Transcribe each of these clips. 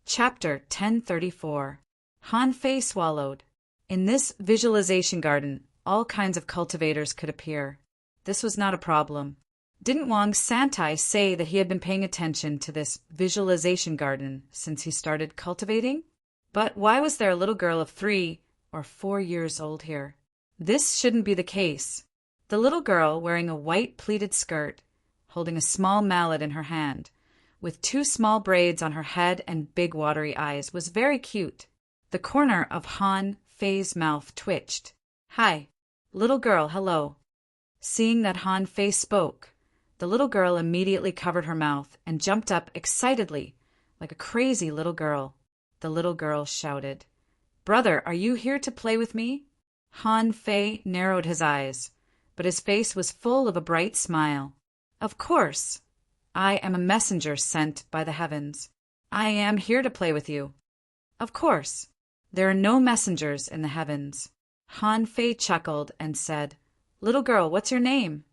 Chapter 1034. Han Fei swallowed. In this visualization garden, all kinds of cultivators could appear. This was not a problem. Didn't Wang Santai say that he had been paying attention to this visualization garden since he started cultivating? But why was there a little girl of 3 or 4 years old here? This shouldn't be the case. The little girl, wearing a white pleated skirt, holding a small mallet in her hand, with 2 small braids on her head and big watery eyes, was very cute. The corner of Han Fei's mouth twitched. "Hi, little girl, hello." Seeing that Han Fei spoke, the little girl immediately covered her mouth and jumped up excitedly, like a crazy little girl. The little girl shouted, "Brother, are you here to play with me?" Han Fei narrowed his eyes, but his face was full of a bright smile. "Of course. I am a messenger sent by the heavens. I am here to play with you." "Of course. There are no messengers in the heavens." Han Fei chuckled and said, "Little girl, what's your name?"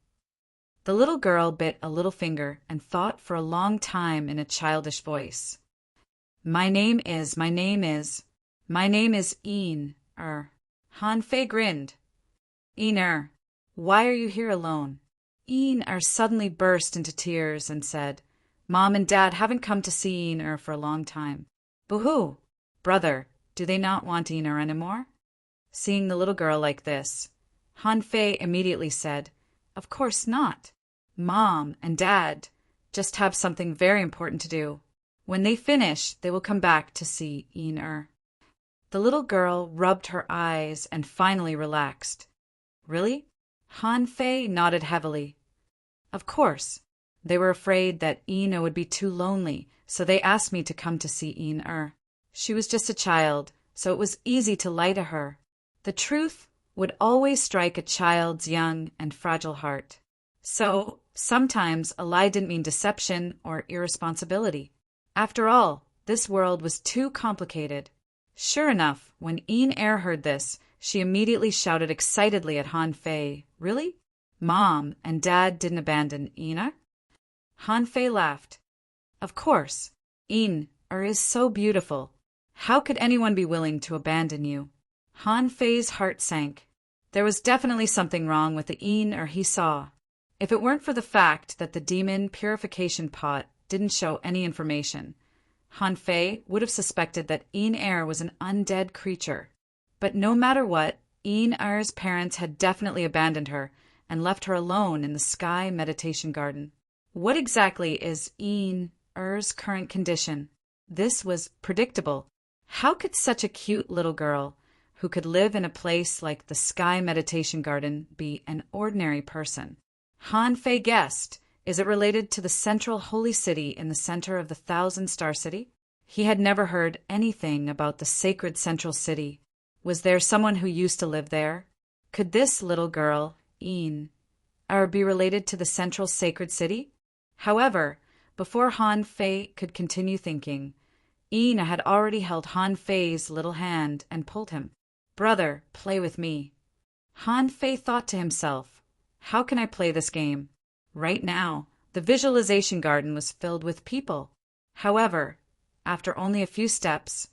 The little girl bit a little finger and thought for a long time in a childish voice. My name is Een." Han Fei grinned. "Een, why are you here alone?" Een suddenly burst into tears and said, "Mom and Dad haven't come to see Een for a long time." "Boo-hoo! Brother, do they not want Een anymore?" Seeing the little girl like this, Han Fei immediately said, "Of course not. Mom and Dad just have something very important to do. When they finish, they will come back to see Een." The little girl rubbed her eyes and finally relaxed. "Really?" Han Fei nodded heavily. "Of course. They were afraid that Een would be too lonely, so they asked me to come to see Een. She was just a child, so it was easy to lie to her. The truth would always strike a child's young and fragile heart. So, sometimes a lie didn't mean deception or irresponsibility. After all, this world was too complicated." Sure enough, when Een heard this, she immediately shouted excitedly at Han Fei, "Really? Mom and Dad didn't abandon Een?" Han Fei laughed. "Of course. Een is so beautiful. How could anyone be willing to abandon you?" Han Fei's heart sank. There was definitely something wrong with the Een he saw. If it weren't for the fact that the demon purification pot didn't show any information, Han Fei would have suspected that Een was an undead creature. But no matter what, Een parents had definitely abandoned her and left her alone in the sky meditation garden. What exactly is Een current condition? This was predictable. How could such a cute little girl, who could live in a place like the sky meditation garden, be an ordinary person? Han Fei guessed. Is it related to the central holy city in the center of the 1,000-star city? He had never heard anything about the sacred central city. Was there someone who used to live there? Could this little girl, Een, be related to the central sacred city? However, before Han Fei could continue thinking, Een had already held Han Fei's little hand and pulled him. "Brother, play with me." Han Fei thought to himself, "How can I play this game?" Right now, the visualization garden was filled with people. However, after only a few steps,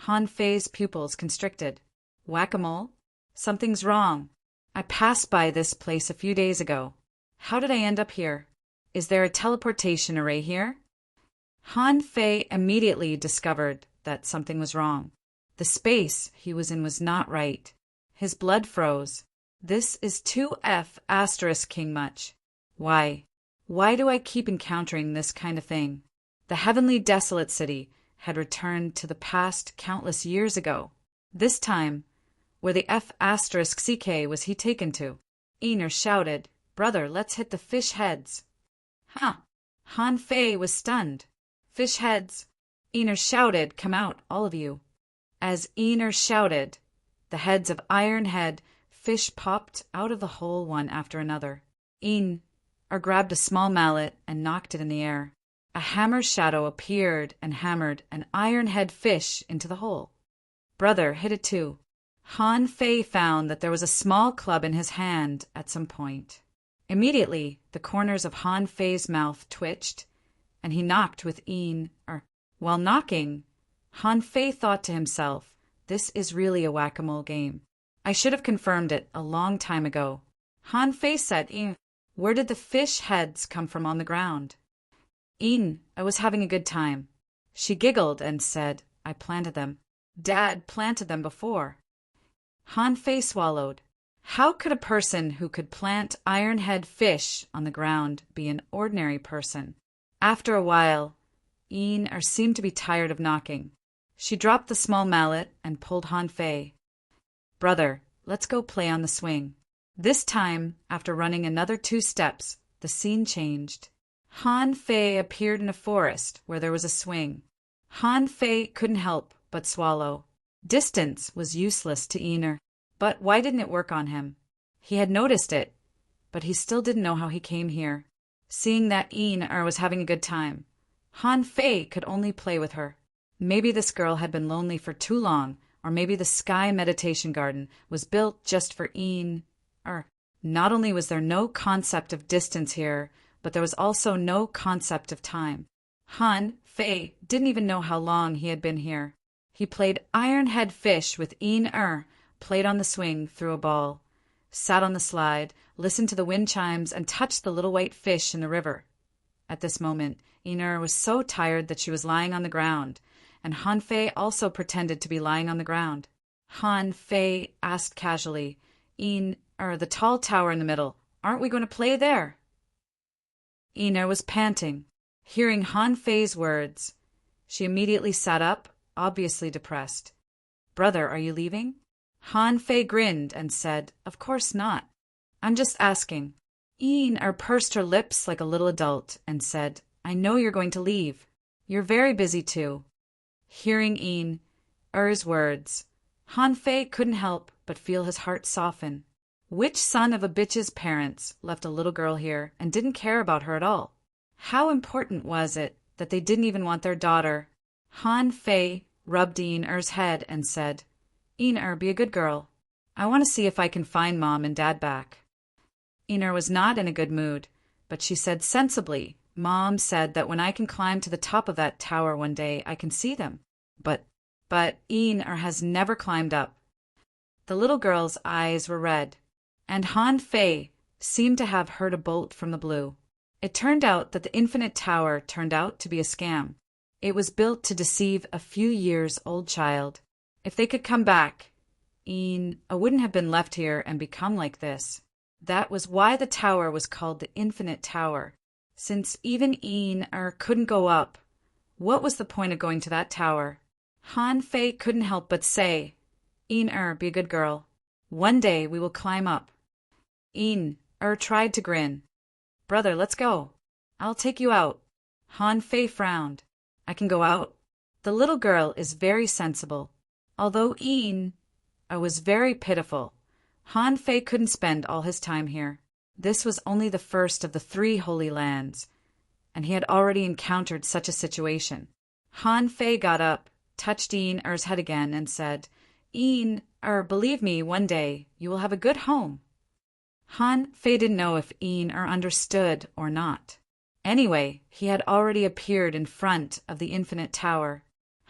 Han Fei's pupils constricted. "Whack-a-mole? Something's wrong. I passed by this place a few days ago. How did I end up here? Is there a teleportation array here?" Han Fei immediately discovered that something was wrong. The space he was in was not right. His blood froze. This is 2F** King much. Why do I keep encountering this kind of thing? The heavenly desolate city had returned to the past countless years ago. This time, where the F*** was he taken to? Een shouted, "Brother, let's hit the fish heads." Huh! Han Fei was stunned. "Fish heads?" Een shouted, "Come out, all of you." As Een shouted, the heads of Iron Head fish popped out of the hole one after another. Een grabbed a small mallet and knocked it in the air. A hammer shadow appeared and hammered an iron-head fish into the hole. Brother hit it too. Han Fei found that there was a small club in his hand at some point. Immediately, the corners of Han Fei's mouth twitched, and he knocked with Een. While knocking, Han Fei thought to himself, this is really a whack-a-mole game. I should have confirmed it a long time ago. Han Fei said, where did the fish heads come from on the ground? I was having a good time. She giggled and said, I planted them. Dad planted them before. Han Fei swallowed. How could a person who could plant iron-head fish on the ground be an ordinary person? After a while, seemed to be tired of knocking. She dropped the small mallet and pulled Han Fei. Brother, let's go play on the swing. This time, after running another 2 steps, the scene changed. Han Fei appeared in a forest where there was a swing. Han Fei couldn't help but swallow. Distance was useless to Einer. But why didn't it work on him? He had noticed it, but he still didn't know how he came here. Seeing that Einer was having a good time, Han Fei could only play with her. Maybe this girl had been lonely for too long, or maybe the Sky Meditation Garden was built just for Einer. Not only was there no concept of distance here, but there was also no concept of time. Han Fei didn't even know how long he had been here. He played iron-head fish with Einer, played on the swing, threw a ball, sat on the slide, listened to the wind chimes, and touched the little white fish in the river. At this moment, Einer was so tired that she was lying on the ground, and Han Fei also pretended to be lying on the ground. Han Fei asked casually, the tall tower in the middle, aren't we going to play there? Einer was panting. Hearing Han Fei's words, she immediately sat up, obviously depressed. Brother, are you leaving? Han Fei grinned and said, of course not. I'm just asking. Einer pursed her lips like a little adult and said, I know you're going to leave. You're very busy too. Hearing Einer's words, Han Fei couldn't help but feel his heart soften. Which son of a bitch's parents left a little girl here and didn't care about her at all? How important was it that they didn't even want their daughter? Han Fei rubbed Einer's head and said, Einer, be a good girl. I want to see if I can find Mom and Dad back. Einer was not in a good mood, but she said sensibly, Mom said that when I can climb to the top of that tower one day, I can see them. But Einer has never climbed up. The little girl's eyes were red, and Han Fei seemed to have heard a bolt from the blue. It turned out that the Infinite Tower turned out to be a scam. It was built to deceive a few years old child. If they could come back, Einer wouldn't have been left here and become like this. That was why the tower was called the Infinite Tower. Since even Einer couldn't go up, what was the point of going to that tower? Han Fei couldn't help but say, Einer, be a good girl. One day we will climb up. Einer tried to grin. Brother, let's go. I'll take you out. Han Fei frowned. I can go out? The little girl is very sensible. Although Einer was very pitiful, Han Fei couldn't spend all his time here. This was only the first of the 3 Holy Lands, and he had already encountered such a situation. Han Fei got up, touched Einer's head again, and said, Einer, believe me, one day you will have a good home. Han Fei didn't know if Einer understood or not. Anyway, he had already appeared in front of the Infinite Tower.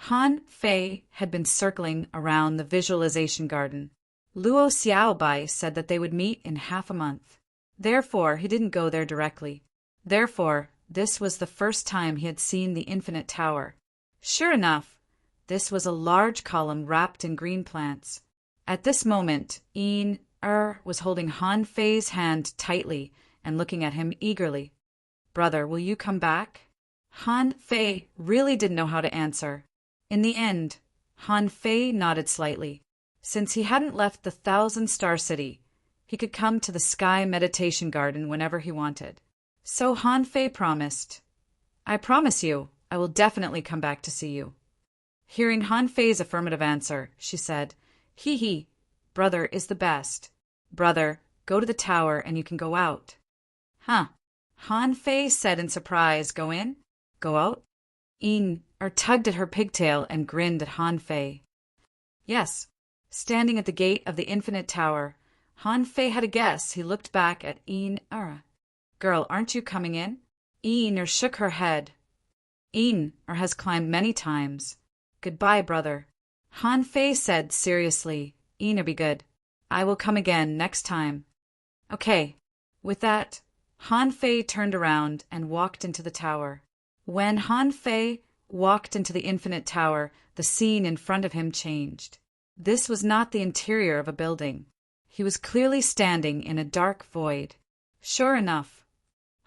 Han Fei had been circling around the visualization garden. Luo Xiaobai said that they would meet in half a month. Therefore, he didn't go there directly. Therefore, this was the first time he had seen the Infinite Tower. Sure enough, this was a large column wrapped in green plants. At this moment, Einer was holding Han Fei's hand tightly and looking at him eagerly. Brother, will you come back? Han Fei really didn't know how to answer. In the end, Han Fei nodded slightly. Since he hadn't left the 1,000-star city, he could come to the Sky Meditation Garden whenever he wanted. So Han Fei promised, I promise you, I will definitely come back to see you. Hearing Han Fei's affirmative answer, she said, Hee, brother is the best. Brother, go to the tower and you can go out. Huh? Han Fei said in surprise, go in? Go out? Einer tugged at her pigtail and grinned at Han Fei. Yes. Standing at the gate of the Infinite Tower, Han Fei had a guess. He looked back at Einer. Girl, aren't you coming in? Einer shook her head. Einer has climbed many times. Goodbye, brother. Han Fei said seriously, "Ina be good. I will come again next time." Okay. With that, Han Fei turned around and walked into the tower. When Han Fei walked into the infinite tower, the scene in front of him changed. This was not the interior of a building. He was clearly standing in a dark void. Sure enough,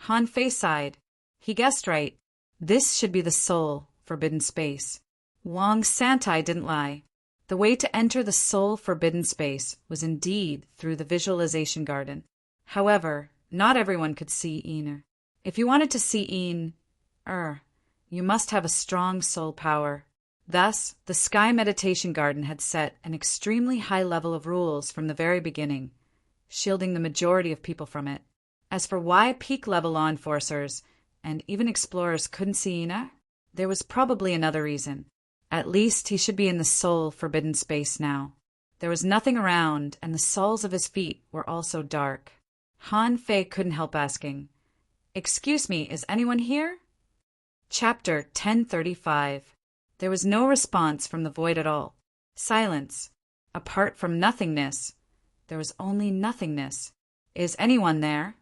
Han Fei sighed. He guessed right. This should be the soul forbidden space. Wang Santai didn't lie. The way to enter the soul forbidden space was indeed through the visualization garden. However, not everyone could see Ina. If you wanted to see you must have a strong soul power. Thus, the Sky Meditation Garden had set an extremely high level of rules from the very beginning, shielding the majority of people from it. As for why peak-level law enforcers and even explorers couldn't see Ina, there was probably another reason. At least he should be in the soul forbidden space now. There was nothing around, and the soles of his feet were also dark. Han Fei couldn't help asking, "Excuse me, is anyone here?" Chapter 1035. There was no response from the void at all. Silence. Apart from nothingness, there was only nothingness. Is anyone there?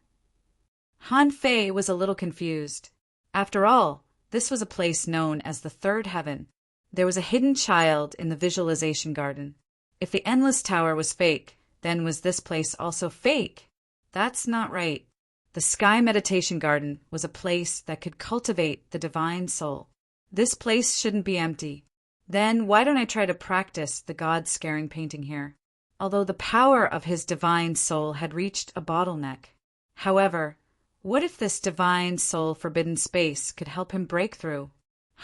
Han Fei was a little confused. After all, this was a place known as the Third Heaven. There was a hidden child in the visualization garden. If the Endless Tower was fake, then was this place also fake? That's not right. The Sky Meditation Garden was a place that could cultivate the divine soul. This place shouldn't be empty. Then why don't I try to practice the God-scaring painting here? Although the power of his divine soul had reached a bottleneck. However, what if this divine soul forbidden space could help him break through?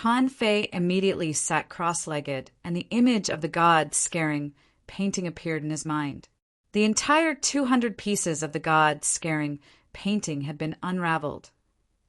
Han Fei immediately sat cross-legged, and the image of the God-scaring painting appeared in his mind. The entire 200 pieces of the God-scaring painting had been unraveled,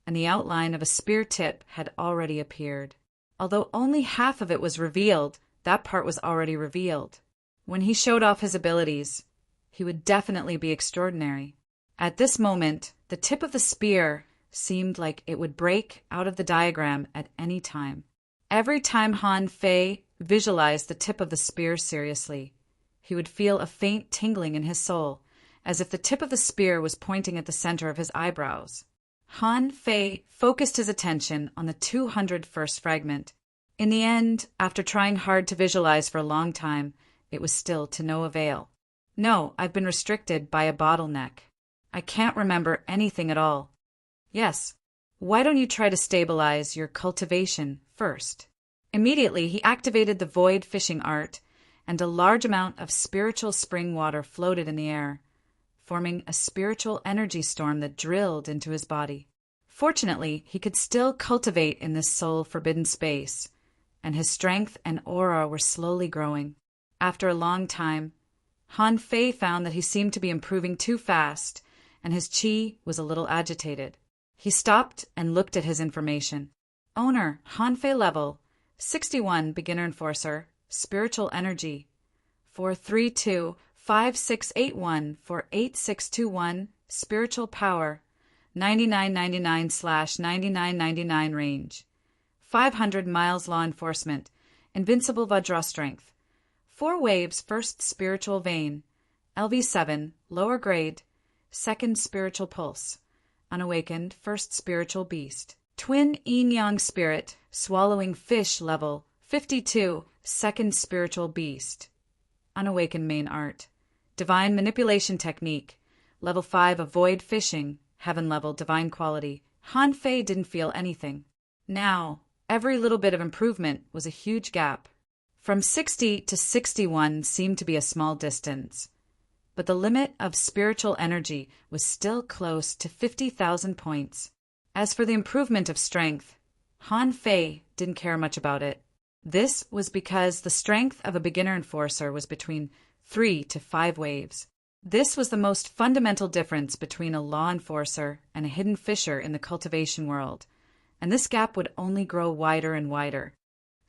and the outline of a spear tip had already appeared. Although only half of it was revealed, that part was already revealed. When he showed off his abilities, he would definitely be extraordinary. At this moment, the tip of the spear seemed like it would break out of the diagram at any time. Every time Han Fei visualized the tip of the spear seriously, he would feel a faint tingling in his soul, as if the tip of the spear was pointing at the center of his eyebrows. Han Fei focused his attention on the 201st fragment. In the end, after trying hard to visualize for a long time, it was still to no avail. No, I've been restricted by a bottleneck. I can't remember anything at all. Yes, why don't you try to stabilize your cultivation first? Immediately, he activated the void fishing art, and a large amount of spiritual spring water floated in the air, forming a spiritual energy storm that drilled into his body. Fortunately, he could still cultivate in this soul-forbidden space, and his strength and aura were slowly growing. After a long time, Han Fei found that he seemed to be improving too fast, and his qi was a little agitated. He stopped and looked at his information. Owner, Han Fei level, 61 beginner enforcer, spiritual energy, 432-5681-48621, spiritual power, 9999/9999 range, 500 miles law enforcement, invincible Vajra strength, 4 waves first spiritual vein, LV7, lower grade, second spiritual pulse, unawakened first spiritual beast, twin yin-yang spirit, swallowing fish level, 52, second spiritual beast, unawakened main art, divine manipulation technique, level 5 of void fishing, heaven level divine quality. Han Fei didn't feel anything. Now, every little bit of improvement was a huge gap. From 60 to 61 seemed to be a small distance, but the limit of spiritual energy was still close to 50,000 points. As for the improvement of strength, Han Fei didn't care much about it. This was because the strength of a beginner enforcer was between 3 to 5 waves. This was the most fundamental difference between a law enforcer and a hidden fisher in the cultivation world, and this gap would only grow wider and wider.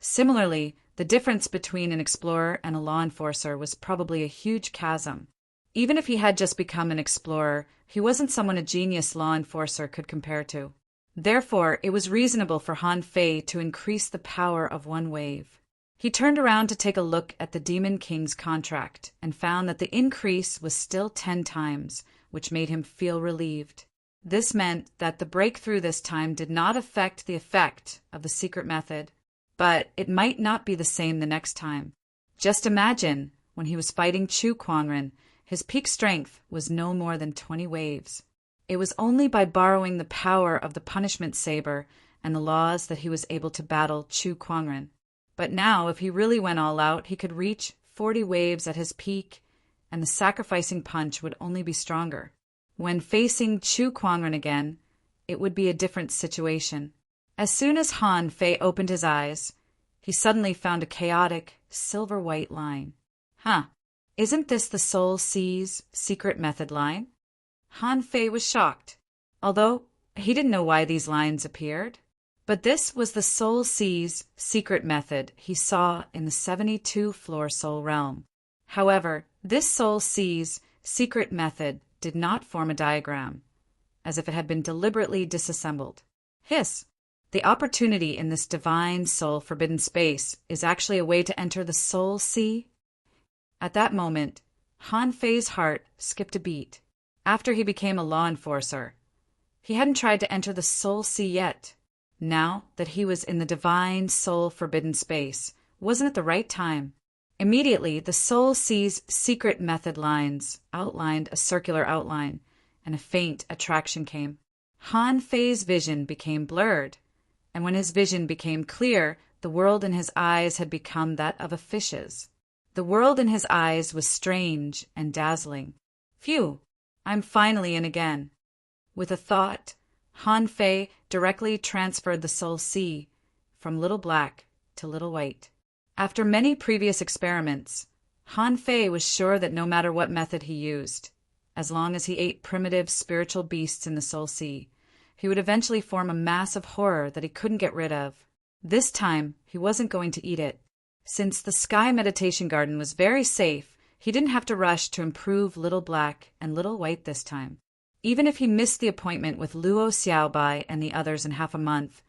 Similarly, the difference between an explorer and a law enforcer was probably a huge chasm. Even if he had just become an explorer, he wasn't someone a genius law enforcer could compare to. Therefore, it was reasonable for Han Fei to increase the power of one wave. He turned around to take a look at the Demon King's contract and found that the increase was still 10 times, which made him feel relieved. This meant that the breakthrough this time did not affect the effect of the secret method, but it might not be the same the next time. Just imagine, when he was fighting Chu Quangren, his peak strength was no more than 20 waves. It was only by borrowing the power of the punishment saber and the laws that he was able to battle Chu Quangren. But now, if he really went all out, he could reach 40 waves at his peak, and the sacrificing punch would only be stronger. When facing Chu Quangren again, it would be a different situation. As soon as Han Fei opened his eyes, he suddenly found a chaotic, silver-white line. Isn't this the Soul C's secret method line? Han Fei was shocked, although he didn't know why these lines appeared. But this was the Soul C's secret method he saw in the 72-floor Soul Realm. However, this Soul C's secret method did not form a diagram, as if it had been deliberately disassembled. Hiss! The opportunity in this divine soul forbidden space is actually a way to enter the Soul C. At that moment, Han Fei's heart skipped a beat. After he became a law enforcer, he hadn't tried to enter the Soul C yet. Now that he was in the divine soul forbidden space, wasn't it the right time? Immediately, the Soul C's secret method lines outlined a circular outline, and a faint attraction came. Han Fei's vision became blurred, and when his vision became clear, the world in his eyes had become that of a fish's. The world in his eyes was strange and dazzling. Phew, I'm finally in again. With a thought, Han Fei directly transferred the Soul C from little black to little white. After many previous experiments, Han Fei was sure that no matter what method he used, as long as he ate primitive spiritual beasts in the Soul Sea, he would eventually form a mass of horror that he couldn't get rid of. This time, he wasn't going to eat it. Since the Sky Meditation Garden was very safe, he didn't have to rush to improve Little Black and Little White this time. Even if he missed the appointment with Luo Xiaobai and the others in half a month,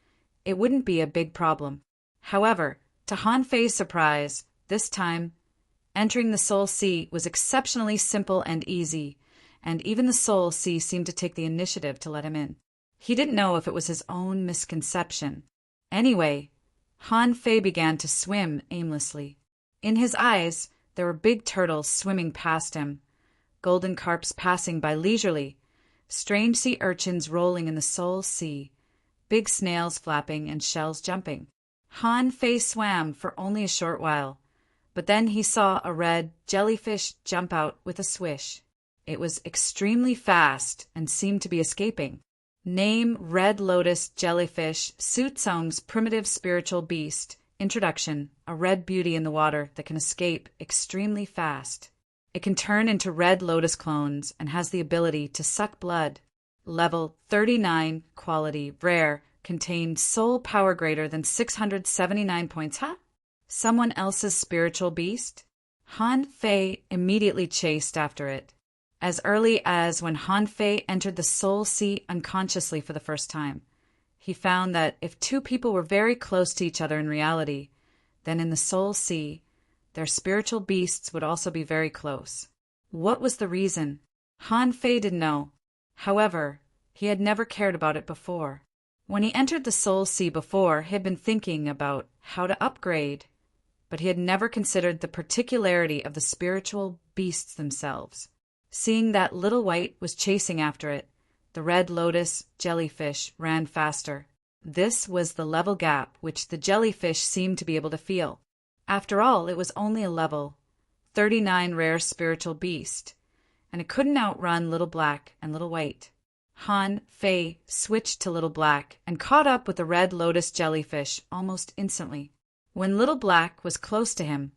it wouldn't be a big problem. However, to Han Fei's surprise, this time, entering the Soul Sea was exceptionally simple and easy, and even the Soul Sea seemed to take the initiative to let him in. He didn't know if it was his own misconception. Anyway, Han Fei began to swim aimlessly. In his eyes, there were big turtles swimming past him, golden carps passing by leisurely, strange sea urchins rolling in the Soul Sea, big snails flapping and shells jumping. Han Fei swam for only a short while, but then he saw a red jellyfish jump out with a swish. It was extremely fast and seemed to be escaping. Name Red Lotus Jellyfish, Sutsong's primitive spiritual beast. Introduction: a red beauty in the water that can escape extremely fast. It can turn into red lotus clones and has the ability to suck blood. Level 39, quality, rare, contained soul power greater than 679 points. Someone else's spiritual beast? Han Fei immediately chased after it. As early as when Han Fei entered the Soul Sea unconsciously for the first time, he found that if two people were very close to each other in reality, then in the Soul Sea, their spiritual beasts would also be very close. What was the reason? Han Fei didn't know. However, he had never cared about it before. When he entered the Soul Sea before, he had been thinking about how to upgrade, but he had never considered the particularity of the spiritual beasts themselves. Seeing that Little White was chasing after it, the Red Lotus jellyfish ran faster. This was the level gap which the jellyfish seemed to be able to feel. After all, it was only a level 39 rare spiritual beast, and it couldn't outrun Little Black and Little White. Han Fei switched to Little Black and caught up with the Red Lotus jellyfish almost instantly. When Little Black was close to him,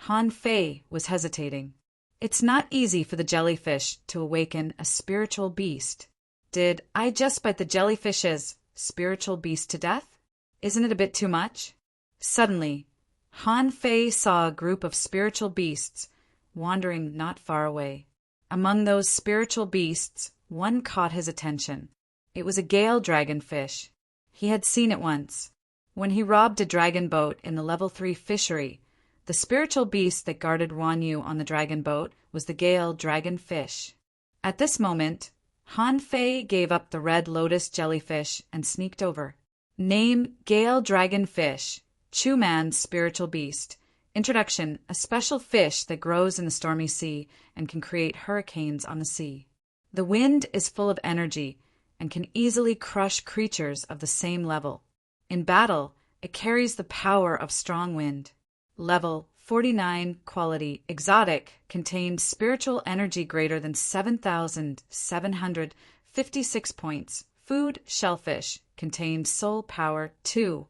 Han Fei was hesitating. It's not easy for the jellyfish to awaken a spiritual beast. Did I just bite the jellyfish's spiritual beast to death? Isn't it a bit too much? Suddenly, Han Fei saw a group of spiritual beasts wandering not far away. Among those spiritual beasts, one caught his attention. It was a gale dragonfish. He had seen it once. When he robbed a dragon boat in the level 3 fishery, The spiritual beast that guarded Guan Yu on the dragon boat was the Gale dragonfish. At this moment, Han Fei gave up the red lotus jellyfish and sneaked over. Name: Gale dragonfish, Chu Man's spiritual beast. Introduction: a special fish that grows in the stormy sea and can create hurricanes on the sea. The wind is full of energy and can easily crush creatures of the same level. In battle, it carries the power of strong wind. Level 49 quality exotic contains spiritual energy greater than 7,756 points. Food shellfish contains soul power 2.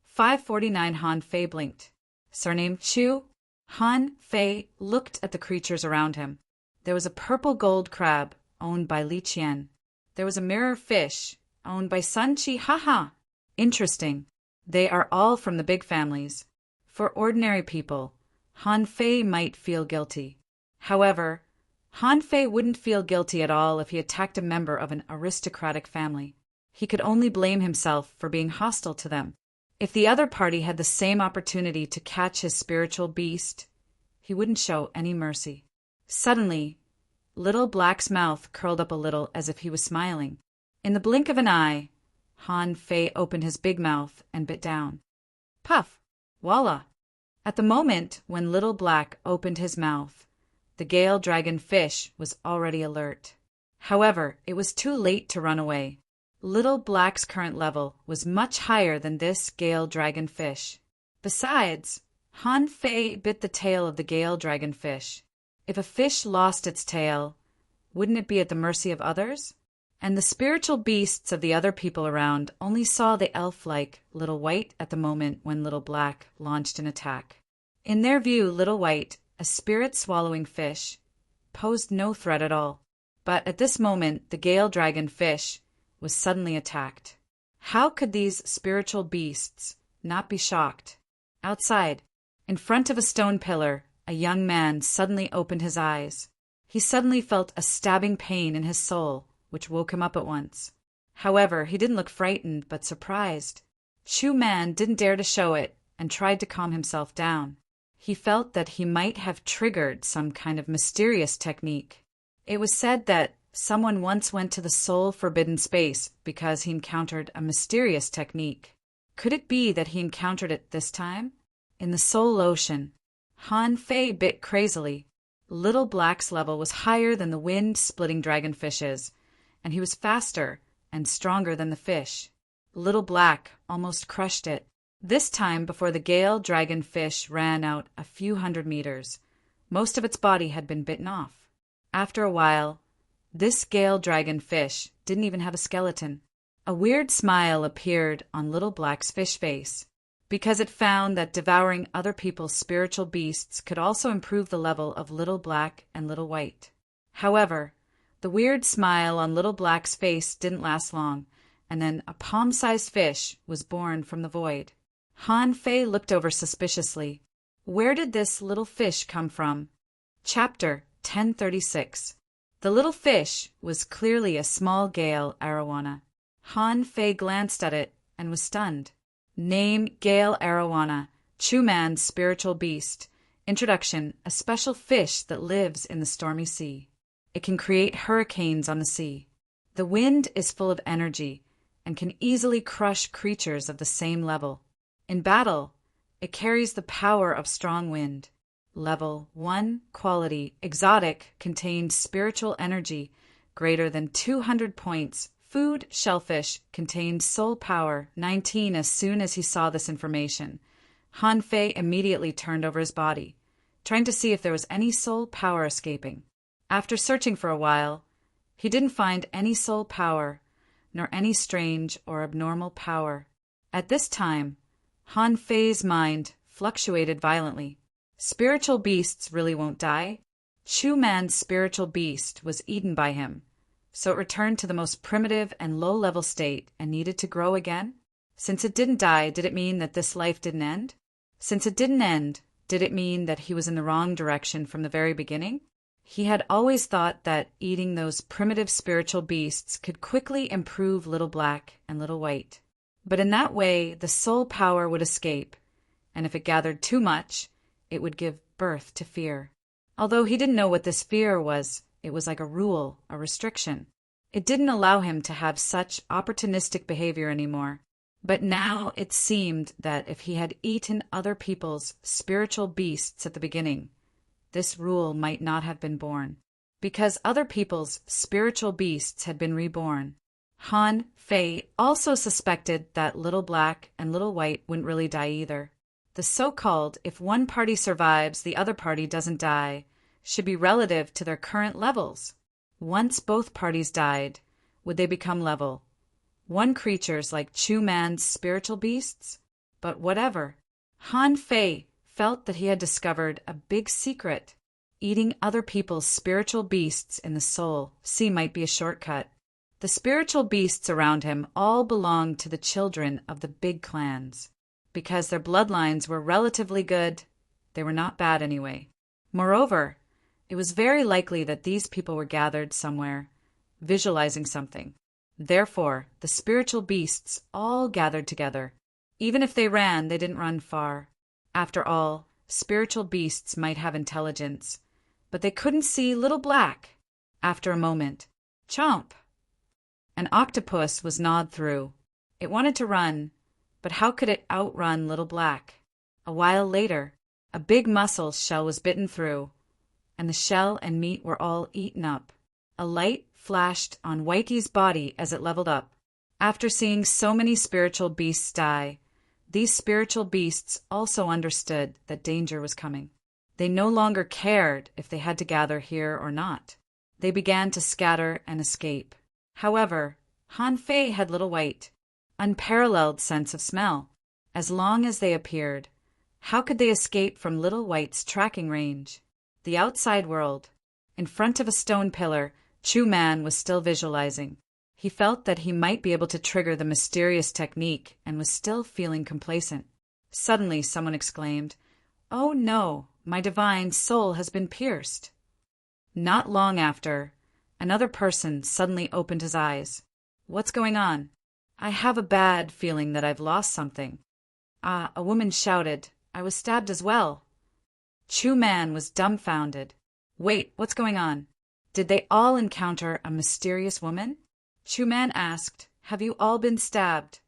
549 Han Fei blinked. Surname Chu. Han Fei looked at the creatures around him. There was a purple gold crab, owned by Li Qian. There was a mirror fish, owned by Sun Chi. Haha. Interesting. They are all from the big families. For ordinary people, Han Fei might feel guilty. However, Han Fei wouldn't feel guilty at all if he attacked a member of an aristocratic family. He could only blame himself for being hostile to them. If the other party had the same opportunity to catch his spiritual beast, he wouldn't show any mercy. Suddenly, Little Black's mouth curled up a little as if he was smiling. In the blink of an eye, Han Fei opened his big mouth and bit down. Puff! Voila! At the moment when Little Black opened his mouth, the Gale dragonfish was already alert. However, it was too late to run away. Little Black's current level was much higher than this Gale dragonfish. Besides, Han Fei bit the tail of the Gale dragonfish. If a fish lost its tail, wouldn't it be at the mercy of others? And the spiritual beasts of the other people around only saw the elf-like Little White at the moment when Little Black launched an attack. In their view, Little White, a spirit-swallowing fish, posed no threat at all. But at this moment, the Gale dragonfish was suddenly attacked. How could these spiritual beasts not be shocked? Outside, in front of a stone pillar, a young man suddenly opened his eyes. He suddenly felt a stabbing pain in his soul, which woke him up at once. However, he didn't look frightened, but surprised. Chu Man didn't dare to show it and tried to calm himself down. He felt that he might have triggered some kind of mysterious technique. It was said that someone once went to the soul-forbidden space because he encountered a mysterious technique. Could it be that he encountered it this time? In the Soul Ocean, Han Fei bit crazily. Little Black's level was higher than the wind-splitting dragonfish's, and he was faster and stronger than the fish. Little Black almost crushed it. This time before the Gale dragonfish ran out a few hundred meters. Most of its body had been bitten off. After a while, this Gale dragonfish didn't even have a skeleton. A weird smile appeared on Little Black's fish face, because it found that devouring other people's spiritual beasts could also improve the level of Little Black and Little White. However, the weird smile on Little Black's face didn't last long, and then a palm-sized fish was born from the void. Han Fei looked over suspiciously. Where did this little fish come from? Chapter 1036. The little fish was clearly a small Gale arowana. Han Fei glanced at it and was stunned. Name: Gale arowana, Chu Man's spiritual beast. Introduction: a special fish that lives in the stormy sea. It can create hurricanes on the sea. The wind is full of energy and can easily crush creatures of the same level. In battle, it carries the power of strong wind. Level 1 quality exotic contains spiritual energy greater than 200 points. Food shellfish contains soul power 19. As soon as he saw this information, Han Fei immediately turned over his body, trying to see if there was any soul power escaping. After searching for a while, he didn't find any soul power, nor any strange or abnormal power. At this time, Han Fei's mind fluctuated violently. Spiritual beasts really won't die. Chu Man's spiritual beast was eaten by him, so it returned to the most primitive and low-level state and needed to grow again? Since it didn't die, did it mean that this life didn't end? Since it didn't end, did it mean that he was in the wrong direction from the very beginning? He had always thought that eating those primitive spiritual beasts could quickly improve Little Black and Little White. But in that way, the soul power would escape, and if it gathered too much, it would give birth to fear. Although he didn't know what this fear was, it was like a rule, a restriction. It didn't allow him to have such opportunistic behavior anymore. But now it seemed that if he had eaten other people's spiritual beasts at the beginning, this rule might not have been born. Because other people's spiritual beasts had been reborn. Han Fei also suspected that Little Black and Little White wouldn't really die either. The so-called if one party survives, the other party doesn't die should be relative to their current levels. Once both parties died, would they become level? One creatures like Chu Man's spiritual beasts? But whatever. Han Fei felt that he had discovered a big secret. Eating other people's spiritual beasts in the soul might be a shortcut. The spiritual beasts around him all belonged to the children of the big clans. Because their bloodlines were relatively good, they were not bad anyway. Moreover, it was very likely that these people were gathered somewhere, visualizing something. Therefore, the spiritual beasts all gathered together. Even if they ran, they didn't run far. After all, spiritual beasts might have intelligence, but they couldn't see Little Black. After a moment, chomp! An octopus was gnawed through. It wanted to run, but how could it outrun Little Black? A while later, a big mussel shell was bitten through, and the shell and meat were all eaten up. A light flashed on Wikey's body as it leveled up. After seeing so many spiritual beasts die, these spiritual beasts also understood that danger was coming. They no longer cared if they had to gather here or not. They began to scatter and escape. However, Han Fei had Little White, unparalleled sense of smell. As long as they appeared, how could they escape from Little White's tracking range? The outside world. In front of a stone pillar, Chu Man was still visualizing. He felt that he might be able to trigger the mysterious technique and was still feeling complacent. Suddenly, someone exclaimed, "Oh no, my divine soul has been pierced." Not long after, another person suddenly opened his eyes. "What's going on? I have a bad feeling that I've lost something." "Ah," a woman shouted, "I was stabbed as well." Chu Man was dumbfounded. "Wait, what's going on? Did they all encounter a mysterious woman?" Chu Man asked, "Have you all been stabbed?"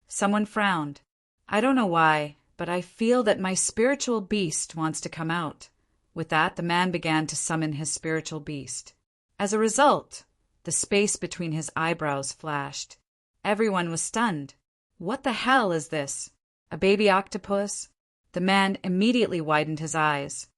Someone frowned. "I don't know why, but I feel that my spiritual beast wants to come out." With that, the man began to summon his spiritual beast. As a result, the space between his eyebrows flashed. Everyone was stunned. "What the hell is this? A baby octopus?" The man immediately widened his eyes.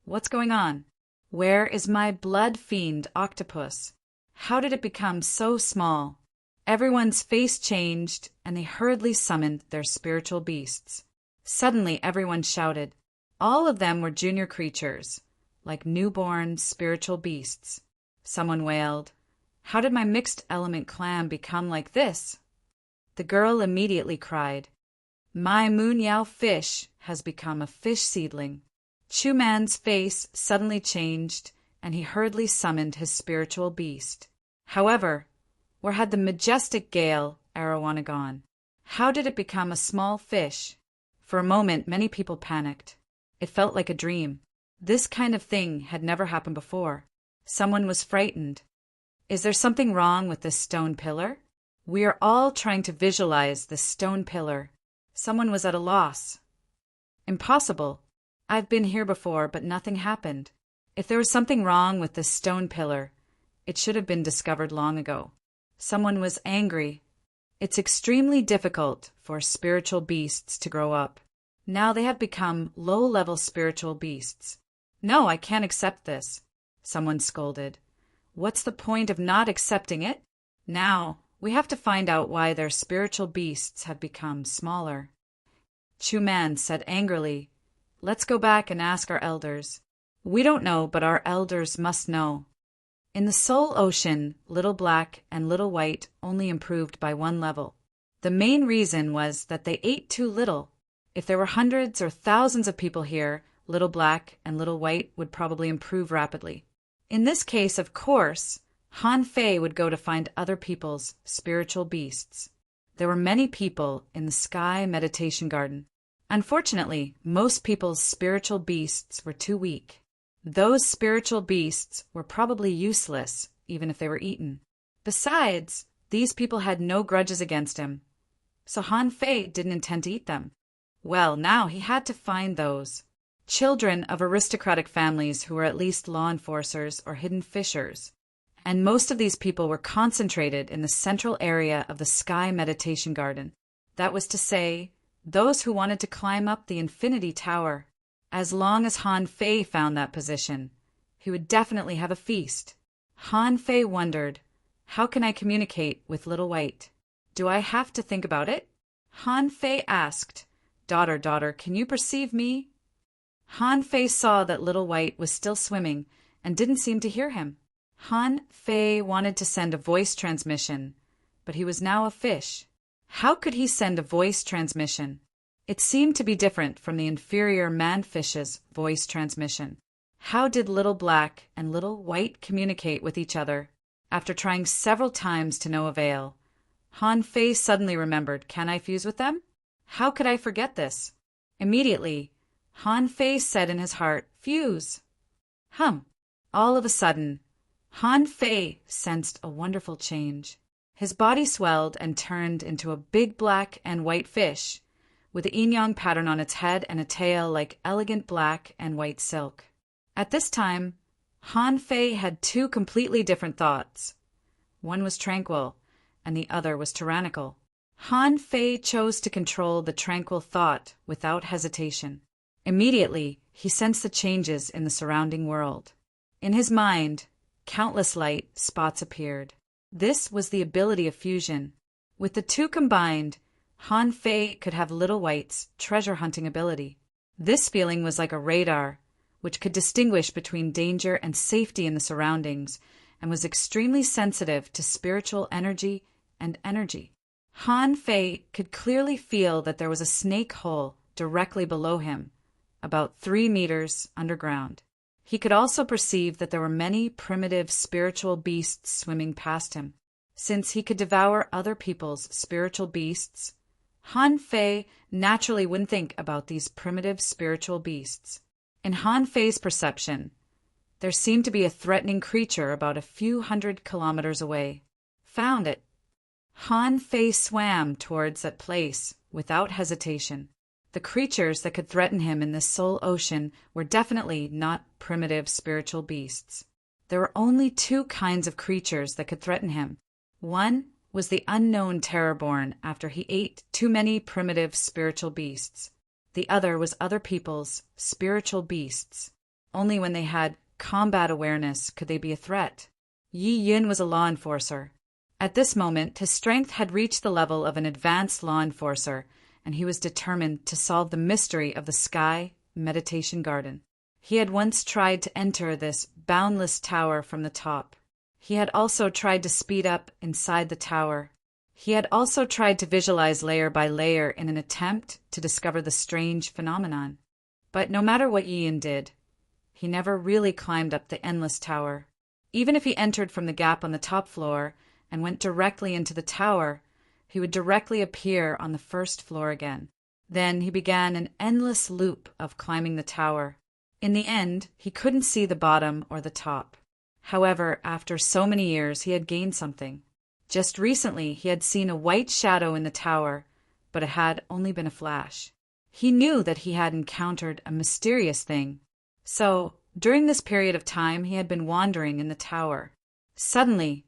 "What's going on? Where is my blood fiend octopus? How did it become so small?" Everyone's face changed, and they hurriedly summoned their spiritual beasts. Suddenly, everyone shouted. All of them were junior creatures, like newborn spiritual beasts. Someone wailed, "How did my mixed element clam become like this?" The girl immediately cried, "My moon yao fish has become a fish seedling." Chu Man's face suddenly changed, and he hurriedly summoned his spiritual beast. However, where had the majestic gale arowana gone? How did it become a small fish? For a moment, many people panicked. It felt like a dream. This kind of thing had never happened before. Someone was frightened. "Is there something wrong with this stone pillar? We are all trying to visualize this stone pillar." Someone was at a loss. "Impossible. I've been here before, but nothing happened. If there was something wrong with this stone pillar, it should have been discovered long ago." Someone was angry. "It's extremely difficult for spiritual beasts to grow up. Now they have become low-level spiritual beasts. No, I can't accept this." Someone scolded. "What's the point of not accepting it? Now, we have to find out why their spiritual beasts have become smaller." Chu Man said angrily, "Let's go back and ask our elders. We don't know, but our elders must know." In the Soul Ocean, Little Black and Little White only improved by 1 level. The main reason was that they ate too little. If there were hundreds or thousands of people here, Little Black and Little White would probably improve rapidly. In this case, of course, Han Fei would go to find other people's spiritual beasts. There were many people in the Sky Meditation Garden. Unfortunately, most people's spiritual beasts were too weak. Those spiritual beasts were probably useless, even if they were eaten. Besides, these people had no grudges against him, so Han Fei didn't intend to eat them. Well, now he had to find those children of aristocratic families who were at least law enforcers or hidden fishers, and most of these people were concentrated in the central area of the Sky Meditation Garden. That was to say, those who wanted to climb up the Infinity Tower. As long as Han Fei found that position, he would definitely have a feast. Han Fei wondered, how can I communicate with Little White? Do I have to think about it? Han Fei asked, daughter, can you perceive me? Han Fei saw that Little White was still swimming and didn't seem to hear him. Han Fei wanted to send a voice transmission, but he was now a fish. How could he send a voice transmission? It seemed to be different from the inferior man-fish's voice transmission. How did Little Black and Little White communicate with each other? After trying several times to no avail, Han Fei suddenly remembered, can I fuse with them? How could I forget this? Immediately, Han Fei said in his heart, fuse. All of a sudden, Han Fei sensed a wonderful change. His body swelled and turned into a big black and white fish, with a yin-yang pattern on its head and a tail like elegant black and white silk. At this time, Han Fei had two completely different thoughts. One was tranquil, and the other was tyrannical. Han Fei chose to control the tranquil thought without hesitation. Immediately, he sensed the changes in the surrounding world. In his mind, countless light spots appeared. This was the ability of fusion. With the two combined, Han Fei could have Little White's treasure-hunting ability. This feeling was like a radar, which could distinguish between danger and safety in the surroundings, and was extremely sensitive to spiritual energy and energy. Han Fei could clearly feel that there was a snake hole directly below him, about 3 meters underground. He could also perceive that there were many primitive spiritual beasts swimming past him. Since he could devour other people's spiritual beasts, Han Fei naturally wouldn't think about these primitive spiritual beasts. In Han Fei's perception, there seemed to be a threatening creature about a few 100 kilometers away. Found it. Han Fei swam towards that place without hesitation. The creatures that could threaten him in this soul ocean were definitely not primitive spiritual beasts. There were only two kinds of creatures that could threaten him. One was the unknown terror born after he ate too many primitive spiritual beasts. The other was other people's spiritual beasts. Only when they had combat awareness could they be a threat. Yi Yun was a law enforcer. At this moment, his strength had reached the level of an advanced law enforcer, and he was determined to solve the mystery of the Sky Meditation Garden. He had once tried to enter this boundless tower from the top. He had also tried to speed up inside the tower. He had also tried to visualize layer by layer in an attempt to discover the strange phenomenon. But no matter what Yin did, he never really climbed up the endless tower. Even if he entered from the gap on the top floor and went directly into the tower, he would directly appear on the first floor again. Then he began an endless loop of climbing the tower. In the end, he couldn't see the bottom or the top. However, after so many years, he had gained something. Just recently, he had seen a white shadow in the tower, but it had only been a flash. He knew that he had encountered a mysterious thing. So, during this period of time, he had been wandering in the tower. Suddenly,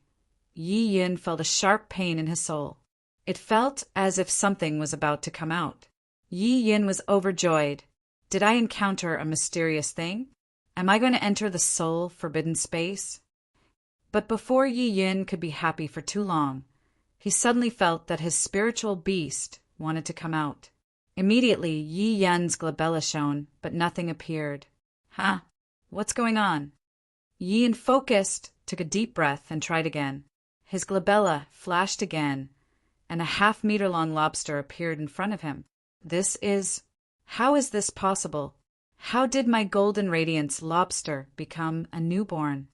Yi Yin felt a sharp pain in his soul. It felt as if something was about to come out. Yi Yin was overjoyed. Did I encounter a mysterious thing? Am I going to enter the soul forbidden space? But before Yi Yin could be happy for too long, he suddenly felt that his spiritual beast wanted to come out. Immediately, Yi Yin's glabella shone, but nothing appeared. What's going on? Yi Yin focused, took a deep breath, and tried again. His glabella flashed again, and a half-meter-long lobster appeared in front of him. How is this possible? How did my golden radiance lobster become a newborn?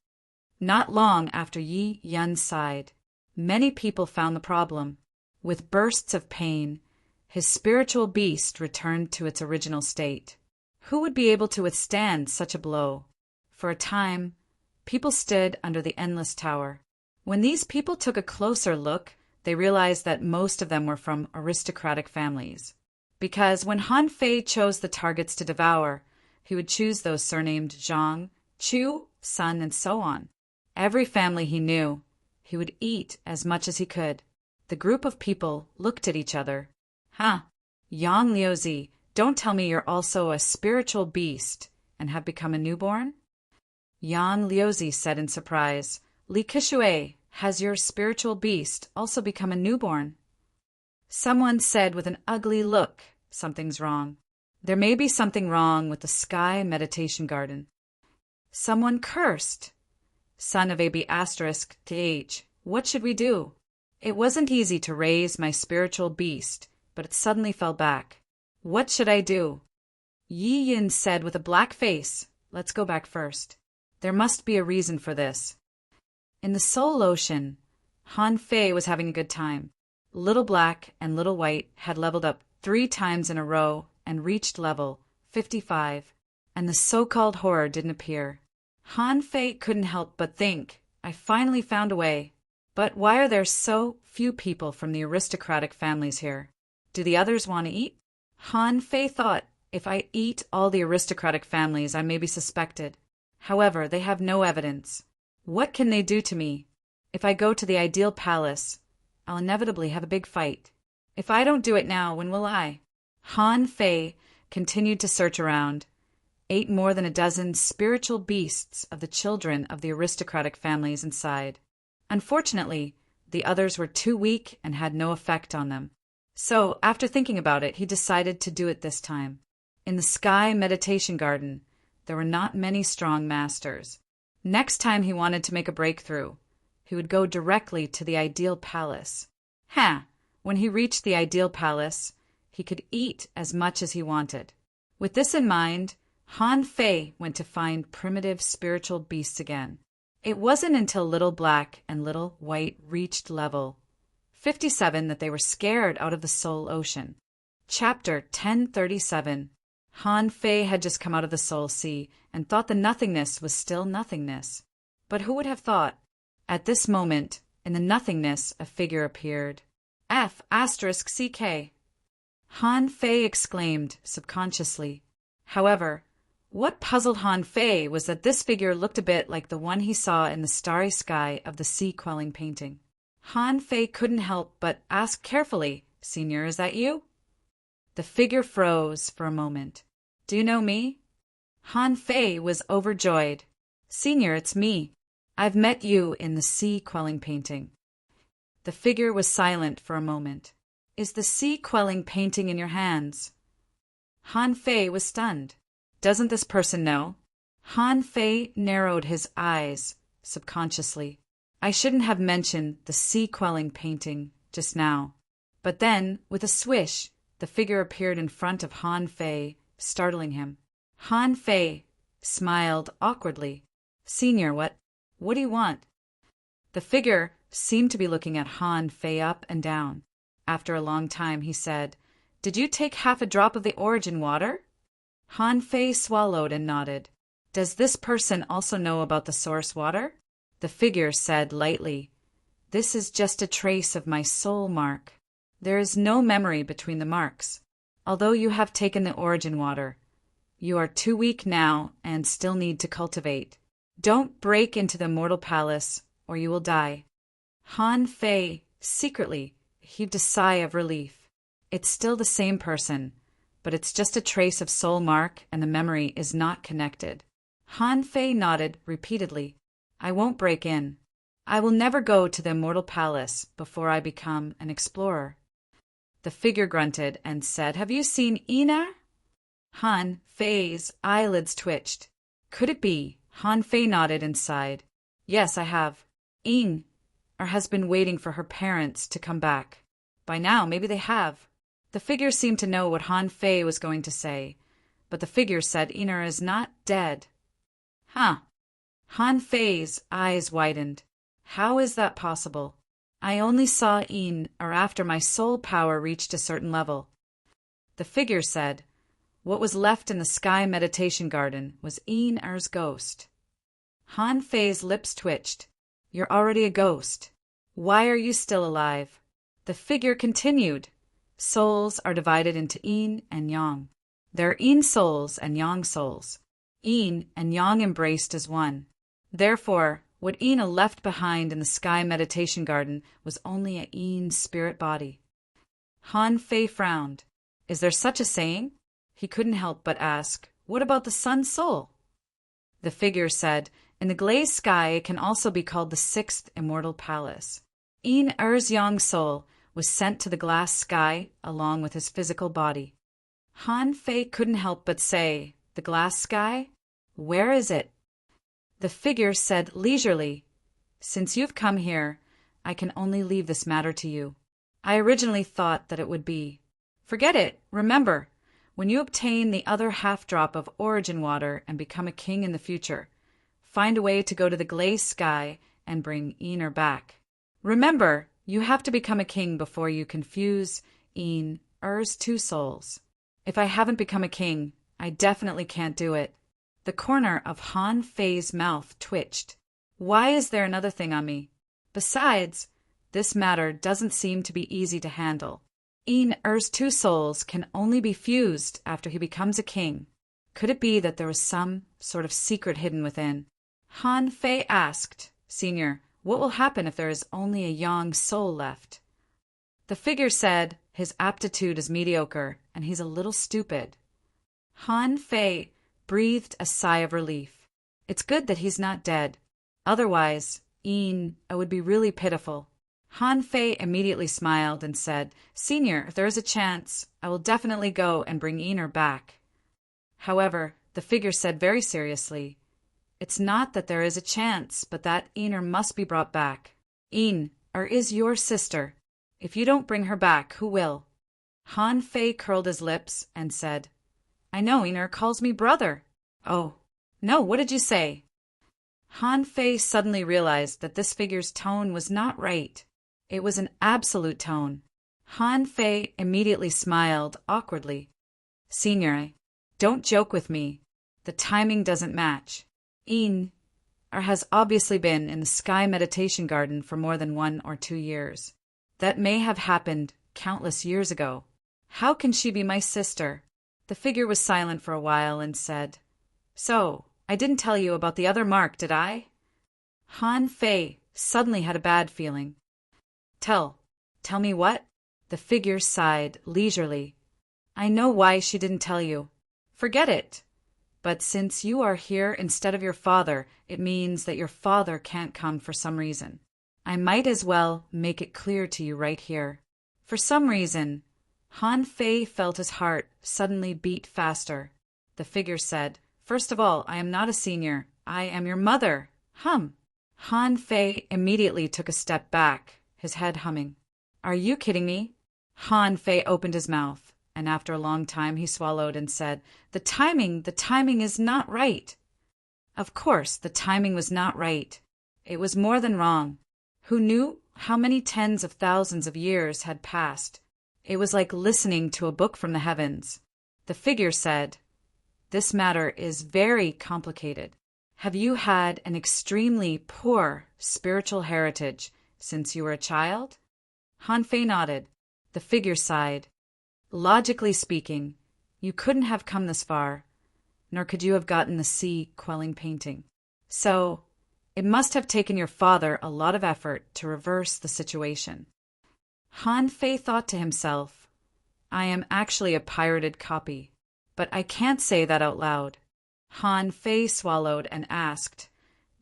Not long after Yi Yun sighed, many people found the problem. With bursts of pain, His spiritual beast returned to its original state. Who would be able to withstand such a blow? For a time, people stood under the endless tower. When these people took a closer look, they realized that most of them were from aristocratic families. Because when Han Fei chose the targets to devour, he would choose those surnamed Zhang, Chu, Sun, and so on. Every family he knew, he would eat as much as he could. The group of people looked at each other. Huh, Yang Liuzi, don't tell me you're also a spiritual beast and have become a newborn? Yang Liuzi said in surprise, Li Kishue, has your spiritual beast also become a newborn? Someone said with an ugly look, something's wrong. There may be something wrong with the Sky Meditation Garden. Someone cursed. Son of AB asterisk TH, what should we do? It wasn't easy to raise my spiritual beast, but it suddenly fell back. What should I do? Yi Yin said with a black face, let's go back first. There must be a reason for this. In the Soul Ocean, Han Fei was having a good time. Little Black and Little White had leveled up 3 times in a row and reached level 55, and the so-called horror didn't appear. Han Fei couldn't help but think, I finally found a way. But why are there so few people from the aristocratic families here? Do the others want to eat? Han Fei thought, if I eat all the aristocratic families, I may be suspected. However, they have no evidence. What can they do to me? If I go to the ideal palace, I'll inevitably have a big fight. If I don't do it now, when will I? Han Fei continued to search around, ate more than a dozen spiritual beasts of the children of the aristocratic families inside. Unfortunately, the others were too weak and had no effect on them. So, after thinking about it, he decided to do it this time. In the Sky Meditation Garden, there were not many strong masters. Next time he wanted to make a breakthrough, he would go directly to the ideal palace. When he reached the ideal palace, he could eat as much as he wanted. With this in mind, Han Fei went to find primitive spiritual beasts again. It wasn't until Little Black and Little White reached level 57 that they were scared out of the Soul Ocean. Chapter 1037. Han Fei had just come out of the Soul Sea and thought the nothingness was still nothingness. But who would have thought? At this moment, in the nothingness, a figure appeared. F***CK. Han Fei exclaimed subconsciously. However, what puzzled Han Fei was that this figure looked a bit like the one he saw in the starry sky of the sea-quelling painting. Han Fei couldn't help but ask carefully, Senior, is that you? The figure froze for a moment. Do you know me? Han Fei was overjoyed. Senior, it's me. I've met you in the sea-quelling painting. The figure was silent for a moment. Is the sea-quelling painting in your hands? Han Fei was stunned. Doesn't this person know? Han Fei narrowed his eyes subconsciously. I shouldn't have mentioned the sea-quelling painting just now. But then, with a swish, the figure appeared in front of Han Fei, startling him. Han Fei smiled awkwardly. Senior, what do you want? The figure seemed to be looking at Han Fei up and down. After a long time, he said, Did you take half a drop of the origin water? Han Fei swallowed and nodded. Does this person also know about the source water? The figure said lightly, This is just a trace of my soul mark. There is no memory between the marks. Although you have taken the origin water, you are too weak now and still need to cultivate. Don't break into the mortal palace, or you will die. Han Fei, secretly, heaved a sigh of relief. It's still the same person, but it's just a trace of soul mark and the memory is not connected. Han Fei nodded repeatedly. I won't break in. I will never go to the immortal palace before I become an explorer. The figure grunted and said, Have you seen Ina? Han Fei's eyelids twitched. Could it be? Han Fei nodded and sighed. Yes, I have. Ina has been waiting for her parents to come back. By now, maybe they have. The figure seemed to know what Han Fei was going to say, but the figure said Ina is not dead. Han Fei's eyes widened. How is that possible? I only saw Ina after my soul power reached a certain level. The figure said, what was left in the sky meditation garden was Een-Er's ghost. Han Fei's lips twitched. You're already a ghost. Why are you still alive? The figure continued. Souls are divided into Yin and Yang. There are Yin souls and Yang souls. Yin and Yang embraced as one. Therefore, what Ina left behind in the sky meditation garden was only a Yin spirit body. Han Fei frowned. Is there such a saying? He couldn't help but ask, what about the sun's soul? The figure said, in the glazed sky it can also be called the sixth immortal palace. Een-Er's Yang soul was sent to the glass sky along with his physical body. Han Fei couldn't help but say, the glass sky? Where is it? The figure said leisurely, since you've come here, I can only leave this matter to you. I originally thought that it would be. Forget it. Remember, when you obtain the other half-drop of origin water and become a king in the future, find a way to go to the glazed sky and bring Een-Er back. Remember, you have to become a king before you confuse Een-Er's two souls. If I haven't become a king, I definitely can't do it. The corner of Han Fei's mouth twitched. Why is there another thing on me? Besides, this matter doesn't seem to be easy to handle. Een-Er's two souls can only be fused after he becomes a king. Could it be that there was some sort of secret hidden within? Han Fei asked, Senior, what will happen if there is only a Yang soul left? The figure said, his aptitude is mediocre, and he's a little stupid. Han Fei breathed a sigh of relief. It's good that he's not dead. Otherwise, Een-Er would be really pitiful. Han Fei immediately smiled and said, Senior, if there is a chance, I will definitely go and bring Een-Er back. However, the figure said very seriously, it's not that there is a chance, but that Een-Er must be brought back. Een-Er is your sister. If you don't bring her back, who will? Han Fei curled his lips and said, I know Een-Er calls me brother. Oh, no, what did you say? Han Fei suddenly realized that this figure's tone was not right. It was an absolute tone. Han Fei immediately smiled awkwardly. Senior, don't joke with me. The timing doesn't match. Een-Er has obviously been in the sky meditation garden for more than 1 or 2 years. That may have happened countless years ago. How can she be my sister? The figure was silent for a while and said, So, I didn't tell you about the other mark, did I? Han Fei suddenly had a bad feeling. Tell me what? The figure sighed leisurely. I know why she didn't tell you. Forget it. But since you are here instead of your father, it means that your father can't come for some reason. I might as well make it clear to you right here. For some reason, Han Fei felt his heart suddenly beat faster. The figure said, First of all, I am not a senior. I am your mother. Han Fei immediately took a step back, his head humming. Are you kidding me? Han Fei opened his mouth, and after a long time he swallowed and said, The timing is not right. Of course, the timing was not right. It was more than wrong. Who knew how many tens of thousands of years had passed? It was like listening to a book from the heavens. The figure said, This matter is very complicated. Have you had an extremely poor spiritual heritage since you were a child? Han Fei nodded. The figure sighed. Logically speaking, you couldn't have come this far, nor could you have gotten the sea-quelling painting. So, it must have taken your father a lot of effort to reverse the situation. Han Fei thought to himself, I am actually a pirated copy, but I can't say that out loud. Han Fei swallowed and asked,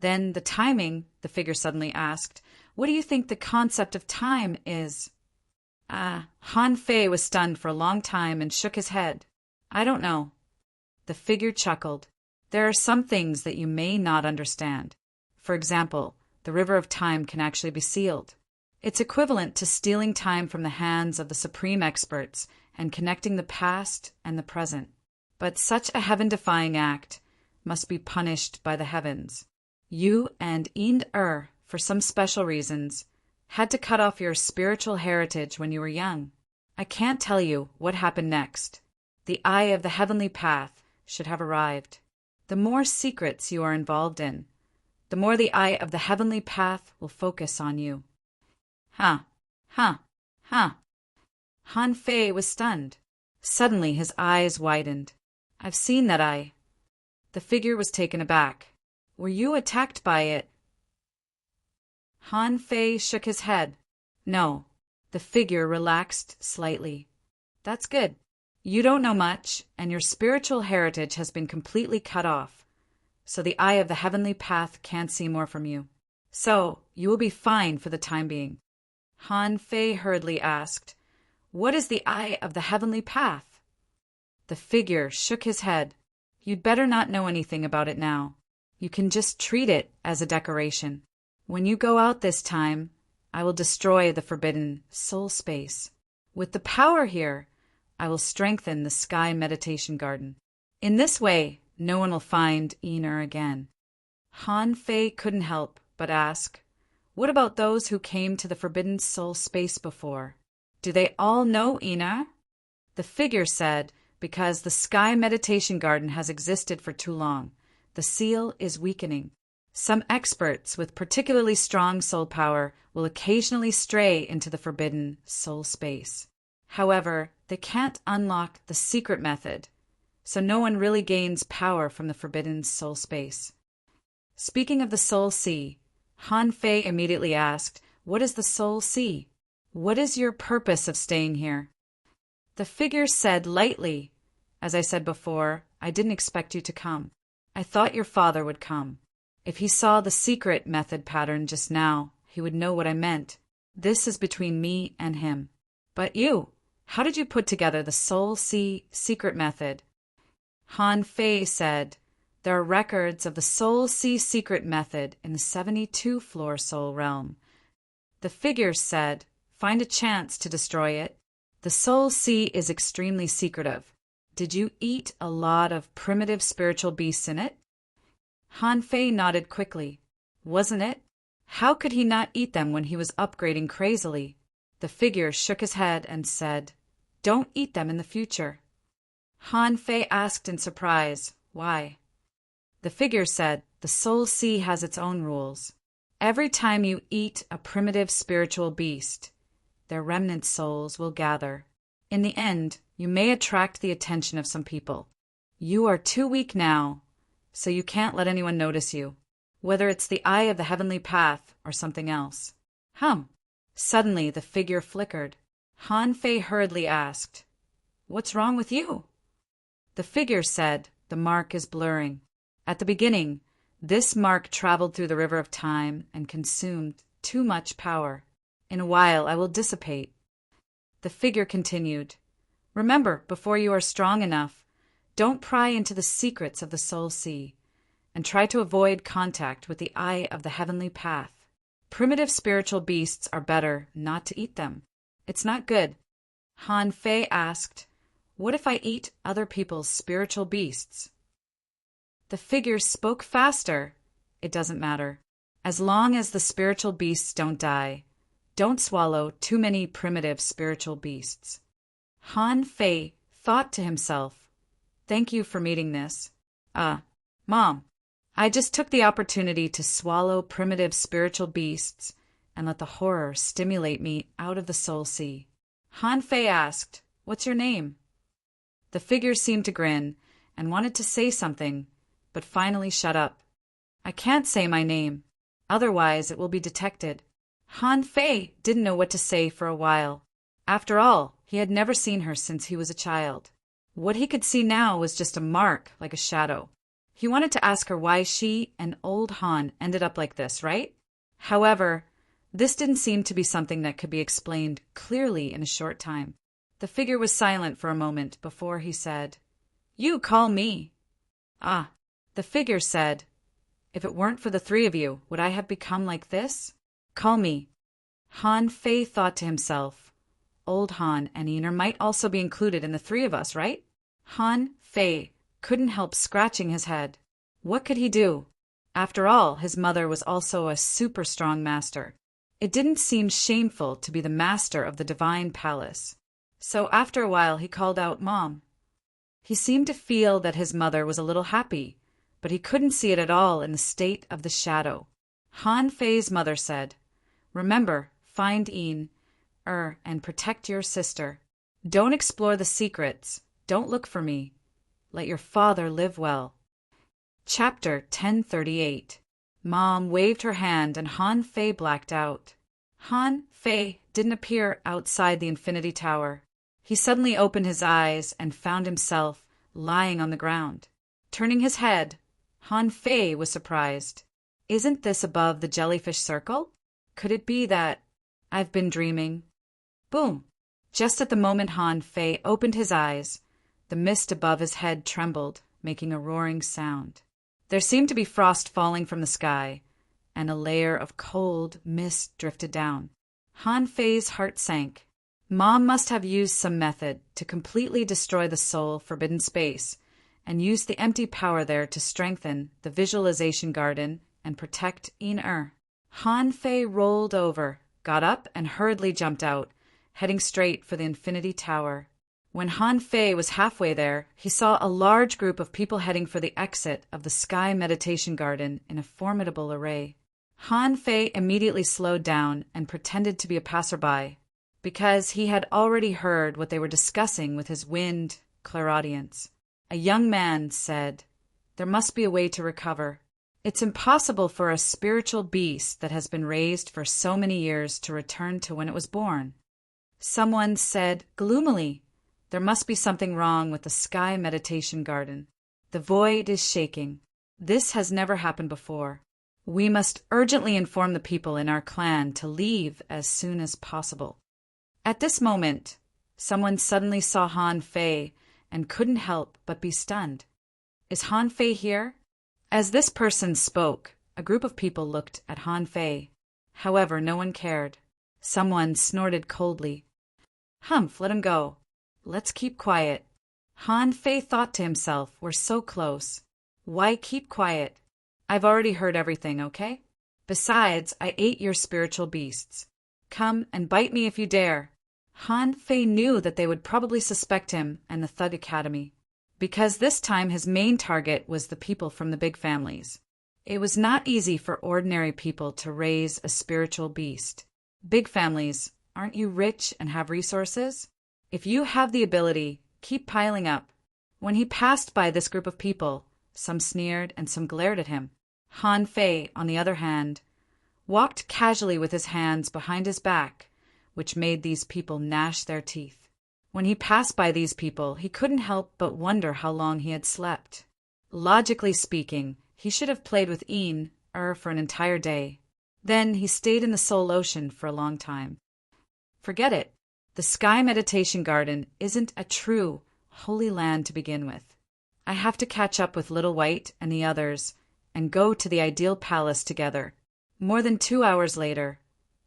Then the timing, the figure suddenly asked, what do you think the concept of time is? Han Fei was stunned for a long time and shook his head. I don't know. The figure chuckled. There are some things that you may not understand. For example, the river of time can actually be sealed. It's equivalent to stealing time from the hands of the supreme experts and connecting the past and the present. But such a heaven-defying act must be punished by the heavens. You and Een-Er, for some special reasons, had to cut off your spiritual heritage when you were young. I can't tell you what happened next. The eye of the heavenly path should have arrived. The more secrets you are involved in, the more the eye of the heavenly path will focus on you. Huh, huh, huh. Han Fei was stunned. Suddenly his eyes widened. I've seen that eye. The figure was taken aback. Were you attacked by it? Han Fei shook his head. No. The figure relaxed slightly. That's good. You don't know much, and your spiritual heritage has been completely cut off, so the eye of the heavenly path can't see more from you. So, you will be fine for the time being. Han Fei hurriedly asked, What is the eye of the heavenly path? The figure shook his head. You'd better not know anything about it now. You can just treat it as a decoration. When you go out this time, I will destroy the forbidden soul space. With the power here, I will strengthen the sky meditation garden. In this way, no one will find Ener again. Han Fei couldn't help but ask, What about those who came to the forbidden soul space before? Do they all know Ener? The figure said, Because the sky meditation garden has existed for too long, the seal is weakening. Some experts with particularly strong soul power will occasionally stray into the forbidden soul space. However, they can't unlock the secret method, so no one really gains power from the forbidden soul space. Speaking of the soul sea, Han Fei immediately asked, What is the soul sea? What is your purpose of staying here? The figure said lightly, As I said before, I didn't expect you to come. I thought your father would come. If he saw the secret method pattern just now, he would know what I meant. This is between me and him. But you, how did you put together the Soul Sea secret method? Han Fei said, There are records of the Soul Sea secret method in the 72-floor soul realm. The figure said, Find a chance to destroy it. The Soul Sea is extremely secretive. Did you eat a lot of primitive spiritual beasts in it? Han Fei nodded quickly. Wasn't it? How could he not eat them when he was upgrading crazily? The figure shook his head and said, Don't eat them in the future. Han Fei asked in surprise, Why? The figure said, The Soul Sea has its own rules. Every time you eat a primitive spiritual beast, their remnant souls will gather. In the end, you may attract the attention of some people. You are too weak now, so you can't let anyone notice you, whether it's the eye of the heavenly path or something else. Suddenly the figure flickered. Han Fei hurriedly asked, What's wrong with you? The figure said, The mark is blurring. At the beginning, this mark traveled through the river of time and consumed too much power. In a while I will dissipate. The figure continued, Remember, before you are strong enough, don't pry into the secrets of the soul sea, and try to avoid contact with the eye of the heavenly path. Primitive spiritual beasts are better not to eat them. It's not good. Han Fei asked, What if I eat other people's spiritual beasts? The figure spoke faster. It doesn't matter. As long as the spiritual beasts don't die, don't swallow too many primitive spiritual beasts. Han Fei thought to himself, Thank you for meeting this. Mom, I just took the opportunity to swallow primitive spiritual beasts and let the horror stimulate me out of the soul sea. Han Fei asked, What's your name? The figure seemed to grin and wanted to say something, but finally shut up. I can't say my name, otherwise it will be detected. Han Fei didn't know what to say for a while. After all, he had never seen her since he was a child. What he could see now was just a mark, like a shadow. He wanted to ask her why she and old Han ended up like this, right? However, this didn't seem to be something that could be explained clearly in a short time. The figure was silent for a moment before he said, You call me. The figure said, If it weren't for the three of you, would I have become like this? Call me. Han Fei thought to himself, Old Han and Ener might also be included in the three of us, right? Han Fei couldn't help scratching his head. What could he do? After all, his mother was also a super strong master. It didn't seem shameful to be the master of the divine palace. So after a while he called out, Mom. He seemed to feel that his mother was a little happy, but he couldn't see it at all in the state of the shadow. Han Fei's mother said, "Remember, find and protect your sister. Don't explore the secrets. Don't look for me. Let your father live well." Chapter 1038. Mom waved her hand and Han Fei blacked out. Han Fei didn't appear outside the Infinity Tower. He suddenly opened his eyes and found himself lying on the ground. Turning his head, Han Fei was surprised. "Isn't this above the jellyfish circle? Could it be that I've been dreaming?" Boom! Just at the moment Han Fei opened his eyes, the mist above his head trembled, making a roaring sound. There seemed to be frost falling from the sky, and a layer of cold mist drifted down. Han Fei's heart sank. Mom must have used some method to completely destroy the soul forbidden space, and use the empty power there to strengthen the visualization garden and protect Han Fei rolled over, got up, and hurriedly jumped out, heading straight for the Infinity Tower. When Han Fei was halfway there, he saw a large group of people heading for the exit of the Sky Meditation Garden in a formidable array. Han Fei immediately slowed down and pretended to be a passerby, because he had already heard what they were discussing with his wind clairaudience. A young man said, "There must be a way to recover. It's impossible for a spiritual beast that has been raised for so many years to return to when it was born." Someone said gloomily, "There must be something wrong with the Sky Meditation Garden. The void is shaking. This has never happened before. We must urgently inform the people in our clan to leave as soon as possible." At this moment, someone suddenly saw Han Fei and couldn't help but be stunned. "Is Han Fei here?" As this person spoke, a group of people looked at Han Fei. However, no one cared. Someone snorted coldly. "Humph, let him go. Let's keep quiet." Han Fei thought to himself, "We're so close. Why keep quiet? I've already heard everything, okay? Besides, I ate your spiritual beasts. Come and bite me if you dare." Han Fei knew that they would probably suspect him and the Thug Academy, because this time his main target was the people from the big families. It was not easy for ordinary people to raise a spiritual beast. Big families, aren't you rich and have resources? If you have the ability, keep piling up. When he passed by this group of people, some sneered and some glared at him. Han Fei, on the other hand, walked casually with his hands behind his back, which made these people gnash their teeth. When he passed by these people, he couldn't help but wonder how long he had slept. Logically speaking, he should have played with for an entire day. Then he stayed in the Soul Ocean for a long time. Forget it. The Sky Meditation Garden isn't a true holy land to begin with. I have to catch up with Little White and the others and go to the ideal palace together. More than 2 hours later,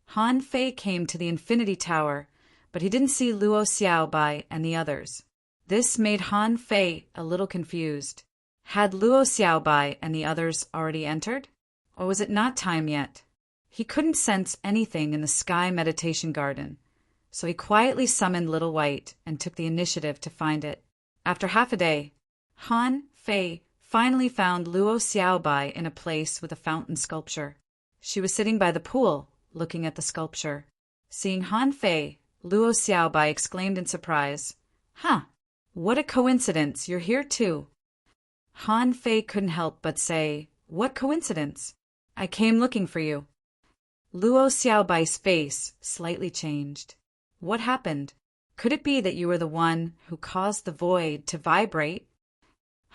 Han Fei came to the Infinity Tower, but he didn't see Luo Xiaobai and the others. This made Han Fei a little confused. Had Luo Xiaobai and the others already entered? Or was it not time yet? He couldn't sense anything in the Sky Meditation Garden, so he quietly summoned Little White and took the initiative to find it. After half a day, Han Fei finally found Luo Xiaobai in a place with a fountain sculpture. She was sitting by the pool, looking at the sculpture. Seeing Han Fei, Luo Xiaobai exclaimed in surprise, "Huh, what a coincidence, you're here too." Han Fei couldn't help but say, "What coincidence? I came looking for you." Luo Xiaobai's face slightly changed. "What happened? Could it be that you were the one who caused the void to vibrate?"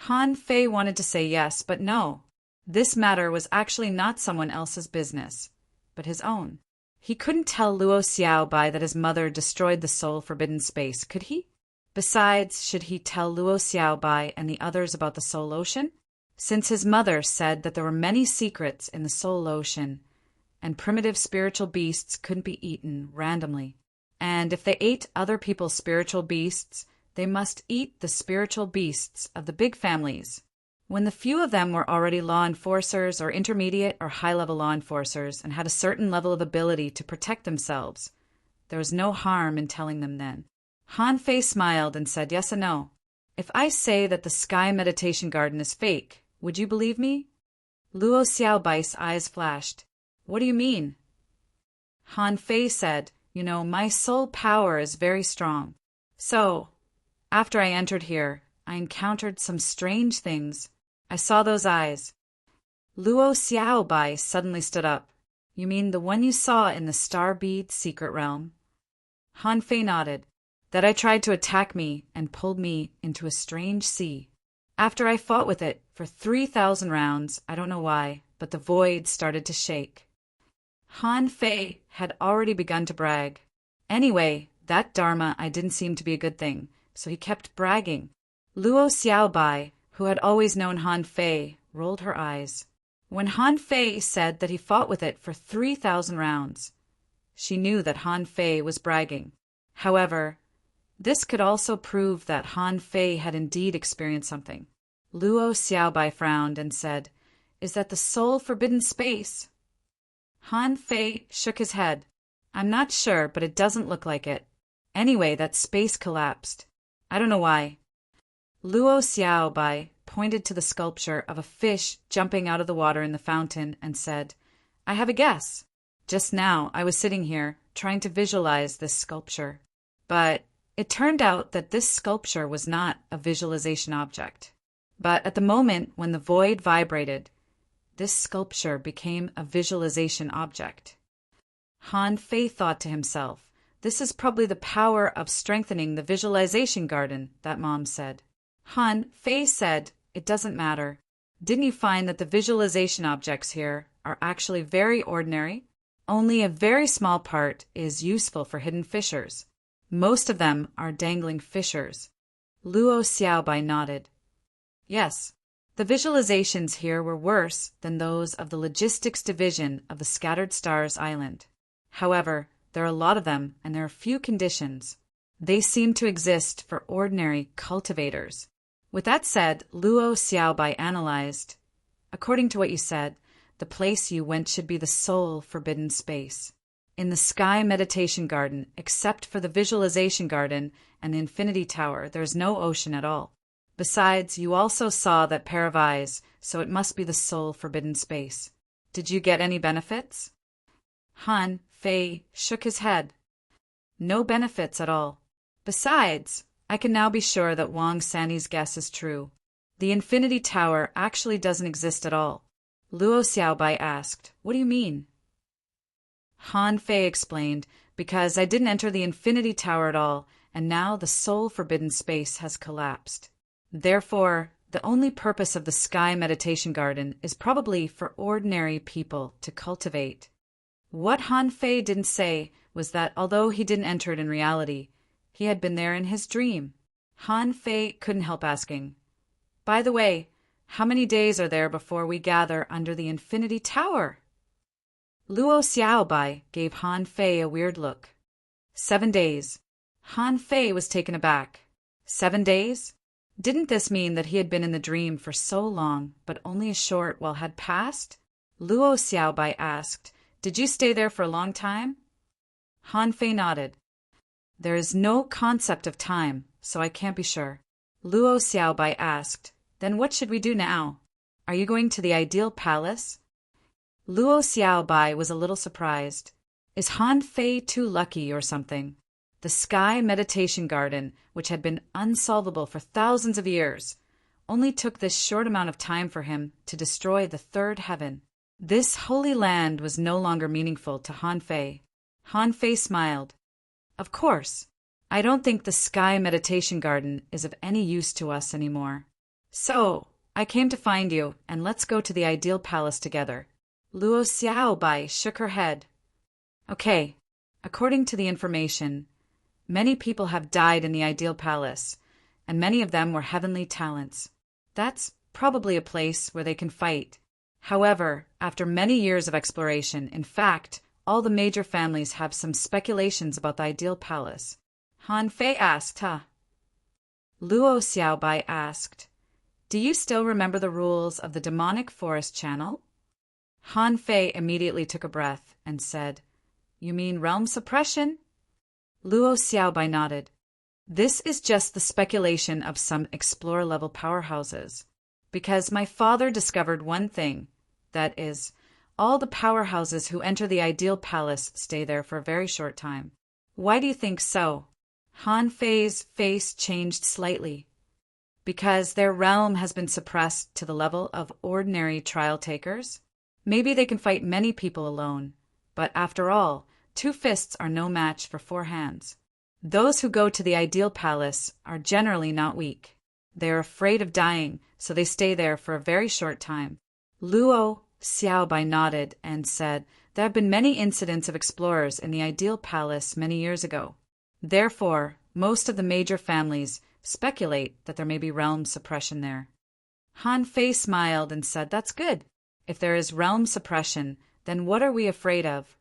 Han Fei wanted to say yes, but no. This matter was actually not someone else's business, but his own. He couldn't tell Luo Xiaobai that his mother destroyed the soul forbidden space, could he? Besides, should he tell Luo Xiaobai and the others about the Soul Ocean? Since his mother said that there were many secrets in the Soul Ocean, and primitive spiritual beasts couldn't be eaten randomly. And if they ate other people's spiritual beasts, they must eat the spiritual beasts of the big families. When the few of them were already law enforcers or intermediate or high-level law enforcers and had a certain level of ability to protect themselves, there was no harm in telling them then. Han Fei smiled and said yes and no. If I say that the Sky Meditation Garden is fake, would you believe me? Luo Xiaobai's eyes flashed. What do you mean? Han Fei said, my soul power is very strong. So, after I entered here, I encountered some strange things. I saw those eyes. Luo Xiaobai suddenly stood up. You mean the one you saw in the Star Bead secret realm? Han Fei nodded. That I tried to attack me and pulled me into a strange sea. After I fought with it for 3,000 rounds, I don't know why, but the void started to shake. Han Fei had already begun to brag. Anyway, that Dharma I didn't seem to be a good thing, so he kept bragging. Luo Xiaobai, who had always known Han Fei, rolled her eyes. When Han Fei said that he fought with it for 3,000 rounds, she knew that Han Fei was bragging. However, this could also prove that Han Fei had indeed experienced something. Luo Xiaobai frowned and said, Is that the soul forbidden space? Han Fei shook his head. I'm not sure, but it doesn't look like it. Anyway, that space collapsed. I don't know why. Luo Xiaobai pointed to the sculpture of a fish jumping out of the water in the fountain and said, I have a guess. Just now I was sitting here trying to visualize this sculpture. But it turned out that this sculpture was not a visualization object. But at the moment when the void vibrated, this sculpture became a visualization object. Han Fei thought to himself, this is probably the power of strengthening the visualization garden, that Mom said. Han Fei said, it doesn't matter. Didn't you find that the visualization objects here are actually very ordinary? Only a very small part is useful for hidden fissures. Most of them are dangling fissures. Luo Xiaobai nodded. Yes, the visualizations here were worse than those of the logistics division of the Scattered Stars Island. However, there are a lot of them and there are few conditions. They seem to exist for ordinary cultivators. With that said, Luo Xiaobai analyzed. According to what you said, the place you went should be the soul forbidden space. In the Sky Meditation Garden, except for the Visualization Garden and the Infinity Tower, there is no ocean at all. Besides, you also saw that pair of eyes, so it must be the soul forbidden space. Did you get any benefits? Han Fei shook his head. No benefits at all. Besides, I can now be sure that Wang Sanni's guess is true. The Infinity Tower actually doesn't exist at all. Luo Xiaobai asked, What do you mean? Han Fei explained, Because I didn't enter the Infinity Tower at all, and now the soul forbidden space has collapsed. Therefore, the only purpose of the Sky Meditation Garden is probably for ordinary people to cultivate. What Han Fei didn't say was that although he didn't enter it in reality, he had been there in his dream. Han Fei couldn't help asking, By the way, how many days are there before we gather under the Infinity Tower? Luo Xiaobai gave Han Fei a weird look. 7 days. Han Fei was taken aback. 7 days? Didn't this mean that he had been in the dream for so long, but only a short while had passed? Luo Xiaobai asked, Did you stay there for a long time? Han Fei nodded. There is no concept of time, so I can't be sure. Luo Xiaobai asked, Then what should we do now? Are you going to the ideal palace? Luo Xiaobai was a little surprised. Is Han Fei too lucky or something? The Sky Meditation Garden, which had been unsolvable for thousands of years, only took this short amount of time for him to destroy the third heaven. This holy land was no longer meaningful to Han Fei. Han Fei smiled. Of course, I don't think the Sky Meditation Garden is of any use to us anymore. So, I came to find you, and let's go to the ideal palace together. Luo Xiaobai shook her head. Okay, according to the information, many people have died in the ideal palace, and many of them were heavenly talents. That's probably a place where they can fight. However, after many years of exploration, in fact, all the major families have some speculations about the ideal palace. Han Fei asked, Luo Xiaobai asked, Do you still remember the rules of the demonic forest channel? Han Fei immediately took a breath and said, You mean realm suppression? Luo Xiaobai nodded. This is just the speculation of some explorer-level powerhouses. Because my father discovered one thing, that is, all the powerhouses who enter the ideal palace stay there for a very short time. Why do you think so? Han Fei's face changed slightly. Because their realm has been suppressed to the level of ordinary trial takers? Maybe they can fight many people alone, but after all, 2 fists are no match for 4 hands. Those who go to the ideal palace are generally not weak. They are afraid of dying, so they stay there for a very short time. Luo Xiaobai nodded and said, there have been many incidents of explorers in the ideal palace many years ago. Therefore, most of the major families speculate that there may be realm suppression there. Han Fei smiled and said, that's good. If there is realm suppression, then what are we afraid of?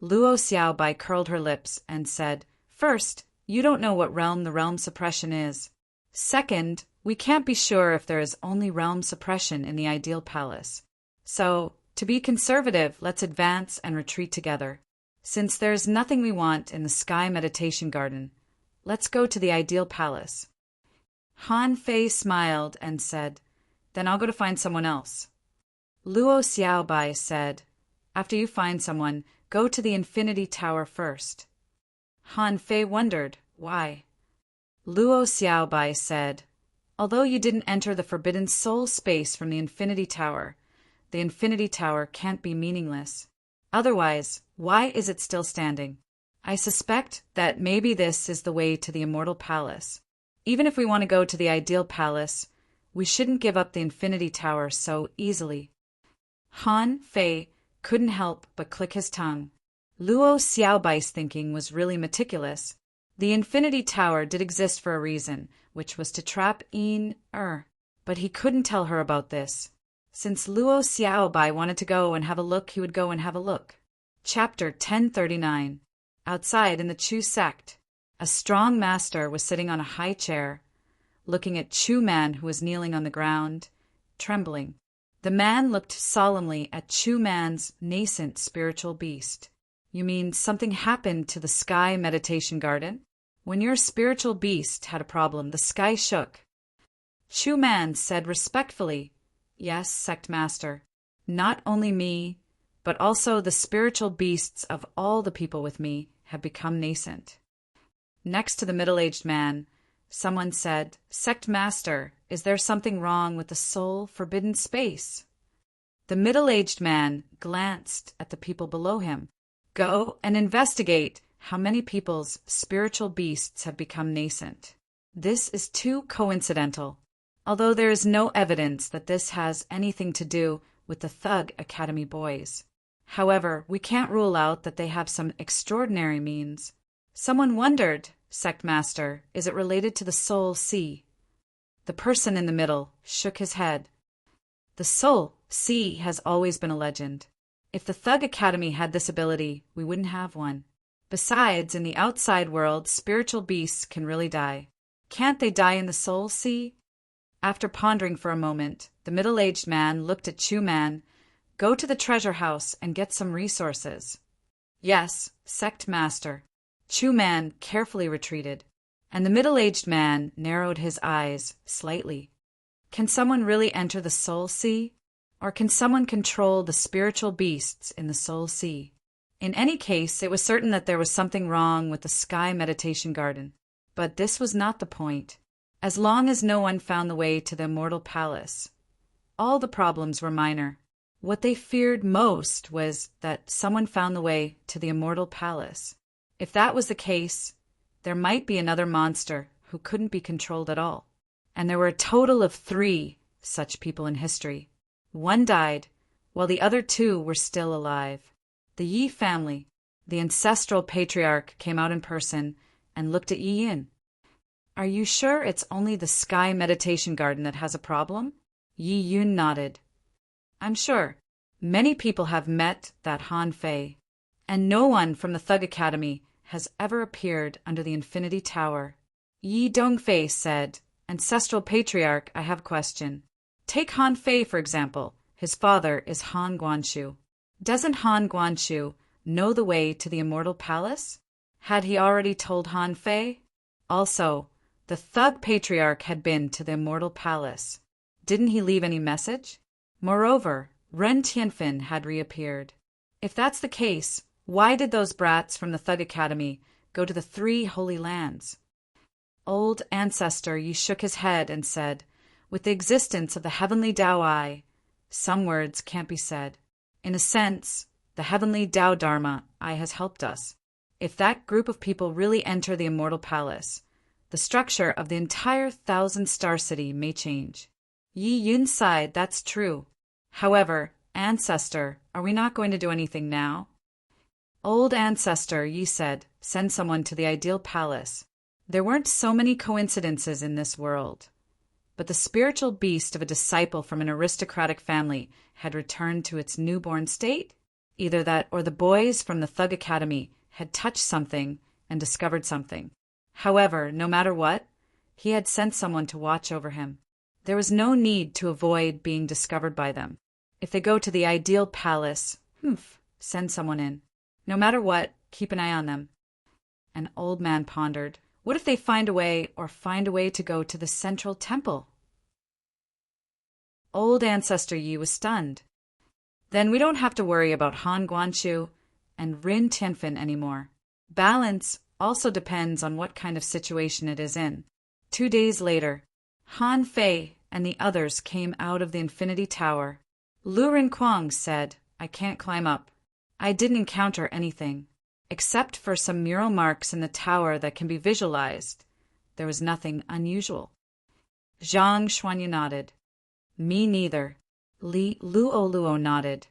Luo Xiaobai curled her lips and said, first, you don't know what realm the realm suppression is. Second, we can't be sure if there is only realm suppression in the ideal palace. So, to be conservative, let's advance and retreat together. Since there is nothing we want in the Sky Meditation Garden, let's go to the ideal palace. Han Fei smiled and said, then I'll go to find someone else. Luo Xiaobai said, after you find someone, go to the Infinity Tower first. Han Fei wondered, why? Luo Xiaobai said, although you didn't enter the forbidden soul space from the Infinity Tower, the Infinity Tower can't be meaningless. Otherwise, why is it still standing? I suspect that maybe this is the way to the Immortal Palace. Even if we want to go to the Ideal Palace, we shouldn't give up the Infinity Tower so easily. Han Fei couldn't help but click his tongue. Luo Xiaobai's thinking was really meticulous. The Infinity Tower did exist for a reason, which was to trap Yin but he couldn't tell her about this. Since Luo Xiaobai wanted to go and have a look, he would go and have a look. Chapter 1039. Outside in the Chu sect, a strong master was sitting on a high chair, looking at Chu Man, who was kneeling on the ground, trembling. The man looked solemnly at Chu Man's nascent spiritual beast. You mean something happened to the Sky Meditation Garden? When your spiritual beast had a problem, the sky shook. Chu Man said respectfully, yes, sect master. Not only me, but also the spiritual beasts of all the people with me have become nascent. Next to the middle-aged man, someone said, sect master, is there something wrong with the soul forbidden space? The middle-aged man glanced at the people below him. Go and investigate how many people's spiritual beasts have become nascent. This is too coincidental, although there is no evidence that this has anything to do with the Thug Academy boys. However, we can't rule out that they have some extraordinary means. Someone wondered, sect master, is it related to the soul sea? The person in the middle shook his head. The soul sea has always been a legend. If the Thug Academy had this ability, we wouldn't have one. Besides, in the outside world, spiritual beasts can really die. Can't they die in the soul sea? After pondering for a moment, the middle-aged man looked at Chu Man. Go to the treasure house and get some resources. Yes, sect master. Chu Man carefully retreated, and the middle-aged man narrowed his eyes slightly. Can someone really enter the soul sea? Or can someone control the spiritual beasts in the soul sea? In any case, it was certain that there was something wrong with the Sky Meditation Garden. But this was not the point. As long as no one found the way to the Immortal Palace, all the problems were minor. What they feared most was that someone found the way to the Immortal Palace. If that was the case, there might be another monster who couldn't be controlled at all. And there were a total of 3 such people in history. One died, while the other 2 were still alive. The Yi family, the ancestral patriarch, came out in person and looked at Yi Yin. Are you sure it's only the Sky Meditation Garden that has a problem? Yi Yun nodded. I'm sure. Many people have met that Han Fei, and no one from the Thug Academy has ever appeared under the Infinity Tower. Yi Dongfei said, Ancestral Patriarch, I have a question. Take Han Fei, for example. His father is Han Guanshu. Doesn't Han Guanshu know the way to the Immortal Palace? Had he already told Han Fei? Also, the thug patriarch had been to the immortal palace. Didn't he leave any message? Moreover, Ren Tianfin had reappeared. If that's the case, why did those brats from the Thug Academy go to the 3 Holy Lands? Old Ancestor Yi shook his head and said, with the existence of the heavenly Tao I, some words can't be said. In a sense, the heavenly Tao Dharma I has helped us. If that group of people really enter the immortal palace, the structure of the entire 1,000-star city may change. Yi Yun sighed, that's true. However, Ancestor, are we not going to do anything now? Old Ancestor, Yi said, send someone to the ideal palace. There weren't so many coincidences in this world. But the spiritual beast of a disciple from an aristocratic family had returned to its newborn state? Either that or the boys from the Thug Academy had touched something and discovered something. However, no matter what, he had sent someone to watch over him. There was no need to avoid being discovered by them. If they go to the ideal palace, send someone in. No matter what, keep an eye on them. An old man pondered. What if they find a way to go to the central temple? Old Ancestor Yi was stunned. Then we don't have to worry about Han Guanqiu and Rin Tianfin anymore. Balance also depends on what kind of situation it is in. 2 days later, Han Fei and the others came out of the Infinity Tower. Lu Rinquang said, I can't climb up. I didn't encounter anything. Except for some mural marks in the tower that can be visualized, there was nothing unusual. Zhang Xuanyu nodded. Me neither. Li Luoluo nodded.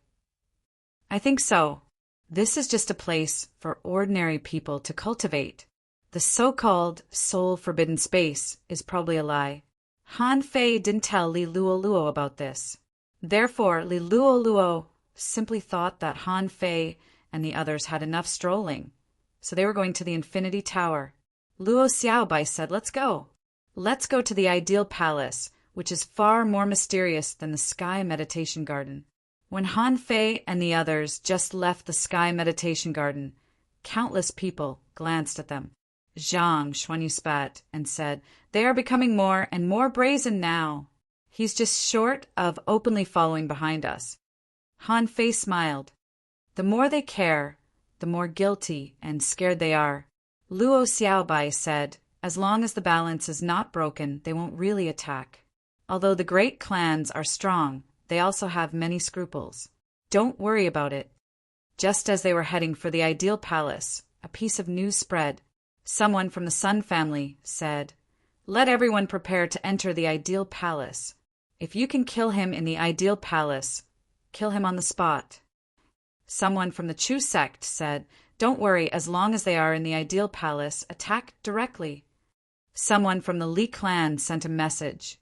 I think so. This is just a place for ordinary people to cultivate. The so-called soul-forbidden space is probably a lie. Han Fei didn't tell Li Luoluo about this. Therefore, Li Luoluo simply thought that Han Fei and the others had enough strolling, so they were going to the Infinity Tower. Luo Xiaobai said, let's go. Let's go to the ideal palace, which is far more mysterious than the Sky Meditation Garden. When Han Fei and the others just left the Sky Meditation Garden, countless people glanced at them. Zhang Xuanyu spat and said, they are becoming more and more brazen now. He's just short of openly following behind us. Han Fei smiled. The more they care, the more guilty and scared they are. Luo Xiaobai said, as long as the balance is not broken, they won't really attack. Although the great clans are strong, they also have many scruples. Don't worry about it. Just as they were heading for the ideal palace, a piece of news spread. Someone from the Sun family said, let everyone prepare to enter the ideal palace. If you can kill him in the ideal palace, kill him on the spot. Someone from the Chu sect said, don't worry, as long as they are in the ideal palace, attack directly. Someone from the Li clan sent a message.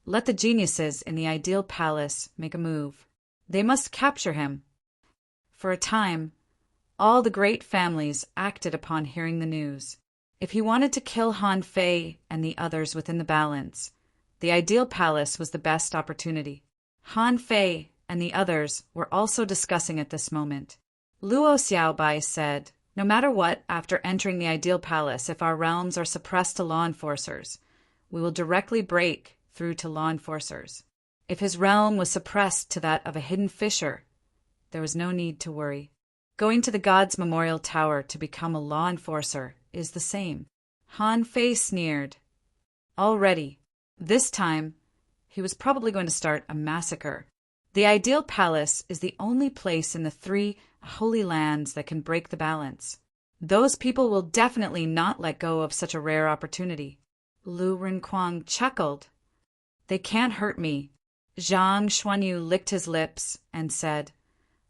Let the geniuses in the ideal palace make a move. They must capture him. For a time, all the great families acted upon hearing the news. If he wanted to kill Han Fei and the others within the balance, the ideal palace was the best opportunity. Han Fei and the others were also discussing at this moment. Luo Xiaobai said, no matter what, after entering the ideal palace, if our realms are suppressed to law enforcers, we will directly break through to law enforcers. If his realm was suppressed to that of a hidden fisher, there was no need to worry. Going to the God's Memorial Tower to become a law enforcer is the same. Han Fei sneered. Already, this time, he was probably going to start a massacre. The ideal palace is the only place in the 3 Holy Lands that can break the balance. Those people will definitely not let go of such a rare opportunity. Lu Rinquang chuckled. They can't hurt me. Zhang Xuanyu licked his lips and said,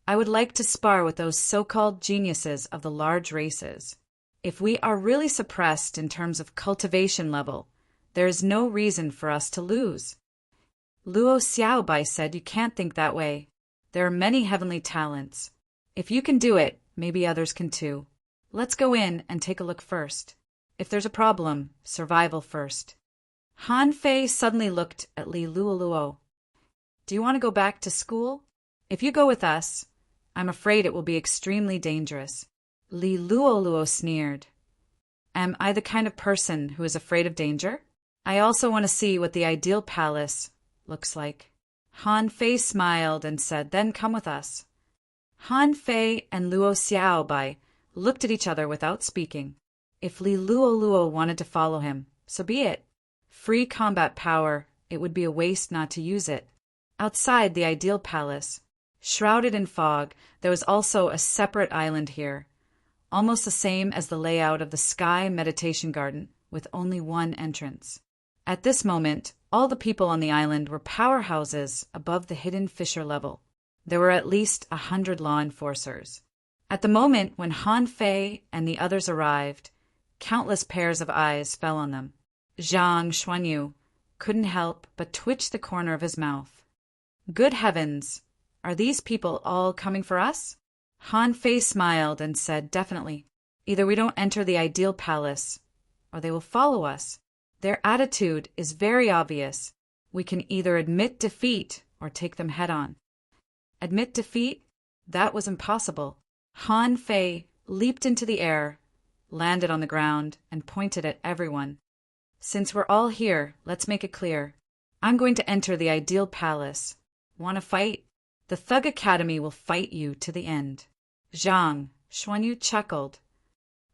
I would like to spar with those so-called geniuses of the large races. If we are really suppressed in terms of cultivation level, there is no reason for us to lose. Luo Xiaobai said, you can't think that way. There are many heavenly talents. If you can do it, maybe others can too. Let's go in and take a look first. If there's a problem, survival first. Han Fei suddenly looked at Li Luoluo. Do you want to go back to school? If you go with us, I'm afraid it will be extremely dangerous. Li Luoluo sneered. Am I the kind of person who is afraid of danger? I also want to see what the ideal palace looks like. Han Fei smiled and said, then come with us. Han Fei and Luo Xiaobai looked at each other without speaking. If Li Luo wanted to follow him, so be it. Free combat power, it would be a waste not to use it. Outside the ideal palace, shrouded in fog, there was also a separate island here, almost the same as the layout of the Sky Meditation Garden, with only one entrance. At this moment, all the people on the island were powerhouses above the hidden fissure level. There were at least 100 law enforcers. At the moment when Han Fei and the others arrived, countless pairs of eyes fell on them. Zhang Xuanyu couldn't help but twitch the corner of his mouth. Good heavens! Are these people all coming for us? Han Fei smiled and said, definitely. Either we don't enter the ideal palace, or they will follow us. Their attitude is very obvious. We can either admit defeat or take them head-on. Admit defeat? That was impossible. Han Fei leaped into the air, landed on the ground, and pointed at everyone. Since we're all here, let's make it clear. I'm going to enter the ideal palace. Want to fight? The Thug Academy will fight you to the end. Zhang Xuanyu chuckled.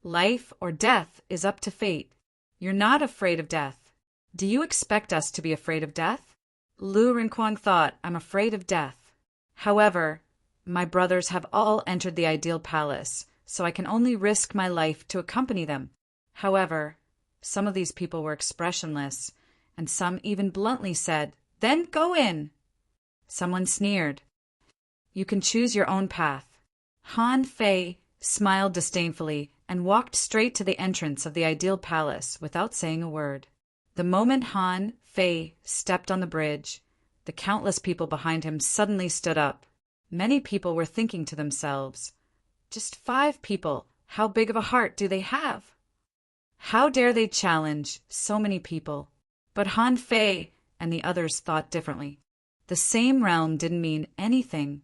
Life or death is up to fate. You're not afraid of death. Do you expect us to be afraid of death? Lu Rinquang thought, I'm afraid of death. However, my brothers have all entered the ideal palace, so I can only risk my life to accompany them. However, some of these people were expressionless, and some even bluntly said, then go in. Someone sneered. You can choose your own path. Han Fei smiled disdainfully and walked straight to the entrance of the ideal palace without saying a word. The moment Han Fei stepped on the bridge, the countless people behind him suddenly stood up. Many people were thinking to themselves, just 5 people, how big of a heart do they have? How dare they challenge so many people? But Han Fei and the others thought differently. The same realm didn't mean anything,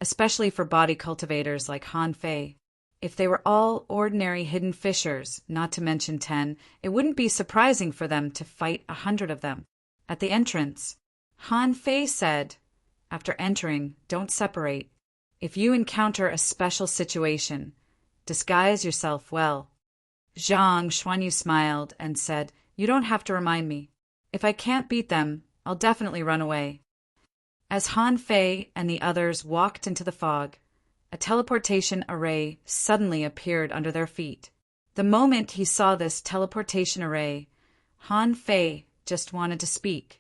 especially for body cultivators like Han Fei. If they were all ordinary hidden fissures, not to mention 10, it wouldn't be surprising for them to fight 100 of them. At the entrance, Han Fei said, after entering, don't separate. If you encounter a special situation, disguise yourself well. Zhang Xuanyu smiled and said, you don't have to remind me. If I can't beat them, I'll definitely run away. As Han Fei and the others walked into the fog, a teleportation array suddenly appeared under their feet. The moment he saw this teleportation array, Han Fei just wanted to speak,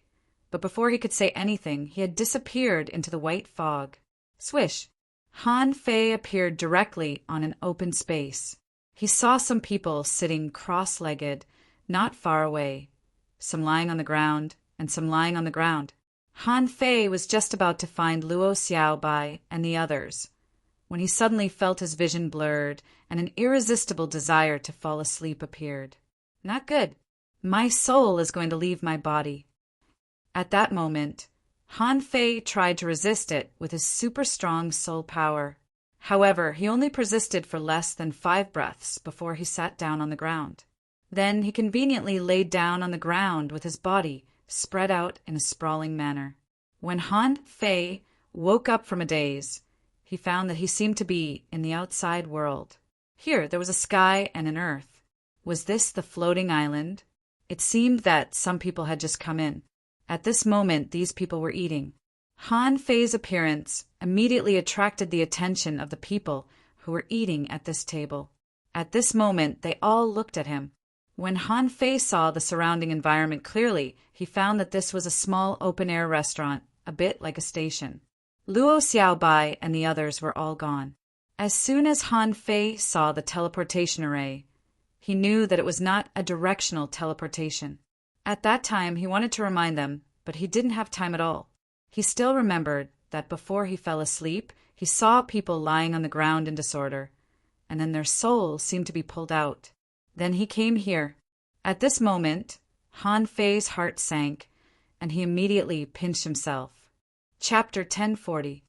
but before he could say anything, he had disappeared into the white fog. Swish! Han Fei appeared directly on an open space. He saw some people sitting cross-legged, not far away, some lying on the ground, and some lying on the ground. Han Fei was just about to find Luo Xiaobai and the others, when he suddenly felt his vision blurred and an irresistible desire to fall asleep appeared. Not good. My soul is going to leave my body. At that moment, Han Fei tried to resist it with his super strong soul power. However, he only persisted for less than 5 breaths before he sat down on the ground. Then he conveniently laid down on the ground with his body spread out in a sprawling manner. When Han Fei woke up from a daze, he found that he seemed to be in the outside world. Here there was a sky and an earth. Was this the floating island? It seemed that some people had just come in. At this moment, these people were eating. Han Fei's appearance immediately attracted the attention of the people who were eating at this table. At this moment, they all looked at him. When Han Fei saw the surrounding environment clearly, he found that this was a small open-air restaurant, a bit like a station. Luo Xiaobai and the others were all gone. As soon as Han Fei saw the teleportation array, he knew that it was not a directional teleportation. At that time, he wanted to remind them, but he didn't have time at all. He still remembered that before he fell asleep, he saw people lying on the ground in disorder, and then their souls seemed to be pulled out. Then he came here. At this moment, Han Fei's heart sank, and he immediately pinched himself. Chapter 1040.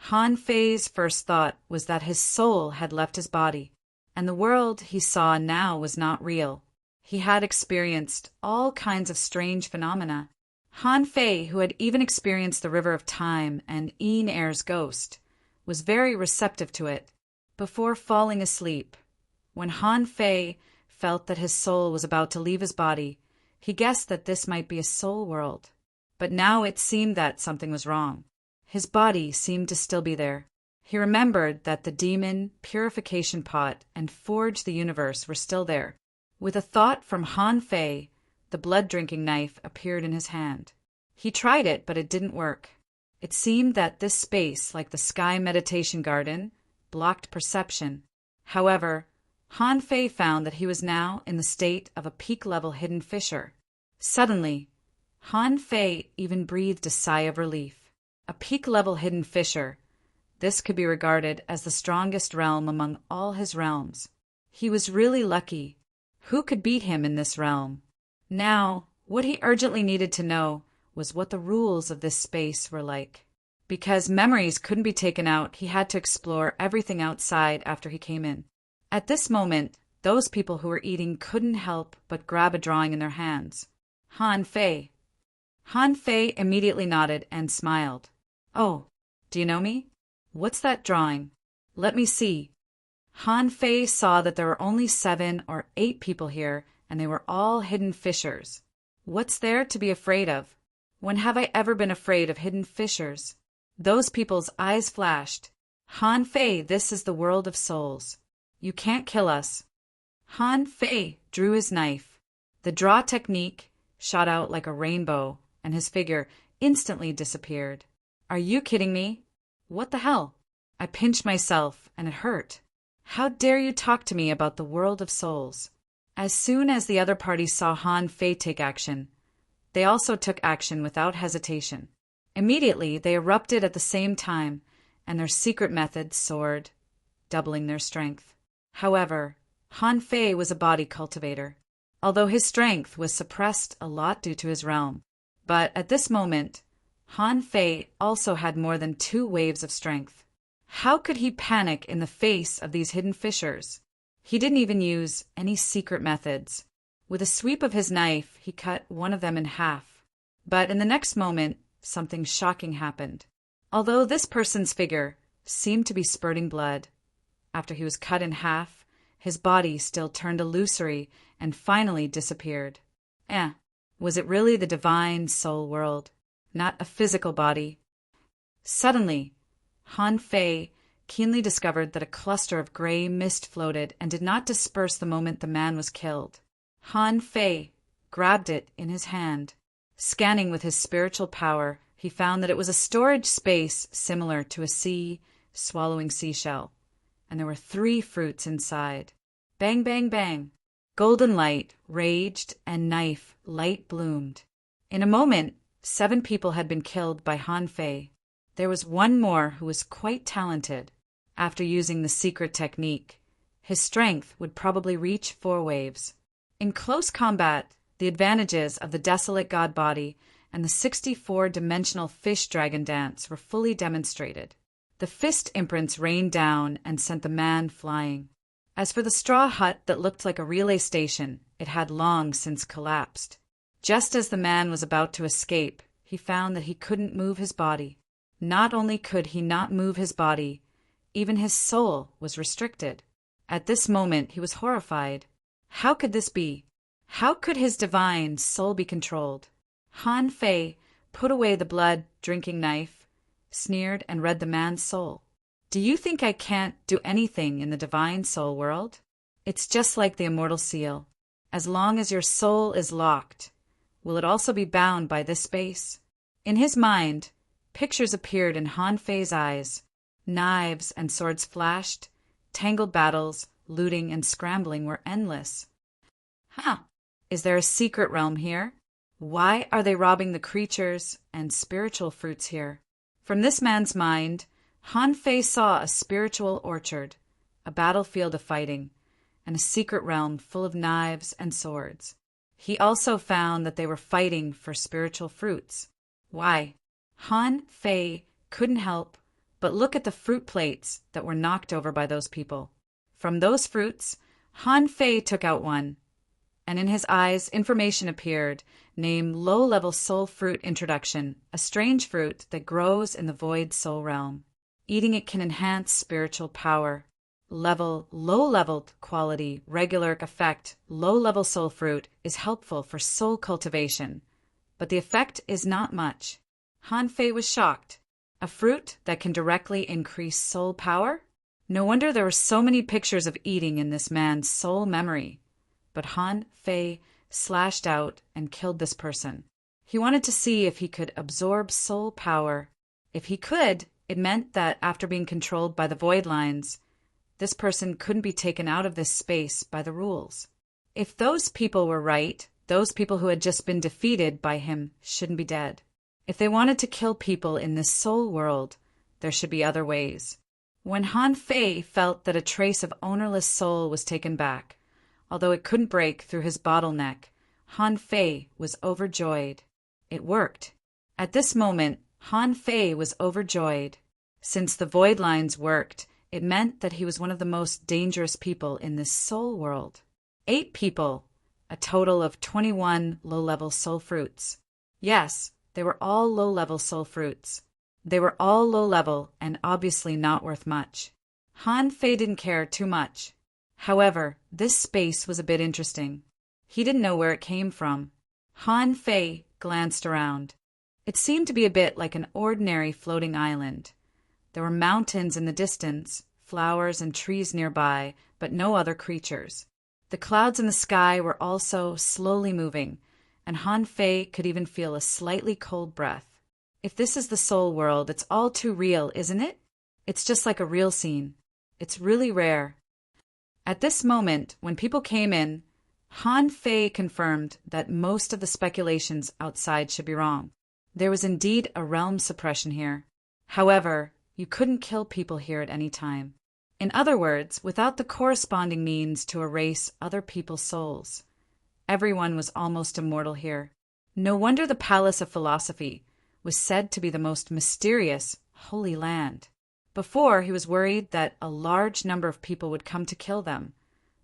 Han Fei's first thought was that his soul had left his body, and the world he saw now was not real. He had experienced all kinds of strange phenomena. Han Fei, who had even experienced the River of Time and Yin Air's ghost, was very receptive to it. Before falling asleep, when Han Fei felt that his soul was about to leave his body, he guessed that this might be a soul world. But now it seemed that something was wrong. His body seemed to still be there. He remembered that the demon, purification pot, and forge the universe were still there. With a thought from Han Fei, the blood-drinking knife appeared in his hand. He tried it, but it didn't work. It seemed that this space, like the sky meditation garden, blocked perception. However, Han Fei found that he was now in the state of a peak-level hidden fissure. Suddenly, Han Fei even breathed a sigh of relief. A peak-level hidden fissure. This could be regarded as the strongest realm among all his realms. He was really lucky. Who could beat him in this realm? Now, what he urgently needed to know was what the rules of this space were like. Because memories couldn't be taken out, he had to explore everything outside after he came in. At this moment, those people who were eating couldn't help but grab a drawing in their hands. Han Fei. Han Fei immediately nodded and smiled. Oh, do you know me? What's that drawing? Let me see. Han Fei saw that there were only 7 or 8 people here, and they were all hidden fissures. What's there to be afraid of? When have I ever been afraid of hidden fissures? Those people's eyes flashed. Han Fei, this is the world of souls. You can't kill us. Han Fei drew his knife. The draw technique shot out like a rainbow, and his figure instantly disappeared. Are you kidding me? What the hell? I pinched myself, and it hurt. How dare you talk to me about the world of souls? As soon as the other party saw Han Fei take action, they also took action without hesitation. Immediately, they erupted at the same time, and their secret methods soared, doubling their strength. However, Han Fei was a body cultivator, although his strength was suppressed a lot due to his realm. But at this moment, Han Fei also had more than 2 waves of strength. How could he panic in the face of these hidden fissures? He didn't even use any secret methods. With a sweep of his knife, he cut one of them in half. But in the next moment, something shocking happened. Although this person's figure seemed to be spurting blood, after he was cut in half, his body still turned illusory and finally disappeared. Was it really the divine soul world, not a physical body? Suddenly, Han Fei keenly discovered that a cluster of gray mist floated and did not disperse the moment the man was killed. Han Fei grabbed it in his hand. Scanning with his spiritual power, he found that it was a storage space similar to a sea swallowing seashell, and there were 3 fruits inside. Bang, bang, bang. Golden light raged and knife light bloomed. In a moment, 7 people had been killed by Han Fei. There was one more who was quite talented. After using the secret technique, his strength would probably reach 4 waves. In close combat, the advantages of the desolate god body and the 64-dimensional fish dragon dance were fully demonstrated. The fist imprints rained down and sent the man flying. As for the straw hut that looked like a relay station, it had long since collapsed. Just as the man was about to escape, he found that he couldn't move his body. Not only could he not move his body, even his soul was restricted. At this moment, he was horrified. How could this be? How could his divine soul be controlled? Han Fei put away the blood-drinking knife, sneered, and read the man's soul. Do you think I can't do anything in the divine soul world? It's just like the immortal seal. As long as your soul is locked, will it also be bound by this space? In his mind, pictures appeared in Han Fei's eyes. Knives and swords flashed. Tangled battles, looting, and scrambling were endless. Is there a secret realm here? Why are they robbing the creatures and spiritual fruits here? From this man's mind, Han Fei saw a spiritual orchard, a battlefield of fighting, and a secret realm full of knives and swords. He also found that they were fighting for spiritual fruits. Why? Han Fei couldn't help but look at the fruit plates that were knocked over by those people. From those fruits, Han Fei took out one. and in his eyes information appeared, named Low-Level Soul Fruit Introduction, a strange fruit that grows in the void soul realm. Eating it can enhance spiritual power. Low-leveled quality, regular effect, low-level soul fruit is helpful for soul cultivation, but the effect is not much. Han Fei was shocked. A fruit that can directly increase soul power? No wonder there were so many pictures of eating in this man's soul memory. But Han Fei slashed out and killed this person. He wanted to see if he could absorb soul power. If he could, it meant that after being controlled by the void lines, this person couldn't be taken out of this space by the rules. If those people were right, those people who had just been defeated by him shouldn't be dead. If they wanted to kill people in this soul world, there should be other ways. When Han Fei felt that a trace of ownerless soul was taken back, although it couldn't break through his bottleneck, Han Fei was overjoyed. It worked. At this moment, Han Fei was overjoyed. Since the void lines worked, it meant that he was one of the most dangerous people in this soul world. 8 people, a total of 21 low-level soul fruits. Yes, they were all low-level soul fruits. They were all low-level and obviously not worth much. Han Fei didn't care too much. However, this space was a bit interesting. He didn't know where it came from. Han Fei glanced around. It seemed to be a bit like an ordinary floating island. There were mountains in the distance, flowers and trees nearby, but no other creatures. The clouds in the sky were also slowly moving, and Han Fei could even feel a slightly cold breath. If this is the soul world, it's all too real, isn't it? It's just like a real scene. It's really rare. At this moment, when people came in, Han Fei confirmed that most of the speculations outside should be wrong. There was indeed a realm suppression here. However, you couldn't kill people here at any time. In other words, without the corresponding means to erase other people's souls. Everyone was almost immortal here. No wonder the Palace of Philosophy was said to be the most mysterious, holy land. Before, he was worried that a large number of people would come to kill them,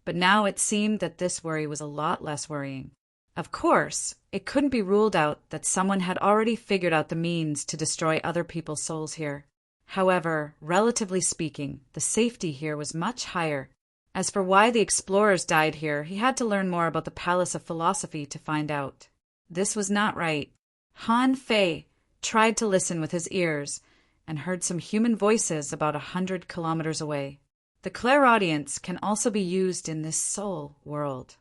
but now it seemed that this worry was a lot less worrying. Of course, it couldn't be ruled out that someone had already figured out the means to destroy other people's souls here. However, relatively speaking, the safety here was much higher. As for why the explorers died here, he had to learn more about the Palace of Philosophy to find out. This was not right. Han Fei tried to listen with his ears and heard some human voices about 100 kilometers away. The clairaudience can also be used in this soul world.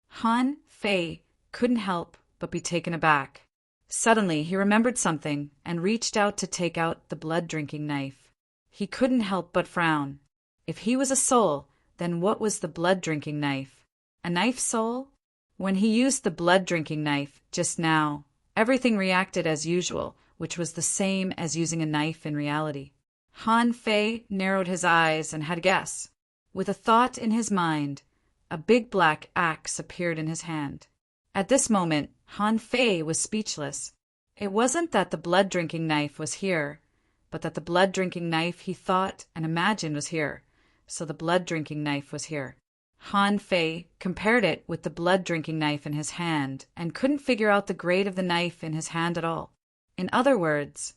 Han Fei couldn't help but be taken aback. Suddenly, he remembered something and reached out to take out the blood-drinking knife. He couldn't help but frown. If he was a soul, then what was the blood-drinking knife? A knife soul? When he used the blood-drinking knife just now, everything reacted as usual, which was the same as using a knife in reality. Han Fei narrowed his eyes and had a guess. With a thought in his mind, a big black axe appeared in his hand. At this moment, Han Fei was speechless. It wasn't that the blood-drinking knife was here, but that the blood-drinking knife he thought and imagined was here, so the blood-drinking knife was here. Han Fei compared it with the blood-drinking knife in his hand and couldn't figure out the grade of the knife in his hand at all. In other words,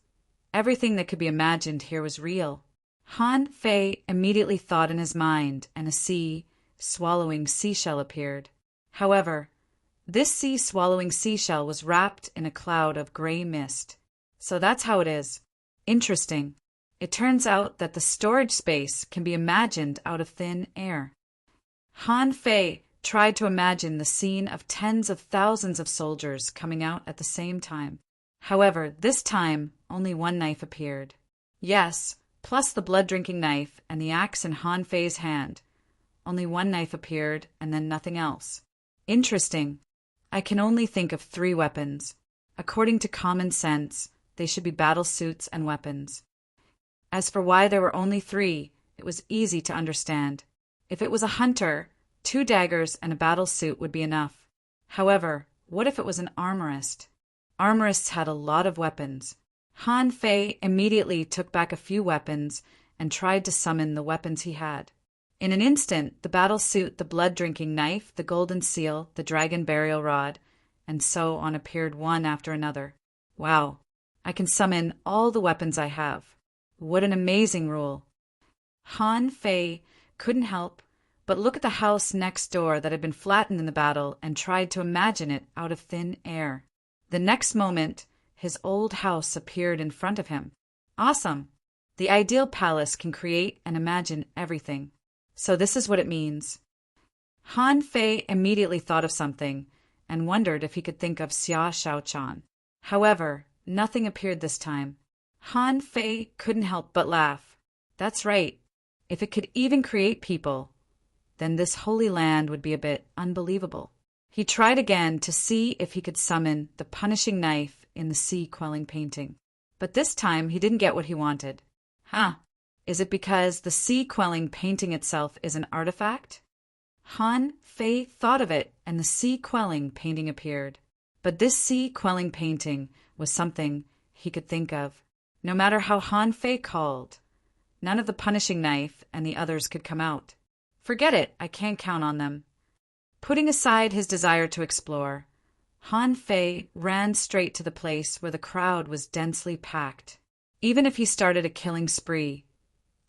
everything that could be imagined here was real. Han Fei immediately thought in his mind, and a sea-swallowing seashell appeared. However, this sea-swallowing seashell was wrapped in a cloud of gray mist. So that's how it is. Interesting. It turns out that the storage space can be imagined out of thin air. Han Fei tried to imagine the scene of tens of thousands of soldiers coming out at the same time. However, this time, only one knife appeared. Yes, plus the blood-drinking knife and the axe in Han Fei's hand. Only one knife appeared, and then nothing else. Interesting. I can only think of 3 weapons. According to common sense, they should be battle suits and weapons. As for why there were only 3, it was easy to understand. If it was a hunter, 2 daggers and a battle suit would be enough. However, what if it was an armorist? Armorists had a lot of weapons. Han Fei immediately took back a few weapons and tried to summon the weapons he had. In an instant, the battle suit, the blood-drinking knife, the golden seal, the dragon burial rod, and so on appeared one after another. Wow, I can summon all the weapons I have. What an amazing rule. Han Fei couldn't help but look at the house next door that had been flattened in the battle and tried to imagine it out of thin air. The next moment, his old house appeared in front of him. Awesome! The ideal palace can create and imagine everything. So this is what it means. Han Fei immediately thought of something and wondered if he could think of Xia Shaochan. However, nothing appeared this time. Han Fei couldn't help but laugh. That's right. If it could even create people, then this holy land would be a bit unbelievable. He tried again to see if he could summon the punishing knife in the sea-quelling painting. But this time he didn't get what he wanted. Is it because the sea-quelling painting itself is an artifact? Han Fei thought of it, and the sea-quelling painting appeared. But this sea-quelling painting was something he could think of. No matter how Han Fei called, none of the punishing knife and the others could come out. Forget it, I can't count on them. Putting aside his desire to explore, Han Fei ran straight to the place where the crowd was densely packed. Even if he started a killing spree,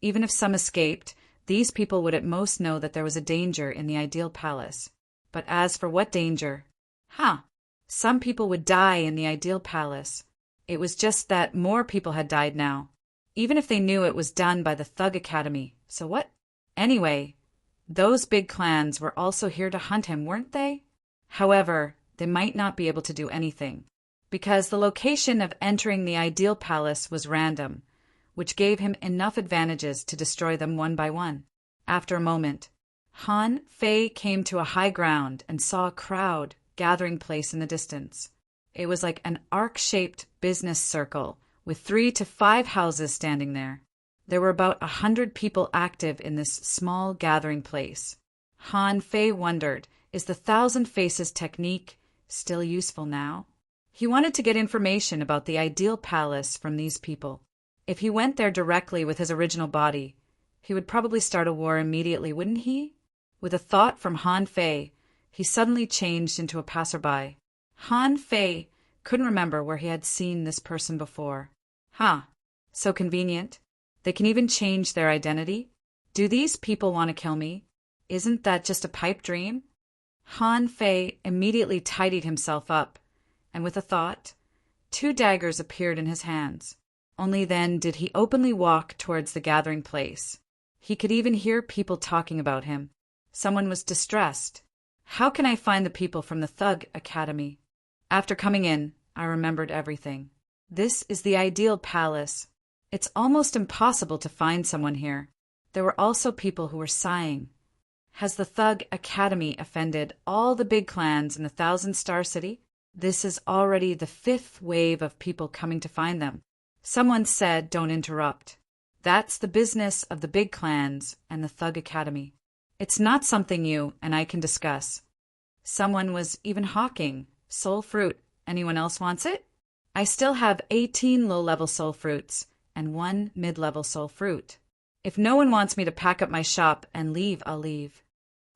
even if some escaped, these people would at most know that there was a danger in the ideal palace. But as for what danger? Some people would die in the ideal palace. It was just that more people had died now, even if they knew it was done by the Thug Academy. So what? Anyway, those big clans were also here to hunt him, weren't they? However, they might not be able to do anything, because the location of entering the ideal palace was random, which gave him enough advantages to destroy them one by one. After a moment, Han Fei came to a high ground and saw a crowd gathering place in the distance. It was like an arc-shaped business circle with 3 to 5 houses standing there. There were about 100 people active in this small gathering place. Han Fei wondered, is the thousand faces technique still useful now? He wanted to get information about the ideal palace from these people. If he went there directly with his original body, he would probably start a war immediately, wouldn't he? With a thought from Han Fei, he suddenly changed into a passerby. Han Fei couldn't remember where he had seen this person before. So convenient. They can even change their identity. Do these people want to kill me? Isn't that just a pipe dream? Han Fei immediately tidied himself up, and with a thought, 2 daggers appeared in his hands. Only then did he openly walk towards the gathering place. He could even hear people talking about him. Someone was distressed. How can I find the people from the Thug Academy? After coming in, I remembered everything. This is the ideal palace. It's almost impossible to find someone here. There were also people who were sighing. Has the Thug Academy offended all the big clans in the 1,000-star city? This is already the 5th wave of people coming to find them. Someone said, don't interrupt. That's the business of the big clans and the Thug Academy. It's not something you and I can discuss. Someone was even hawking soul fruit. Anyone else wants it? I still have 18 low-level soul fruits and 1 mid-level soul fruit. If no one wants me to pack up my shop and leave, I'll leave.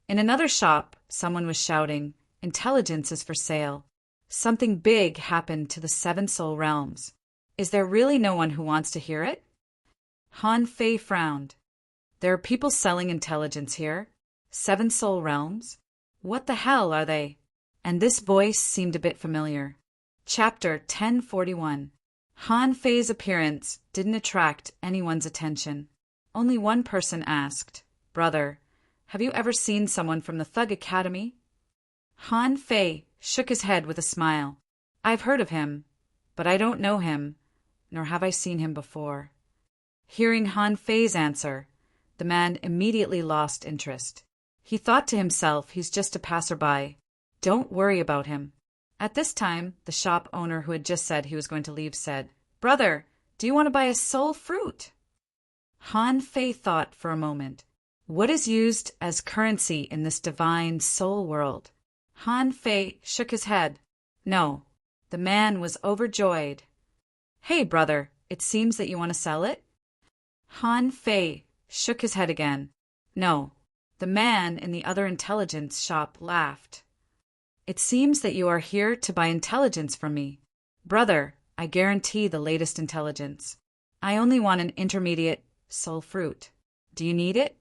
In another shop, someone was shouting, intelligence is for sale. Something big happened to the 7 soul realms. Is there really no one who wants to hear it? Han Fei frowned. There are people selling intelligence here. 7 soul realms? What the hell are they? And this voice seemed a bit familiar. Chapter 1041. Han Fei's appearance didn't attract anyone's attention. Only one person asked, Brother, have you ever seen someone from the Thug Academy? Han Fei shook his head with a smile. I've heard of him, but I don't know him, nor have I seen him before. Hearing Han Fei's answer, the man immediately lost interest. He thought to himself, he's just a passerby. Don't worry about him. At this time, the shop owner who had just said he was going to leave said, Brother, do you want to buy a soul fruit? Han Fei thought for a moment. What is used as currency in this divine soul world? Han Fei shook his head. No. The man was overjoyed. Hey, brother, it seems that you want to sell it? Han Fei shook his head again. No, The man in the other intelligence shop laughed. It seems that you are here to buy intelligence from me. Brother, I guarantee the latest intelligence. I only want an intermediate soul fruit. Do you need it?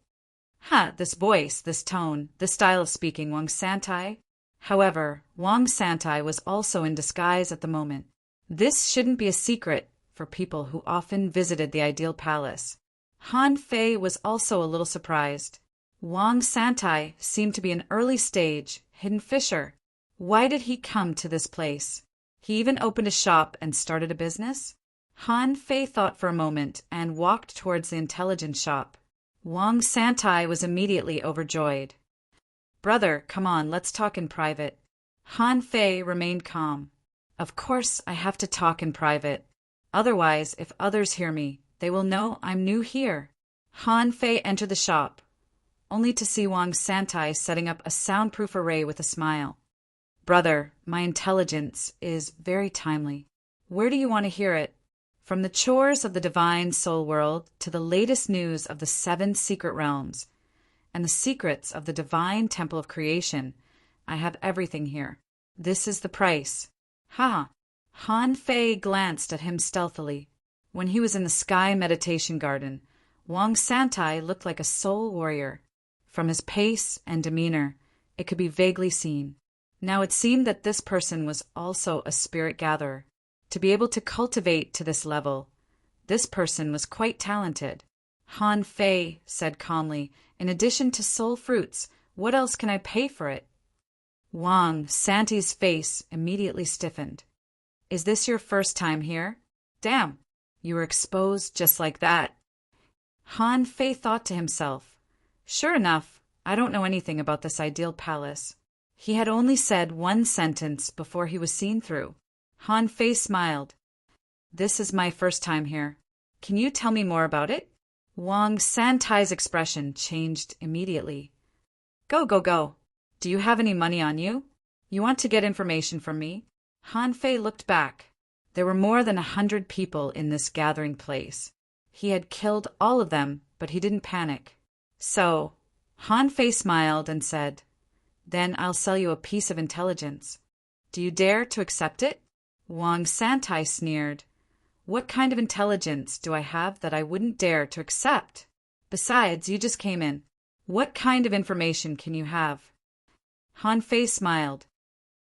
Ha, this voice, this tone, this style of speaking, Wang Santai. However, Wang Santai was also in disguise at the moment. This shouldn't be a secret for people who often visited the ideal palace. Han Fei was also a little surprised. Wang Santai seemed to be an early stage, hidden fisher. Why did he come to this place? He even opened a shop and started a business? Han Fei thought for a moment and walked towards the intelligence shop. Wang Santai was immediately overjoyed. Brother, come on, let's talk in private. Han Fei remained calm. Of course I have to talk in private. Otherwise, if others hear me, they will know I'm new here. Han Fei entered the shop, only to see Wang Santai setting up a soundproof array with a smile. Brother, my intelligence is very timely. Where do you want to hear it? From the chores of the divine soul world to the latest news of the 7 secret realms and the secrets of the divine temple of creation, I have everything here. This is the price. Ha! Han Fei glanced at him stealthily. When he was in the sky meditation garden, Wang Santai looked like a soul warrior. From his pace and demeanor, it could be vaguely seen. Now it seemed that this person was also a spirit gatherer. To be able to cultivate to this level, this person was quite talented. Han Fei said calmly, in addition to soul fruits, what else can I pay for it? Wang Santai's face immediately stiffened. Is this your first time here? Damn, you were exposed just like that. Han Fei thought to himself, sure enough, I don't know anything about this ideal palace. He had only said one sentence before he was seen through. Han Fei smiled. This is my first time here. Can you tell me more about it? Wang Santai's expression changed immediately. Go, go, go. Do you have any money on you? You want to get information from me? Han Fei looked back. There were more than 100 people in this gathering place. He had killed all of them, but he didn't panic. So, Han Fei smiled and said, Then I'll sell you a piece of intelligence. Do you dare to accept it? Wang Santai sneered. What kind of intelligence do I have that I wouldn't dare to accept? Besides, you just came in. What kind of information can you have? Han Fei smiled.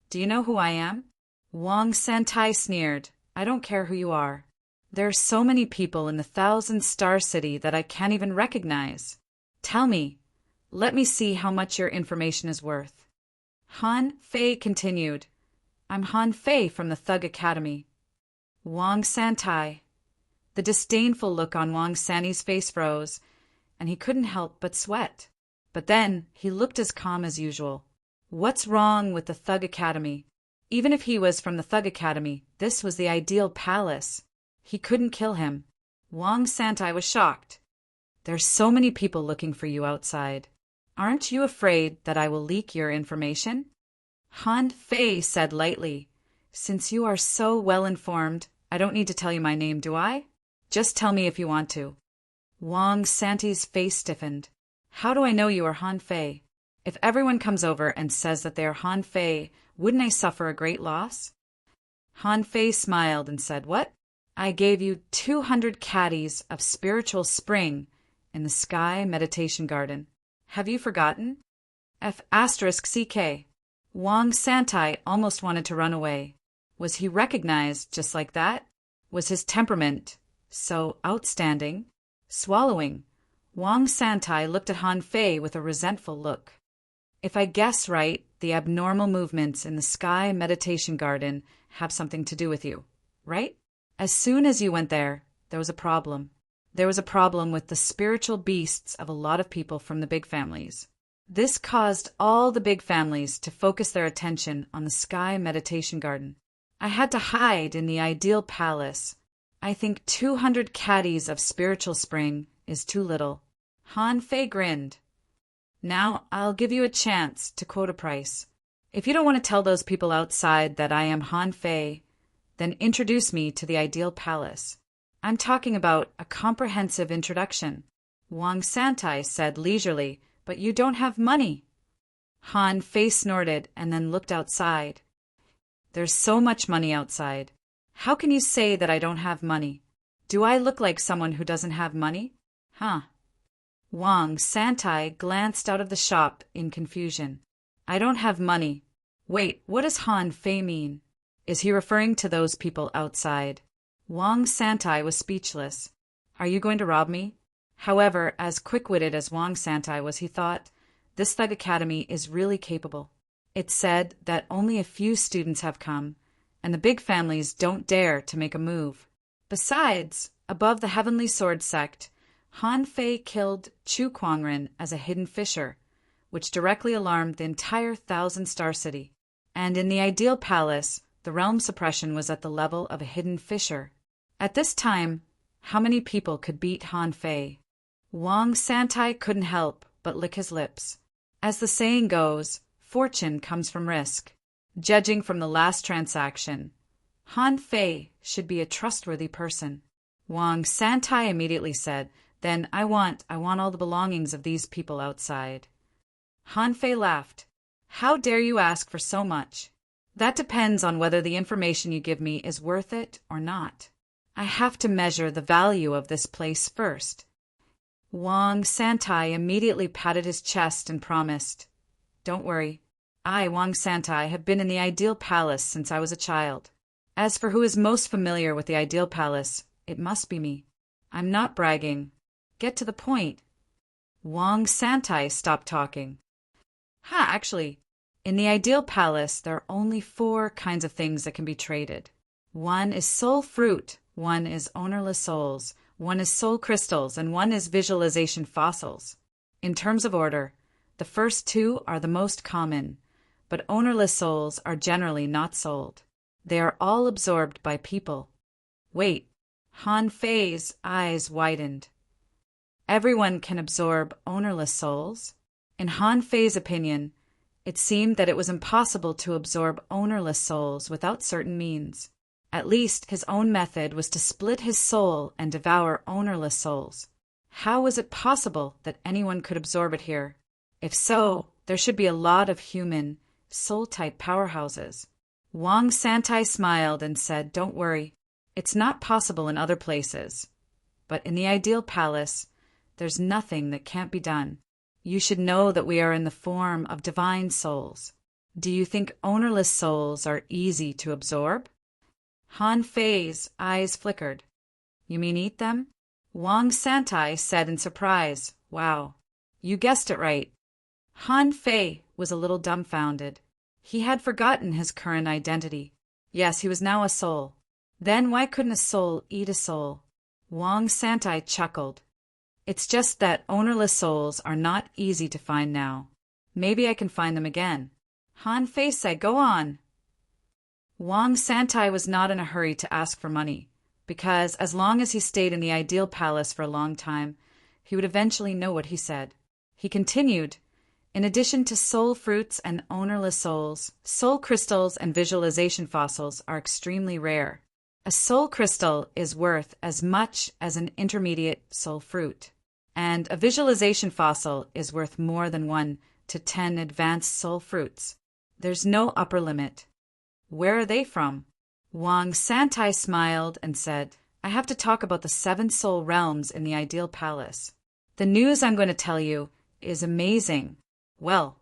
Do you know who I am? Wang Santai sneered. I don't care who you are. There are so many people in the 1,000-star city that I can't even recognize. Tell me. Let me see how much your information is worth. Han Fei continued. I'm Han Fei from the Thug Academy. Wang Santai. The disdainful look on Wang Santai's face froze, and he couldn't help but sweat. But then he looked as calm as usual. What's wrong with the Thug Academy? Even if he was from the Thug Academy, this was the ideal palace. He couldn't kill him. Wang Santai was shocked. There's so many people looking for you outside. Aren't you afraid that I will leak your information? Han Fei said lightly, Since you are so well informed, I don't need to tell you my name, do I? Just tell me if you want to. Wang Santai's face stiffened. How do I know you are Han Fei? If everyone comes over and says that they are Han Fei, wouldn't I suffer a great loss? Han Fei smiled and said, What? I gave you 200 caddies of spiritual spring in the sky meditation garden. Have you forgotten? F***CK. Wang Santai almost wanted to run away. Was he recognized just like that? Was his temperament so outstanding? Swallowing, Wang Santai looked at Han Fei with a resentful look. If I guess right, the abnormal movements in the sky meditation garden have something to do with you, right? As soon as you went there, there was a problem. There was a problem with the spiritual beasts of a lot of people from the big families. This caused all the big families to focus their attention on the sky meditation garden. I had to hide in the ideal palace. I think 200 caddies of spiritual spring is too little. Han Fei grinned. Now I'll give you a chance to quote a price. If you don't want to tell those people outside that I am Han Fei, then introduce me to the ideal palace. I'm talking about a comprehensive introduction. Wang Santai said leisurely, But you don't have money. Han Fei snorted and then looked outside. There's so much money outside. How can you say that I don't have money? Do I look like someone who doesn't have money? Huh. Wang Santai glanced out of the shop in confusion. I don't have money. Wait, what does Han Fei mean? Is he referring to those people outside? Wang Santai was speechless. Are you going to rob me? However, as quick-witted as Wang Santai was, he thought, this Thug Academy is really capable. It's said that only a few students have come, and the big families don't dare to make a move. Besides, above the Heavenly Sword sect, Han Fei killed Chu Kuangren as a hidden fisher, which directly alarmed the entire Thousand-Star City. And in the Ideal Palace, the realm suppression was at the level of a hidden fisher. At this time, how many people could beat Han Fei? Wang Santai couldn't help but lick his lips. As the saying goes, fortune comes from risk. Judging from the last transaction, Han Fei should be a trustworthy person. Wang Santai immediately said, Then I want all the belongings of these people outside. Han Fei laughed. How dare you ask for so much? That depends on whether the information you give me is worth it or not. I have to measure the value of this place first. Wang Santai immediately patted his chest and promised, Don't worry. I, Wang Santai, have been in the Ideal Palace since I was a child. As for who is most familiar with the Ideal Palace, it must be me. I'm not bragging. Get to the point. Wang Santai stopped talking. Actually, in the Ideal Palace, there are only 4 kinds of things that can be traded. 1 is soul fruit, 1 is ownerless souls, 1 is soul crystals, and 1 is visualization fossils. In terms of order, the first 2 are the most common, but ownerless souls are generally not sold. They are all absorbed by people. Wait, Han Fei's eyes widened. Everyone can absorb ownerless souls? In Han Fei's opinion, it seemed that it was impossible to absorb ownerless souls without certain means. At least his own method was to split his soul and devour ownerless souls. How was it possible that anyone could absorb it here? If so, there should be a lot of human, soul-type powerhouses. Wang Santai smiled and said, Don't worry. It's not possible in other places. But in the Ideal Palace, there's nothing that can't be done. You should know that we are in the form of divine souls. Do you think ownerless souls are easy to absorb? Han Fei's eyes flickered. You mean eat them? Wang Santai said in surprise, Wow, you guessed it right. Han Fei was a little dumbfounded. He had forgotten his current identity. Yes, he was now a soul. Then why couldn't a soul eat a soul? Wang Santai chuckled. It's just that ownerless souls are not easy to find now. Maybe I can find them again. Han Fei said, Go on. Wang Santai was not in a hurry to ask for money, because as long as he stayed in the Ideal Palace for a long time, he would eventually know what he said. He continued, In addition to soul fruits and ownerless souls, soul crystals and visualization fossils are extremely rare. A soul crystal is worth as much as an intermediate soul fruit, and a visualization fossil is worth more than 1 to 10 advanced soul fruits. There's no upper limit. Where are they from? Wang Santai smiled and said, I have to talk about the 7 soul realms in the Ideal Palace. The news I'm going to tell you is amazing. Well,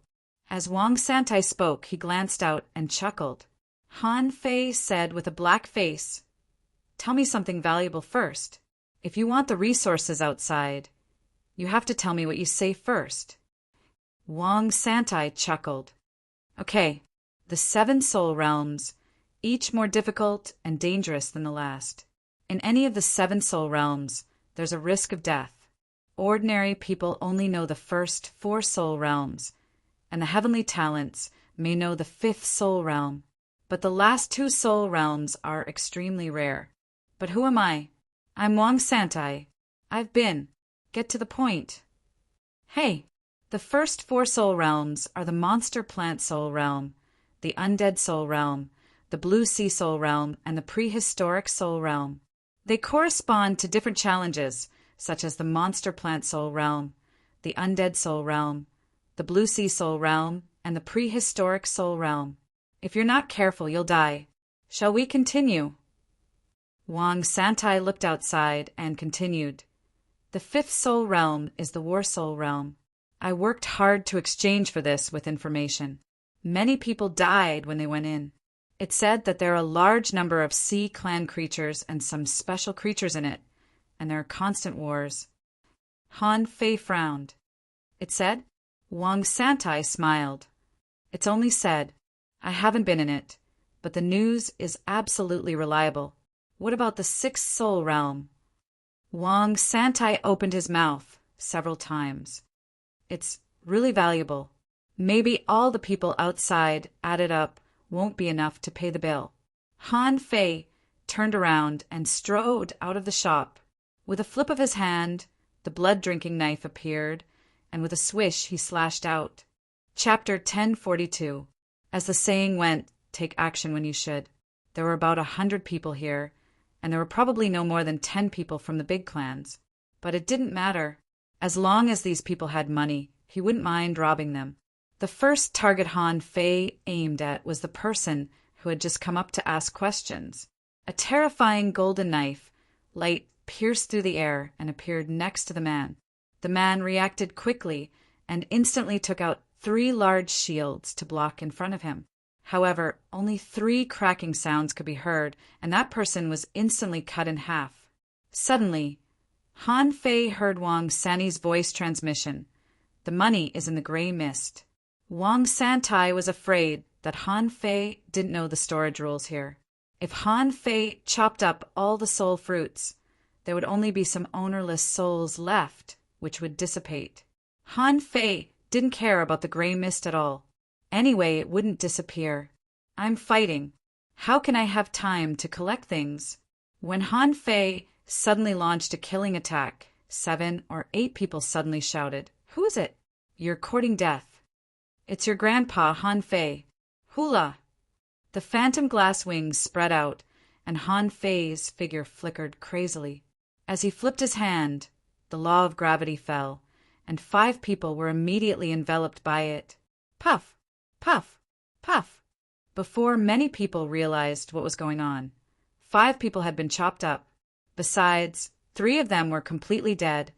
as Wang Santai spoke, he glanced out and chuckled. Han Fei said with a black face, Tell me something valuable first. If you want the resources outside, you have to tell me what you say first. Wang Santai chuckled. Okay, the 7 soul realms, each more difficult and dangerous than the last. In any of the 7 soul realms, there's a risk of death. Ordinary people only know the first 4 soul realms, and the heavenly talents may know the 5th soul realm. But the last 2 soul realms are extremely rare. But who am I? I'm Wang Santai. I've been. Get to the point. Hey, the first 4 soul realms are the monster plant soul realm, the undead soul realm, the blue sea soul realm, and the prehistoric soul realm. They correspond to different challenges, such as the monster plant soul realm, the undead soul realm, the Blue Sea Soul Realm, and the Prehistoric Soul Realm. If you're not careful, you'll die. Shall we continue? Wang Santai looked outside and continued. The 5th Soul Realm is the War Soul Realm. I worked hard to exchange for this with information. Many people died when they went in. It said that there are a large number of sea clan creatures and some special creatures in it, and there are constant wars. Han Fei frowned. It said? Wang Santai smiled. It's only said. I haven't been in it, but the news is absolutely reliable. What about the 6th Soul Realm? Wang Santai opened his mouth several times. It's really valuable. Maybe all the people outside added up won't be enough to pay the bill. Han Fei turned around and strode out of the shop. With a flip of his hand, the blood-drinking knife appeared, and with a swish he slashed out. Chapter 1042. As the saying went, take action when you should. There were about 100 people here, and there were probably no more than 10 people from the big clans. But it didn't matter. As long as these people had money, he wouldn't mind robbing them. The first target Han Fei aimed at was the person who had just come up to ask questions. A terrifying golden knife, light, pierced through the air and appeared next to the man. The man reacted quickly and instantly took out 3 large shields to block in front of him. However, only 3 cracking sounds could be heard, and that person was instantly cut in half. Suddenly, Han Fei heard Wang Sanni's voice transmission. The money is in the gray mist. Wang Santai was afraid that Han Fei didn't know the storage rules here. If Han Fei chopped up all the soul fruits, there would only be some ownerless souls left, which would dissipate. Han Fei didn't care about the gray mist at all. Anyway, it wouldn't disappear. I'm fighting. How can I have time to collect things? When Han Fei suddenly launched a killing attack, 7 or 8 people suddenly shouted, Who is it? You're courting death. It's your grandpa, Han Fei. Hula! The phantom glass wings spread out, and Han Fei's figure flickered crazily. As he flipped his hand, the law of gravity fell, and 5 people were immediately enveloped by it. Puff! Puff! Puff! Before many people realized what was going on, 5 people had been chopped up. Besides, 3 of them were completely dead,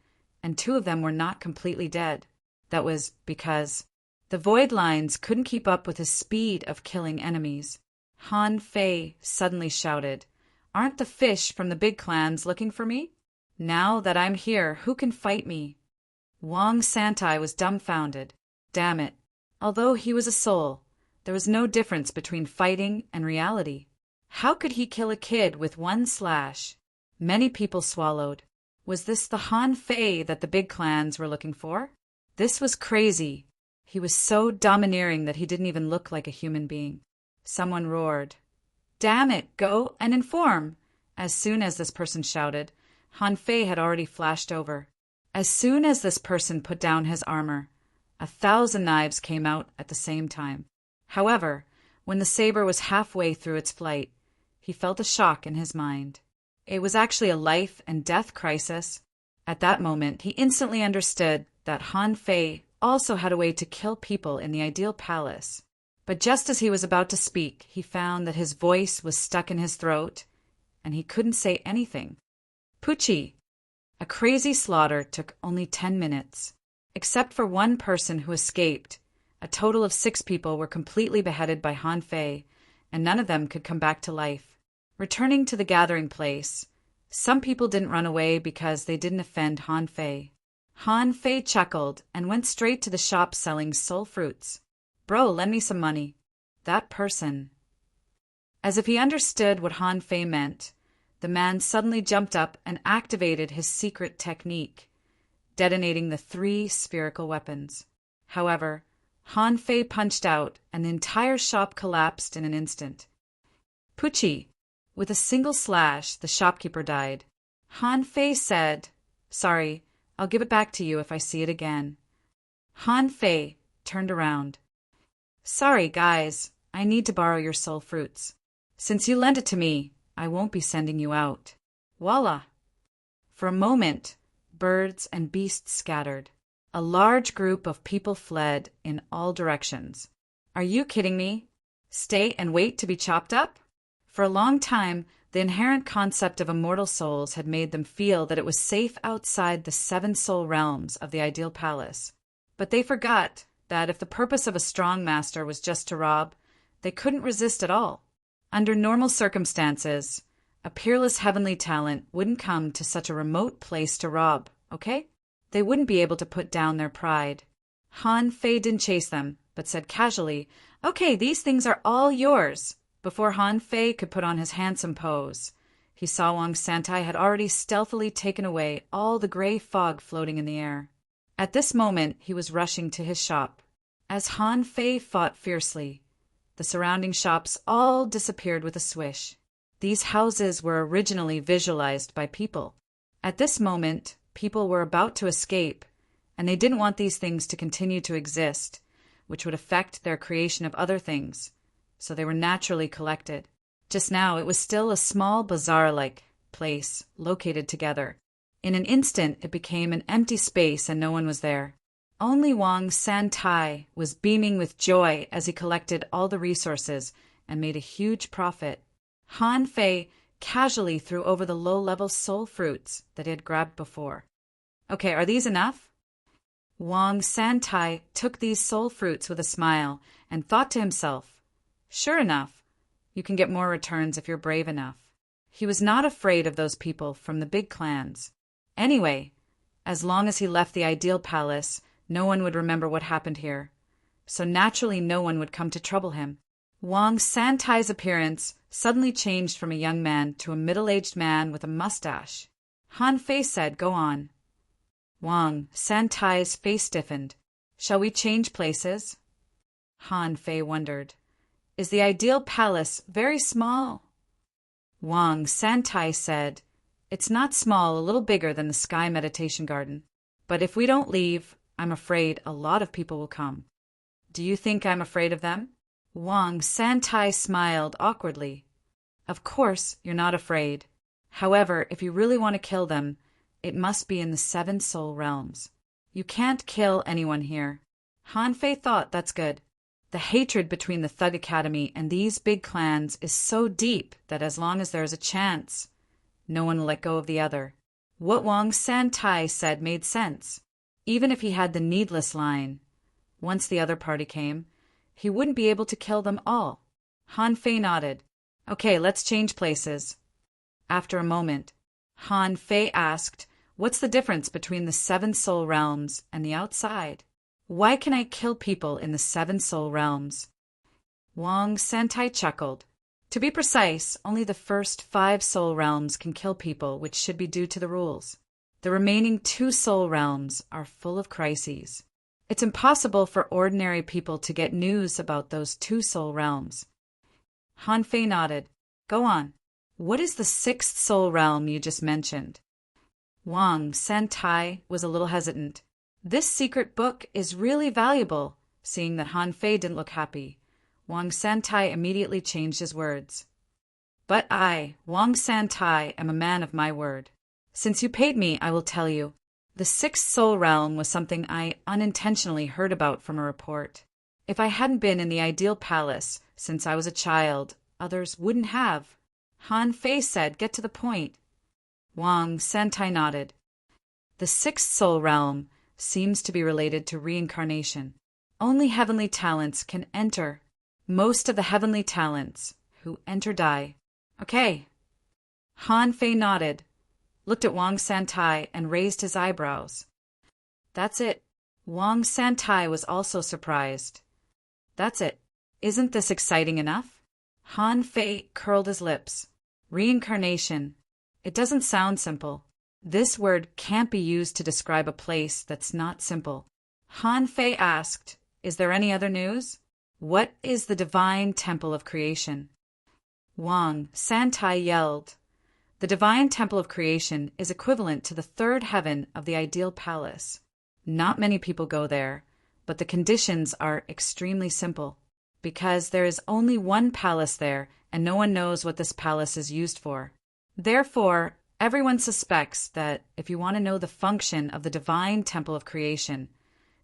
and 2 of them were not completely dead. That was because the void lines couldn't keep up with the speed of killing enemies. Han Fei suddenly shouted, Aren't the fish from the big clans looking for me? Now that I'm here, who can fight me? Wang Santai was dumbfounded. Damn it. Although he was a soul, there was no difference between fighting and reality. How could he kill a kid with 1 slash? Many people swallowed. Was this the Han Fei that the big clans were looking for? This was crazy. He was so domineering that he didn't even look like a human being. Someone roared, Damn it, go and inform! As soon as this person shouted, Han Fei had already flashed over. As soon as this person put down his armor, 1,000 knives came out at the same time. However, when the saber was halfway through its flight, he felt a shock in his mind. It was actually a life and death crisis. At that moment, he instantly understood that Han Fei also had a way to kill people in the ideal palace. But just as he was about to speak, he found that his voice was stuck in his throat, and he couldn't say anything. Pucci! A crazy slaughter took only 10 minutes. Except for 1 person who escaped, a total of 6 people were completely beheaded by Han Fei, and none of them could come back to life. Returning to the gathering place, some people didn't run away because they didn't offend Han Fei. Han Fei chuckled and went straight to the shop selling soul fruits. Bro, lend me some money. That person. As if he understood what Han Fei meant, the man suddenly jumped up and activated his secret technique, detonating the 3 spherical weapons. However, Han Fei punched out and the entire shop collapsed in an instant. Pucci! With a single slash, the shopkeeper died. Han Fei said, Sorry, I'll give it back to you if I see it again. Han Fei turned around. Sorry, guys, I need to borrow your soul fruits. Since you lent it to me, I won't be sending you out. Voila! For a moment, birds and beasts scattered. A large group of people fled in all directions. Are you kidding me? Stay and wait to be chopped up? For a long time, the inherent concept of immortal souls had made them feel that it was safe outside the 7 soul realms of the ideal palace. But they forgot that if the purpose of a strong master was just to rob, they couldn't resist at all. Under normal circumstances, a peerless heavenly talent wouldn't come to such a remote place to rob, okay? They wouldn't be able to put down their pride. Han Fei didn't chase them, but said casually, "Okay, these things are all yours." Before Han Fei could put on his handsome pose, he saw Wang Santai had already stealthily taken away all the gray fog floating in the air. At this moment, he was rushing to his shop. As Han Fei fought fiercely, the surrounding shops all disappeared with a swish. These houses were originally visualized by people. At this moment, people were about to escape, and they didn't want these things to continue to exist, which would affect their creation of other things, so they were naturally collected. Just now, it was still a small bazaar-like place, located together. In an instant, it became an empty space and no one was there. Only Wang Santai was beaming with joy as he collected all the resources and made a huge profit. Han Fei casually threw over the low-level soul fruits that he had grabbed before. "Okay, are these enough?" Wang Santai took these soul fruits with a smile and thought to himself, "Sure enough, you can get more returns if you're brave enough." He was not afraid of those people from the big clans. Anyway, as long as he left the ideal palace, no one would remember what happened here, so naturally no one would come to trouble him. Wang Santai's appearance suddenly changed from a young man to a middle-aged man with a mustache. Han Fei said, "Go on." Wang Santai's face stiffened. "Shall we change places?" Han Fei wondered. "Is the ideal palace very small?" Wang Santai said, "It's not small, a little bigger than the Sky Meditation Garden. But if we don't leave, I'm afraid a lot of people will come." "Do you think I'm afraid of them?" Wang Santai smiled awkwardly. "Of course, you're not afraid. However, if you really want to kill them, it must be in the 7 soul realms. You can't kill anyone here." Han Fei thought, "That's good. The hatred between the Thug Academy and these big clans is so deep that as long as there is a chance, no one will let go of the other." What Wang Santai said made sense. Even if he had the needless line, once the other party came, he wouldn't be able to kill them all. Han Fei nodded. "Okay, let's change places." After a moment, Han Fei asked, "What's the difference between the 7 soul realms and the outside? Why can I kill people in the 7 soul realms?" Wang Santai chuckled. "To be precise, only the first 5 soul realms can kill people, which should be due to the rules. The remaining 2 soul realms are full of crises. It's impossible for ordinary people to get news about those 2 soul realms." Han Fei nodded. "Go on. What is the 6th soul realm you just mentioned?" Wang Santai was a little hesitant. This secret book is really valuable. Seeing that Han Fei didn't look happy, Wang Santai immediately changed his words. "But I, Wang Santai, am a man of my word. Since you paid me, I will tell you. The 6th soul realm was something I unintentionally heard about from a report. If I hadn't been in the ideal palace since I was a child, others wouldn't have." Han Fei said, "Get to the point." Wang Santai nodded. "The 6th soul realm seems to be related to reincarnation. Only heavenly talents can enter. Most of the heavenly talents who enter die." "Okay." Han Fei nodded, looked at Wang Santai, and raised his eyebrows. "That's it." Wang Santai was also surprised. "That's it. Isn't this exciting enough?" Han Fei curled his lips. "Reincarnation. It doesn't sound simple. This word can't be used to describe a place that's not simple." Han Fei asked, "Is there any other news? What is the divine temple of creation?" Wang Santai yelled, "The divine temple of creation is equivalent to the 3rd heaven of the ideal palace. Not many people go there, but the conditions are extremely simple, because there is only one palace there and no one knows what this palace is used for. Therefore, everyone suspects that if you want to know the function of the divine temple of creation,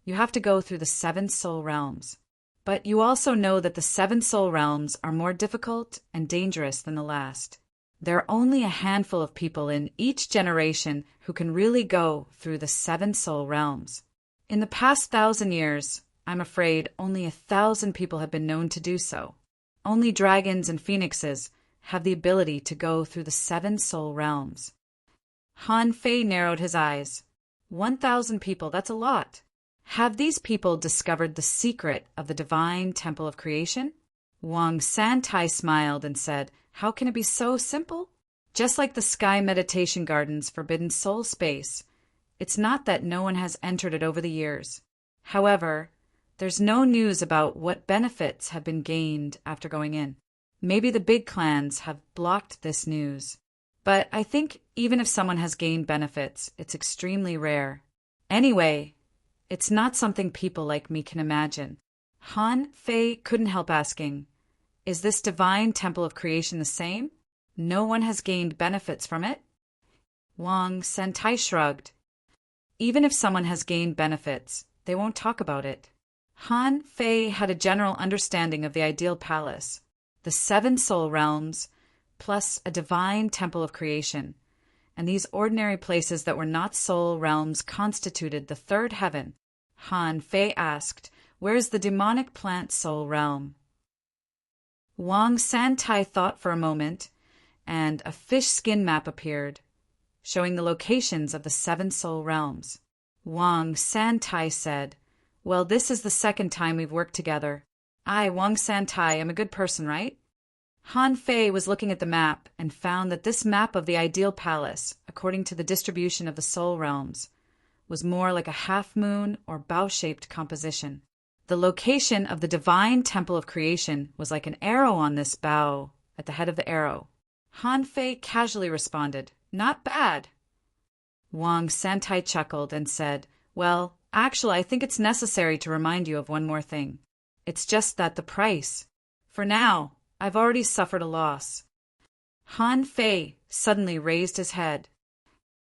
You have to go through the 7 soul realms. But you also know that the 7 soul realms are more difficult and dangerous than the last. There are only a handful of people in each generation who can really go through the 7 soul realms. In the past 1,000 years, I'm afraid only 1,000 people have been known to do so. Only dragons and phoenixes have the ability to go through the 7 soul realms. Han Fei narrowed his eyes. 1,000 people, that's a lot. Have these people discovered the secret of the divine temple of creation? Wang Santai smiled and said, how can it be so simple? Just like the Sky Meditation Garden's forbidden soul space, it's not that no one has entered it over the years. However, there's no news about what benefits have been gained after going in. Maybe the big clans have blocked this news. But I think even if someone has gained benefits, it's extremely rare. Anyway, it's not something people like me can imagine. Han Fei couldn't help asking, is this divine temple of creation the same? No one has gained benefits from it? Wang Santai shrugged. Even if someone has gained benefits, they won't talk about it. Han Fei had a general understanding of the ideal palace, the 7 soul realms, plus a divine temple of creation, and these ordinary places that were not soul realms constituted the 3rd heaven. Han Fei asked, where's the demonic plant soul realm? Wang Santai thought for a moment, and a fish skin map appeared, showing the locations of the 7 soul realms. Wang Santai said, well, this is the 2nd time we've worked together. I, Wang Santai, am a good person, right? Han Fei was looking at the map and found that this map of the ideal palace, according to the distribution of the soul realms, was more like a half-moon or bow-shaped composition. The location of the divine temple of creation was like an arrow on this bow at the head of the arrow. Han Fei casually responded, not bad. Wang Santai chuckled and said, well, actually, I think it's necessary to remind you of one more thing. It's just that the price. For now, I've already suffered a loss. Han Fei suddenly raised his head.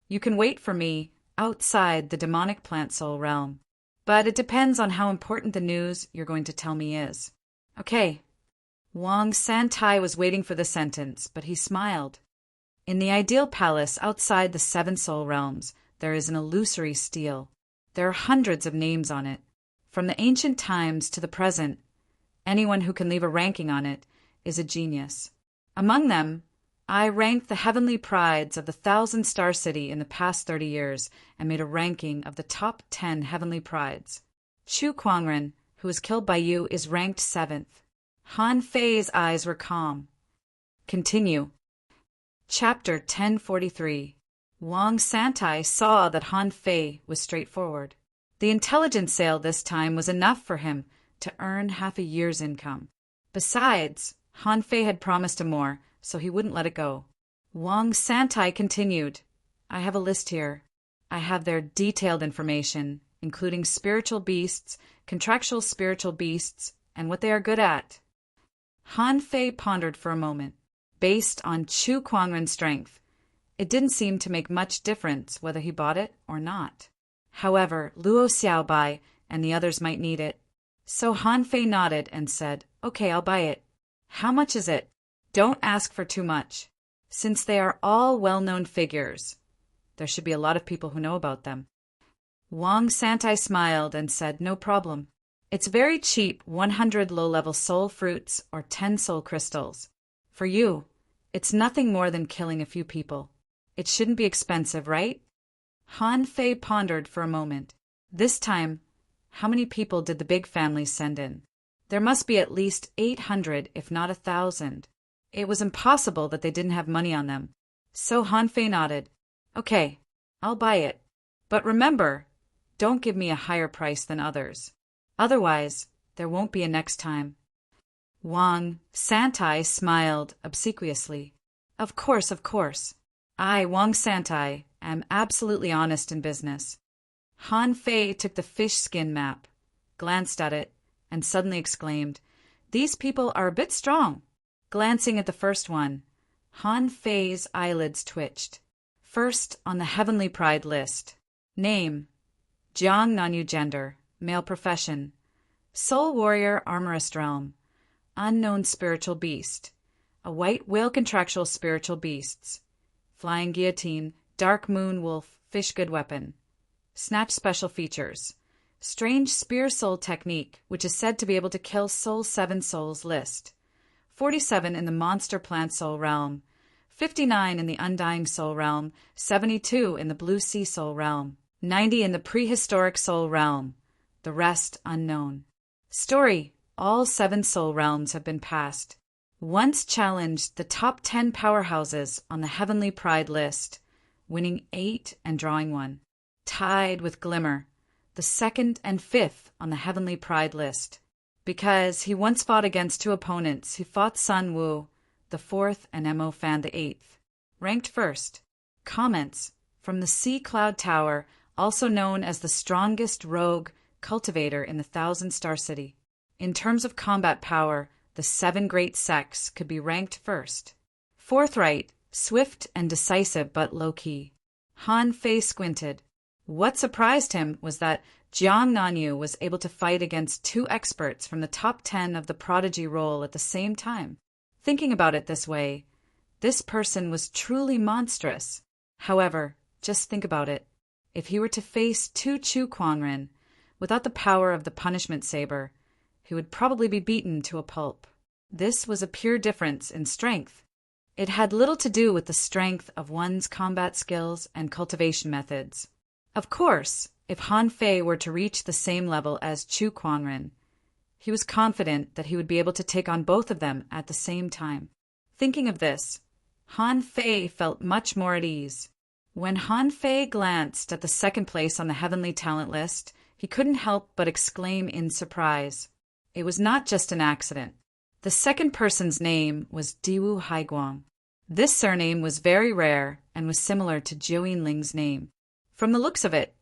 You can wait for me outside the demonic plant soul realm, but it depends on how important the news you're going to tell me is. Okay. Wang Santai was waiting for the sentence, but he smiled. In the ideal palace outside the 7 soul realms, there is an illusory stele. There are hundreds of names on it. From the ancient times to the present, anyone who can leave a ranking on it is a genius. Among them, I ranked the heavenly prides of the 1,000-star city in the past 30 years and made a ranking of the top 10 heavenly prides. Chu Kuangren, who was killed by you, is ranked 7th. Han Fei's eyes were calm. Continue. Chapter 1043. Wang Santai saw that Han Fei was straightforward. The intelligence sale this time was enough for him to earn half a year's income. Besides, Han Fei had promised him more, so he wouldn't let it go. Wang Santai continued, I have a list here. I have their detailed information, including spiritual beasts, contractual spiritual beasts, and what they are good at. Han Fei pondered for a moment. Based on Chu Kuangren's strength, it didn't seem to make much difference whether he bought it or not. However, Luo Xiaobai and the others might need it. So Han Fei nodded and said, okay, I'll buy it. How much is it? Don't ask for too much. Since they are all well-known figures, there should be a lot of people who know about them. Wang Santai smiled and said, no problem. It's very cheap, 100 low-level soul fruits or 10 soul crystals. For you, it's nothing more than killing a few people. It shouldn't be expensive, right? Han Fei pondered for a moment. This time, how many people did the big families send in? There must be at least 800, if not 1,000. It was impossible that they didn't have money on them. So Han Fei nodded. Okay, I'll buy it. But remember, don't give me a higher price than others. Otherwise, there won't be a next time. Wang Santai smiled obsequiously. Of course, of course. I, Wang Santai, am absolutely honest in business. Han Fei took the fish skin map, glanced at it, and suddenly exclaimed, these people are a bit strong. Glancing at the first one, Han Fei's eyelids twitched. First on the Heavenly Pride list. Name, Jiang Nanyu. Gender, male profession. Soul warrior, armorist realm. Unknown spiritual beast. A white whale contractual spiritual beasts. Flying guillotine, dark moon wolf, fish good weapon. Snatch special features. Strange spear soul technique, which is said to be able to kill soul 7 souls list. 47 in the monster plant soul realm. 59 in the undying soul realm. 72 in the blue sea soul realm. 90 in the prehistoric soul realm. The rest unknown. Story: all 7 soul realms have been passed. Once challenged the top 10 powerhouses on the Heavenly Pride list, winning 8 and drawing 1. Tied with Glimmer, the 2nd and 5th on the Heavenly Pride list, because he once fought against 2 opponents who fought Sun Wu, the 4th, and Mo Fan, the 8th. Ranked 1st. Comments from the Sea Cloud Tower, also known as the strongest rogue cultivator in the 1,000-star city. In terms of combat power, the 7 great sects could be ranked 1st. Forthright, swift and decisive but low-key. Han Fei squinted. What surprised him was that Jiang Nanyu was able to fight against 2 experts from the top 10 of the prodigy role at the same time. Thinking about it this way, this person was truly monstrous. However, just think about it. If he were to face 2 Chu Kuangren, without the power of the punishment saber, he would probably be beaten to a pulp. This was a pure difference in strength. It had little to do with the strength of one's combat skills and cultivation methods. Of course, if Han Fei were to reach the same level as Chu Kuangren, he was confident that he would be able to take on both of them at the same time. Thinking of this, Han Fei felt much more at ease. When Han Fei glanced at the 2nd place on the Heavenly Talent list, he couldn't help but exclaim in surprise. It was not just an accident. The 2nd person's name was Diwu Haiguang. This surname was very rare and was similar to Jiu Yinling's name. From the looks of it,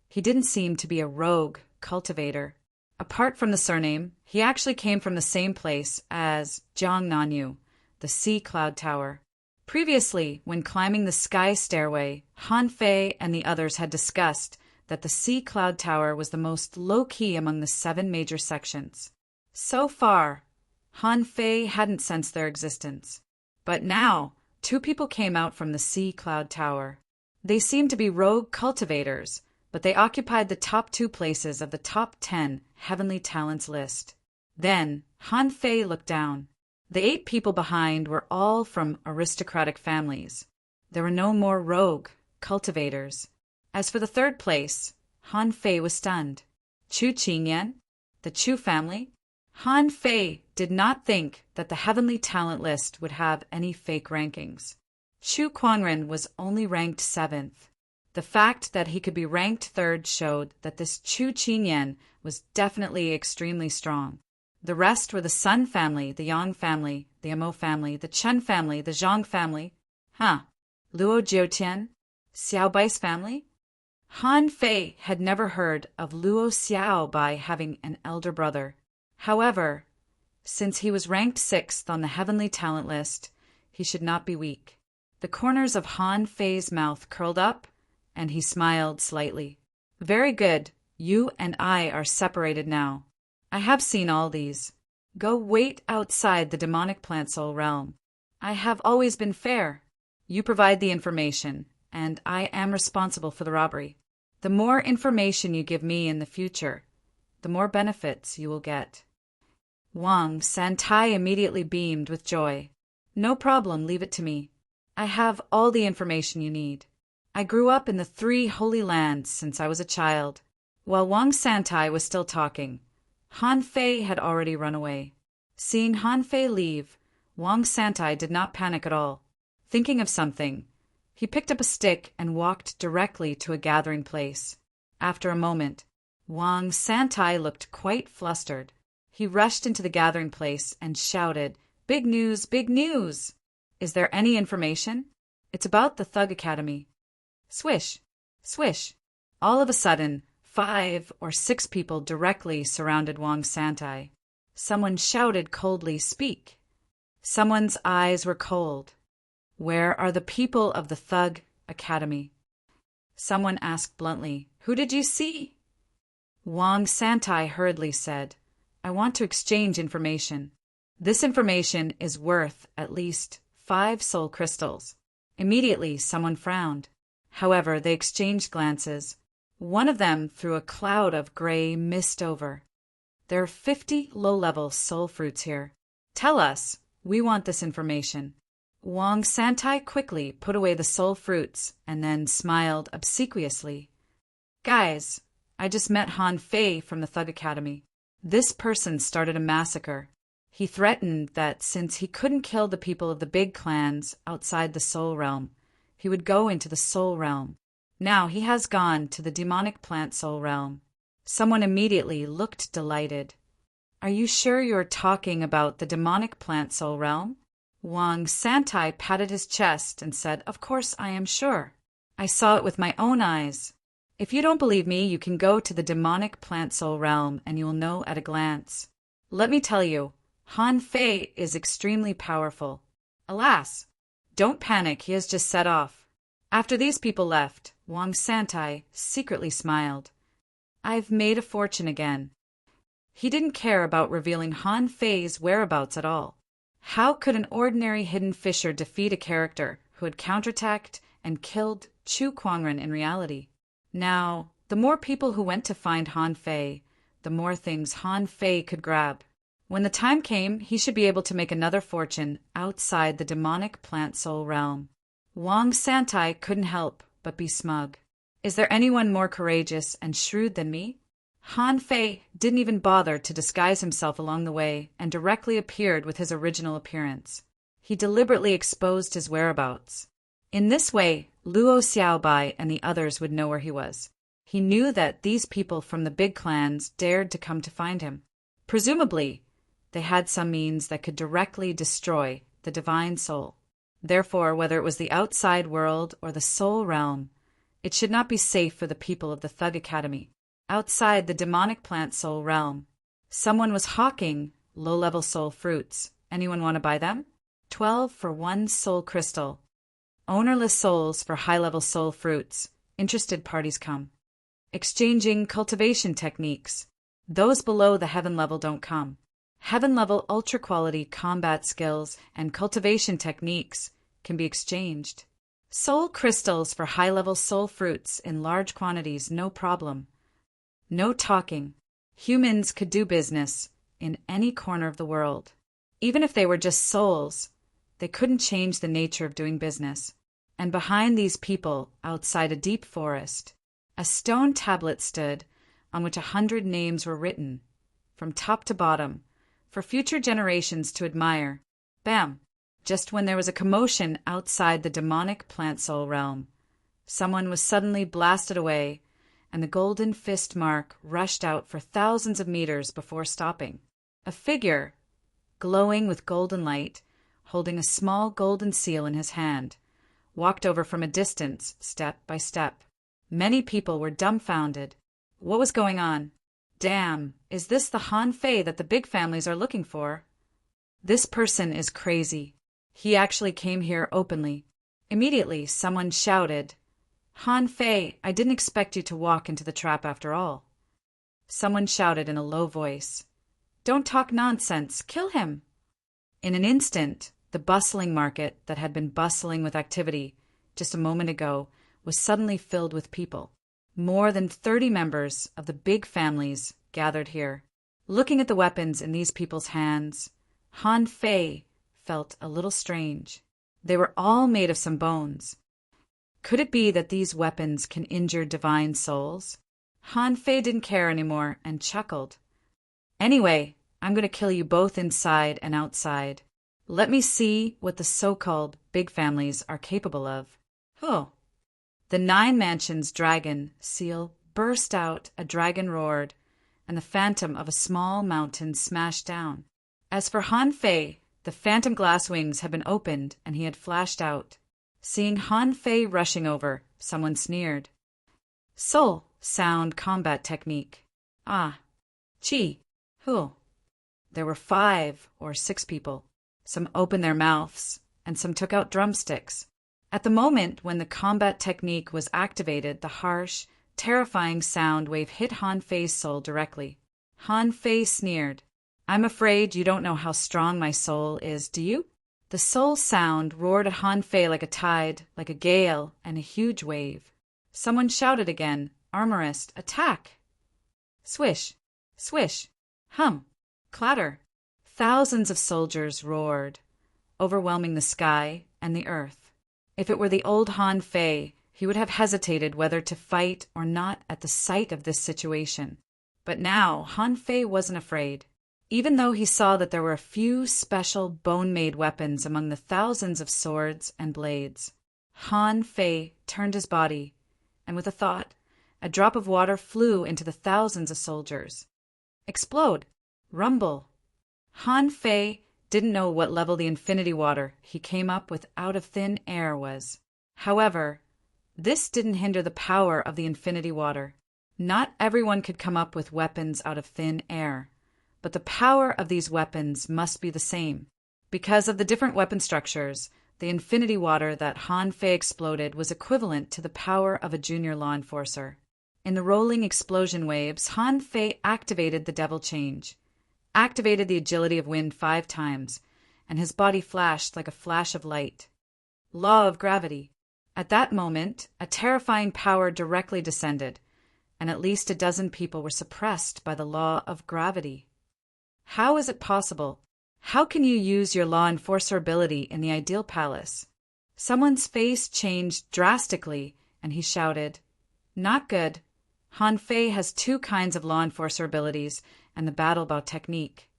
he didn't seem to be a rogue cultivator. Apart from the surname, he actually came from the same place as Jiang Nanyu, the Sea Cloud Tower. Previously, when climbing the Sky Stairway, Han Fei and the others had discussed that the Sea Cloud Tower was the most low-key among the 7 major sections. So far, Han Fei hadn't sensed their existence. But now, 2 people came out from the Sea Cloud Tower. They seemed to be rogue cultivators, but they occupied the top 2 places of the top 10 Heavenly Talents list. Then, Han Fei looked down. The 8 people behind were all from aristocratic families. There were no more rogue cultivators. As for the 3rd place, Han Fei was stunned. Chu Qingyan, the Chu family. Han Fei did not think that the Heavenly Talent list would have any fake rankings. Chu Kuangren was only ranked 7th. The fact that he could be ranked 3rd showed that this Chu Qingyan was definitely extremely strong. The rest were the Sun family, the Yang family, the Mo family, the Chen family, the Zhang family. Luo Jiutian, Xiao Bai's family? Han Fei had never heard of Luo Xiao Bai having an elder brother. However, since he was ranked 6th on the Heavenly Talent list, he should not be weak. The corners of Han Fei's mouth curled up, and he smiled slightly. Very good. You and I are separated now. I have seen all these. Go wait outside the demonic plant soul realm. I have always been fair. You provide the information, and I am responsible for the robbery. The more information you give me in the future, the more benefits you will get. Wang Santai immediately beamed with joy. No problem, leave it to me. I have all the information you need. I grew up in the 3 Holy Lands since I was a child. While Wang Santai was still talking, Han Fei had already run away. Seeing Han Fei leave, Wang Santai did not panic at all. Thinking of something, he picked up a stick and walked directly to a gathering place. After a moment, Wang Santai looked quite flustered. He rushed into the gathering place and shouted, "Big news, big news! Is there any information? It's about the Thug Academy." Swish, swish. All of a sudden, 5 or 6 people directly surrounded Wang Santai. Someone shouted coldly, "Speak." Someone's eyes were cold. "Where are the people of the Thug Academy?" Someone asked bluntly, "Who did you see?" Wang Santai hurriedly said, I want to exchange information. This information is worth at least 5 soul crystals. Immediately, someone frowned. However, they exchanged glances. One of them threw a cloud of gray mist over. There are 50 low-level soul fruits here. Tell us. We want this information. Wang Santai quickly put away the soul fruits and then smiled obsequiously. Guys, I just met Han Fei from the Thug Academy. This person started a massacre. He threatened that since he couldn't kill the people of the big clans outside the Soul Realm, he would go into the Soul Realm. Now he has gone to the demonic plant Soul Realm. Someone immediately looked delighted. Are you sure you're talking about the demonic plant Soul Realm? Wang Santai patted his chest and said, Of course I am sure. I saw it with my own eyes. If you don't believe me, you can go to the demonic plant Soul Realm and you will know at a glance. Let me tell you, Han Fei is extremely powerful. Alas, don't panic, he has just set off. After these people left, Wang Santai secretly smiled. I've made a fortune again. He didn't care about revealing Han Fei's whereabouts at all. How could an ordinary hidden fisher defeat a character who had counterattacked and killed Chu Kuangren in reality? Now, the more people who went to find Han Fei, the more things Han Fei could grab. When the time came, he should be able to make another fortune outside the demonic plant soul realm. Wang Santai couldn't help but be smug. Is there anyone more courageous and shrewd than me? Han Fei didn't even bother to disguise himself along the way and directly appeared with his original appearance. He deliberately exposed his whereabouts. In this way, Luo Xiaobai and the others would know where he was. He knew that these people from the big clans dared to come to find him. Presumably, they had some means that could directly destroy the divine soul. Therefore, whether it was the outside world or the soul realm, it should not be safe for the people of the Thug Academy. Outside the demonic plant soul realm, someone was hawking low-level soul fruits. Anyone want to buy them? 12 for 1 soul crystal. Ownerless souls for high-level soul fruits. Interested parties come. Exchanging cultivation techniques. Those below the heaven level don't come. Heaven level ultra-quality combat skills and cultivation techniques can be exchanged. Soul crystals for high-level soul fruits in large quantities, no problem. No talking. Humans could do business in any corner of the world. Even if they were just souls, they couldn't change the nature of doing business. And behind these people, outside a deep forest, a stone tablet stood on which 100 names were written, from top to bottom, for future generations to admire. Bam! Just when there was a commotion outside the demonic plant soul realm, someone was suddenly blasted away, and the golden fist mark rushed out for thousands of meters before stopping. A figure, glowing with golden light, holding a small golden seal in his hand, walked over from a distance, step by step. Many people were dumbfounded. What was going on? Damn, is this the Han Fei that the big families are looking for? This person is crazy. He actually came here openly. Immediately, someone shouted, Han Fei, I didn't expect you to walk into the trap after all. Someone shouted in a low voice, Don't talk nonsense, kill him. In an instant, the bustling market that had been bustling with activity just a moment ago was suddenly filled with people. More than 30 members of the big families gathered here. Looking at the weapons in these people's hands, Han Fei felt a little strange. They were all made of some bones. Could it be that these weapons can injure divine souls? Han Fei didn't care anymore and chuckled. Anyway, I'm going to kill you both inside and outside. Let me see what the so-called big families are capable of. Oh. The 9 mansions dragon seal burst out, a dragon roared, and the phantom of a small mountain smashed down. As for Han Fei, the phantom glass wings had been opened and he had flashed out. Seeing Han Fei rushing over, someone sneered. Soul, sound, combat technique. Ah. Chi. Who? There were 5 or 6 people. Some opened their mouths, and some took out drumsticks. At the moment when the combat technique was activated, the harsh, terrifying sound wave hit Han Fei's soul directly. Han Fei sneered. "I'm afraid you don't know how strong my soul is, do you?" The soul sound roared at Han Fei like a tide, like a gale, and a huge wave. Someone shouted again, "Armorist, attack!" Swish, swish, hum, clatter. Thousands of soldiers roared, overwhelming the sky and the earth. If it were the old Han Fei, he would have hesitated whether to fight or not at the sight of this situation. But now Han Fei wasn't afraid. Even though he saw that there were a few special bone-made weapons among the thousands of swords and blades, Han Fei turned his body, and with a thought, a drop of water flew into the thousands of soldiers. Explode! Rumble! Han Fei didn't know what level the infinity water he came up with out of thin air was. However, this didn't hinder the power of the infinity water. Not everyone could come up with weapons out of thin air, but the power of these weapons must be the same. Because of the different weapon structures, the infinity water that Han Fei exploded was equivalent to the power of a junior law enforcer. In the rolling explosion waves, Han Fei activated the devil change, activated the agility of wind 5 times, and his body flashed like a flash of light. Law of gravity. At that moment, a terrifying power directly descended, and at least a dozen people were suppressed by the law of gravity. How is it possible? How can you use your law enforcer ability in the ideal palace? Someone's face changed drastically, and he shouted, "Not good. Han Fei has 2 kinds of law enforcer abilities and the battle bow technique."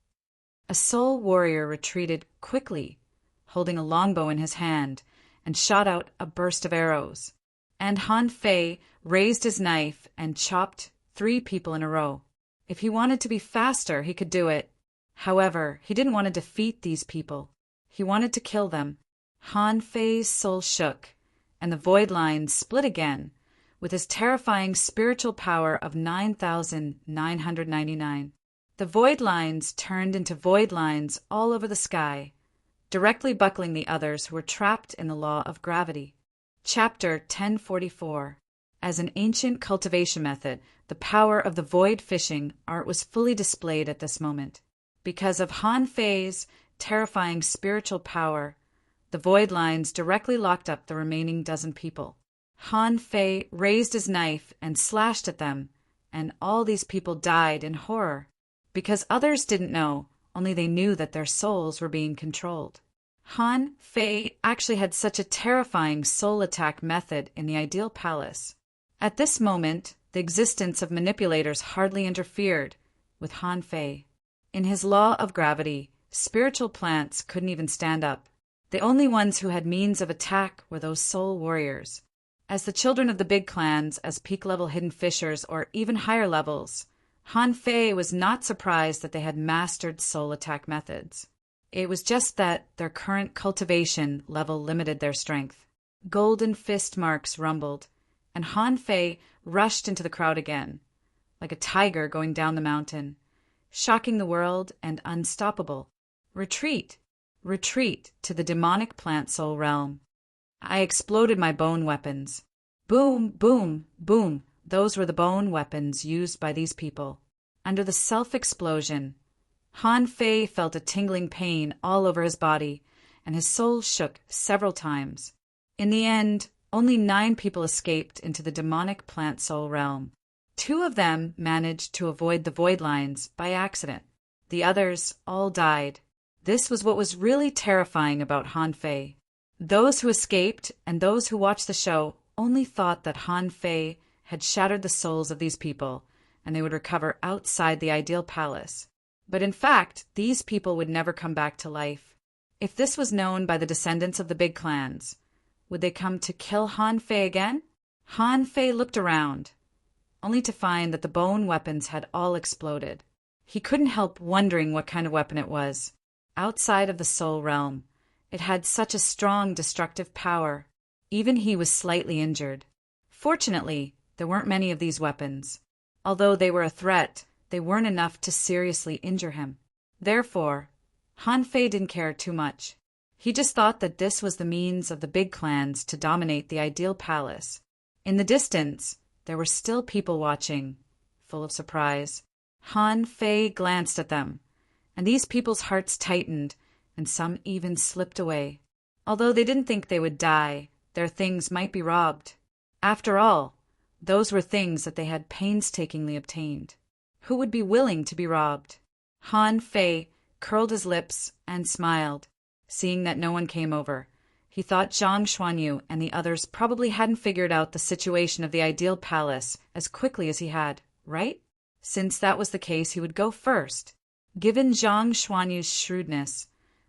A soul warrior retreated quickly, holding a longbow in his hand, and shot out a burst of arrows. And Han Fei raised his knife and chopped 3 people in a row. If he wanted to be faster, he could do it. However, he didn't want to defeat these people. He wanted to kill them. Han Fei's soul shook, and the void lines split again, with his terrifying spiritual power of 9,999. The void lines turned into void lines all over the sky, directly buckling the others who were trapped in the law of gravity. Chapter 1044. As an ancient cultivation method, the power of the void fishing art was fully displayed at this moment. Because of Han Fei's terrifying spiritual power, the void lines directly locked up the remaining dozen people. Han Fei raised his knife and slashed at them, and all these people died in horror. Because others didn't know, only they knew that their souls were being controlled. Han Fei actually had such a terrifying soul attack method in the ideal palace. At this moment, the existence of manipulators hardly interfered with Han Fei. In his law of gravity, spiritual plants couldn't even stand up. The only ones who had means of attack were those soul warriors. As the children of the big clans, as peak-level hidden fishers, or even higher levels, Han Fei was not surprised that they had mastered soul attack methods. It was just that their current cultivation level limited their strength. Golden fist marks rumbled, and Han Fei rushed into the crowd again, like a tiger going down the mountain, shocking the world and unstoppable. Retreat! Retreat to the demonic plant soul realm. I exploded my bone weapons. Boom, boom, boom. Those were the bone weapons used by these people. Under the self-explosion, Han Fei felt a tingling pain all over his body, and his soul shook several times. In the end, only 9 people escaped into the demonic plant soul realm. 2 of them managed to avoid the void lines by accident. The others all died. This was what was really terrifying about Han Fei. Those who escaped and those who watched the show only thought that Han Fei had shattered the souls of these people, and they would recover outside the ideal palace. But in fact, these people would never come back to life. If this was known by the descendants of the big clans, would they come to kill Han Fei again? Han Fei looked around, only to find that the bone weapons had all exploded. He couldn't help wondering what kind of weapon it was. Outside of the soul realm, it had such a strong destructive power. Even he was slightly injured. Fortunately, there weren't many of these weapons. Although they were a threat, they weren't enough to seriously injure him. Therefore, Han Fei didn't care too much. He just thought that this was the means of the big clans to dominate the ideal palace. In the distance, there were still people watching, full of surprise. Han Fei glanced at them, and these people's hearts tightened, and some even slipped away. Although they didn't think they would die, their things might be robbed. After all, those were things that they had painstakingly obtained. Who would be willing to be robbed? Han Fei curled his lips and smiled, seeing that no one came over. He thought Zhang Xuanyu and the others probably hadn't figured out the situation of the ideal palace as quickly as he had, right? Since that was the case, he would go first. Given Zhang Xuanyu's shrewdness,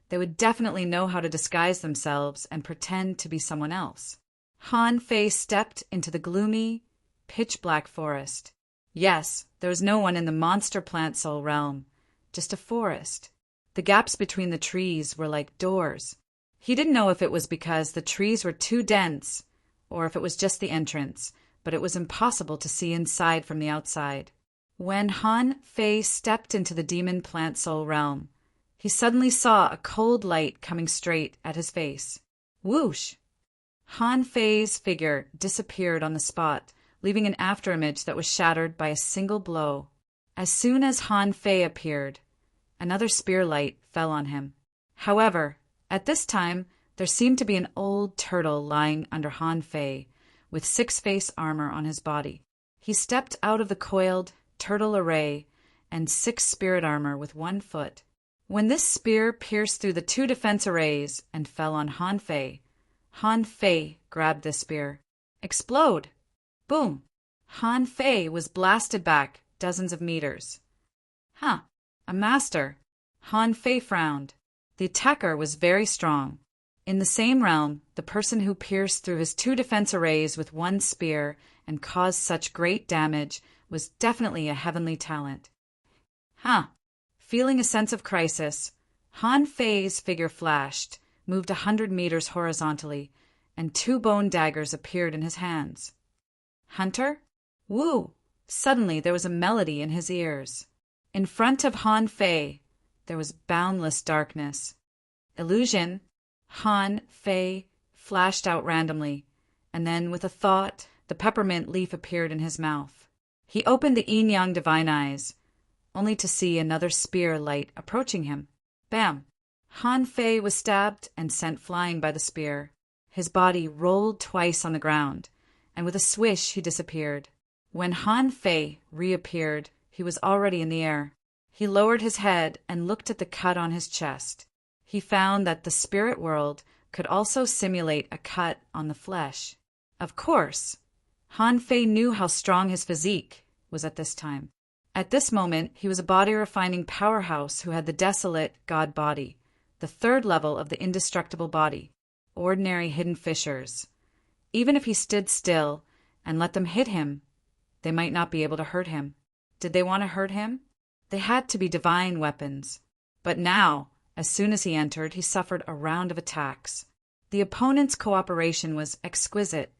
they would definitely know how to disguise themselves and pretend to be someone else. Han Fei stepped into the gloomy, pitch-black forest. Yes, there was no one in the monster plant soul realm, just a forest. The gaps between the trees were like doors. He didn't know if it was because the trees were too dense or if it was just the entrance, but it was impossible to see inside from the outside. When Han Fei stepped into the demon plant soul realm, he suddenly saw a cold light coming straight at his face. Whoosh! Han Fei's figure disappeared on the spot, leaving an afterimage that was shattered by a single blow. As soon as Han Fei appeared, another spear light fell on him. However, at this time, there seemed to be an old turtle lying under Han Fei, with six-face armor on his body. He stepped out of the coiled turtle array and six spirit armor with 1 foot. When this spear pierced through the 2 defense arrays and fell on Han Fei grabbed this spear. Explode! Boom! Han Fei was blasted back dozens of meters. Huh, a master. Han Fei frowned. The attacker was very strong. In the same realm, the person who pierced through his 2 defense arrays with 1 spear and caused such great damage was definitely a heavenly talent. Huh. Feeling a sense of crisis, Han Fei's figure flashed, moved 100 meters horizontally, and 2 bone daggers appeared in his hands. Hunter? Woo! Suddenly there was a melody in his ears. In front of Han Fei, there was boundless darkness. Illusion. Han Fei flashed out randomly, and then with a thought, the peppermint leaf appeared in his mouth. He opened the yin-yang divine eyes, only to see another spear light approaching him. Bam! Han Fei was stabbed and sent flying by the spear. His body rolled twice on the ground, and with a swish he disappeared. When Han Fei reappeared, he was already in the air. He lowered his head and looked at the cut on his chest. He found that the spirit world could also simulate a cut on the flesh. Of course, Han Fei knew how strong his physique was at this time. At this moment, he was a body-refining powerhouse who had the desolate god body, the 3rd level of the indestructible body, ordinary hidden fissures. Even if he stood still and let them hit him, they might not be able to hurt him. Did they want to hurt him? They had to be divine weapons. But now, as soon as he entered, he suffered a round of attacks. The opponent's cooperation was exquisite,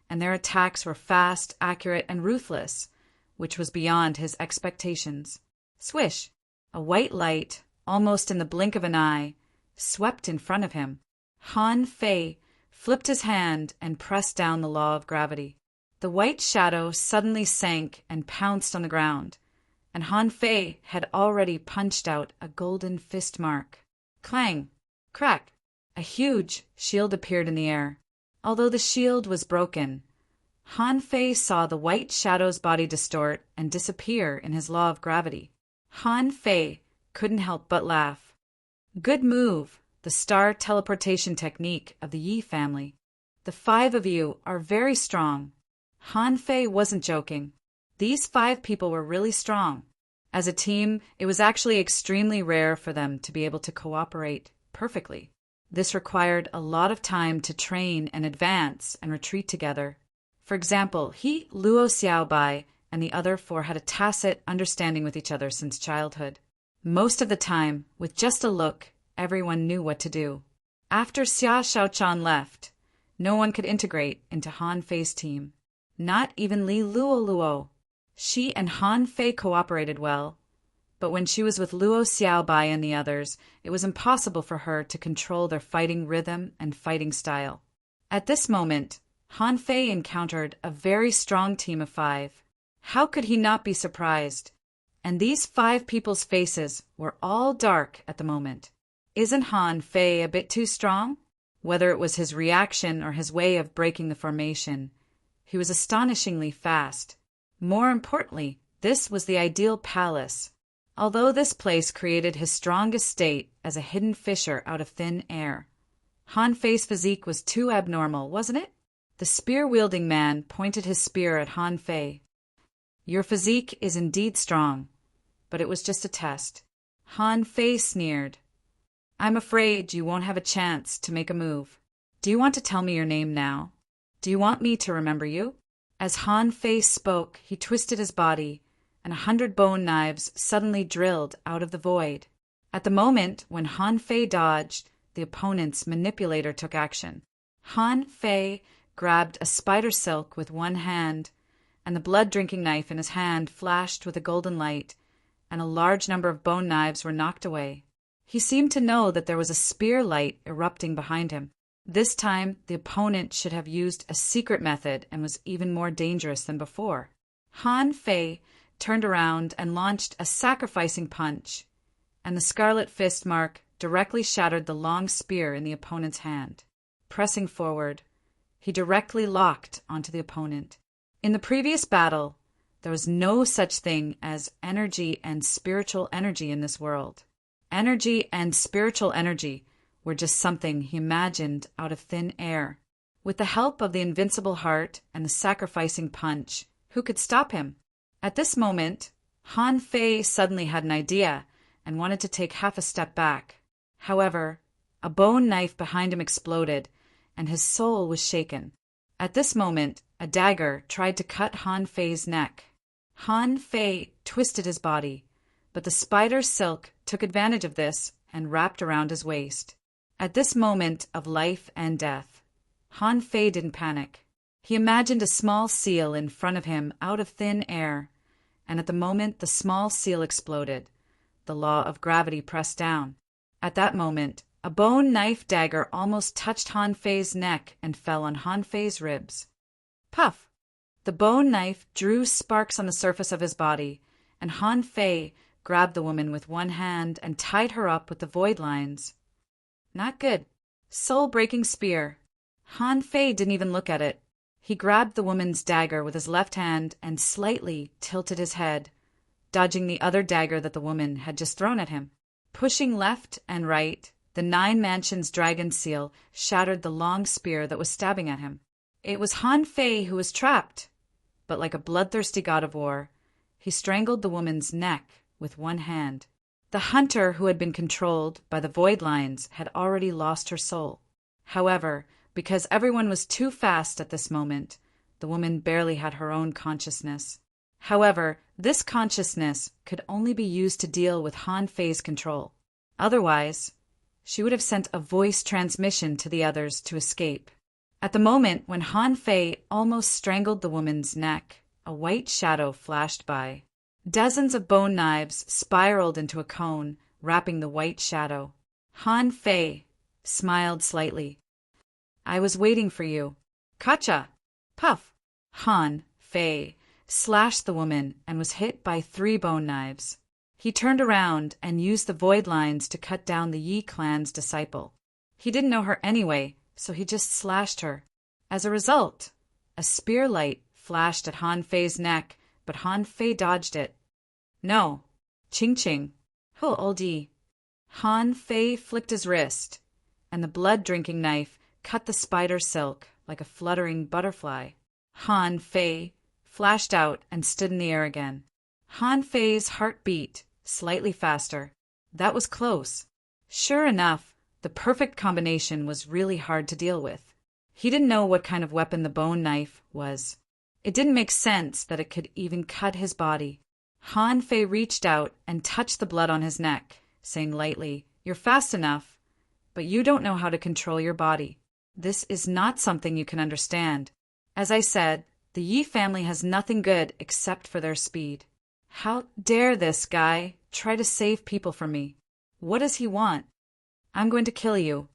and their attacks were fast, accurate, and ruthless, which was beyond his expectations. Swish! A white light, almost in the blink of an eye, swept in front of him. Han Fei flipped his hand and pressed down the law of gravity. The white shadow suddenly sank and pounced on the ground, and Han Fei had already punched out a golden fist mark. Clang! Crack! A huge shield appeared in the air. Although the shield was broken, Han Fei saw the white shadow's body distort and disappear in his law of gravity. Han Fei couldn't help but laugh. Good move, the star teleportation technique of the Yi family. The 5 of you are very strong. Han Fei wasn't joking. These 5 people were really strong. As a team, it was actually extremely rare for them to be able to cooperate perfectly. This required a lot of time to train and advance and retreat together. For example, Luo Xiaobai and the other 4 had a tacit understanding with each other since childhood. Most of the time, with just a look, everyone knew what to do. After Xia Shaochan left, no one could integrate into Han Fei's team. Not even Li Luo. She and Han Fei cooperated well, but when she was with Luo Xiaobai and the others, it was impossible for her to control their fighting rhythm and fighting style. At this moment, Han Fei encountered a very strong team of 5. How could he not be surprised? And these 5 people's faces were all dark at the moment. Isn't Han Fei a bit too strong? Whether it was his reaction or his way of breaking the formation, he was astonishingly fast. More importantly, this was the ideal palace. Although this place created his strongest state as a hidden fissure out of thin air. Han Fei's physique was too abnormal, wasn't it? The spear-wielding man pointed his spear at Han Fei. Your physique is indeed strong, but it was just a test. Han Fei sneered. I'm afraid you won't have a chance to make a move. Do you want to tell me your name now? Do you want me to remember you? As Han Fei spoke, he twisted his body, and 100 bone knives suddenly drilled out of the void. At the moment when Han Fei dodged, the opponent's manipulator took action. Han Fei grabbed a spider silk with one hand, and the blood-drinking knife in his hand flashed with a golden light, and a large number of bone knives were knocked away. He seemed to know that there was a spear light erupting behind him. This time, the opponent should have used a secret method and was even more dangerous than before. Han Fei turned around and launched a sacrificing punch, and the scarlet fist mark directly shattered the long spear in the opponent's hand. Pressing forward, he directly locked onto the opponent. In the previous battle, there was no such thing as energy and spiritual energy in this world. Energy and spiritual energy were just something he imagined out of thin air. With the help of the invincible heart and the sacrificing punch, who could stop him? At this moment, Han Fei suddenly had an idea and wanted to take half a step back. However, a bone knife behind him exploded, and his soul was shaken. At this moment, a dagger tried to cut Han Fei's neck. Han Fei twisted his body, but the spider silk took advantage of this and wrapped around his waist. At this moment of life and death, Han Fei didn't panic. He imagined a small seal in front of him out of thin air, and at the moment the small seal exploded, the law of gravity pressed down. At that moment, a bone knife dagger almost touched Han Fei's neck and fell on Han Fei's ribs. Puff! The bone knife drew sparks on the surface of his body, and Han Fei grabbed the woman with one hand and tied her up with the void lines. Not good. Soul-breaking spear. Han Fei didn't even look at it. He grabbed the woman's dagger with his left hand and slightly tilted his head, dodging the other dagger that the woman had just thrown at him. Pushing left and right, the 9 Mansions dragon seal shattered the long spear that was stabbing at him. It was Han Fei who was trapped, but like a bloodthirsty god of war, he strangled the woman's neck with one hand. The hunter who had been controlled by the void lines had already lost her soul. However, because everyone was too fast at this moment, the woman barely had her own consciousness. However, this consciousness could only be used to deal with Han Fei's control. Otherwise, she would have sent a voice transmission to the others to escape. At the moment when Han Fei almost strangled the woman's neck, a white shadow flashed by. Dozens of bone knives spiraled into a cone, wrapping the white shadow. Han Fei smiled slightly. I was waiting for you. Gotcha! Puff! Han Fei slashed the woman and was hit by 3 bone knives. He turned around and used the void lines to cut down the Yi clan's disciple. He didn't know her anyway, so he just slashed her. As a result, a spear light flashed at Han Fei's neck, but Han Fei dodged it. No. Ching ching. Ho oldie. Han Fei flicked his wrist, and the blood-drinking knife cut the spider silk like a fluttering butterfly. Han Fei flashed out and stood in the air again. Han Fei's heart beat slightly faster. That was close. Sure enough, the perfect combination was really hard to deal with. He didn't know what kind of weapon the bone knife was. It didn't make sense that it could even cut his body. Han Fei reached out and touched the blood on his neck, saying lightly, "You're fast enough, but you don't know how to control your body. This is not something you can understand. As I said, the Yi family has nothing good except for their speed. How dare this guy try to save people from me? What does he want? I'm going to kill you."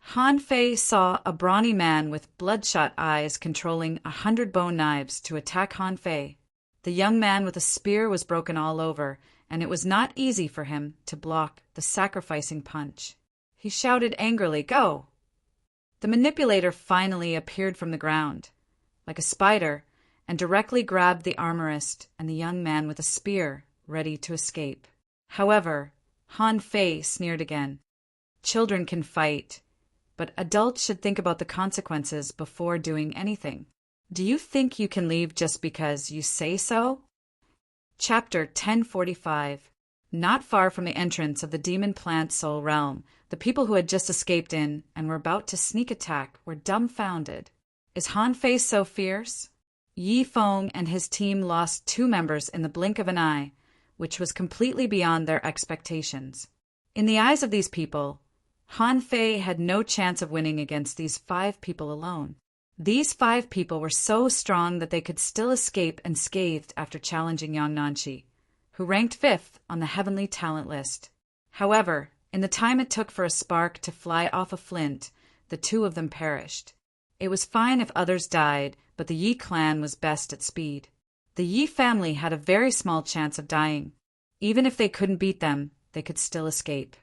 Han Fei saw a brawny man with bloodshot eyes controlling 100 bone knives to attack Han Fei. The young man with a spear was broken all over, and it was not easy for him to block the sacrificing punch. He shouted angrily, "Go!" The manipulator finally appeared from the ground, like a spider, and directly grabbed the armorist and the young man with a spear, ready to escape. However, Han Fei sneered again. Children can fight, but adults should think about the consequences before doing anything. Do you think you can leave just because you say so? Chapter 1045. Not far from the entrance of the demon plant soul realm, the people who had just escaped in and were about to sneak attack were dumbfounded. Is Han Fei so fierce? Yi Feng and his team lost 2 members in the blink of an eye, which was completely beyond their expectations. In the eyes of these people, Han Fei had no chance of winning against these 5 people alone. These 5 people were so strong that they could still escape unscathed after challenging Yang Nanshi, who ranked 5th on the heavenly talent list. However, in the time it took for a spark to fly off a flint, the 2 of them perished. It was fine if others died, but the Yi clan was best at speed. The Yi family had a very small chance of dying. Even if they couldn't beat them, they could still escape.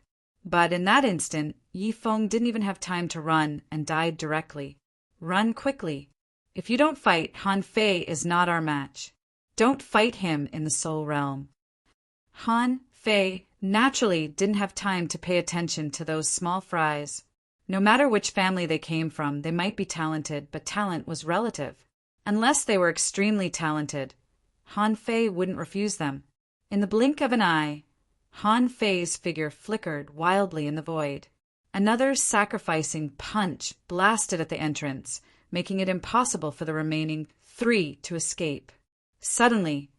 But in that instant, Yi Feng didn't even have time to run and died directly. Run quickly. If you don't fight, Han Fei is not our match. Don't fight him in the soul realm. Han Fei naturally didn't have time to pay attention to those small fries. No matter which family they came from, they might be talented, but talent was relative. Unless they were extremely talented, Han Fei wouldn't refuse them. In the blink of an eye, Han Fei's figure flickered wildly in the void. Another sacrificing punch blasted at the entrance, making it impossible for the remaining 3 to escape. Suddenly,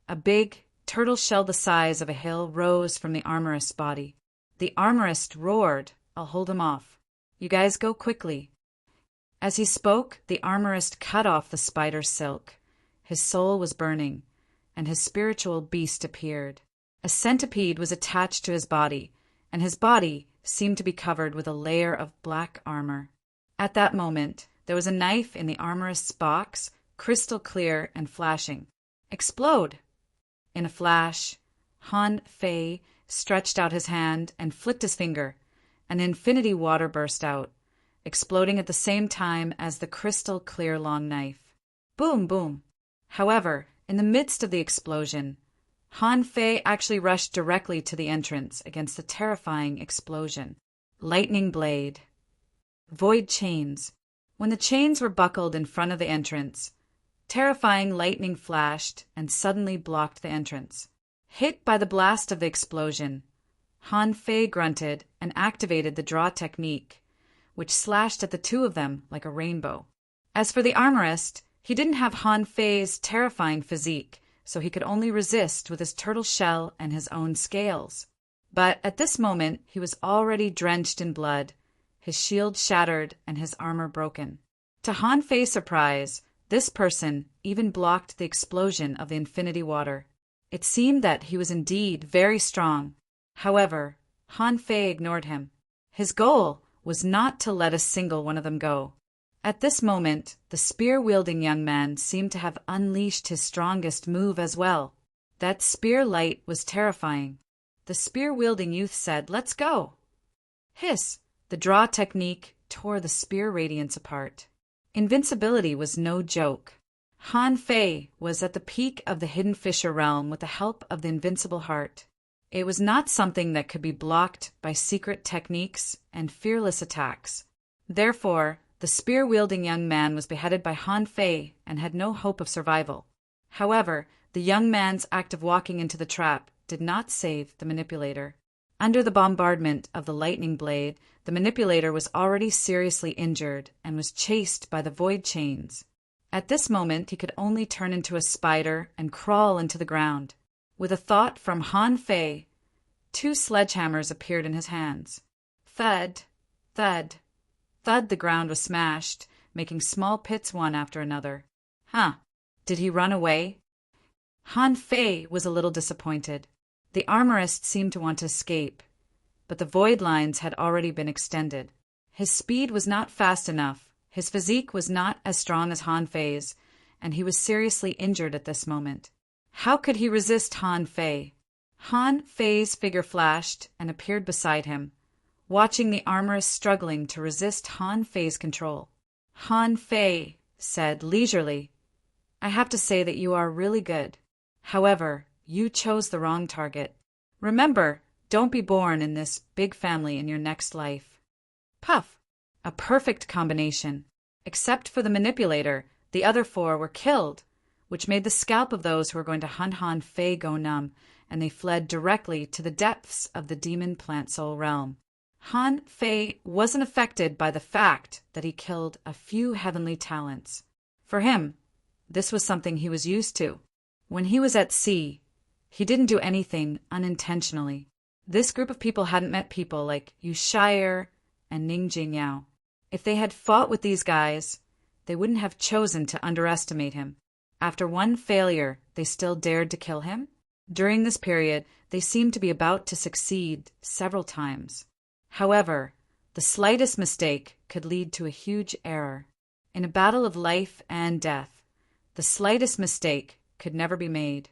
a big turtle shell the size of a hill rose from the armorist's body. The armorist roared, "I'll hold him off. You guys go quickly." As he spoke, the armorist cut off the spider's silk. His soul was burning, and his spiritual beast appeared. A centipede was attached to his body, and his body seemed to be covered with a layer of black armor. At that moment, there was a knife in the armorist's box, crystal clear and flashing. "Explode!" In a flash, Han Fei stretched out his hand and flicked his finger. An infinity water burst out, exploding at the same time as the crystal clear long knife. Boom, boom. However, in the midst of the explosion, Han Fei actually rushed directly to the entrance against the terrifying explosion. Lightning blade. Void chains. When the chains were buckled in front of the entrance, terrifying lightning flashed and suddenly blocked the entrance. Hit by the blast of the explosion, Han Fei grunted and activated the draw technique, which slashed at the 2 of them like a rainbow. As for the armorist, he didn't have Han Fei's terrifying physique, so he could only resist with his turtle shell and his own scales. But at this moment, he was already drenched in blood, his shield shattered and his armor broken. To Han Fei's surprise, this person even blocked the explosion of the infinity water. It seemed that he was indeed very strong. However, Han Fei ignored him. His goal was not to let a single one of them go. At this moment, the spear-wielding young man seemed to have unleashed his strongest move as well. That spear light was terrifying. The spear-wielding youth said, "Let's go!" Hiss! The draw technique tore the spear radiance apart. Invincibility was no joke. Han Fei was at the peak of the hidden fissure realm with the help of the invincible heart. It was not something that could be blocked by secret techniques and fearless attacks. Therefore, the spear-wielding young man was beheaded by Han Fei and had no hope of survival. However, the young man's act of walking into the trap did not save the manipulator. Under the bombardment of the lightning blade, the manipulator was already seriously injured and was chased by the void chains. At this moment, he could only turn into a spider and crawl into the ground. With a thought from Han Fei, 2 sledgehammers appeared in his hands. Thud, thud, thud, the ground was smashed, making small pits one after another. Did he run away? Han Fei was a little disappointed. The armorist seemed to want to escape, but the void lines had already been extended. His speed was not fast enough, his physique was not as strong as Han Fei's, and he was seriously injured at this moment. How could he resist Han Fei? Han Fei's figure flashed and appeared beside him, watching the armorist struggling to resist Han Fei's control. Han Fei said leisurely, "I have to say that you are really good. However, you chose the wrong target. Remember, don't be born in this big family in your next life." Puff! A perfect combination. Except for the manipulator, the other four were killed, which made the scalp of those who were going to hunt Han Fei go numb, and they fled directly to the depths of the demon plant soul realm. Han Fei wasn't affected by the fact that he killed a few heavenly talents. For him, this was something he was used to. When he was at sea, he didn't do anything unintentionally. This group of people hadn't met people like Yu Shire and Ning Jingyao. If they had fought with these guys, they wouldn't have chosen to underestimate him. After one failure, they still dared to kill him? During this period, they seemed to be about to succeed several times. However, the slightest mistake could lead to a huge error. In a battle of life and death, the slightest mistake could never be made.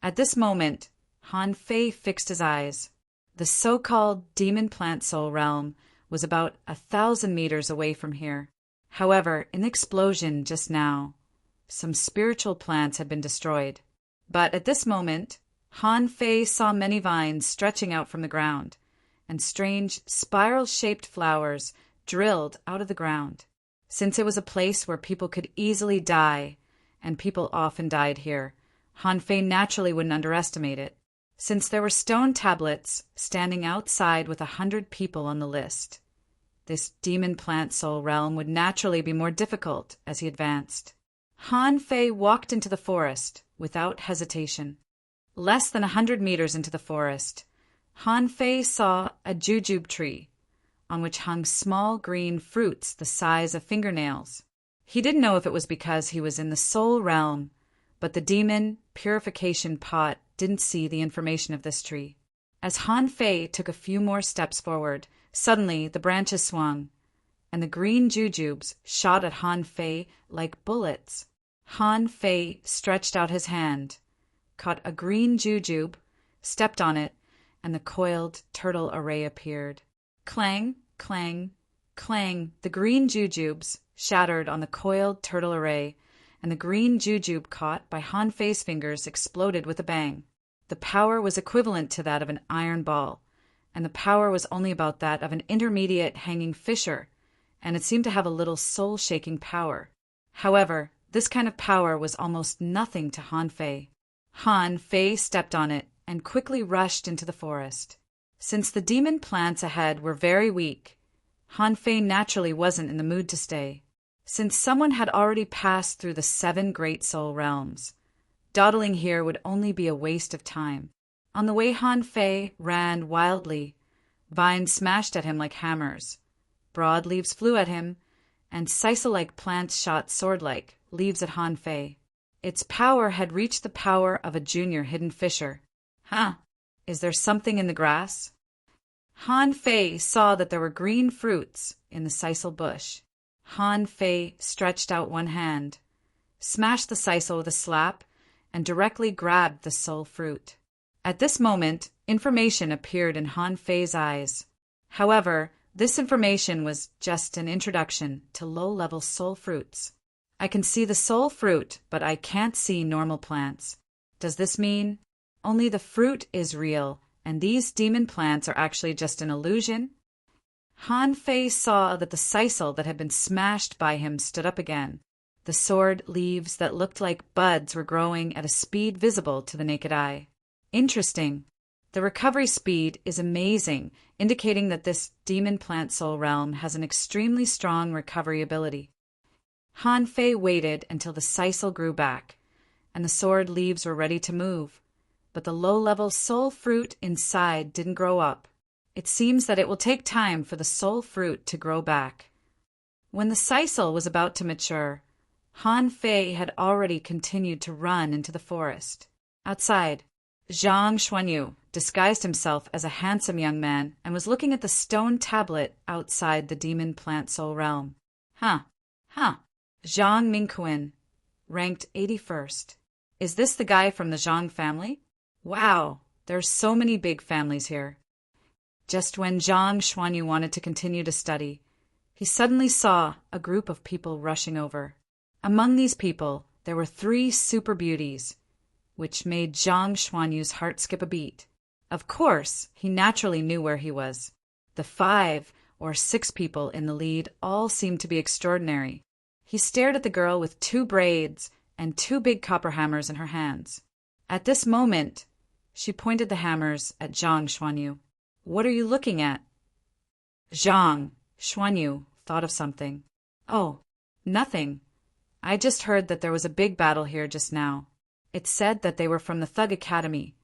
At this moment, Han Fei fixed his eyes. The so-called demon plant soul realm was about 1,000 meters away from here. However, in the explosion just now, some spiritual plants had been destroyed. But at this moment, Han Fei saw many vines stretching out from the ground, and strange spiral-shaped flowers drilled out of the ground. Since it was a place where people could easily die, and people often died here, Han Fei naturally wouldn't underestimate it. Since there were stone tablets standing outside with 100 people on the list, this demon plant soul realm would naturally be more difficult as he advanced. Han Fei walked into the forest without hesitation. Less than 100 meters into the forest, Han Fei saw a jujube tree, on which hung small green fruits the size of fingernails. He didn't know if it was because he was in the soul realm, but the demon purification pot didn't see the information of this tree. As Han Fei took a few more steps forward, suddenly the branches swung, and the green jujubes shot at Han Fei like bullets. Han Fei stretched out his hand, caught a green jujube, stepped on it, and the coiled turtle array appeared. Clang, clang, clang, the green jujubes shattered on the coiled turtle array, and the green jujube caught by Han Fei's fingers exploded with a bang. The power was equivalent to that of an iron ball, and the power was only about that of an intermediate hanging fisher, and it seemed to have a little soul-shaking power. However, this kind of power was almost nothing to Han Fei. Han Fei stepped on it and quickly rushed into the forest. Since the demon plants ahead were very weak, Han Fei naturally wasn't in the mood to stay. Since someone had already passed through the 7 great soul realms, dawdling here would only be a waste of time. On the way Han Fei ran wildly. Vines smashed at him like hammers. Broadleaves flew at him, and sisal-like plants shot sword-like leaves at Han Fei. Its power had reached the power of a junior hidden fisher. Huh, is there something in the grass? Han Fei saw that there were green fruits in the sisal bush. Han Fei stretched out one hand, smashed the sisal with a slap, and directly grabbed the soul fruit. At this moment, information appeared in Han Fei's eyes. However, this information was just an introduction to low-level soul fruits. I can see the soul fruit, but I can't see normal plants. Does this mean only the fruit is real, and these demon plants are actually just an illusion? Han Fei saw that the sisal that had been smashed by him stood up again. The sword leaves that looked like buds were growing at a speed visible to the naked eye. Interesting. The recovery speed is amazing, indicating that this demon plant soul realm has an extremely strong recovery ability. Han Fei waited until the sisal grew back, and the sword leaves were ready to move, but the low-level soul fruit inside didn't grow up. It seems that it will take time for the soul fruit to grow back. When the sisal was about to mature, Han Fei had already continued to run into the forest. Outside, Zhang Xuanyu disguised himself as a handsome young man and was looking at the stone tablet outside the demon plant soul realm. Huh. Zhang Mingquan, ranked 81st. Is this the guy from the Zhang family? Wow, there's so many big families here. Just when Zhang Xuanyu wanted to continue to study, he suddenly saw a group of people rushing over. Among these people, there were 3 super beauties, which made Zhang Xuanyu's heart skip a beat. Of course, he naturally knew where he was. The 5 or 6 people in the lead all seemed to be extraordinary. He stared at the girl with 2 braids and 2 big copper hammers in her hands. At this moment, she pointed the hammers at Zhang Xuanyu. What are you looking at? Zhang Xuanyu thought of something. Oh, nothing. I just heard that there was a big battle here just now. It said that they were from the Thug Academy,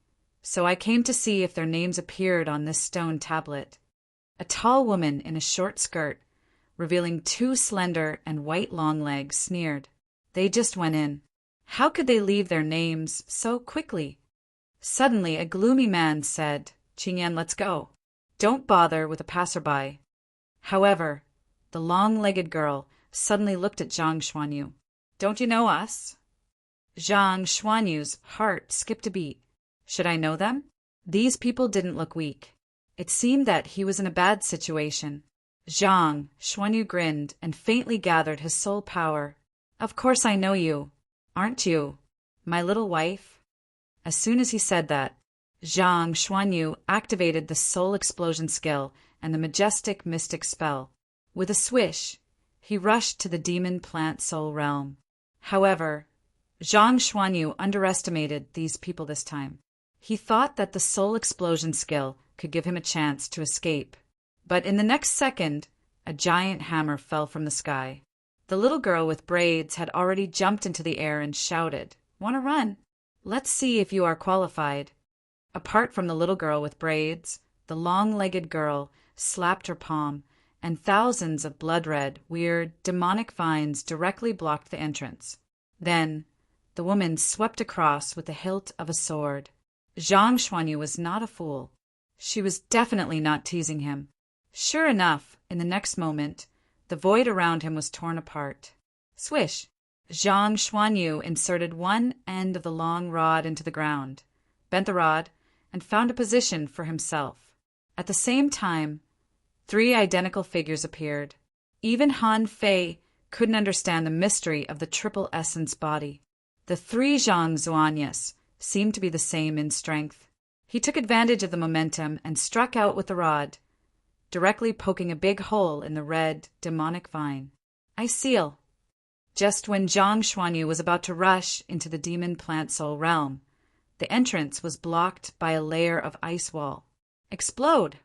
so I came to see if their names appeared on this stone tablet. A tall woman in a short skirt, revealing 2 slender and white long legs, sneered. They just went in. How could they leave their names so quickly? Suddenly, a gloomy man said, Qingyan, let's go. Don't bother with a passerby. However, the long-legged girl suddenly looked at Zhang Xuanyu. Don't you know us? Zhang Xuanyu's heart skipped a beat. Should I know them? These people didn't look weak. It seemed that he was in a bad situation. Zhang Xuanyu grinned and faintly gathered his soul power. Of course I know you. Aren't you my little wife? As soon as he said that, Zhang Xuanyu activated the soul explosion skill and the majestic mystic spell. With a swish, he rushed to the demon plant soul realm. However, Zhang Xuanyu underestimated these people this time. He thought that the soul explosion skill could give him a chance to escape. But in the next second, a giant hammer fell from the sky. The little girl with braids had already jumped into the air and shouted, "Want to run? Let's see if you are qualified." Apart from the little girl with braids, the long-legged girl slapped her palm, and thousands of blood-red, weird, demonic vines directly blocked the entrance. Then, the woman swept across with the hilt of a sword. Zhang Xuanyu was not a fool. She was definitely not teasing him. Sure enough, in the next moment, the void around him was torn apart. Swish! Zhang Xuanyu inserted one end of the long rod into the ground, bent the rod, and found a position for himself. At the same time, 3 identical figures appeared. Even Han Fei couldn't understand the mystery of the triple essence body. The 3 Zhang Zuanyas seemed to be the same in strength. He took advantage of the momentum and struck out with the rod, directly poking a big hole in the red, demonic vine. I seal. Just when Zhang Xuanyu was about to rush into the demon plant soul realm, the entrance was blocked by a layer of ice wall. Explode!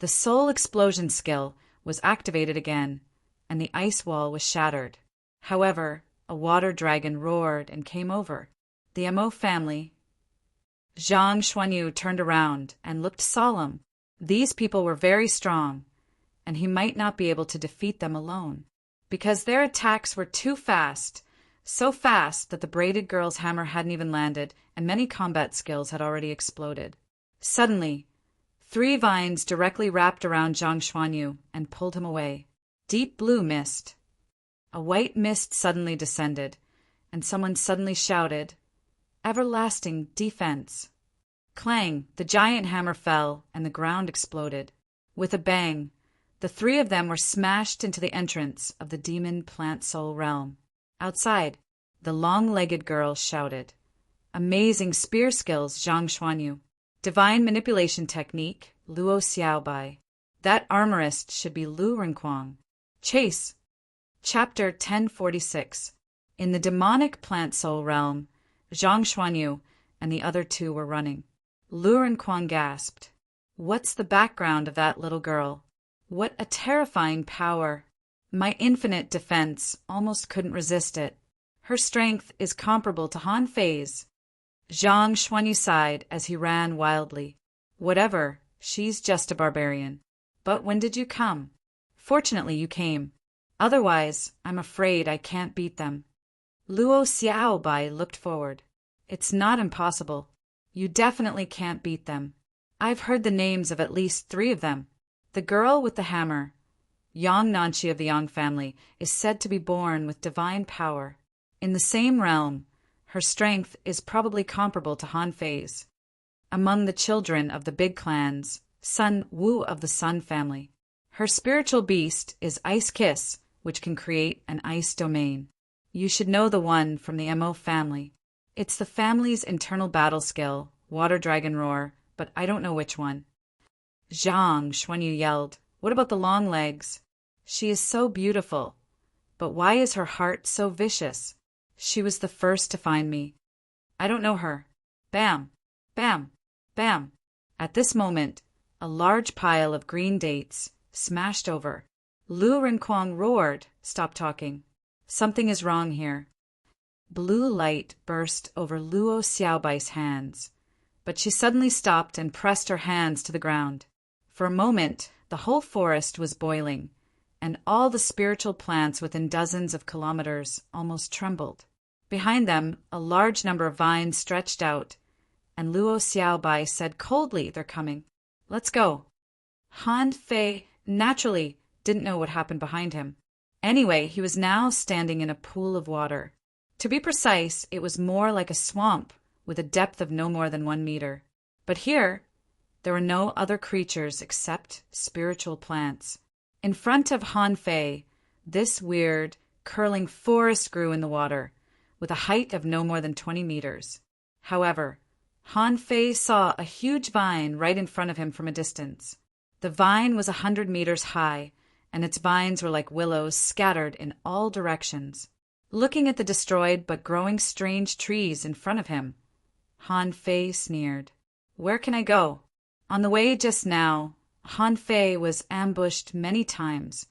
The soul explosion skill was activated again, and the ice wall was shattered. However, a water dragon roared and came over. The Mo family. Zhang Xuanyu turned around and looked solemn. These people were very strong, and he might not be able to defeat them alone, because their attacks were too fast, so fast that the braided girl's hammer hadn't even landed, and many combat skills had already exploded. Suddenly, 3 vines directly wrapped around Zhang Xuanyu and pulled him away. Deep blue mist. A white mist suddenly descended, and someone suddenly shouted, "Everlasting defense." Clang! The giant hammer fell, and the ground exploded. With a bang, the 3 of them were smashed into the entrance of the demon plant soul realm. Outside, the long-legged girl shouted, "Amazing spear skills, Zhang Xuanyu. Divine manipulation technique, Luo Xiaobai. That armorist should be Lu Renquang." Chase! Chapter 1046. In the demonic plant soul realm, Zhang Xuanyu and the other 2 were running. Lu Renquang gasped. What's the background of that little girl? What a terrifying power! My infinite defense almost couldn't resist it. Her strength is comparable to Han Fei's. Zhang Xuanyu sighed as he ran wildly. Whatever, she's just a barbarian. But when did you come? Fortunately you came. Otherwise, I'm afraid I can't beat them. Luo Xiaobai looked forward. It's not impossible. You definitely can't beat them. I've heard the names of at least 3 of them. The girl with the hammer, Yang Nanchi of the Yang family, is said to be born with divine power. In the same realm, her strength is probably comparable to Han Fei's. Among the children of the big clans, Sun Wu of the Sun family, her spiritual beast is Ice Kiss, which can create an ice domain. You should know the one from the Mo family. It's the family's internal battle skill, Water Dragon Roar, but I don't know which one. Zhang, Xuanyu yelled. What about the long legs? She is so beautiful. But why is her heart so vicious? She was the first to find me. I don't know her. Bam, bam, bam. At this moment, a large pile of green dates smashed over. Lu Renkuang roared, "Stop talking. Something is wrong here." Blue light burst over Luo Xiaobai's hands, but she suddenly stopped and pressed her hands to the ground. For a moment, the whole forest was boiling, and all the spiritual plants within dozens of kilometers almost trembled. Behind them, a large number of vines stretched out, and Luo Xiaobai said coldly, "They're coming. Let's go." Han Fei, naturally, didn't know what happened behind him. Anyway, he was now standing in a pool of water. To be precise, it was more like a swamp with a depth of no more than 1 meter. But here, there were no other creatures except spiritual plants. In front of Han Fei, this weird, curling forest grew in the water, with a height of no more than 20 meters. However, Han Fei saw a huge vine right in front of him from a distance. The vine was 100 meters high, and its vines were like willows scattered in all directions. Looking at the destroyed but growing strange trees in front of him, Han Fei sneered. "Where can I go?" On the way just now, Han Fei was ambushed many times,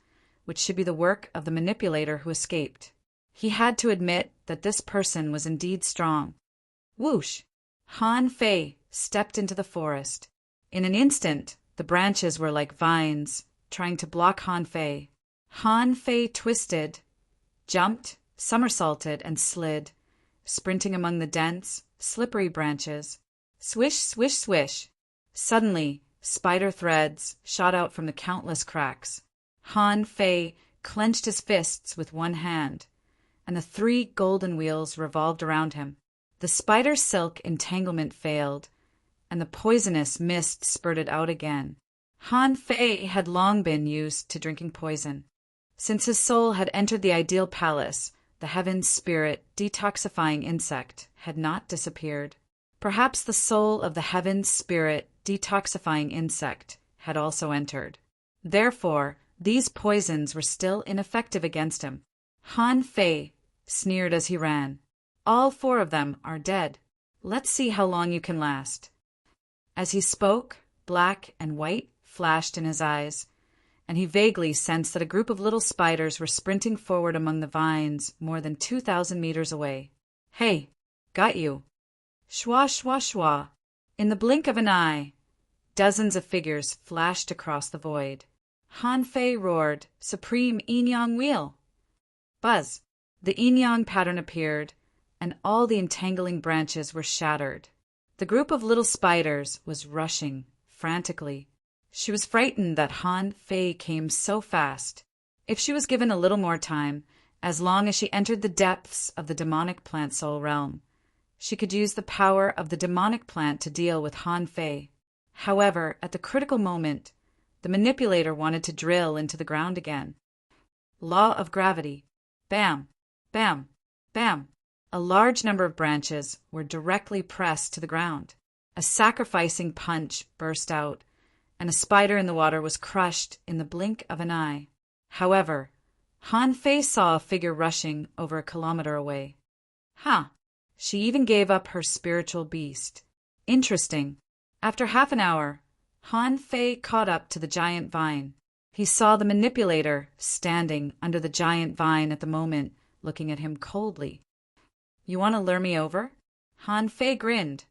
which should be the work of the manipulator who escaped. He had to admit that this person was indeed strong. Whoosh! Han Fei stepped into the forest. In an instant, the branches were like vines, trying to block Han Fei. Han Fei twisted, jumped, somersaulted, and slid, sprinting among the dense, slippery branches. Swish, swish, swish. Suddenly, spider threads shot out from the countless cracks. Han Fei clenched his fists with one hand, and the 3 golden wheels revolved around him. The spider silk entanglement failed, and the poisonous mist spurted out again. Han Fei had long been used to drinking poison. Since his soul had entered the ideal palace, the heaven spirit detoxifying insect had not disappeared. Perhaps the soul of the heaven spirit detoxifying insect had also entered. Therefore, these poisons were still ineffective against him. Han Fei sneered as he ran. "All 4 of them are dead. Let's see how long you can last." As he spoke, black and white flashed in his eyes, and he vaguely sensed that a group of little spiders were sprinting forward among the vines more than 2,000 meters away. "Hey, got you." Shwa, shwa, shwa. In the blink of an eye, dozens of figures flashed across the void. Han Fei roared, "Supreme Yin-Yang Wheel!" Buzz! The yin-yang pattern appeared, and all the entangling branches were shattered. The group of little spiders was rushing frantically. She was frightened that Han Fei came so fast. If she was given a little more time, as long as she entered the depths of the demonic plant soul realm, she could use the power of the demonic plant to deal with Han Fei. However, at the critical moment, the manipulator wanted to drill into the ground again. Law of gravity. Bam, bam, bam. A large number of branches were directly pressed to the ground. A sacrificing punch burst out, and a spider in the water was crushed in the blink of an eye. However, Han Fei saw a figure rushing over a kilometer away. She even gave up her spiritual beast. Interesting. After half an hour, Han Fei caught up to the giant vine. He saw the manipulator standing under the giant vine at the moment, looking at him coldly. "You want to lure me over?" Han Fei grinned.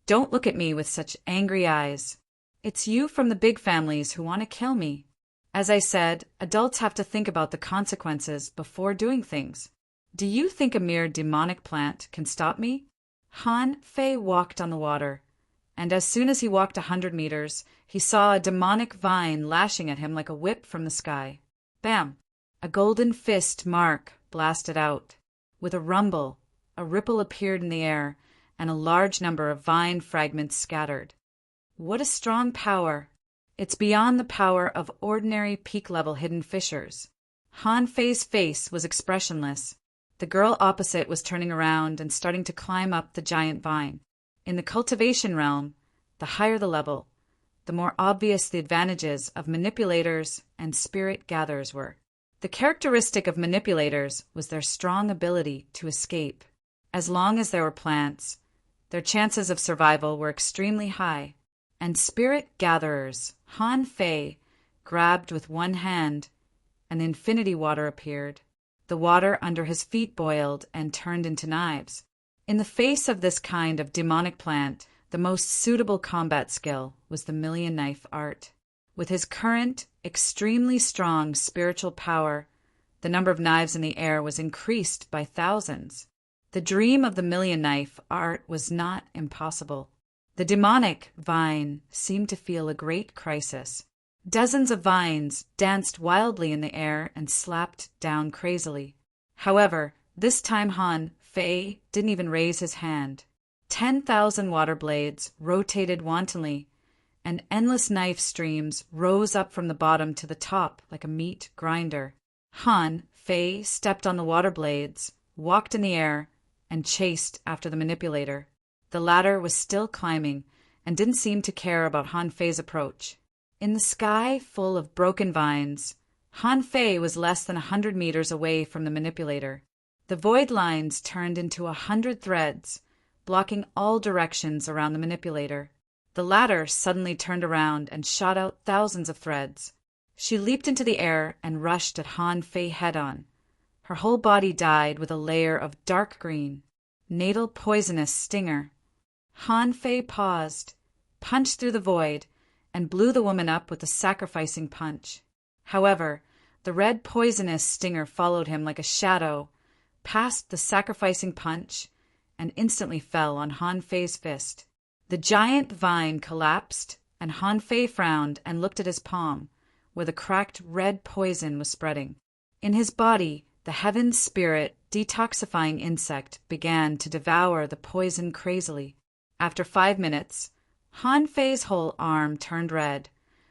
"Don't look at me with such angry eyes. It's you from the big families who want to kill me. As I said, adults have to think about the consequences before doing things. Do you think a mere demonic plant can stop me?" Han Fei walked on the water, and as soon as he walked 100 meters, he saw a demonic vine lashing at him like a whip from the sky. Bam! A golden fist mark blasted out. With a rumble, a ripple appeared in the air, and a large number of vine fragments scattered. What a strong power! It's beyond the power of ordinary peak-level hidden fissures. Han Fei's face was expressionless. The girl opposite was turning around and starting to climb up the giant vine. In the cultivation realm, the higher the level, the more obvious the advantages of manipulators and spirit gatherers were. The characteristic of manipulators was their strong ability to escape. As long as there were plants, their chances of survival were extremely high. And spirit gatherers, Han Fei grabbed with one hand, and infinity water appeared. The water under his feet boiled and turned into knives. In the face of this kind of demonic plant, the most suitable combat skill was the million knife art. With his current, extremely strong spiritual power, the number of knives in the air was increased by thousands. The dream of the million knife art was not impossible. The demonic vine seemed to feel a great crisis. Dozens of vines danced wildly in the air and slapped down crazily. However, this time Han Fei didn't even raise his hand. 10,000 water blades rotated wantonly, and endless knife streams rose up from the bottom to the top like a meat grinder. Han Fei stepped on the water blades, walked in the air, and chased after the manipulator. The latter was still climbing and didn't seem to care about Han Fei's approach. In the sky full of broken vines, Han Fei was less than 100 meters away from the manipulator. The void lines turned into 100 threads, blocking all directions around the manipulator. The latter suddenly turned around and shot out thousands of threads. She leaped into the air and rushed at Han Fei head-on. Her whole body dyed with a layer of dark green, natal poisonous stinger. Han Fei paused, punched through the void, and blew the woman up with a sacrificing punch. However, the red poisonous stinger followed him like a shadow, passed the sacrificing punch, and instantly fell on Han Fei's fist. The giant vine collapsed, and Han Fei frowned and looked at his palm, where the cracked red poison was spreading. In his body, the heaven spirit detoxifying insect began to devour the poison crazily. After 5 minutes, Han Fei's whole arm turned red,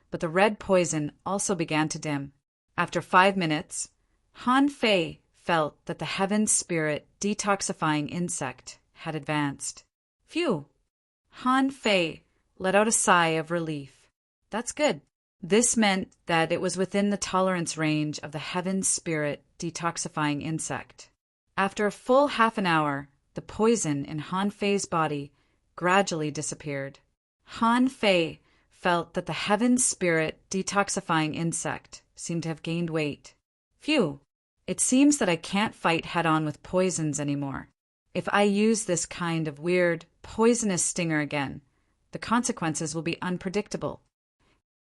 but the red poison also began to dim. After 5 minutes, Han Fei felt that the heaven spirit detoxifying insect had advanced. Phew! Han Fei let out a sigh of relief. That's good. This meant that it was within the tolerance range of the heaven spirit detoxifying insect. After a full half an hour, the poison in Han Fei's body gradually disappeared. Han Fei felt that the heaven spirit detoxifying insect seemed to have gained weight. Phew! It seems that I can't fight head-on with poisons anymore. If I use this kind of weird, poisonous stinger again, the consequences will be unpredictable.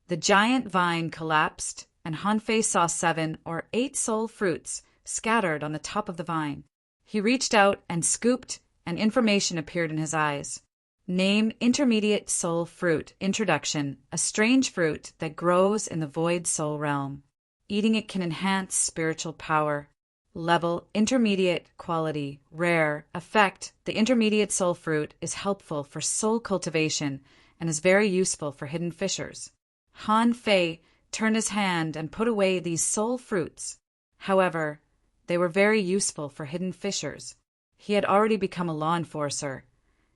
The giant vine collapsed, and Han Fei saw 7 or 8 soul fruits scattered on the top of the vine. He reached out and scooped, and information appeared in his eyes. Name Intermediate Soul Fruit. Introduction. A strange fruit that grows in the void soul realm. Eating it can enhance spiritual power. Level. Intermediate. Quality. Rare. Effect. The intermediate soul fruit is helpful for soul cultivation and is very useful for hidden fissures. Han Fei turned his hand and put away these soul fruits. However, they were very useful for hidden fissures. He had already become a law enforcer,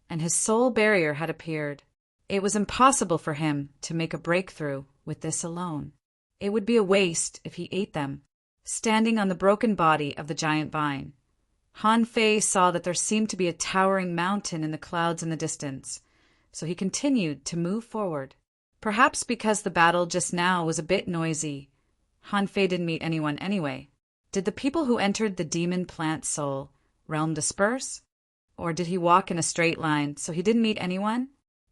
and his soul barrier had appeared. It was impossible for him to make a breakthrough with this alone. It would be a waste if he ate them. Standing on the broken body of the giant vine, Han Fei saw that there seemed to be a towering mountain in the clouds in the distance, so he continued to move forward. Perhaps because the battle just now was a bit noisy, Han Fei didn't meet anyone anyway. Did the people who entered the demon plant soul realm disperse? Or did he walk in a straight line, so he didn't meet anyone?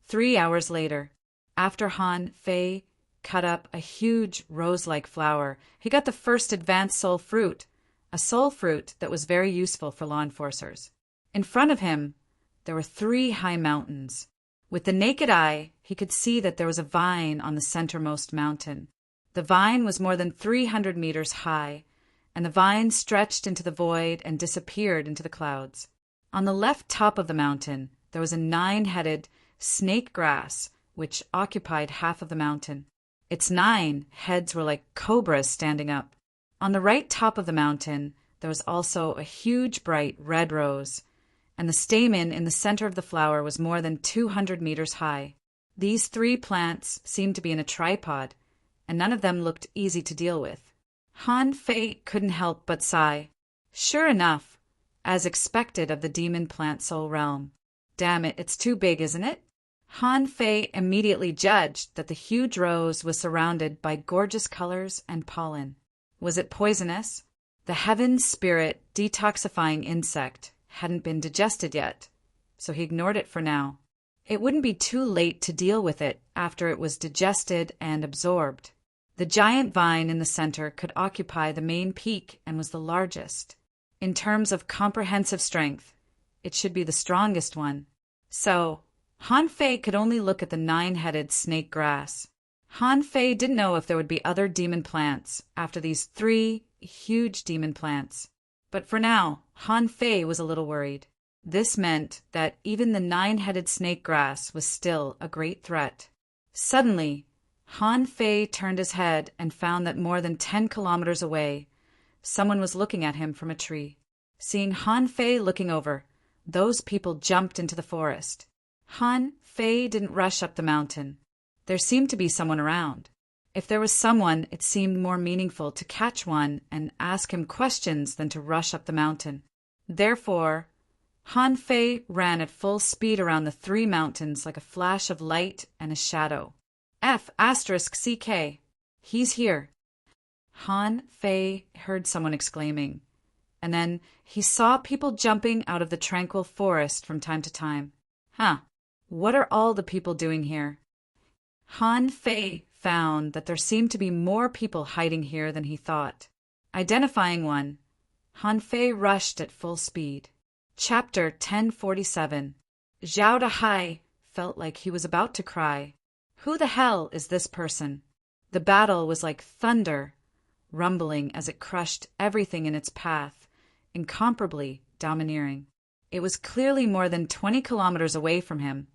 3 hours later, after Han Fei cut up a huge rose-like flower, he got the first advanced soul fruit, a soul fruit that was very useful for law enforcers. In front of him, there were 3 high mountains. With the naked eye, he could see that there was a vine on the centermost mountain. The vine was more than 300 meters high, and the vine stretched into the void and disappeared into the clouds. On the left top of the mountain, there was a 9-headed snake grass, which occupied half of the mountain. Its 9 heads were like cobras standing up. On the right top of the mountain, there was also a huge bright red rose, and the stamen in the center of the flower was more than 200 meters high. These 3 plants seemed to be in a tripod, and none of them looked easy to deal with. Han Fei couldn't help but sigh. Sure enough, as expected of the demon plant soul realm. Damn it, it's too big, isn't it? Han Fei immediately judged that the huge rose was surrounded by gorgeous colors and pollen. Was it poisonous? The heaven spirit detoxifying insect hadn't been digested yet, so he ignored it for now. It wouldn't be too late to deal with it after it was digested and absorbed. The giant vine in the center could occupy the main peak and was the largest. In terms of comprehensive strength, it should be the strongest one. So, Han Fei could only look at the 9-headed snake grass. Han Fei didn't know if there would be other demon plants after these 3 huge demon plants. But for now, Han Fei was a little worried. This meant that even the 9-headed snake grass was still a great threat. Suddenly, Han Fei turned his head and found that more than 10 kilometers away, someone was looking at him from a tree. Seeing Han Fei looking over, those people jumped into the forest. Han Fei didn't rush up the mountain. There seemed to be someone around. If there was someone, it seemed more meaningful to catch one and ask him questions than to rush up the mountain. Therefore, Han Fei ran at full speed around the 3 mountains like a flash of light and a shadow. F***CK. He's here. Han Fei heard someone exclaiming, and then he saw people jumping out of the tranquil forest from time to time. What are all the people doing here? Han Fei found that there seemed to be more people hiding here than he thought. Identifying one, Han Fei rushed at full speed. Chapter 1047. Zhao Dahai felt like he was about to cry. Who the hell is this person? The battle was like thunder, rumbling as it crushed everything in its path, incomparably domineering. It was clearly more than 20 kilometers away from him,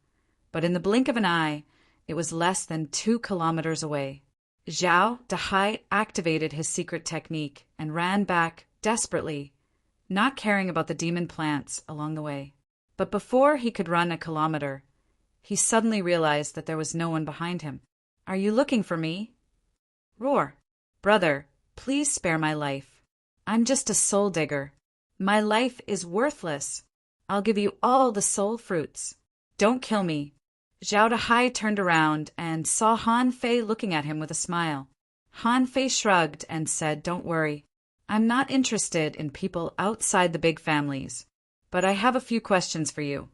but in the blink of an eye, it was less than 2 kilometers away. Zhao Dahai activated his secret technique and ran back desperately, not caring about the demon plants along the way. But before he could run a kilometer, he suddenly realized that there was no one behind him. Are you looking for me? Roar. Brother, please spare my life. I'm just a soul digger. My life is worthless. I'll give you all the soul fruits. Don't kill me. Zhao Dahai turned around and saw Han Fei looking at him with a smile. Han Fei shrugged and said, Don't worry. I'm not interested in people outside the big families, but I have a few questions for you.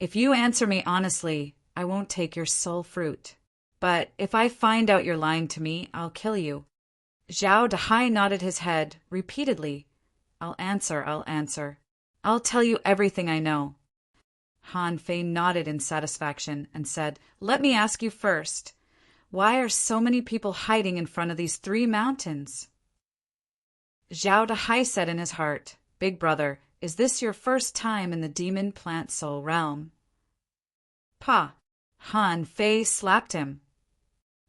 If you answer me honestly, I won't take your soul fruit. But if I find out you're lying to me, I'll kill you. Zhao Dahai nodded his head repeatedly. I'll answer. I'll tell you everything I know. Han Fei nodded in satisfaction and said, Let me ask you first. Why are so many people hiding in front of these 3 mountains? Zhao Dahai said in his heart, Big brother, is this your first time in the demon plant soul realm? Pa! Han Fei slapped him.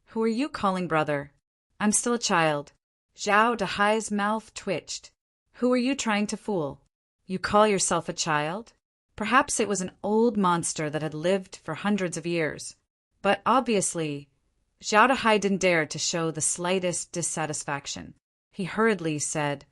Who are you calling brother? I'm still a child. Zhao Dahai's mouth twitched. Who are you trying to fool? You call yourself a child? Perhaps it was an old monster that had lived for hundreds of years. But obviously, Zhao Dahai didn't dare to show the slightest dissatisfaction. He hurriedly said,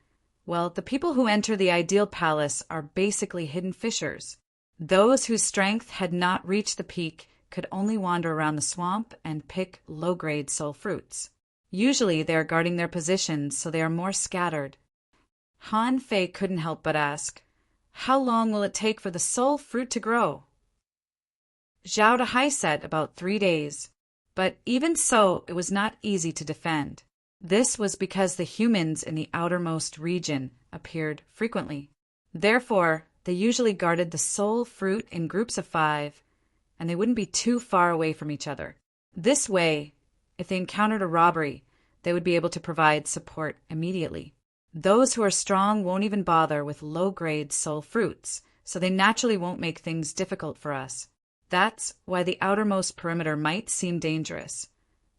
Well, the people who enter the ideal palace are basically hidden fishers. Those whose strength had not reached the peak could only wander around the swamp and pick low-grade soul fruits. Usually they are guarding their positions, so they are more scattered. Han Fei couldn't help but ask, How long will it take for the soul fruit to grow? Zhao Dahai said about 3 days. But even so, it was not easy to defend. This was because the humans in the outermost region appeared frequently. Therefore, They usually guarded the soul fruit in groups of 5, and they wouldn't be too far away from each other. This way, if they encountered a robbery, they would be able to provide support immediately. Those who are strong won't even bother with low-grade soul fruits, so they naturally won't make things difficult for us. That's why the outermost perimeter might seem dangerous,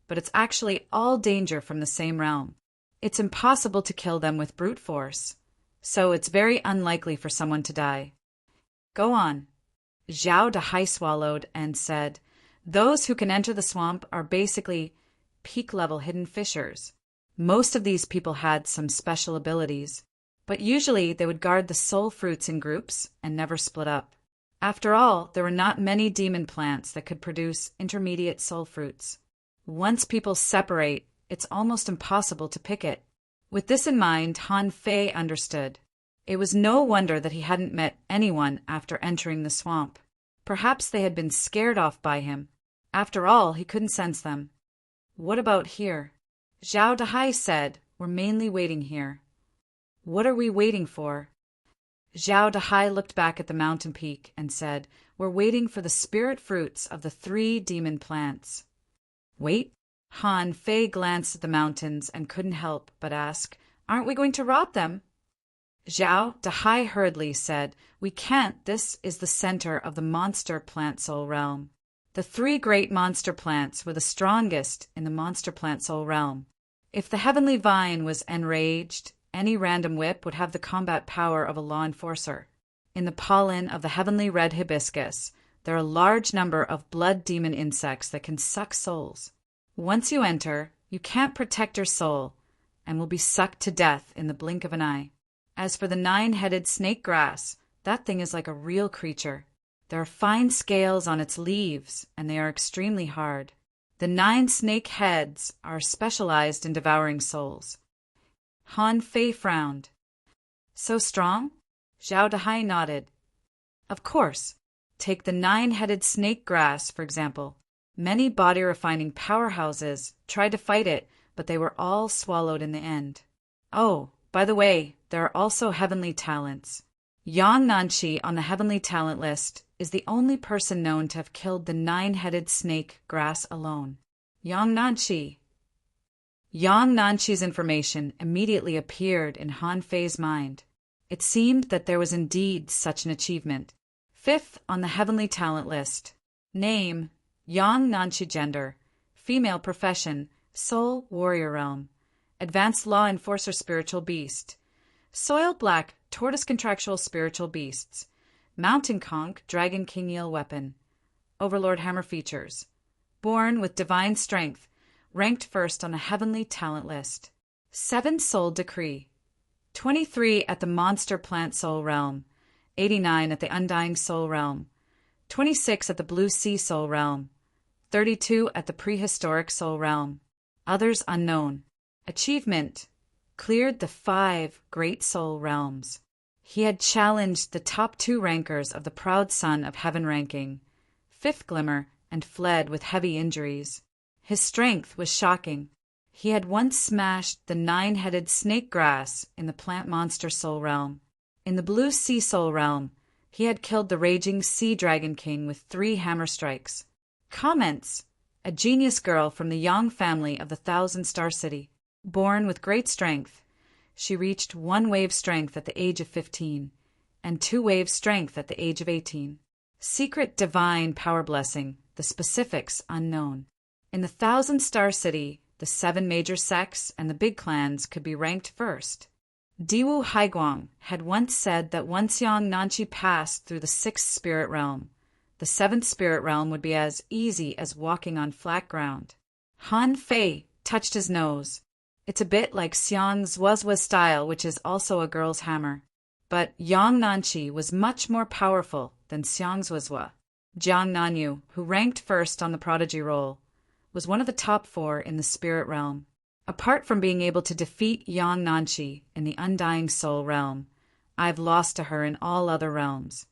but it's actually all danger from the same realm. It's impossible to kill them with brute force, so it's very unlikely for someone to die. Go on. Zhao Dahai swallowed and said, those who can enter the swamp are basically peak-level hidden fishers. Most of these people had some special abilities, but usually they would guard the soul fruits in groups and never split up. After all, there were not many demon plants that could produce intermediate soul fruits. Once people separate, it's almost impossible to pick it. With this in mind, Han Fei understood. It was no wonder that he hadn't met anyone after entering the swamp. Perhaps they had been scared off by him. After all, he couldn't sense them. What about here? Zhao Dahai said, we're mainly waiting here. What are we waiting for? Zhao Dahai looked back at the mountain peak and said, we're waiting for the spirit fruits of the 3 demon plants. Wait? Han Fei glanced at the mountains and couldn't help but ask, aren't we going to rob them? Zhao Dahai hurriedly said, we can't, this is the center of the monster plant soul realm. The 3 great monster plants were the strongest in the monster plant soul realm. If the heavenly vine was enraged, any random whip would have the combat power of a law enforcer. In the pollen of the heavenly red hibiscus, there are a large number of blood demon insects that can suck souls. Once you enter, you can't protect your soul and will be sucked to death in the blink of an eye. As for the 9-headed snake grass, that thing is like a real creature. There are fine scales on its leaves, and they are extremely hard. The 9 snake heads are specialized in devouring souls. Han Fei frowned. So strong? Zhao Dahai nodded. Of course. Take the 9-headed snake grass, for example. Many body-refining powerhouses tried to fight it, but they were all swallowed in the end. Oh, by the way, there are also heavenly talents. Yang Nanchi on the heavenly talent list is the only person known to have killed the 9-headed snake grass alone. Yang Nanchi's information immediately appeared in Han Fei's mind. It seemed that there was indeed such an achievement. 5th on the heavenly talent list. Name, Yang Nanchi. Gender, female. Profession, soul warrior realm. Advanced law enforcer spiritual beast. Soil black, tortoise contractual spiritual beasts. Mountain conch, dragon king eel weapon. Overlord hammer features. Born with divine strength, ranked 1st on the heavenly talent list. 7 soul decree. 23 at the monster plant soul realm. 89 at the undying soul realm. 26 at the blue sea soul realm. 32 at the prehistoric soul realm. Others unknown. Achievement. Cleared the 5 great soul realms. He had challenged the top 2 rankers of the proud son of heaven ranking, 5th glimmer, and fled with heavy injuries. His strength was shocking. He had once smashed the 9-headed snake grass in the plant monster soul realm. In the blue sea soul realm, he had killed the raging sea dragon king with 3 hammer strikes. Comments. A genius girl from the Yang family of the 1,000-star city. Born with great strength, she reached 1 wave strength at the age of 15, and 2 wave strength at the age of 18. Secret divine power blessing, the specifics unknown. In the 1,000-star city, the 7 major sects and the big clans could be ranked first. Diwu Haiguang had once said that once Yang Nanchi passed through the 6th spirit realm, the 7th spirit realm would be as easy as walking on flat ground. Han Fei touched his nose. It's a bit like Xiang Zuozhua's style, which is also a girl's hammer. But Yang Nanchi was much more powerful than Xiang Zuozhua. Jiang Nanyu, who ranked 1st on the prodigy roll, was one of the top 4 in the spirit realm. Apart from being able to defeat Yang Nanchi in the undying soul realm, I've lost to her in all other realms.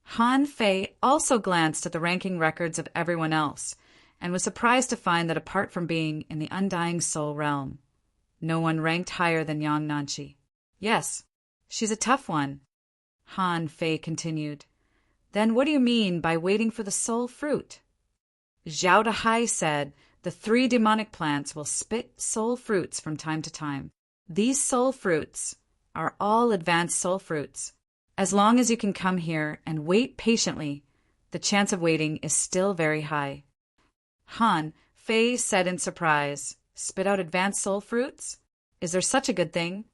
Han Fei also glanced at the ranking records of everyone else, and was surprised to find that apart from being in the undying soul realm, no one ranked higher than Yang Nanchi. Yes, she's a tough one. Han Fei continued. Then what do you mean by waiting for the soul fruit? Zhao Dahai said the 3 demonic plants will spit soul fruits from time to time. These soul fruits are all advanced soul fruits. As long as you can come here and wait patiently, the chance of waiting is still very high. Han Fei said in surprise, spit out advanced soul fruits? Is there such a good thing?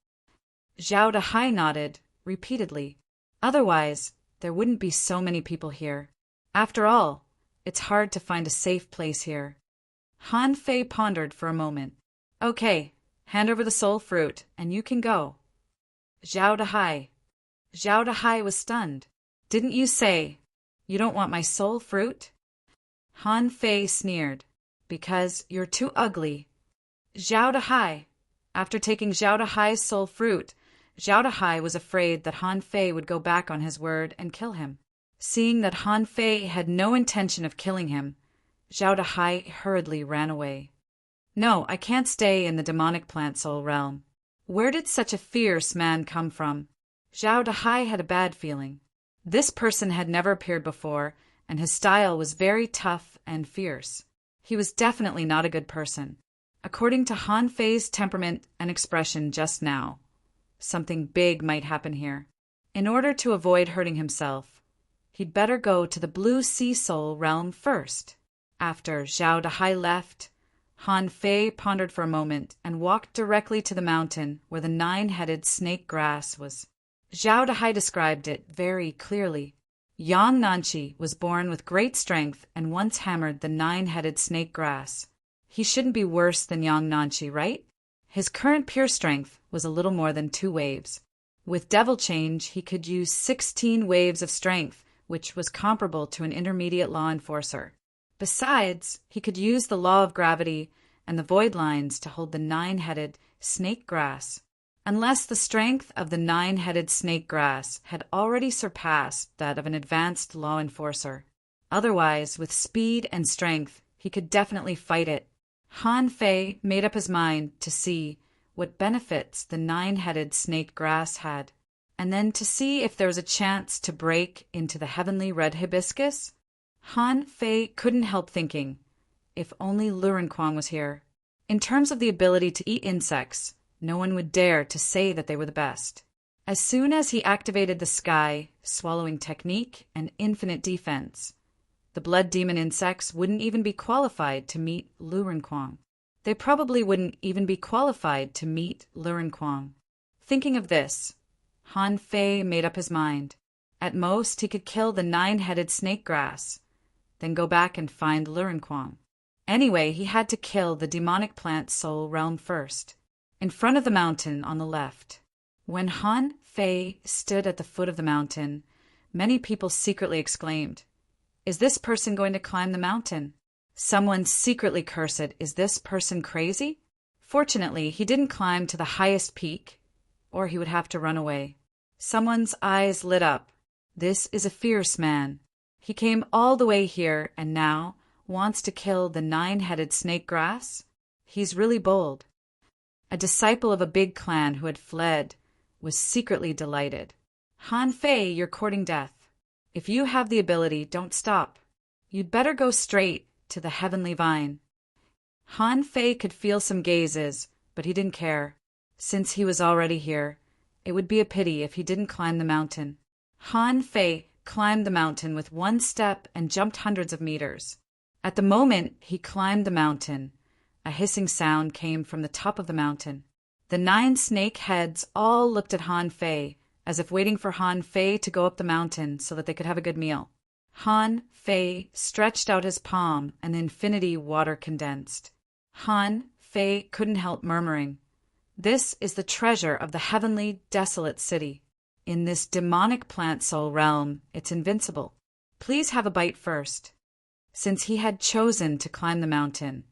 Zhao Dahai nodded repeatedly. Otherwise, there wouldn't be so many people here. After all, it's hard to find a safe place here. Han Fei pondered for a moment. Okay, hand over the soul fruit, and you can go. Zhao Dahai was stunned. Didn't you say you don't want my soul fruit? Han Fei sneered. Because you're too ugly. Zhao Dahai. After taking Zhao Dahai's soul fruit, Zhao Dahai was afraid that Han Fei would go back on his word and kill him. Seeing that Han Fei had no intention of killing him, Zhao Dahai hurriedly ran away. No, I can't stay in the demonic plant soul realm. Where did such a fierce man come from? Zhao Dahai had a bad feeling. This person had never appeared before, and his style was very tough and fierce. He was definitely not a good person. According to Han Fei's temperament and expression just now, something big might happen here. In order to avoid hurting himself, he'd better go to the blue sea soul realm first. After Zhao Dahai left, Han Fei pondered for a moment and walked directly to the mountain where the 9-headed snake grass was. Zhao Dahai described it very clearly. Yang Nanchi was born with great strength and once hammered the 9-headed snake grass. He shouldn't be worse than Yang Nanchi, right? His current pure strength was a little more than 2 waves. With devil change, he could use 16 waves of strength, which was comparable to an intermediate law enforcer. Besides, he could use the law of gravity and the void lines to hold the 9-headed snake grass. Unless the strength of the 9-headed snake grass had already surpassed that of an advanced law enforcer. Otherwise, with speed and strength, he could definitely fight it. Han Fei made up his mind to see what benefits the 9-headed snake grass had, and then to see if there was a chance to break into the heavenly red hibiscus. Han Fei couldn't help thinking, if only Lurenquang was here. In terms of the ability to eat insects, no one would dare to say that they were the best. As soon as he activated the sky, swallowing technique, and infinite defense, the blood demon insects wouldn't even be qualified to meet Lurenquang. They probably wouldn't even be qualified to meet Lurenquang. Thinking of this, Han Fei made up his mind. At most, he could kill the 9-headed snake grass, then go back and find Lurenquang. Anyway, he had to kill the demonic plant soul realm first, in front of the mountain on the left. When Han Fei stood at the foot of the mountain, many people secretly exclaimed, "Is this person going to climb the mountain?" Someone secretly cursed, "Is this person crazy?" Fortunately, he didn't climb to the highest peak, or he would have to run away. Someone's eyes lit up. This is a fierce man. He came all the way here and now wants to kill the 9-headed snake grass? He's really bold. A disciple of a big clan who had fled was secretly delighted. Han Fei, you're courting death. If you have the ability, don't stop. You'd better go straight to the heavenly vine. Han Fei could feel some gazes, but he didn't care. Since he was already here, it would be a pity if he didn't climb the mountain. Han Fei climbed the mountain with one step and jumped hundreds of meters. At the moment he climbed the mountain, a hissing sound came from the top of the mountain. The 9 snake heads all looked at Han Fei, as if waiting for Han Fei to go up the mountain so that they could have a good meal. Han Fei stretched out his palm and the infinity water condensed. Han Fei couldn't help murmuring, "This is the treasure of the heavenly desolate city. In this demonic plant soul realm, it's invincible. Please have a bite first." Since he had chosen to climb the mountain,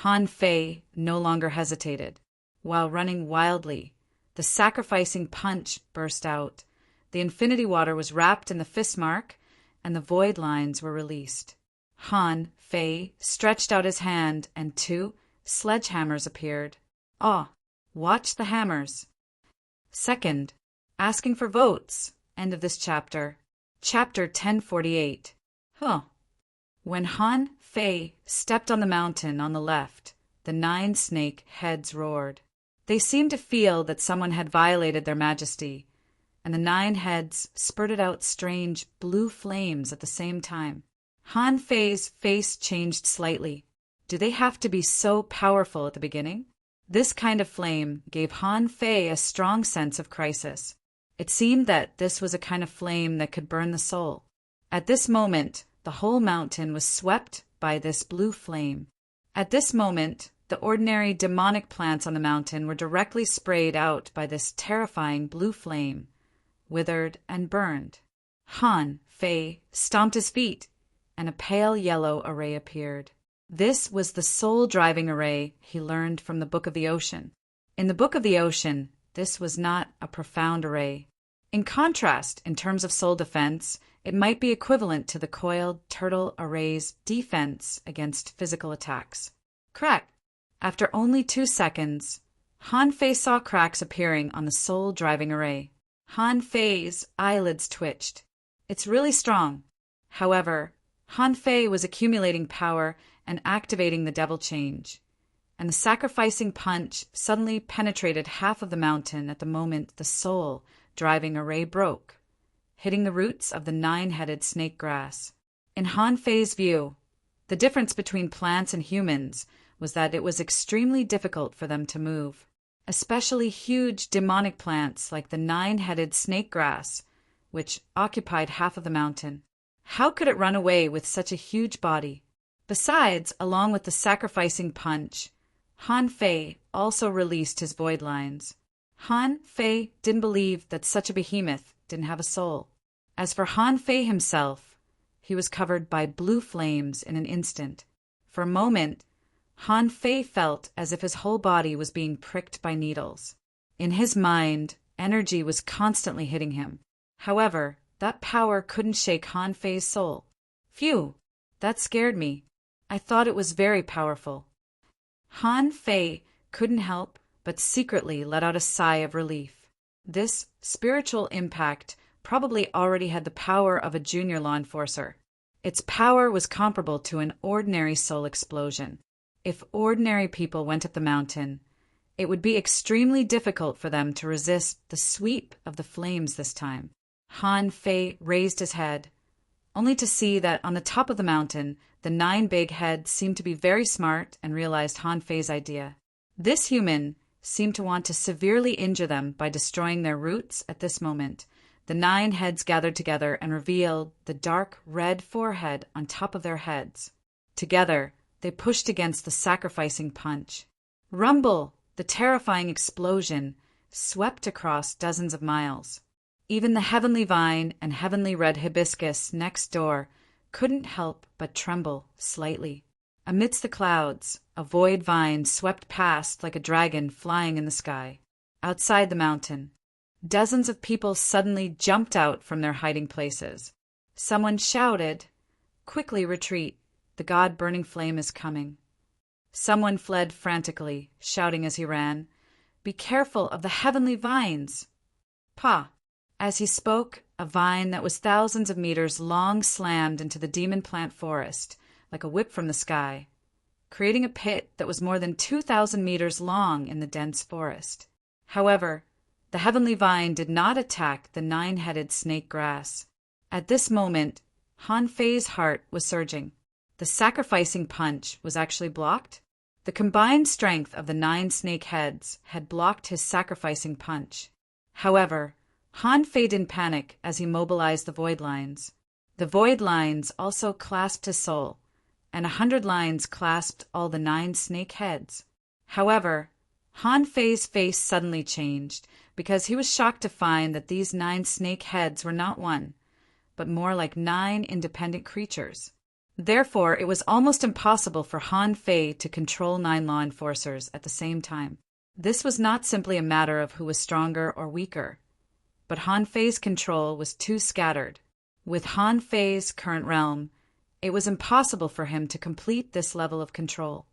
Han Fei no longer hesitated. While running wildly, the sacrificing punch burst out. The infinity water was wrapped in the fist mark, and the void lines were released. Han Fei stretched out his hand, and 2 sledgehammers appeared. "Ah, watch the hammers." Second, asking for votes. End of this chapter. Chapter 1048. When Han Fei stepped on the mountain on the left, the 9 snake heads roared. They seemed to feel that someone had violated their majesty, and the 9 heads spurted out strange blue flames at the same time. Han Fei's face changed slightly. Do they have to be so powerful at the beginning? This kind of flame gave Han Fei a strong sense of crisis. It seemed that this was a kind of flame that could burn the soul. At this moment, the whole mountain was swept by this blue flame. At this moment, the ordinary demonic plants on the mountain were directly sprayed out by this terrifying blue flame, withered and burned. Han Fei stomped his feet, and a pale yellow array appeared. This was the soul-driving array he learned from the Book of the Ocean. In the Book of the Ocean, this was not a profound array. In contrast, in terms of soul defense, it might be equivalent to the coiled turtle array's defense against physical attacks. Crack! After only 2 seconds, Han Fei saw cracks appearing on the soul-driving array. Han Fei's eyelids twitched. It's really strong. However, Han Fei was accumulating power and activating the devil change, and the sacrificing punch suddenly penetrated half of the mountain at the moment the soul-driving array broke, hitting the roots of the 9-headed snake grass. In Han Fei's view, the difference between plants and humans was that it was extremely difficult for them to move, especially huge demonic plants like the 9-headed snake grass, which occupied half of the mountain. How could it run away with such a huge body? Besides, along with the sacrificing punch, Han Fei also released his void lines. Han Fei didn't believe that such a behemoth didn't have a soul. As for Han Fei himself, he was covered by blue flames in an instant. For a moment, Han Fei felt as if his whole body was being pricked by needles. In his mind, energy was constantly hitting him. However, that power couldn't shake Han Fei's soul. Phew, that scared me. I thought it was very powerful. Han Fei couldn't help but secretly let out a sigh of relief. This spiritual impact probably already had the power of a junior law enforcer. Its power was comparable to an ordinary soul explosion. If ordinary people went up the mountain, it would be extremely difficult for them to resist the sweep of the flames this time. Han Fei raised his head, only to see that on the top of the mountain, the 9 big heads seemed to be very smart and realized Han Fei's idea. This human seemed to want to severely injure them by destroying their roots at this moment. The 9 heads gathered together and revealed the dark red forehead on top of their heads. Together, they pushed against the sacrificing punch. Rumble! The terrifying explosion swept across dozens of miles. Even the heavenly vine and heavenly red hibiscus next door couldn't help but tremble slightly. Amidst the clouds, a void vine swept past like a dragon flying in the sky. Outside the mountain, dozens of people suddenly jumped out from their hiding places. Someone shouted, "Quickly retreat, the God-burning flame is coming." Someone fled frantically, shouting as he ran, "Be careful of the heavenly vines!" Pa! As he spoke, a vine that was thousands of meters long slammed into the demon plant forest, like a whip from the sky, creating a pit that was more than 2,000 meters long in the dense forest. However, the heavenly vine did not attack the 9-headed snake grass. At this moment, Han Fei's heart was surging. The sacrificing punch was actually blocked. The combined strength of the 9 snake heads had blocked his sacrificing punch. However, Han Fei didn't panic as he mobilized the void lines. The void lines also clasped his soul, and 100 lines clasped all the 9 snake heads. However, Han Fei's face suddenly changed because he was shocked to find that these 9 snake heads were not one, but more like 9 independent creatures. Therefore, it was almost impossible for Han Fei to control 9 law enforcers at the same time. This was not simply a matter of who was stronger or weaker, but Han Fei's control was too scattered. With Han Fei's current realm, it was impossible for him to complete this level of control.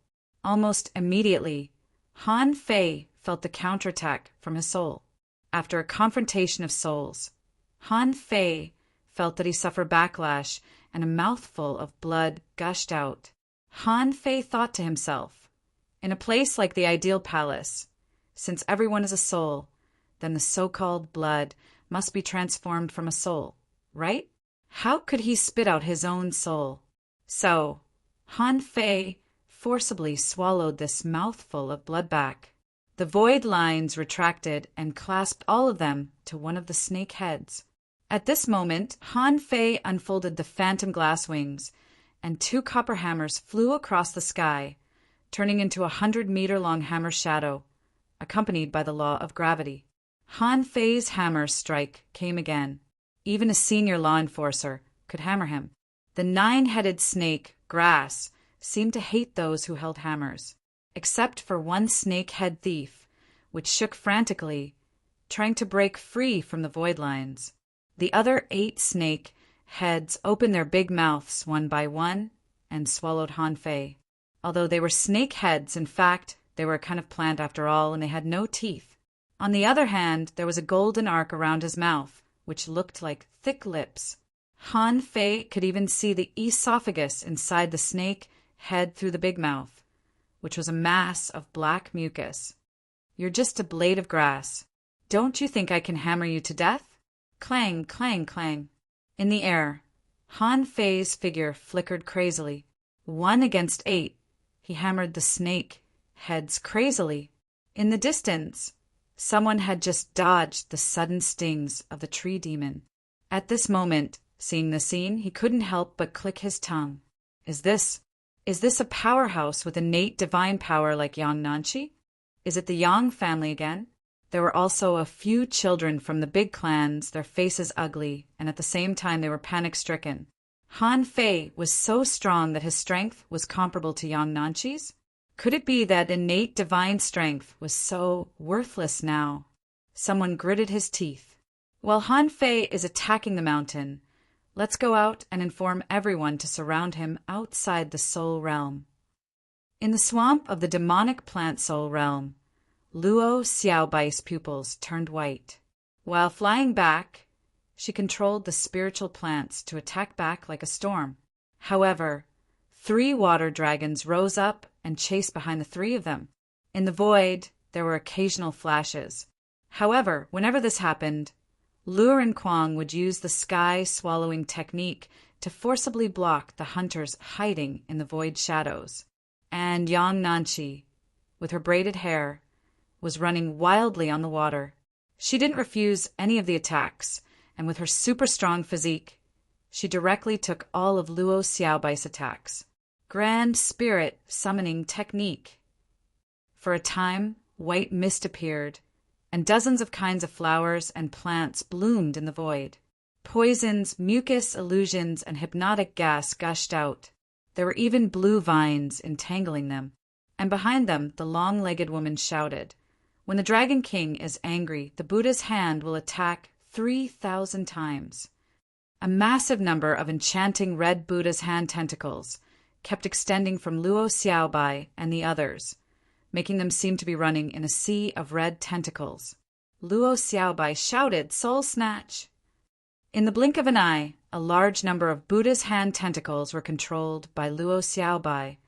Almost immediately, Han Fei felt the counterattack from his soul. After a confrontation of souls, Han Fei felt that he suffered backlash, and a mouthful of blood gushed out. Han Fei thought to himself, in a place like the ideal palace, since everyone is a soul, then the so-called blood must be transformed from a soul, right? How could he spit out his own soul? So, Han Fei forcibly swallowed this mouthful of blood back. The void lines retracted and clasped all of them to one of the snake heads. At this moment, Han Fei unfolded the phantom glass wings, and 2 copper hammers flew across the sky, turning into a 100-meter-long hammer shadow, accompanied by the law of gravity. Han Fei's hammer strike came again. Even a senior law enforcer could hammer him. The 9-headed snake, Grass, seemed to hate those who held hammers, except for one snake head thief, which shook frantically, trying to break free from the void lines. The other 8 snake heads opened their big mouths one by one and swallowed Han Fei. Although they were snake heads, in fact, they were a kind of plant after all, and they had no teeth. On the other hand, there was a golden arc around his mouth, which looked like thick lips. Han Fei could even see the esophagus inside the snake head through the big mouth, which was a mass of black mucus. "You're just a blade of grass. Don't you think I can hammer you to death?" Clang, clang, clang. In the air, Han Fei's figure flickered crazily. 1 against 8. He hammered the snake heads crazily. In the distance, someone had just dodged the sudden stings of the tree demon. At this moment, seeing the scene, he couldn't help but click his tongue. Is this a powerhouse with innate divine power like Yang Nanchi? Is it the Yang family again? There were also a few children from the big clans, their faces ugly, and at the same time they were panic-stricken. Han Fei was so strong that his strength was comparable to Yang Nanchi's? Could it be that innate divine strength was so worthless now? Someone gritted his teeth. While Han Fei is attacking the mountain, let's go out and inform everyone to surround him outside the soul realm. In the swamp of the demonic plant soul realm, Luo Xiaobai's pupils turned white. While flying back, she controlled the spiritual plants to attack back like a storm. However, 3 water dragons rose up and chased behind the 3 of them. In the void, there were occasional flashes. However, whenever this happened, Lu Renquang would use the sky-swallowing technique to forcibly block the hunters hiding in the void shadows. And Yang Nanchi, with her braided hair, was running wildly on the water. She didn't refuse any of the attacks, and with her super-strong physique, she directly took all of Luo Xiaobai's attacks. Grand Spirit Summoning Technique. For a time, white mist appeared, and dozens of kinds of flowers and plants bloomed in the void. Poisons, mucus, illusions, and hypnotic gas gushed out. There were even blue vines entangling them, and behind them the long-legged woman shouted, "When the Dragon King is angry, the Buddha's hand will attack 3,000 times." A massive number of enchanting red Buddha's hand tentacles kept extending from Luo Xiaobai and the others, making them seem to be running in a sea of red tentacles. Luo Xiaobai shouted, "Soul Snatch!" In the blink of an eye, a large number of Buddha's hand tentacles were controlled by Luo Xiaobai,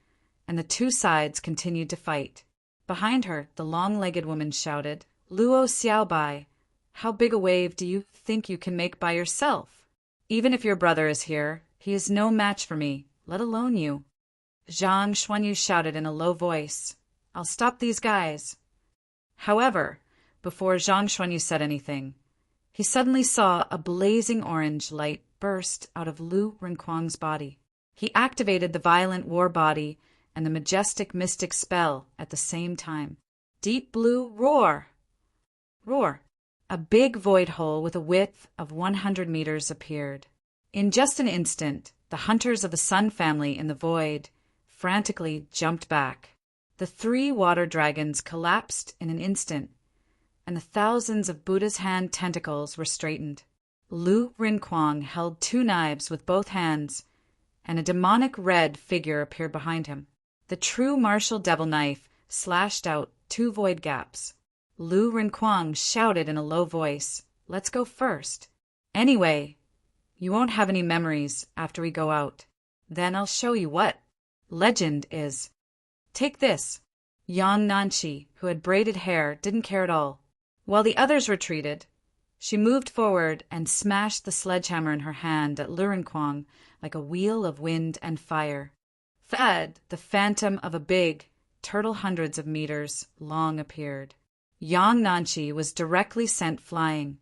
and the 2 sides continued to fight. Behind her, the long-legged woman shouted, "Luo Xiaobai, how big a wave do you think you can make by yourself? Even if your brother is here, he is no match for me, let alone you." Zhang Xuanyu shouted in a low voice, "I'll stop these guys." However, before Zhang Xuanyu said anything, he suddenly saw a blazing orange light burst out of Lu Renquang's body. He activated the violent war body and the majestic mystic spell at the same time. Deep blue roar! Roar! A big void hole with a width of 100 meters appeared. In just an instant, the hunters of the Sun family in the void frantically jumped back. The 3 water dragons collapsed in an instant, and the thousands of Buddha's hand tentacles were straightened. Lu Renquang held 2 knives with both hands, and a demonic red figure appeared behind him. The true martial devil knife slashed out 2 void gaps. Lu Renquang shouted in a low voice, "Let's go first." Anyway, you won't have any memories after we go out. Then I'll show you what legend is. Take this. Young Nanchi, who had braided hair, didn't care at all. While the others retreated, she moved forward and smashed the sledgehammer in her hand at Lurinquang like a wheel of wind and fire. Thad, the phantom of a big turtle hundreds of meters long, appeared. Yang Nanchi was directly sent flying,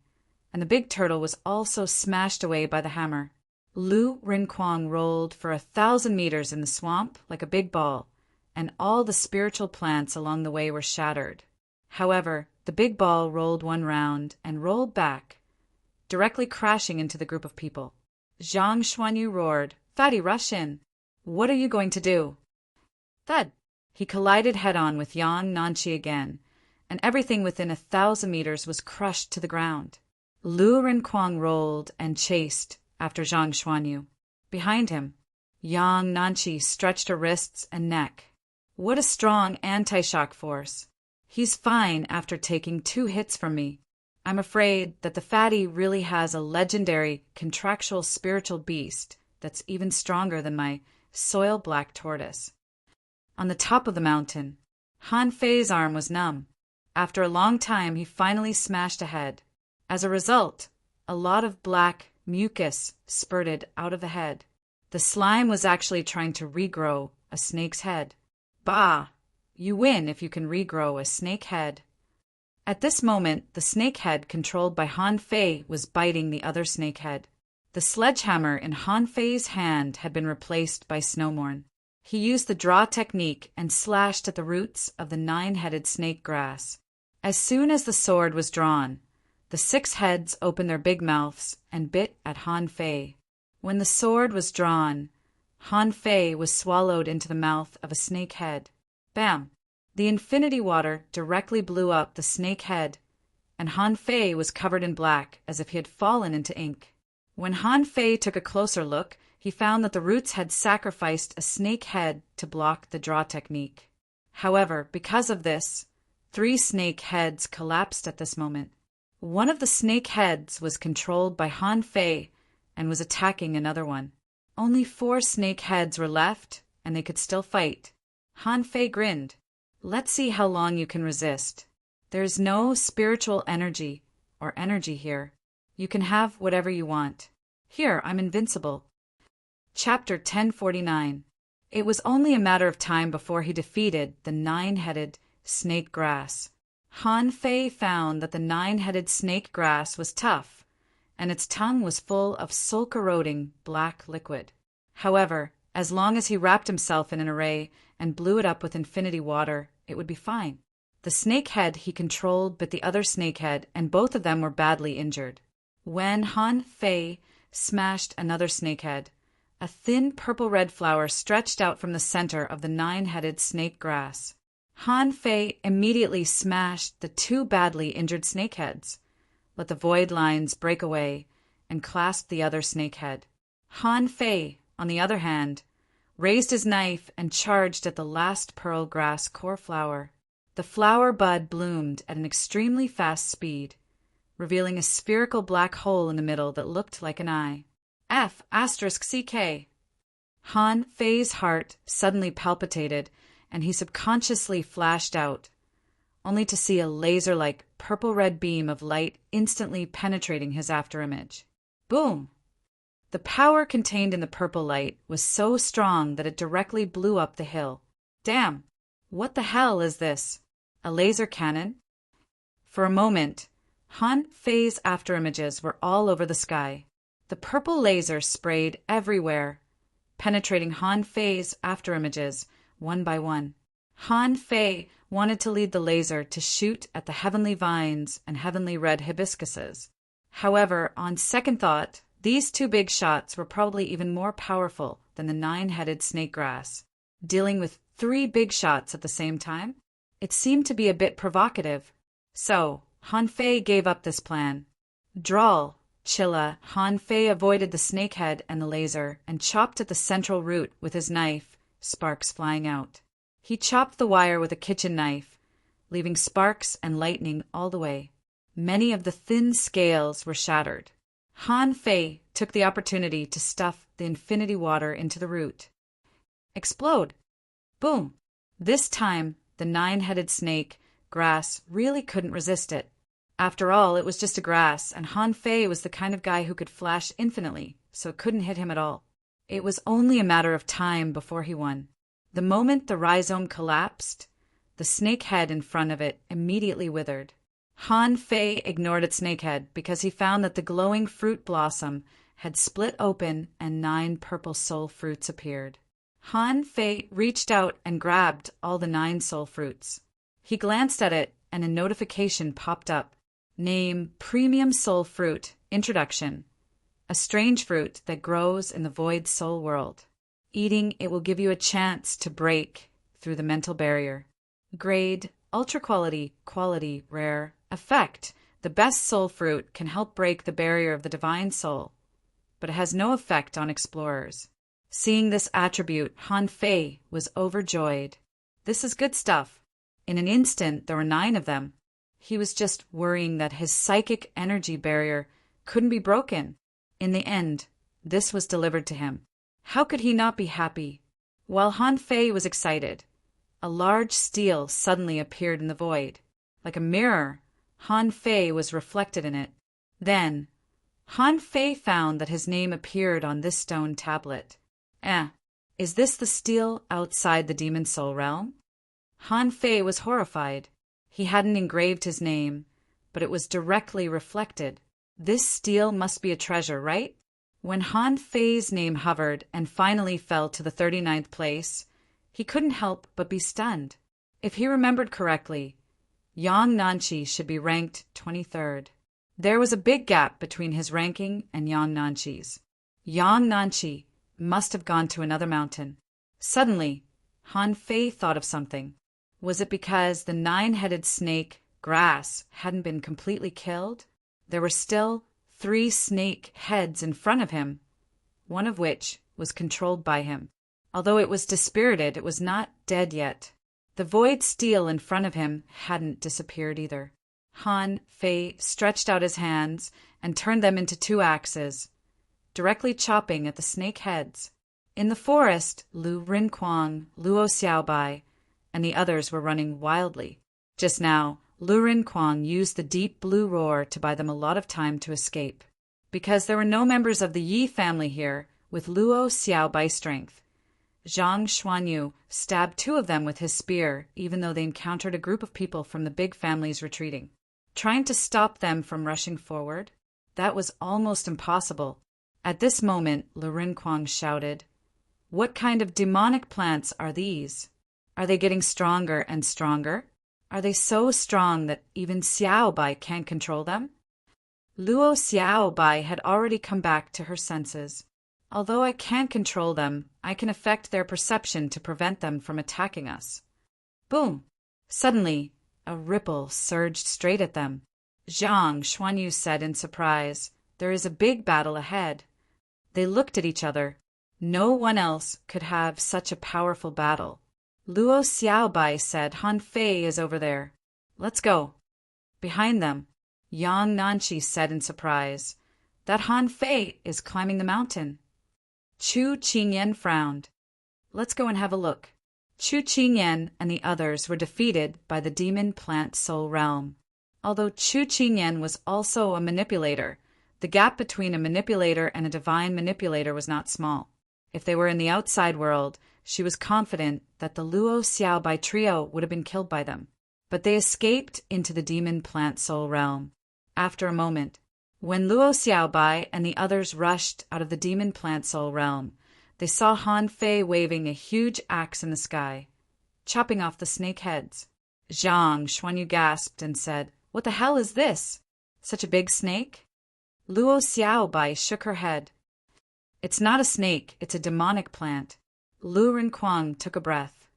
and the big turtle was also smashed away by the hammer. Lu Rinquang rolled for 1,000 meters in the swamp like a big ball, and all the spiritual plants along the way were shattered. However, the big ball rolled one round and rolled back, directly crashing into the group of people. Zhang Xuanyu roared, "Fatty, rush in! What are you going to do?" Thud! He collided head-on with Yang Nanchi again, and everything within 1,000 meters was crushed to the ground. Lu Rinquang rolled and chased after Zhang Xuanyu. Behind him, Yang Nanchi stretched her wrists and neck. What a strong anti-shock force! He's fine after taking 2 hits from me. I'm afraid that the fatty really has a legendary contractual spiritual beast that's even stronger than my soil black tortoise. On the top of the mountain, Han Fei's arm was numb. After a long time, he finally smashed ahead. As a result, a lot of black mucus spurted out of the head. The slime was actually trying to regrow a snake's head. Bah! You win if you can regrow a snake head. At this moment, the snake head controlled by Han Fei was biting the other snake head. The sledgehammer in Han Fei's hand had been replaced by Snowmorn. He used the draw technique and slashed at the roots of the 9-headed snake grass. As soon as the sword was drawn, the 6 heads opened their big mouths and bit at Han Fei. When the sword was drawn, Han Fei was swallowed into the mouth of a snake head. Bam! The infinity water directly blew up the snake head, and Han Fei was covered in black as if he had fallen into ink. When Han Fei took a closer look, he found that the roots had sacrificed a snake head to block the draw technique. However, because of this, 3 snake heads collapsed at this moment. One of the snake heads was controlled by Han Fei and was attacking another one. Only 4 snake heads were left, and they could still fight. Han Fei grinned. Let's see how long you can resist. There's no spiritual energy or energy here. You can have whatever you want. Here, I'm invincible. Chapter 1049. It was only a matter of time before he defeated the 9-headed snake grass. Han Fei found that the 9-headed snake grass was tough, and its tongue was full of soul-corroding black liquid. However, as long as he wrapped himself in an array and blew it up with infinity water, it would be fine. The snakehead he controlled bit the other snakehead, and both of them were badly injured. When Han Fei smashed another snakehead, a thin purple-red flower stretched out from the center of the 9-headed snake grass. Han Fei immediately smashed the 2 badly injured snakeheads, let the void lines break away, and clasped the other snakehead. Han Fei, on the other hand, raised his knife and charged at the last pearl grass core flower. The flower bud bloomed at an extremely fast speed, revealing a spherical black hole in the middle that looked like an eye. F***CK. Han Fei's heart suddenly palpitated, and he subconsciously flashed out, only to see a laser-like purple-red beam of light instantly penetrating his afterimage. Boom! The power contained in the purple light was so strong that it directly blew up the hill. Damn! What the hell is this? A laser cannon? For a moment, Han Fei's afterimages were all over the sky. The purple laser sprayed everywhere, penetrating Han Fei's afterimages one by one. Han Fei wanted to lead the laser to shoot at the heavenly vines and heavenly red hibiscuses. However, on second thought, these 2 big shots were probably even more powerful than the 9-headed snake grass. Dealing with 3 big shots at the same time? It seemed to be a bit provocative. So, Han Fei gave up this plan. Drawl, Chilla, Han Fei avoided the snakehead and the laser and chopped at the central root with his knife, sparks flying out. He chopped the wire with a kitchen knife, leaving sparks and lightning all the way. Many of the thin scales were shattered. Han Fei took the opportunity to stuff the infinity water into the root. Explode! Boom! This time, the nine-headed snake, grass, really couldn't resist it. After all, it was just a grass, and Han Fei was the kind of guy who could flash infinitely, so it couldn't hit him at all. It was only a matter of time before he won. The moment the rhizome collapsed, the snake head in front of it immediately withered. Han Fei ignored its snake head because he found that the glowing fruit blossom had split open and 9 purple soul fruits appeared. Han Fei reached out and grabbed all the 9 soul fruits. He glanced at it and a notification popped up. Name Premium Soul Fruit, Introduction. A strange fruit that grows in the void soul world. Eating it will give you a chance to break through the mental barrier. Grade, ultra quality, quality, rare. Effect, the best soul fruit can help break the barrier of the divine soul, but it has no effect on explorers. Seeing this attribute, Han Fei was overjoyed. This is good stuff. In an instant, there were 9 of them. He was just worrying that his psychic energy barrier couldn't be broken. In the end, this was delivered to him. How could he not be happy? While Han Fei was excited, a large stele suddenly appeared in the void. Like a mirror, Han Fei was reflected in it. Then, Han Fei found that his name appeared on this stone tablet. Is this the stele outside the demon soul realm? Han Fei was horrified. He hadn't engraved his name, but it was directly reflected. This stele must be a treasure, right? When Han Fei's name hovered and finally fell to the 39th place, he couldn't help but be stunned. If he remembered correctly, Yang Nanchi should be ranked 23rd. There was a big gap between his ranking and Yang Nanchi's. Yang Nanchi must have gone to another mountain. Suddenly, Han Fei thought of something. Was it because the 9-headed snake, Grass, hadn't been completely killed? There were still 3 snake heads in front of him, one of which was controlled by him. Although it was dispirited, it was not dead yet. The void stele in front of him hadn't disappeared either. Han Fei stretched out his hands and turned them into 2 axes, directly chopping at the snake heads. In the forest, Lu Rinquang, Luo Xiaobai, and the others were running wildly. Just now, Lu Rinquang used the deep blue roar to buy them a lot of time to escape. Because there were no members of the Yi family here with Luo Xiaobai strength, Zhang Xuanyu stabbed 2 of them with his spear, even though they encountered a group of people from the big families retreating. Trying to stop them from rushing forward? That was almost impossible. At this moment, Lu Rinquang shouted, "What kind of demonic plants are these? Are they getting stronger and stronger? Are they so strong that even Xiaobai can't control them?" Luo Xiaobai had already come back to her senses. "Although I can't control them, I can affect their perception to prevent them from attacking us." Boom! Suddenly, a ripple surged straight at them. Zhang Xuanyu said in surprise, "There is a big battle ahead." They looked at each other. No one else could have such a powerful battle. Luo Xiaobai said, "Han Fei is over there. Let's go." Behind them, Yang Nanchi said in surprise, "That Han Fei is climbing the mountain." Chu Qingyan frowned. "Let's go and have a look." Chu Qingyan and the others were defeated by the demon plant soul realm. Although Chu Qingyan was also a manipulator, the gap between a manipulator and a divine manipulator was not small. If they were in the outside world, she was confident that the Luo Xiaobai trio would have been killed by them. But they escaped into the demon plant soul realm. After a moment, when Luo Xiaobai and the others rushed out of the demon plant soul realm, they saw Han Fei waving a huge axe in the sky, chopping off the snake heads. Zhang Xuanyu gasped and said, "What the hell is this? Such a big snake?" Luo Xiaobai shook her head. "It's not a snake, it's a demonic plant." Lu Rinquang took a breath.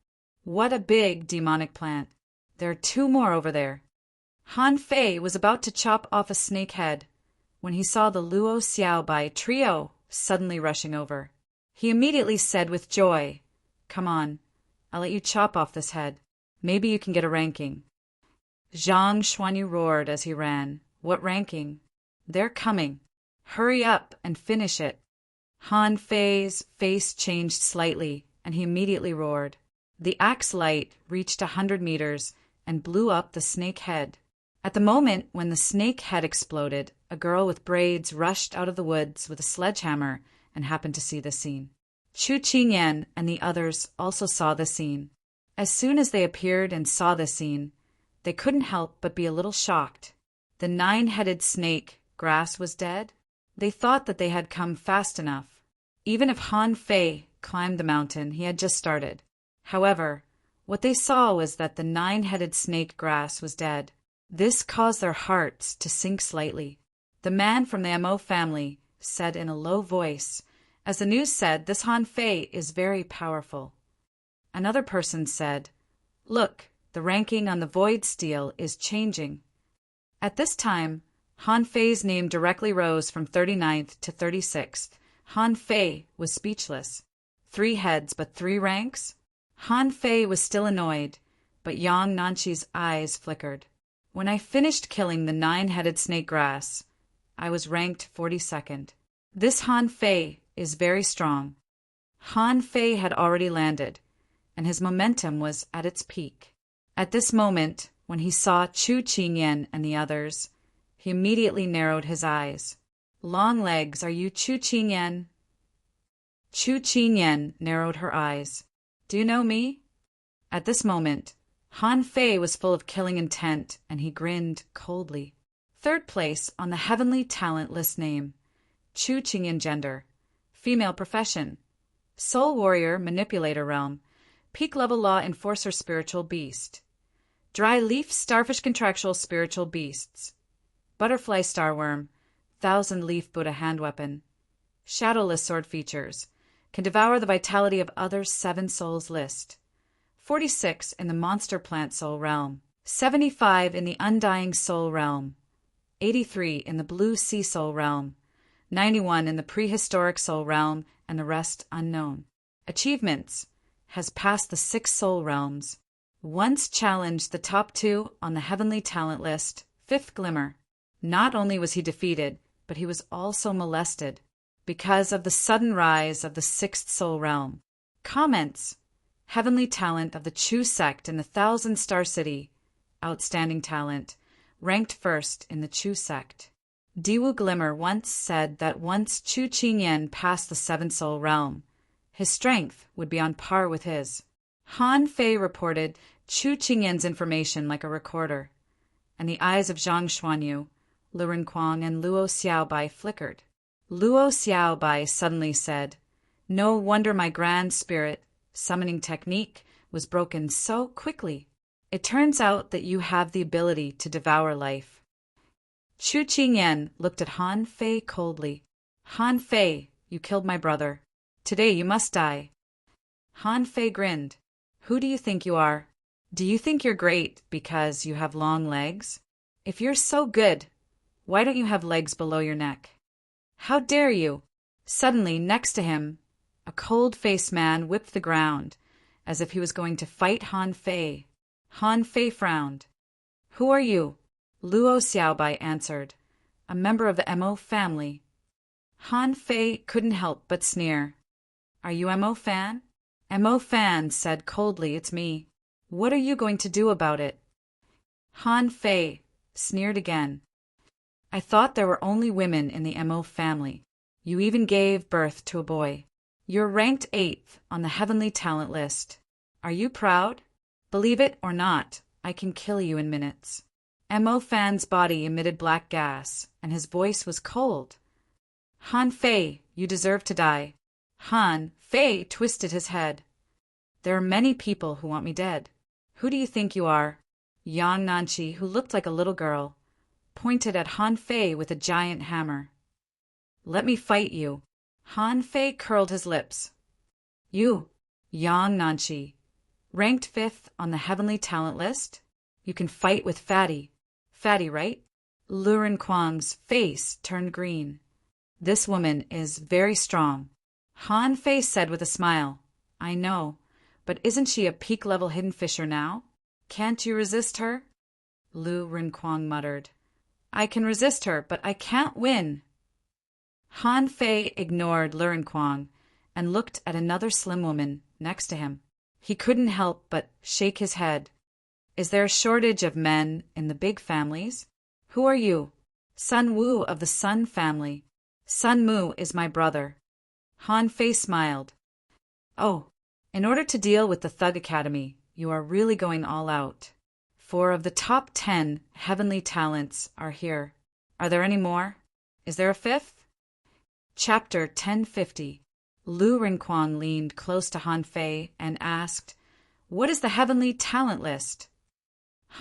"What a big demonic plant. There are 2 more over there." Han Fei was about to chop off a snake head when he saw the Luo Xiaobai trio suddenly rushing over. He immediately said with joy, "Come on, I'll let you chop off this head. Maybe you can get a ranking." Zhang Xuanyu roared as he ran. "What ranking?" "They're coming." Hurry up and finish it. Han Fei's face changed slightly, and he immediately roared. The axe light reached 100 meters and blew up the snake head. At the moment when the snake head exploded, a girl with braids rushed out of the woods with a sledgehammer and happened to see the scene. Chu Qingyan and the others also saw the scene. As soon as they appeared and saw the scene, they couldn't help but be a little shocked. The 9-headed snake, Grass, was dead. They thought that they had come fast enough. Even if Han Fei climbed the mountain, he had just started. However, what they saw was that the 9-headed snake Grass was dead. This caused their hearts to sink slightly. The man from the Mo family said in a low voice, as the news said, "This Han Fei is very powerful." Another person said, "Look, the ranking on the void steel is changing." At this time, Han Fei's name directly rose from 39th to 36th. Han Fei was speechless. 3 heads, but 3 ranks? Han Fei was still annoyed, but Yang Nanqi's eyes flickered. When I finished killing the 9-headed snake Grass, I was ranked 42nd. This Han Fei is very strong. Han Fei had already landed, and his momentum was at its peak. At this moment, when he saw Chu Qingyan and the others, he immediately narrowed his eyes. "Long legs, are you Chu Qingyan?" Chu Qingyan narrowed her eyes. "Do you know me?" At this moment, Han Fei was full of killing intent, and he grinned coldly. 3rd place on the Heavenly Talent List name, Chu Qingyan gender, female profession, Soul Warrior Manipulator realm, Peak level Law Enforcer spiritual beast, Dry Leaf Starfish contractual spiritual beasts, Butterfly Starworm, 1,000 Leaf Buddha hand weapon, Shadowless sword features, can devour the vitality of others' 7 souls list, 46 in the Monster Plant Soul realm, 75 in the Undying Soul realm, 83 in the Blue Sea Soul realm, 91 in the Prehistoric Soul realm, and the rest unknown. Achievements: has passed the 6 soul realms. Once challenged the top 2 on the Heavenly Talent List, 5th Glimmer. Not only was he defeated, but he was also molested because of the sudden rise of the 6th soul realm. Comments: Heavenly Talent of the Chu sect in the 1,000-star city. Outstanding talent. Ranked 1st in the Chu sect. Diwu Glimmer once said that once Chu Qingyan passed the 7th soul realm, his strength would be on par with his. Han Fei reported Chu Qingyan's information like a recorder, and the eyes of Zhang Xuanyu, Lu Renquang, and Luo Xiaobai flickered. Luo Xiaobai suddenly said, "No wonder my grand spirit summoning technique was broken so quickly. It turns out that you have the ability to devour life." Chu Qingyan looked at Han Fei coldly. "Han Fei, you killed my brother. Today you must die." Han Fei grinned. "Who do you think you are? Do you think you're great because you have long legs? If you're so good, why don't you have legs below your neck? How dare you?" Suddenly, next to him, a cold-faced man whipped the ground, as if he was going to fight Han Fei. Han Fei frowned. "Who are you?" Luo Xiaobai answered. "A member of the Mo family." Han Fei couldn't help but sneer. "Are you Mo fan?" Mo fan said coldly, "It's me." "What are you going to do about it?" Han Fei sneered again. "I thought there were only women in the Mo family. You even gave birth to a boy. You're ranked 8th on the Heavenly Talent List. Are you proud? Believe it or not, I can kill you in minutes." Mo Fan's body emitted black gas, and his voice was cold. "Han Fei, you deserve to die." Han Fei twisted his head. "There are many people who want me dead. Who do you think you are?" Yang Nanqi, who looked like a little girl, pointed at Han Fei with a giant hammer. "Let me fight you." Han Fei curled his lips. "You, Yang Nanqi, ranked 5th on the Heavenly Talent List? You can fight with Fatty. Fatty, right?" Lu Renquang's face turned green. "This woman is very strong," Han Fei said with a smile. "I know, but isn't she a peak-level hidden fisher now? Can't you resist her?" Lu Renquang muttered. "I can resist her, but I can't win." Han Fei ignored Lurenquang and looked at another slim woman next to him. He couldn't help but shake his head. Is there a shortage of men in the big families? Who are you? Sun Wu of the Sun family. Sun Mu is my brother. Han Fei smiled. Oh, in order to deal with the Thug Academy, you are really going all out. 4 of the top 10 heavenly talents are here. Are there any more? Is there a 5th? Chapter 1050. Lu Rinquang leaned close to Han Fei and asked, "What is the heavenly talent list?"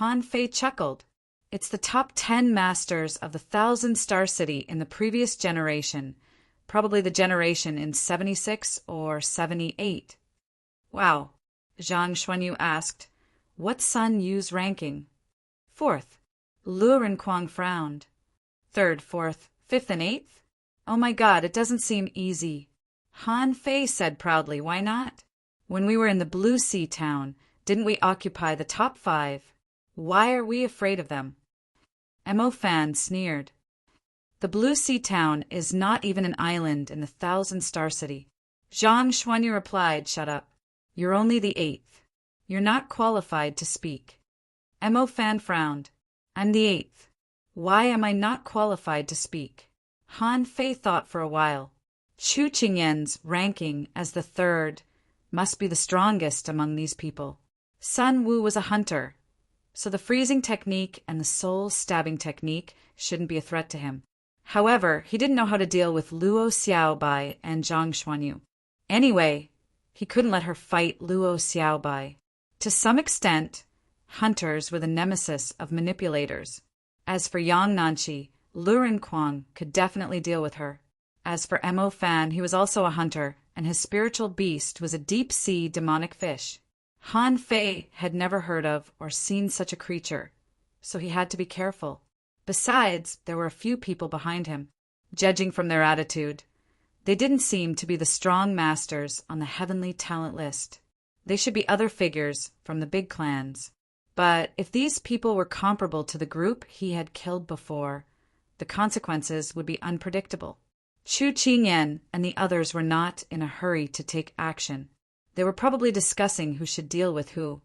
Han Fei chuckled. It's the top 10 masters of the 1,000 Star City in the previous generation, probably the generation in 76 or 78. Wow. Zhang Xuanyu asked, "What's Sun Yu's ranking?" 4th. Lu Rinquang frowned. 3rd, 4th, 5th, and 8th? Oh my God, it doesn't seem easy. Han Fei said proudly, "Why not? When we were in the Blue Sea town, didn't we occupy the top 5? Why are we afraid of them?" Mo Fan sneered. The Blue Sea town is not even an island in the 1,000 Star City. Zhang Xuanyu replied, "Shut up. You're only the 8th. You're not qualified to speak." Mo Fan frowned. "I'm the 8th. Why am I not qualified to speak?" Han Fei thought for a while. Chu Qingyan's ranking as the 3rd must be the strongest among these people. Sun Wu was a hunter, so the freezing technique and the soul-stabbing technique shouldn't be a threat to him. However, he didn't know how to deal with Luo Xiaobai and Zhang Xuanyu. Anyway, he couldn't let her fight Luo Xiaobai. To some extent, hunters were the nemesis of manipulators. As for Yang Nanqi, Lu Rinquang could definitely deal with her. As for Mo Fan, he was also a hunter, and his spiritual beast was a deep-sea demonic fish. Han Fei had never heard of or seen such a creature, so he had to be careful. Besides, there were a few people behind him. Judging from their attitude, they didn't seem to be the strong masters on the heavenly talent list. They should be other figures from the big clans. But if these people were comparable to the group he had killed before, the consequences would be unpredictable. Chu Qingyan and the others were not in a hurry to take action. They were probably discussing who should deal with who.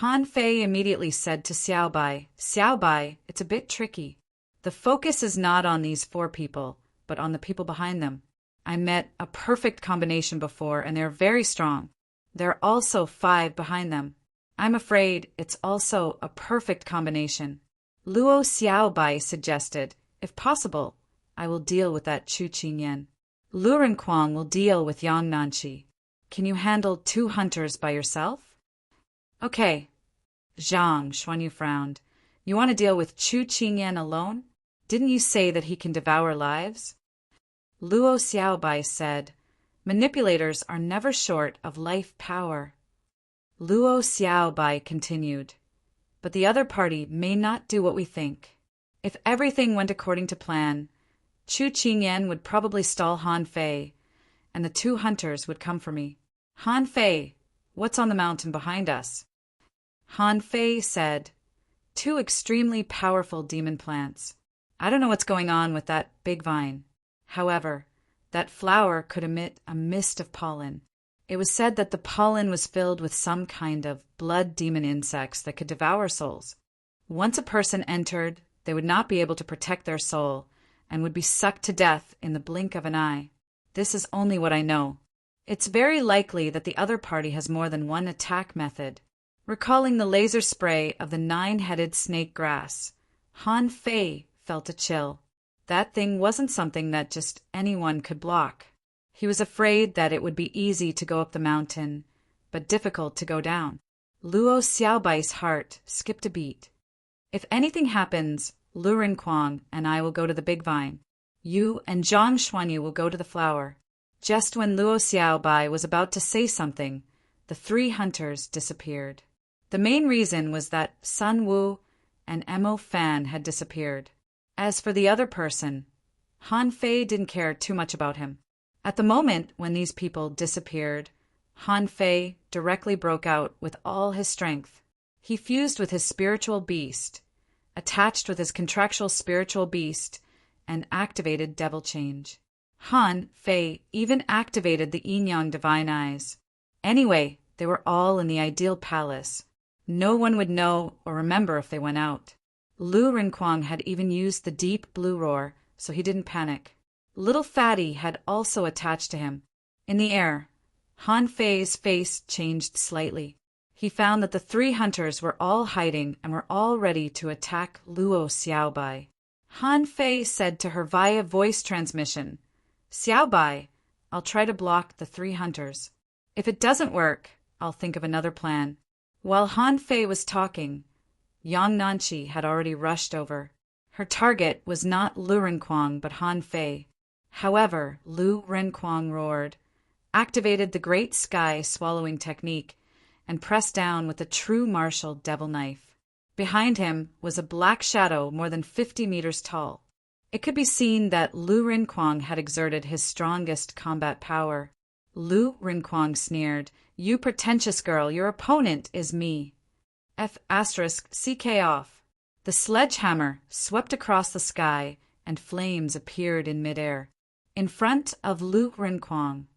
Han Fei immediately said to Xiaobai, "Xiaobai, it's a bit tricky. The focus is not on these 4 people, but on the people behind them. I met a perfect combination before, and they're very strong. There are also 5 behind them. I'm afraid it's also a perfect combination." Luo Xiaobai suggested, "If possible, I will deal with that Chu Qingyan. Lu Rinquang will deal with Yang Nanqi. Can you handle 2 hunters by yourself?" "Okay." Zhang Xuanyu frowned. "You want to deal with Chu Qingyan alone? Didn't you say that he can devour lives?" Luo Xiaobai said, "Manipulators are never short of life power." Luo Xiaobai continued, "But the other party may not do what we think. If everything went according to plan, Chu Qingyan would probably stall Han Fei, and the 2 hunters would come for me. Han Fei, what's on the mountain behind us?" Han Fei said, 2 extremely powerful demon plants. I don't know what's going on with that big vine. However, that flower could emit a mist of pollen. It was said that the pollen was filled with some kind of blood demon insects that could devour souls. Once a person entered, they would not be able to protect their soul and would be sucked to death in the blink of an eye. This is only what I know. It's very likely that the other party has more than one attack method. Recalling the laser spray of the 9-headed snake grass, Han Fei felt a chill. That thing wasn't something that just anyone could block. He was afraid that it would be easy to go up the mountain, but difficult to go down. Luo Xiaobai's heart skipped a beat. If anything happens, Lu Rinquang and I will go to the big vine. You and Zhang Xuanyu will go to the flower. Just when Luo Xiaobai was about to say something, the 3 hunters disappeared. The main reason was that Sun Wu and Mo Fan had disappeared. As for the other person, Han Fei didn't care too much about him. At the moment when these people disappeared, Han Fei directly broke out with all his strength. He fused with his spiritual beast, attached with his contractual spiritual beast, and activated devil change. Han Fei even activated the Yin-Yang divine eyes. Anyway, they were all in the ideal palace. No one would know or remember if they went out. Lu Rinquang had even used the deep blue roar, so he didn't panic. Little Fatty had also attached to him. In the air, Han Fei's face changed slightly. He found that the three hunters were all hiding and were all ready to attack Luo Xiaobai. Han Fei said to her via voice transmission, "Xiaobai, I'll try to block the three hunters. If it doesn't work, I'll think of another plan." While Han Fei was talking, Yang Nanqi had already rushed over. Her target was not Lu Rinquang but Han Fei. However, Lu Rinquang roared, activated the Great Sky Swallowing technique, and pressed down with a true martial devil knife. Behind him was a black shadow more than 50 meters tall. It could be seen that Lu Rinquang had exerted his strongest combat power. Lu Rinquang sneered, "You pretentious girl, your opponent is me." CK off. The sledgehammer swept across the sky, and flames appeared in midair. In front of Lu Rinquang,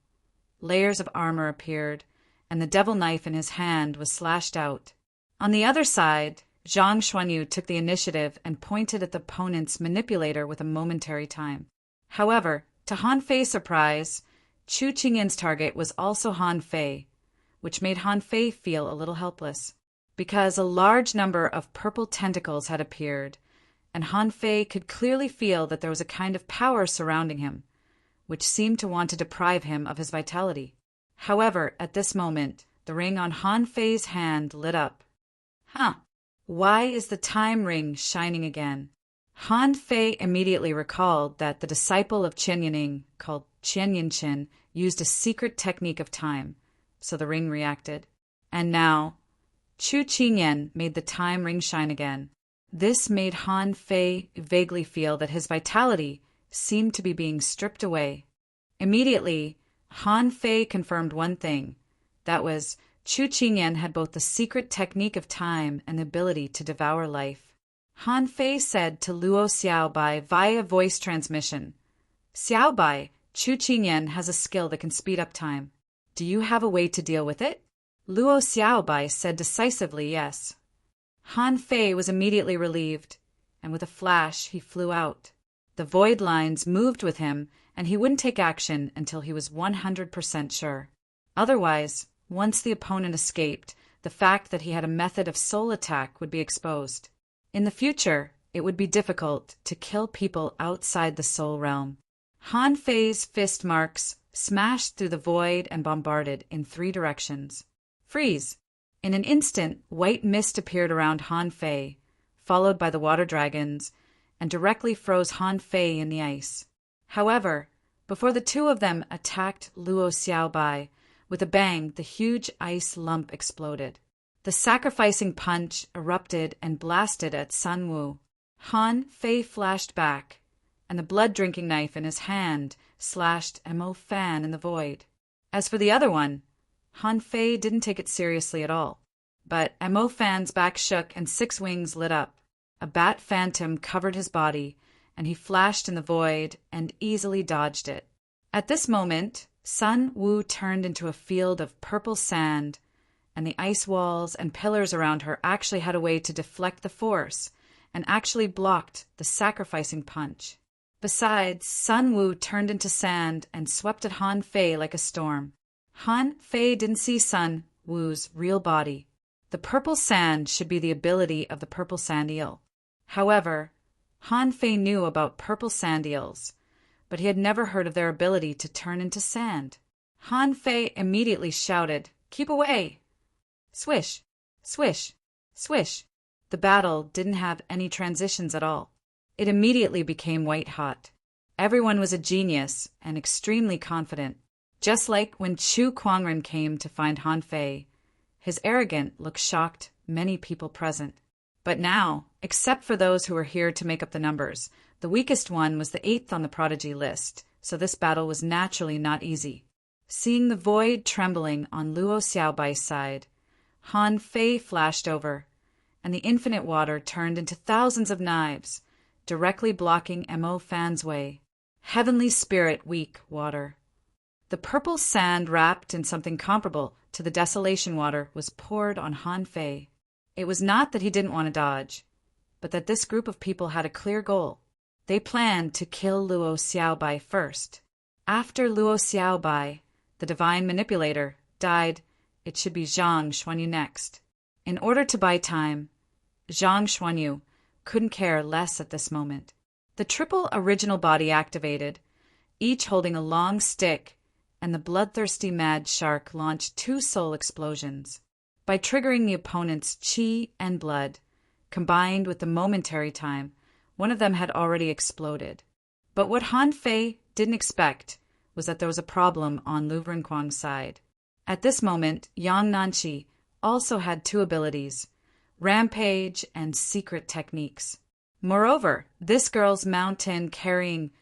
layers of armor appeared, and the devil knife in his hand was slashed out. On the other side, Zhang Xuanyu took the initiative and pointed at the opponent's manipulator with a momentary time. However, to Han Fei's surprise, Chu Qingyin's target was also Han Fei, which made Han Fei feel a little helpless, because a large number of purple tentacles had appeared, and Han Fei could clearly feel that there was a kind of power surrounding him, which seemed to want to deprive him of his vitality. However, at this moment, the ring on Han Fei's hand lit up. Why is the time ring shining again? Han Fei immediately recalled that the disciple of Qian Yining, called Qian Yinqin, used a secret technique of time, so the ring reacted. And now, Chu Qingyuan made the time ring shine again. This made Han Fei vaguely feel that his vitality seemed to be being stripped away. Immediately, Han Fei confirmed one thing. That was, Chu Qingyuan had both the secret technique of time and the ability to devour life. Han Fei said to Luo Xiaobai via voice transmission, "Xiaobai, Chu Qingyuan has a skill that can speed up time. Do you have a way to deal with it?" Luo Xiaobai said decisively yes. Han Fei was immediately relieved, and with a flash he flew out. The void lines moved with him, and he wouldn't take action until he was 100% sure. Otherwise, once the opponent escaped, the fact that he had a method of soul attack would be exposed. In the future, it would be difficult to kill people outside the soul realm. Han Fei's fist marks smashed through the void and bombarded in 3 directions. Freeze! In an instant, white mist appeared around Han Fei, followed by the water dragons, and directly froze Han Fei in the ice. However, before the two of them attacked Luo Xiaobai, with a bang, the huge ice lump exploded. The sacrificing punch erupted and blasted at Sun Wu. Han Fei flashed back, and the blood-drinking knife in his hand slashed Mo Fan in the void. As for the other one, Han Fei didn't take it seriously at all. But Mo Fan's back shook and 6 wings lit up. A bat phantom covered his body, and he flashed in the void and easily dodged it. At this moment, Sun Wu turned into a field of purple sand, and the ice walls and pillars around her actually had a way to deflect the force, and actually blocked the sacrificing punch. Besides, Sun Wu turned into sand and swept at Han Fei like a storm. Han Fei didn't see Sun Wu's real body. The purple sand should be the ability of the purple sand eel. However, Han Fei knew about purple sand eels, but he had never heard of their ability to turn into sand. Han Fei immediately shouted, "Keep away!" Swish, swish, swish. The battle didn't have any transitions at all. It immediately became white hot. Everyone was a genius and extremely confident. Just like when Chu Kuangren came to find Han Fei, his arrogant look shocked many people present. But now, except for those who were here to make up the numbers, the weakest one was the 8th on the prodigy list, so this battle was naturally not easy. Seeing the void trembling on Luo Xiaobai's side, Han Fei flashed over, and the infinite water turned into thousands of knives, directly blocking Mo Fan's way. Heavenly Spirit weak water. The purple sand wrapped in something comparable to the desolation water was poured on Han Fei. It was not that he didn't want to dodge, but that this group of people had a clear goal. They planned to kill Luo Xiaobai first. After Luo Xiaobai, the divine manipulator, died, it should be Zhang Xuanyu next. In order to buy time, Zhang Xuanyu couldn't care less at this moment. The triple original body activated, each holding a long stick, and the bloodthirsty mad shark launched 2 soul explosions. By triggering the opponent's chi and blood, combined with the momentary time, one of them had already exploded. But what Han Fei didn't expect was that there was a problem on Lu Renquang's side. At this moment, Yang Nanqi also had 2 abilities, Rampage and Secret Techniques. Moreover, this girl's mountain-carrying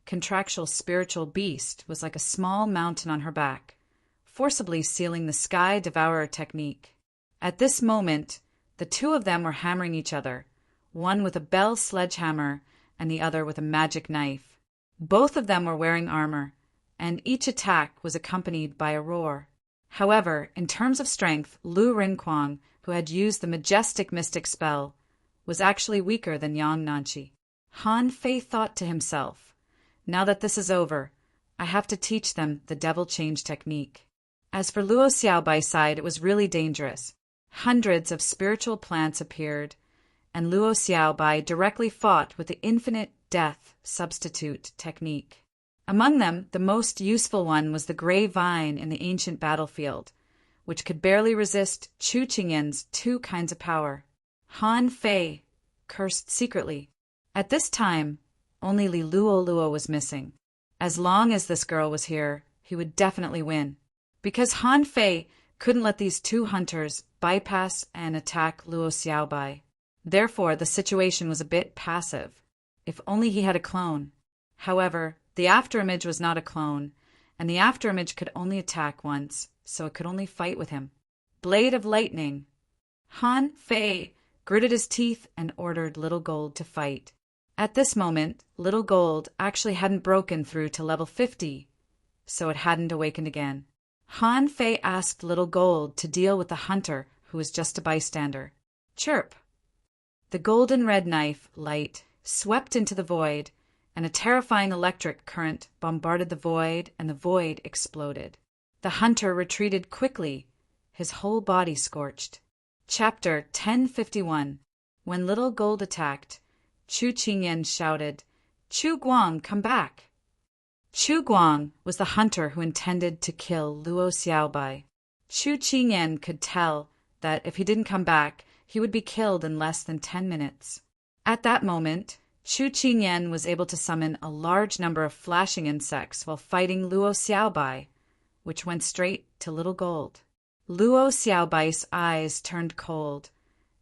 contractual spiritual beast was like a small mountain on her back, forcibly sealing the Sky Devourer technique. At this moment, the 2 of them were hammering each other, one with a bell sledgehammer and the other with a magic knife. Both of them were wearing armor, and each attack was accompanied by a roar. However, in terms of strength, Lu Renquang, who had used the majestic mystic spell, was actually weaker than Yang Nanqi. Han Fei thought to himself, now that this is over, I have to teach them the devil change technique. As for Luo Xiaobai's side, it was really dangerous. Hundreds of spiritual plants appeared, and Luo Xiaobai directly fought with the infinite death substitute technique. Among them, the most useful one was the gray vine in the ancient battlefield, which could barely resist Chu Qingyan's 2 kinds of power. Han Fei cursed secretly. At this time, only Li Luo was missing. As long as this girl was here, he would definitely win. Because Han Fei couldn't let these 2 hunters bypass and attack Luo Xiaobai. Therefore, the situation was a bit passive. If only he had a clone. However, the afterimage was not a clone, and the afterimage could only attack once, so it could only fight with him. Blade of Lightning. Han Fei gritted his teeth and ordered Little Gold to fight. At this moment, Little Gold actually hadn't broken through to level 50, so it hadn't awakened again. Han Fei asked Little Gold to deal with the hunter who was just a bystander. Chirp! The golden red knife, light, swept into the void, and a terrifying electric current bombarded the void, and the void exploded. The hunter retreated quickly, his whole body scorched. Chapter 1051. When Little Gold attacked, Chu Qingyan shouted, "Chu Guang, come back!" Chu Guang was the hunter who intended to kill Luo Xiaobai. Chu Qingyan could tell that if he didn't come back, he would be killed in less than 10 minutes. At that moment, Chu Qingyan was able to summon a large number of flashing insects while fighting Luo Xiaobai, which went straight to Little Gold. Luo Xiaobai's eyes turned cold,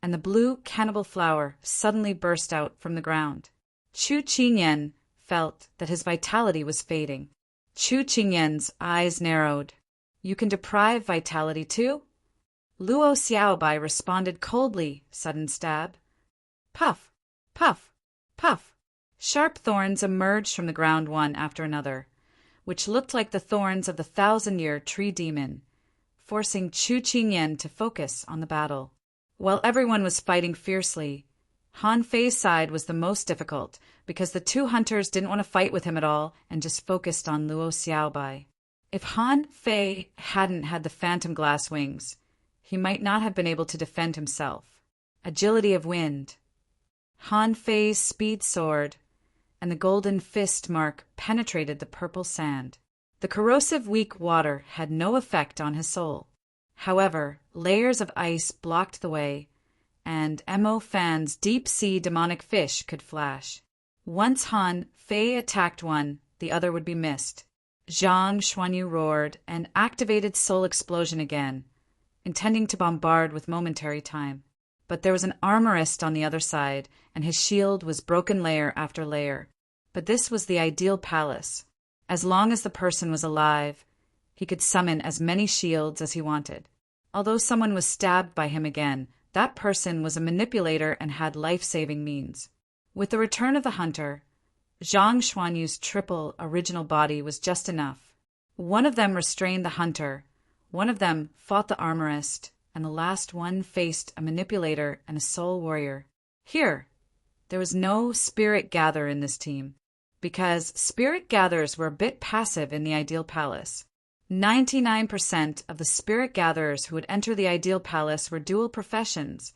and the blue cannibal flower suddenly burst out from the ground. Chu Qingyan felt that his vitality was fading. Chu Qingyan's eyes narrowed. "You can deprive vitality too?" Luo Xiaobai responded coldly, sudden stab. Puff, puff, puff. Sharp thorns emerged from the ground one after another, which looked like the thorns of the 1,000-year tree demon, forcing Chu Qingyan to focus on the battle. While everyone was fighting fiercely, Han Fei's side was the most difficult because the 2 hunters didn't want to fight with him at all and just focused on Luo Xiaobai. If Han Fei hadn't had the phantom glass wings, he might not have been able to defend himself. Agility of wind. Han Fei's speed soared, and the golden fist mark penetrated the purple sand. The corrosive weak water had no effect on his soul. However, layers of ice blocked the way, and Mo Fan's deep-sea demonic fish could flash. Once Han Fei attacked one, the other would be missed. Zhang Xuanyu roared and activated Soul Explosion again, intending to bombard with momentary time. But there was an armorist on the other side, and his shield was broken layer after layer. But this was the ideal palace. As long as the person was alive, he could summon as many shields as he wanted. Although someone was stabbed by him again, that person was a manipulator and had life-saving means. With the return of the hunter, Zhang Xuanyu's triple original body was just enough. One of them restrained the hunter, one of them fought the armorist, and the last one faced a manipulator and a soul warrior. Here, there was no spirit gatherer in this team, because spirit gatherers were a bit passive in the ideal palace. 99% of the spirit gatherers who would enter the ideal palace were dual professions,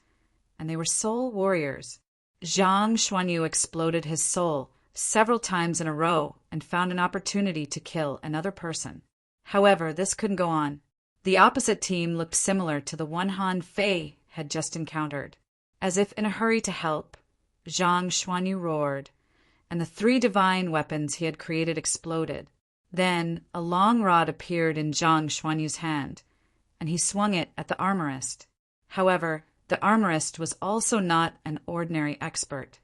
and they were soul warriors. Zhang Xuanyu exploded his soul several times in a row and found an opportunity to kill another person. However, this couldn't go on. The opposite team looked similar to the one Han Fei had just encountered. As if in a hurry to help, Zhang Xuanyu roared, and the 3 divine weapons he had created exploded. Then a long rod appeared in Zhang Xuanyu's hand, and he swung it at the armorist. However, the armorist was also not an ordinary expert.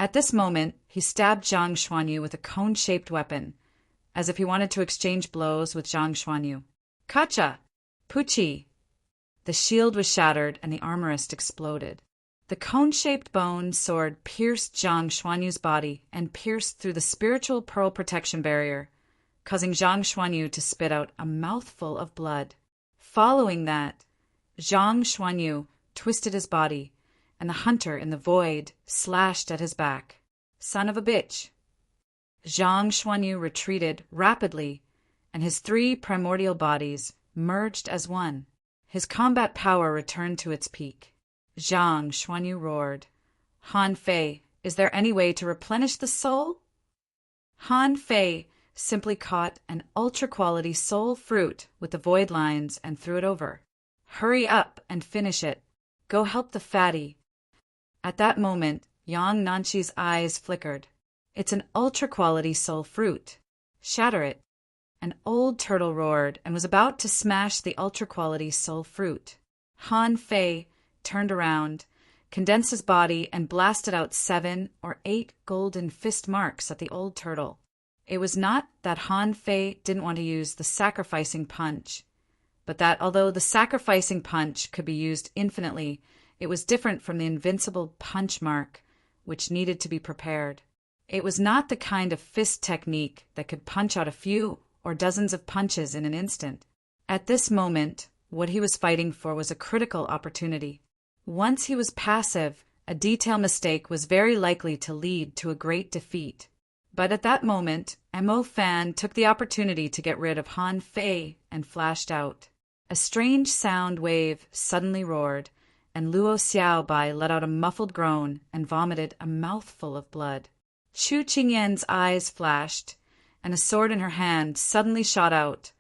At this moment, he stabbed Zhang Xuanyu with a cone-shaped weapon, as if he wanted to exchange blows with Zhang Xuanyu. Kacha! Puchi! The shield was shattered and the armorist exploded. The cone-shaped bone sword pierced Zhang Xuanyu's body and pierced through the spiritual pearl protection barrier, causing Zhang Xuanyu to spit out a mouthful of blood. Following that, Zhang Xuanyu twisted his body, and the hunter in the void slashed at his back. Son of a bitch! Zhang Xuanyu retreated rapidly, and his 3 primordial bodies merged as one. His combat power returned to its peak. Zhang Xuanyu roared, Han Fei, is there any way to replenish the soul? Han Fei simply caught an ultra-quality soul fruit with the void lines and threw it over. Hurry up and finish it. Go help the fatty. At that moment, Yang Nanxi's eyes flickered. It's an ultra-quality soul fruit. Shatter it. An old turtle roared and was about to smash the ultra-quality soul fruit. Han Fei turned around, condensed his body, and blasted out 7 or 8 golden fist marks at the old turtle. It was not that Han Fei didn't want to use the sacrificing punch, but that although the sacrificing punch could be used infinitely, it was different from the invincible punch mark, which needed to be prepared. It was not the kind of fist technique that could punch out a few or dozens of punches in an instant. At this moment, what he was fighting for was a critical opportunity. Once he was passive, a detail mistake was very likely to lead to a great defeat. But at that moment, Mo Fan took the opportunity to get rid of Han Fei and flashed out. A strange sound wave suddenly roared, and Luo Xiaobai let out a muffled groan and vomited a mouthful of blood. Chu Qingyan's eyes flashed, and a sword in her hand suddenly shot out,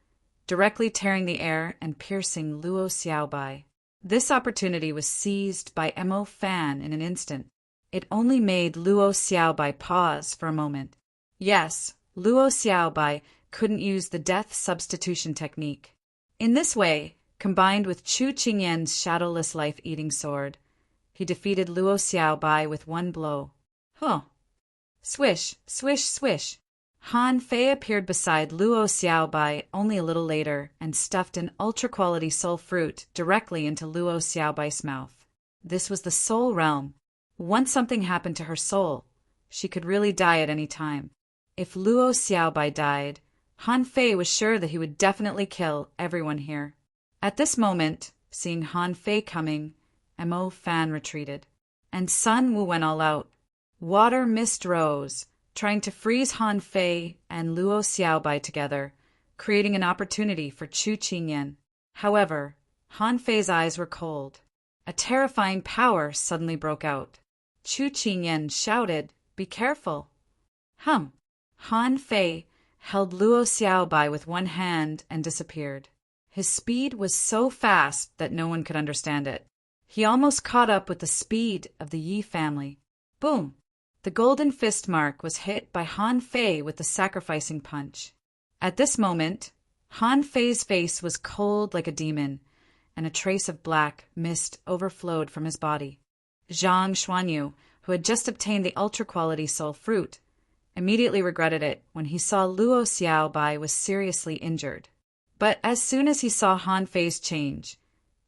directly tearing the air and piercing Luo Xiaobai. This opportunity was seized by Mo Fan in an instant. It only made Luo Xiaobai pause for a moment. Yes, Luo Xiaobai couldn't use the death substitution technique. In this way, combined with Chu Qingyan's shadowless life-eating sword, he defeated Luo Xiaobai with one blow. Huh. Swish, swish, swish. Han Fei appeared beside Luo Xiaobai only a little later and stuffed an ultra-quality soul fruit directly into Luo Xiaobai's mouth. This was the soul realm. Once something happened to her soul, she could really die at any time. If Luo Xiaobai died, Han Fei was sure that he would definitely kill everyone here. At this moment, seeing Han Fei coming, Mo Fan retreated, and Sun Wu went all out. Water mist rose, trying to freeze Han Fei and Luo Xiaobai together, creating an opportunity for Chu Qingyan. However, Han Fei's eyes were cold. A terrifying power suddenly broke out. Chu Qingyan shouted, "Be careful!" Han Fei held Luo Xiaobai with one hand and disappeared. His speed was so fast that no one could understand it. He almost caught up with the speed of the Yi family. Boom! The golden fist mark was hit by Han Fei with the sacrificing punch. At this moment, Han Fei's face was cold like a demon, and a trace of black mist overflowed from his body. Zhang Xuanyu, who had just obtained the ultra-quality soul fruit, immediately regretted it when he saw Luo Xiaobai was seriously injured. But as soon as he saw Han Fei's change,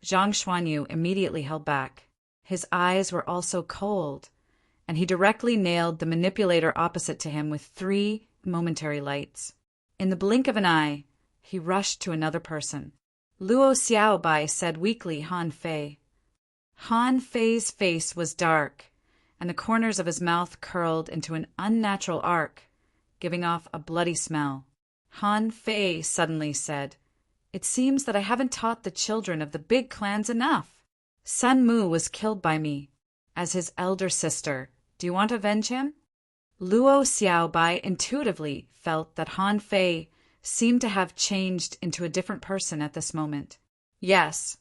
Zhang Xuanyu immediately held back. His eyes were also cold, and he directly nailed the manipulator opposite to him with 3 momentary lights. In the blink of an eye, he rushed to another person. Luo Xiaobai said weakly, Han Fei. Han Fei's face was dark, and the corners of his mouth curled into an unnatural arc, giving off a bloody smell. Han Fei suddenly said, "It seems that I haven't taught the children of the big clans enough. Sun Mu was killed by me. As his elder sister, do you want to avenge him?" Luo Xiaobai intuitively felt that Han Fei seemed to have changed into a different person at this moment. Yes,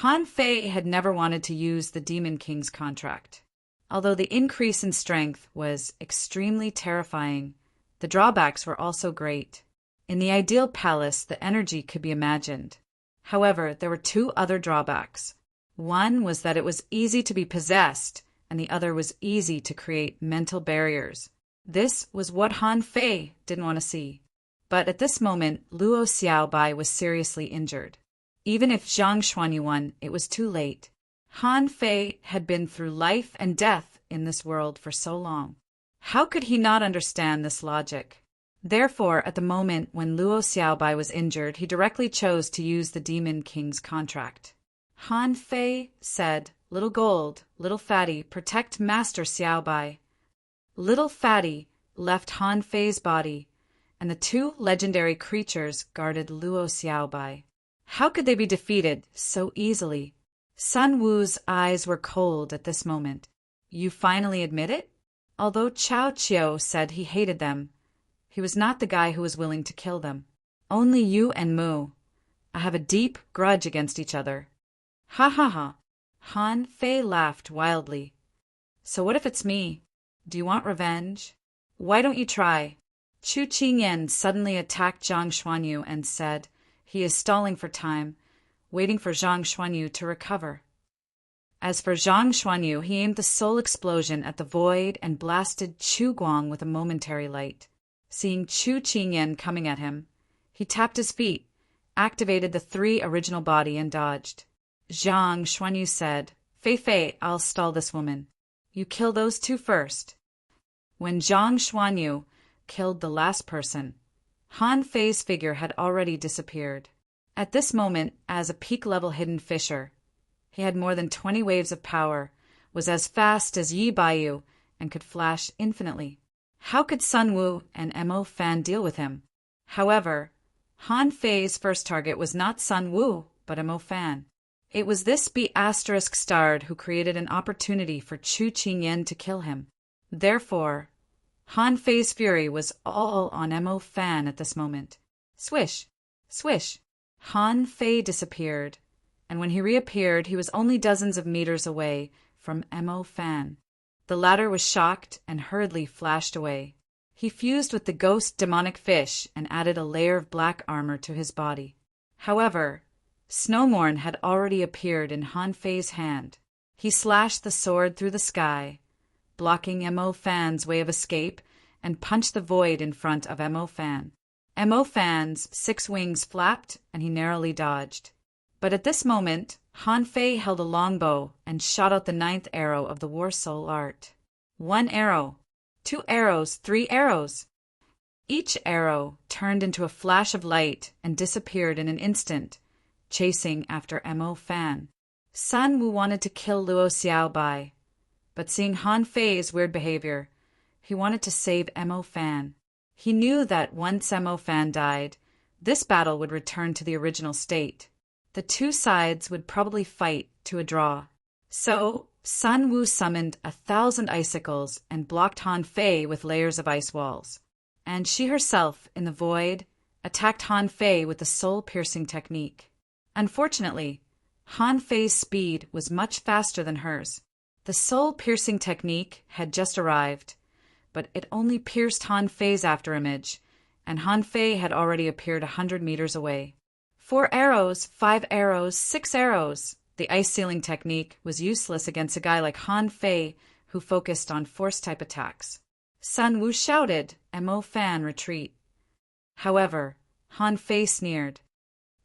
Han Fei had never wanted to use the Demon King's contract. Although the increase in strength was extremely terrifying, the drawbacks were also great. In the ideal palace, the energy could be imagined. However, there were 2 other drawbacks. One was that it was easy to be possessed, and the other was easy to create mental barriers. This was what Han Fei didn't want to see. But at this moment, Luo Xiaobai was seriously injured. Even if Zhang Xuanyu won, it was too late. Han Fei had been through life and death in this world for so long. How could he not understand this logic? Therefore, at the moment when Luo Xiaobai was injured, he directly chose to use the Demon King's contract. Han Fei said, "Little Gold, Little Fatty, protect Master Xiaobai." Little Fatty left Han Fei's body, and the 2 legendary creatures guarded Luo Xiaobai. How could they be defeated so easily? Sun Wu's eyes were cold at this moment. "You finally admit it?" Although Chao Qiu said he hated them, he was not the guy who was willing to kill them. "Only you and Mu. I have a deep grudge against each other." "Ha ha ha." Han Fei laughed wildly. "So what if it's me? Do you want revenge? Why don't you try?" Chu Qingyan suddenly attacked Zhang Xuanyu and said he is stalling for time, waiting for Zhang Xuanyu to recover. As for Zhang Xuanyu, he aimed the soul explosion at the void and blasted Chu Guang with a momentary light. Seeing Chu Qingyan coming at him, he tapped his feet, activated the 3 original body and dodged. Zhang Xuanyu said, "Fei Fei, I'll stall this woman. You kill those 2 first." When Zhang Xuanyu killed the last person, Han Fei's figure had already disappeared. At this moment, as a peak-level hidden fisher, he had more than 20 waves of power, was as fast as Yi Baiyu, and could flash infinitely. How could Sun Wu and Mo Fan deal with him? However, Han Fei's first target was not Sun Wu, but Mo Fan. It was this B***starred who created an opportunity for Chu Qingyan to kill him. Therefore, Han Fei's fury was all on Mo Fan at this moment. Swish! Swish! Han Fei disappeared, and when he reappeared, he was only dozens of meters away from Mo Fan. The latter was shocked and hurriedly flashed away. He fused with the ghost demonic fish and added a layer of black armor to his body. However, Snowmorn had already appeared in Han Fei's hand. He slashed the sword through the sky, blocking Mo Fan's way of escape, and punched the void in front of Mo Fan. Mo Fan's 6 wings flapped, and he narrowly dodged. But at this moment, Han Fei held a longbow and shot out the 9th arrow of the War Soul art. 1 arrow, 2 arrows, 3 arrows. Each arrow turned into a flash of light and disappeared in an instant, chasing after Mo Fan. Sun Wu wanted to kill Luo Xiaobai, but seeing Han Fei's weird behavior, he wanted to save Mo Fan. He knew that once Mo Fan died, this battle would return to the original state. The 2 sides would probably fight to a draw. So, Sun Wu summoned 1,000 icicles and blocked Han Fei with layers of ice walls. And she herself, in the void, attacked Han Fei with the soul-piercing technique. Unfortunately, Han Fei's speed was much faster than hers. The soul-piercing technique had just arrived, but it only pierced Han Fei's afterimage, and Han Fei had already appeared 100 meters away. 4 arrows, 5 arrows, 6 arrows. The ice sealing technique was useless against a guy like Han Fei who focused on force-type attacks. Sun Wu shouted, and Mo Fan retreat. However, Han Fei sneered.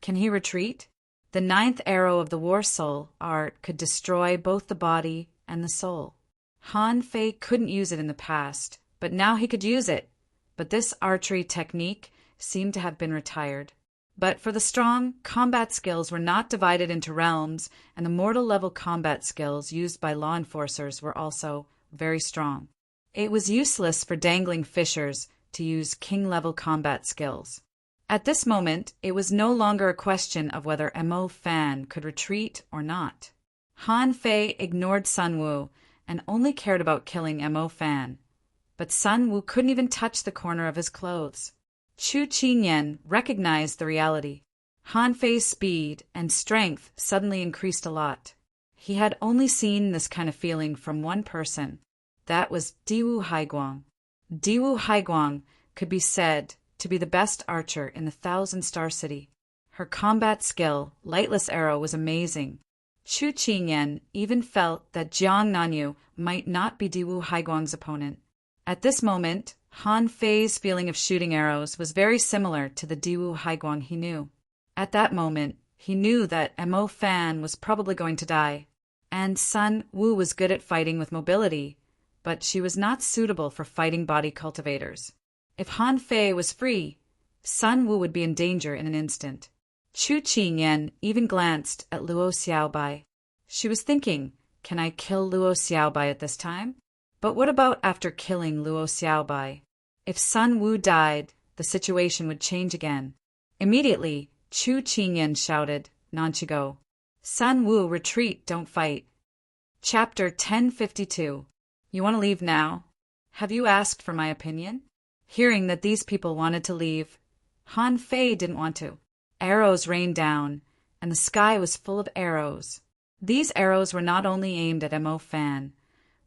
Can he retreat? The 9th arrow of the War Soul art could destroy both the body and the soul. Han Fei couldn't use it in the past, but now he could use it. But this archery technique seemed to have been retired. But for the strong, combat skills were not divided into realms, and the mortal-level combat skills used by law enforcers were also very strong. It was useless for dangling fishers to use king-level combat skills. At this moment, it was no longer a question of whether Mo Fan could retreat or not. Han Fei ignored Sun Wu and only cared about killing Mo Fan. But Sun Wu couldn't even touch the corner of his clothes. Chu Qinyan recognized the reality. Han Fei's speed and strength suddenly increased a lot. He had only seen this kind of feeling from one person. That was Diwu Haiguang. Diwu Haiguang could be said to be the best archer in the Thousand-Star City. Her combat skill, lightless arrow, was amazing. Chu Qinyan even felt that Jiang Nanyu might not be Diwu Haiguang's opponent. At this moment, Han Fei's feeling of shooting arrows was very similar to the Diwu Haiguang he knew. At that moment, he knew that Mo Fan was probably going to die, and Sun Wu was good at fighting with mobility, but she was not suitable for fighting body cultivators. If Han Fei was free, Sun Wu would be in danger in an instant. Chu Qinyan even glanced at Luo Xiaobai. She was thinking, can I kill Luo Xiaobai at this time? But what about after killing Luo Xiaobai? If Sun Wu died, the situation would change again. Immediately, Chu Qinyan shouted, Nanchigo. Sun Wu, retreat, don't fight. Chapter 1052. You want to leave now? Have you asked for my opinion? Hearing that these people wanted to leave, Han Fei didn't want to. Arrows rained down, and the sky was full of arrows. These arrows were not only aimed at Mo Fan,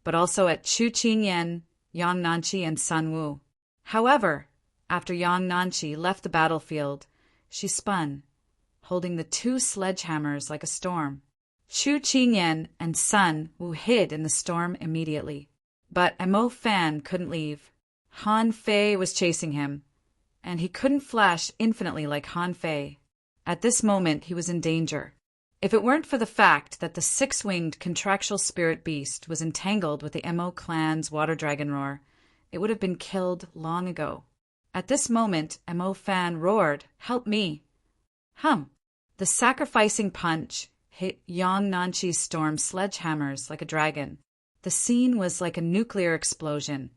but also at Chu Qinyan, Yang Nanqi, and Sun Wu. However, after Yang Nanqi left the battlefield, she spun, holding the two sledgehammers like a storm. Chu Qinyan and Sun Wu hid in the storm immediately. But Mo Fan couldn't leave. Han Fei was chasing him, and he couldn't flash infinitely like Han Fei. At this moment, he was in danger. If it weren't for the fact that the six-winged contractual spirit beast was entangled with the Mo clan's water dragon roar, it would have been killed long ago. At this moment, Mo Fan roared, "Help me!" The sacrificing punch hit Yang Nanqi's storm sledgehammers like a dragon. The scene was like a nuclear explosion,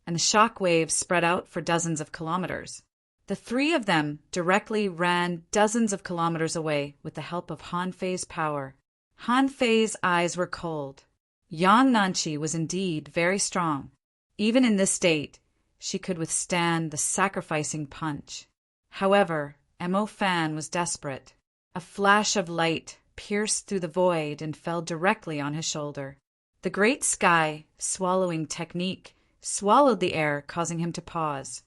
and the shock waves spread out for dozens of kilometers. The three of them directly ran dozens of kilometers away with the help of Han Fei's power. Han Fei's eyes were cold. Yang Nanqi was indeed very strong. Even in this state, she could withstand the sacrificing punch. However, Mo Fan was desperate. A flash of light pierced through the void and fell directly on his shoulder. The great sky swallowing technique swallowed the air, causing him to pause.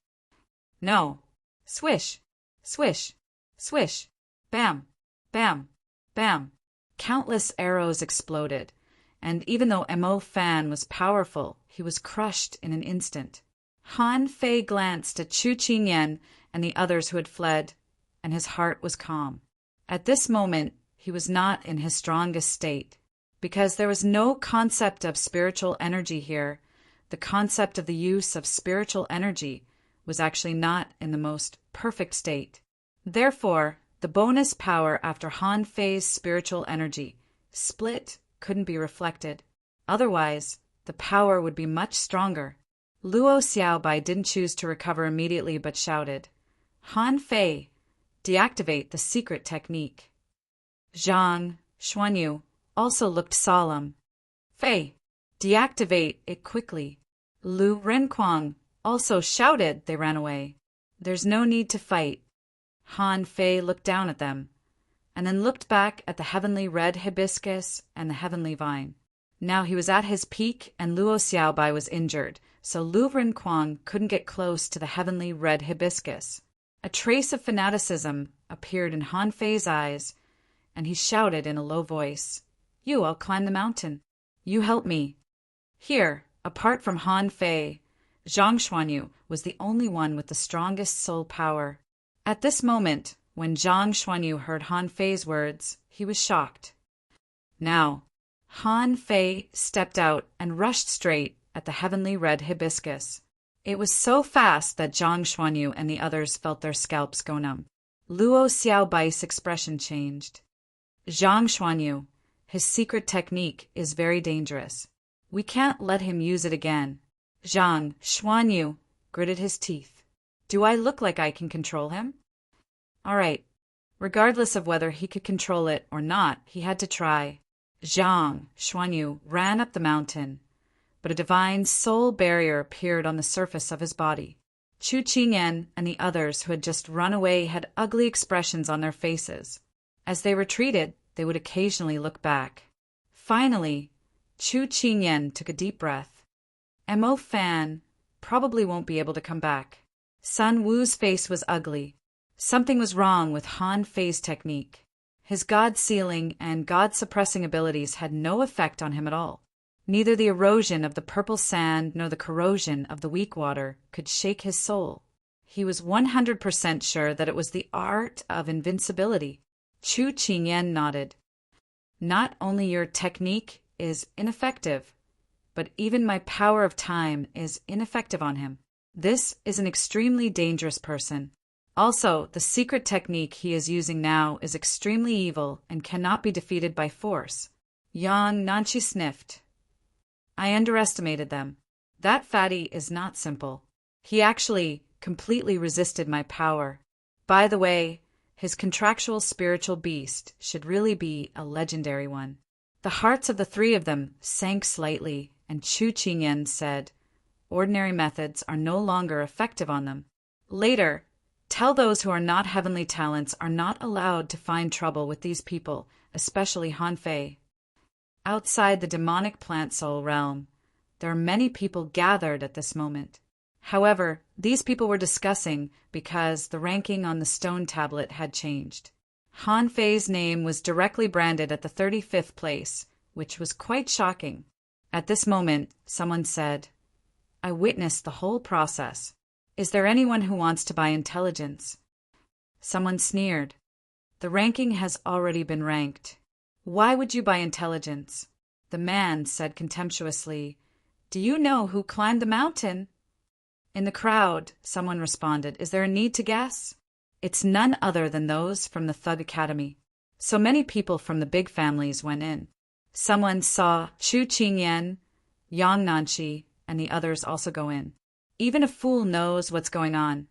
No. Swish, swish, swish, bam, bam, bam. Countless arrows exploded, and even though Mo Fan was powerful, he was crushed in an instant. Han Fei glanced at Chu Qinyan and the others who had fled, and his heart was calm. At this moment, he was not in his strongest state. Because there was no concept of spiritual energy here, the concept of the use of spiritual energy was actually not in the most perfect state. Therefore, the bonus power after Han Fei's spiritual energy split couldn't be reflected. Otherwise, the power would be much stronger. Luo Xiaobai didn't choose to recover immediately but shouted, Han Fei, deactivate the secret technique. Zhang Xuanyu also looked solemn. Fei, deactivate it quickly. Lu Renquang also shouted. They ran away. There's no need to fight. Han Fei looked down at them, and then looked back at the heavenly red hibiscus and the heavenly vine. Now he was at his peak, and Luo Xiaobai was injured, so Lu Renquang couldn't get close to the heavenly red hibiscus. A trace of fanaticism appeared in Han Fei's eyes, and he shouted in a low voice, I'll climb the mountain. You help me. Here, apart from Han Fei, Zhang Xuanyu was the only one with the strongest soul power. At this moment, when Zhang Xuanyu heard Han Fei's words, he was shocked. Now, Han Fei stepped out and rushed straight at the heavenly red hibiscus. It was so fast that Zhang Xuanyu and the others felt their scalps go numb. Luo Xiaobai's expression changed. Zhang Xuanyu, his secret technique is very dangerous. We can't let him use it again. Zhang Xuanyu gritted his teeth. Do I look like I can control him? All right. Regardless of whether he could control it or not, he had to try. Zhang Xuanyu ran up the mountain, but a divine soul barrier appeared on the surface of his body. Chu Qingyan and the others who had just run away had ugly expressions on their faces. As they retreated, they would occasionally look back. Finally, Chu Qingyan took a deep breath. Mo Fan probably won't be able to come back. Sun Wu's face was ugly. Something was wrong with Han Fei's technique. His god-sealing and god-suppressing abilities had no effect on him at all. Neither the erosion of the purple sand nor the corrosion of the weak water could shake his soul. He was 100% sure that it was the art of invincibility. Chu Qingyan nodded. Not only your technique is ineffective, but even my power of time is ineffective on him. This is an extremely dangerous person. Also, the secret technique he is using now is extremely evil and cannot be defeated by force. Yang Nanchi sniffed. I underestimated them. That fatty is not simple. He actually completely resisted my power. By the way, his contractual spiritual beast should really be a legendary one. The hearts of the three of them sank slightly, and Chu Qingyan said, ordinary methods are no longer effective on them. Later, tell those who are not heavenly talents are not allowed to find trouble with these people, especially Han Fei. Outside the demonic plant soul realm, there are many people gathered at this moment. However, these people were discussing because the ranking on the stone tablet had changed. Han Fei's name was directly branded at the 35th place, which was quite shocking. At this moment, someone said, I witnessed the whole process. Is there anyone who wants to buy intelligence? Someone sneered. The ranking has already been ranked. Why would you buy intelligence? The man said contemptuously, Do you know who climbed the mountain? In the crowd, someone responded, Is there a need to guess? It's none other than those from the Thug Academy. So many people from the big families went in. Someone saw Chu Qingyan, Yang Nanchi, and the others also go in. Even a fool knows what's going on.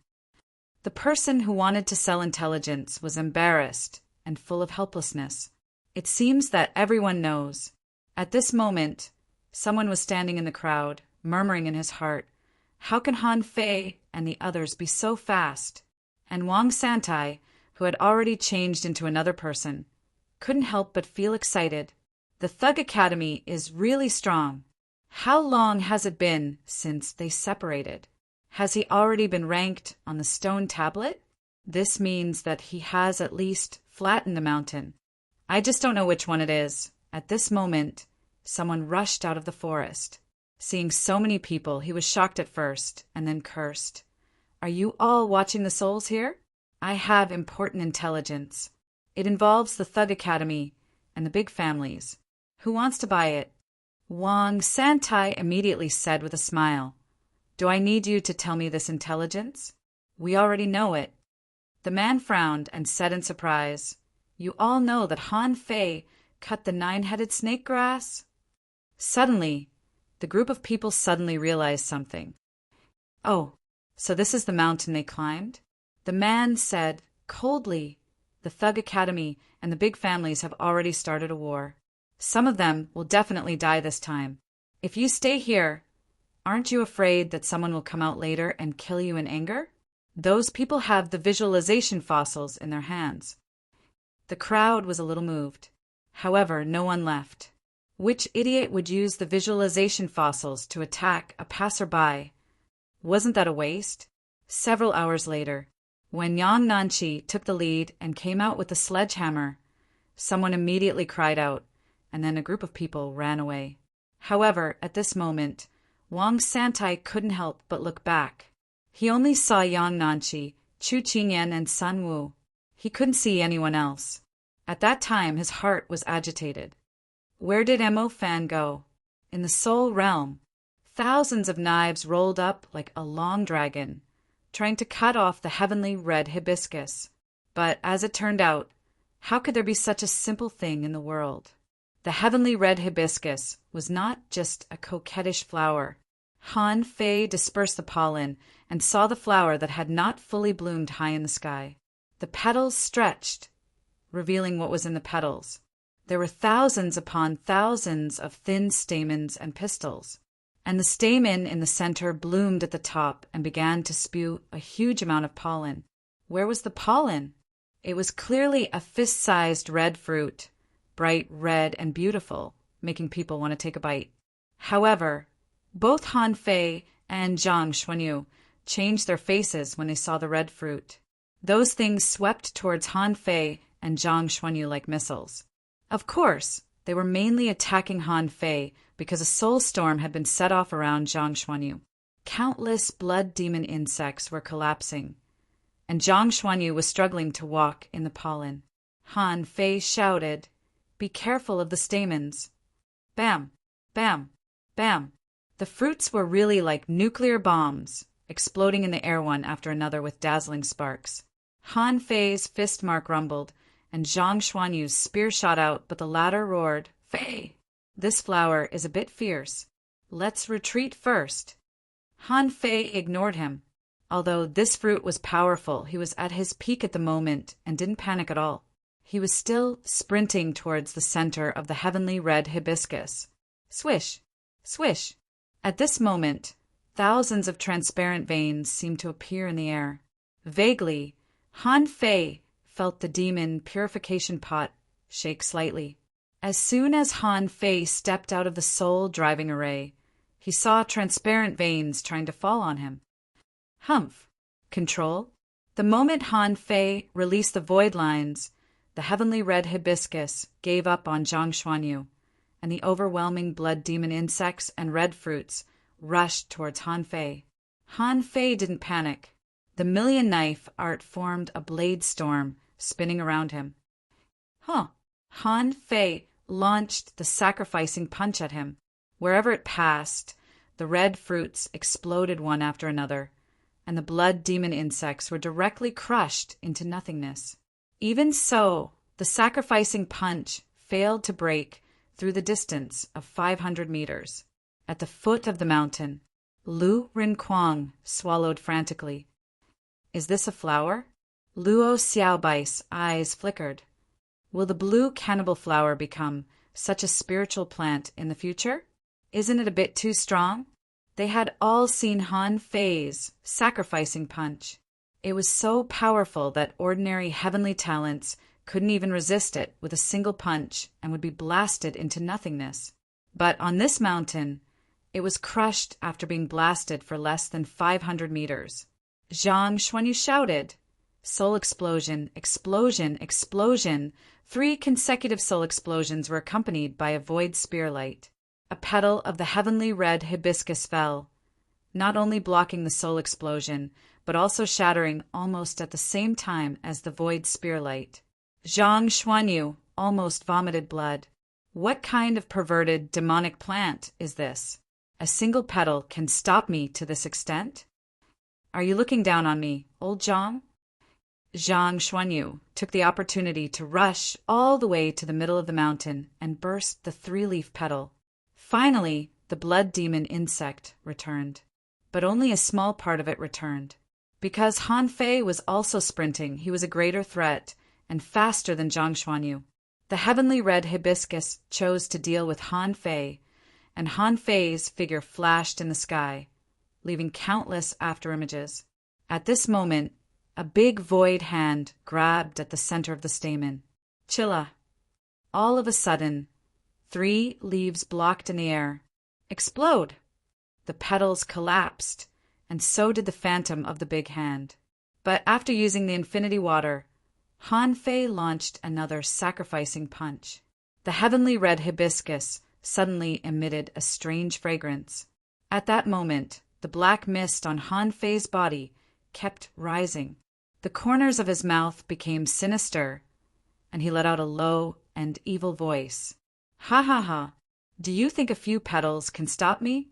The person who wanted to sell intelligence was embarrassed and full of helplessness. It seems that everyone knows. At this moment, someone was standing in the crowd, murmuring in his heart, How can Han Fei and the others be so fast? And Wang Santai, who had already changed into another person, couldn't help but feel excited. The Thug Academy is really strong. How long has it been since they separated? Has he already been ranked on the stone tablet? This means that he has at least flattened the mountain. I just don't know which one it is. At this moment, someone rushed out of the forest. Seeing so many people, he was shocked at first and then cursed. Are you all watching the souls here? I have important intelligence. It involves the Thug Academy and the big families. Who wants to buy it? Wang Santai immediately said with a smile, Do I need you to tell me this intelligence? We already know it. The man frowned and said in surprise, You all know that Han Fei cut the 9-headed snake grass? Suddenly, the group of people suddenly realized something. Oh, so this is the mountain they climbed? The man said coldly, The Thug Academy and the big families have already started a war. Some of them will definitely die this time. If you stay here, aren't you afraid that someone will come out later and kill you in anger? Those people have the visualization fossils in their hands. The crowd was a little moved. However, no one left. Which idiot would use the visualization fossils to attack a passerby? Wasn't that a waste? Several hours later, when Yang Nanchi took the lead and came out with a sledgehammer, someone immediately cried out, and then a group of people ran away. However, at this moment, Wang Santai couldn't help but look back. He only saw Yang Nanchi, Chu Qingyan, and Sun Wu. He couldn't see anyone else. At that time, his heart was agitated. Where did Mo Fan go? In the soul realm, thousands of knives rolled up like a long dragon, trying to cut off the heavenly red hibiscus. But as it turned out, how could there be such a simple thing in the world? The heavenly red hibiscus was not just a coquettish flower. Han Fei dispersed the pollen and saw the flower that had not fully bloomed high in the sky. The petals stretched, revealing what was in the petals. There were thousands upon thousands of thin stamens and pistils, and the stamen in the center bloomed at the top and began to spew a huge amount of pollen. Where was the pollen? It was clearly a fist-sized red fruit, bright red and beautiful, making people want to take a bite. However, both Han Fei and Zhang Xuanyu changed their faces when they saw the red fruit. Those things swept towards Han Fei and Zhang Xuanyu like missiles. Of course, they were mainly attacking Han Fei because a soul storm had been set off around Zhang Xuanyu. Countless blood demon insects were collapsing, and Zhang Xuanyu was struggling to walk in the pollen. Han Fei shouted, "Be careful of the stamens." Bam! Bam! Bam! The fruits were really like nuclear bombs, exploding in the air one after another with dazzling sparks. Han Fei's fist mark rumbled, and Zhang Xuanyu's spear shot out, but the latter roared, "Fei! This flower is a bit fierce. Let's retreat first." Han Fei ignored him. Although this fruit was powerful, he was at his peak at the moment and didn't panic at all. He was still sprinting towards the center of the heavenly red hibiscus. Swish! Swish! At this moment, thousands of transparent veins seemed to appear in the air. Vaguely, Han Fei felt the demon purification pot shake slightly. As soon as Han Fei stepped out of the soul driving array, he saw transparent veins trying to fall on him. Humph! Control? The moment Han Fei released the void lines, the heavenly red hibiscus gave up on Zhang Xuanyu, and the overwhelming blood demon insects and red fruits rushed towards Han Fei. Han Fei didn't panic. The million knife art formed a blade storm, spinning around him. Han Fei launched the sacrificing punch at him. Wherever it passed, the red fruits exploded one after another, and the blood demon insects were directly crushed into nothingness. Even so, the sacrificing punch failed to break through the distance of 500 meters. At the foot of the mountain, Lu Rinquang swallowed frantically. Is this a flower? Luo Xiaobai's eyes flickered. Will the blue cannibal flower become such a spiritual plant in the future? Isn't it a bit too strong? They had all seen Han Fei's sacrificing punch. It was so powerful that ordinary heavenly talents couldn't even resist it with a single punch and would be blasted into nothingness. But on this mountain, it was crushed after being blasted for less than 500 meters. Zhang Xuanyu shouted, "Soul explosion, explosion, explosion!" 3 consecutive soul explosions were accompanied by a void spearlight. A petal of the heavenly red hibiscus fell, not only blocking the soul explosion, but also shattering almost at the same time as the void spearlight. Zhang Xuanyu almost vomited blood. What kind of perverted, demonic plant is this? A single petal can stop me to this extent? Are you looking down on me, old Zhang? Zhang Xuanyu took the opportunity to rush all the way to the middle of the mountain and burst the 3-leaf petal. Finally, the blood demon insect returned, but only a small part of it returned. Because Han Fei was also sprinting, he was a greater threat and faster than Zhang Xuanyu. The heavenly red hibiscus chose to deal with Han Fei, and Han Fei's figure flashed in the sky, leaving countless afterimages. At this moment, a big void hand grabbed at the center of the stamen. Chilla! All of a sudden, 3 leaves blocked in the air. Explode! The petals collapsed, and so did the phantom of the big hand. But after using the infinity water, Han Fei launched another sacrificing punch. The heavenly red hibiscus suddenly emitted a strange fragrance. At that moment, the black mist on Han Fei's body kept rising. The corners of his mouth became sinister, and he let out a low and evil voice. Ha ha ha. Do you think a few petals can stop me?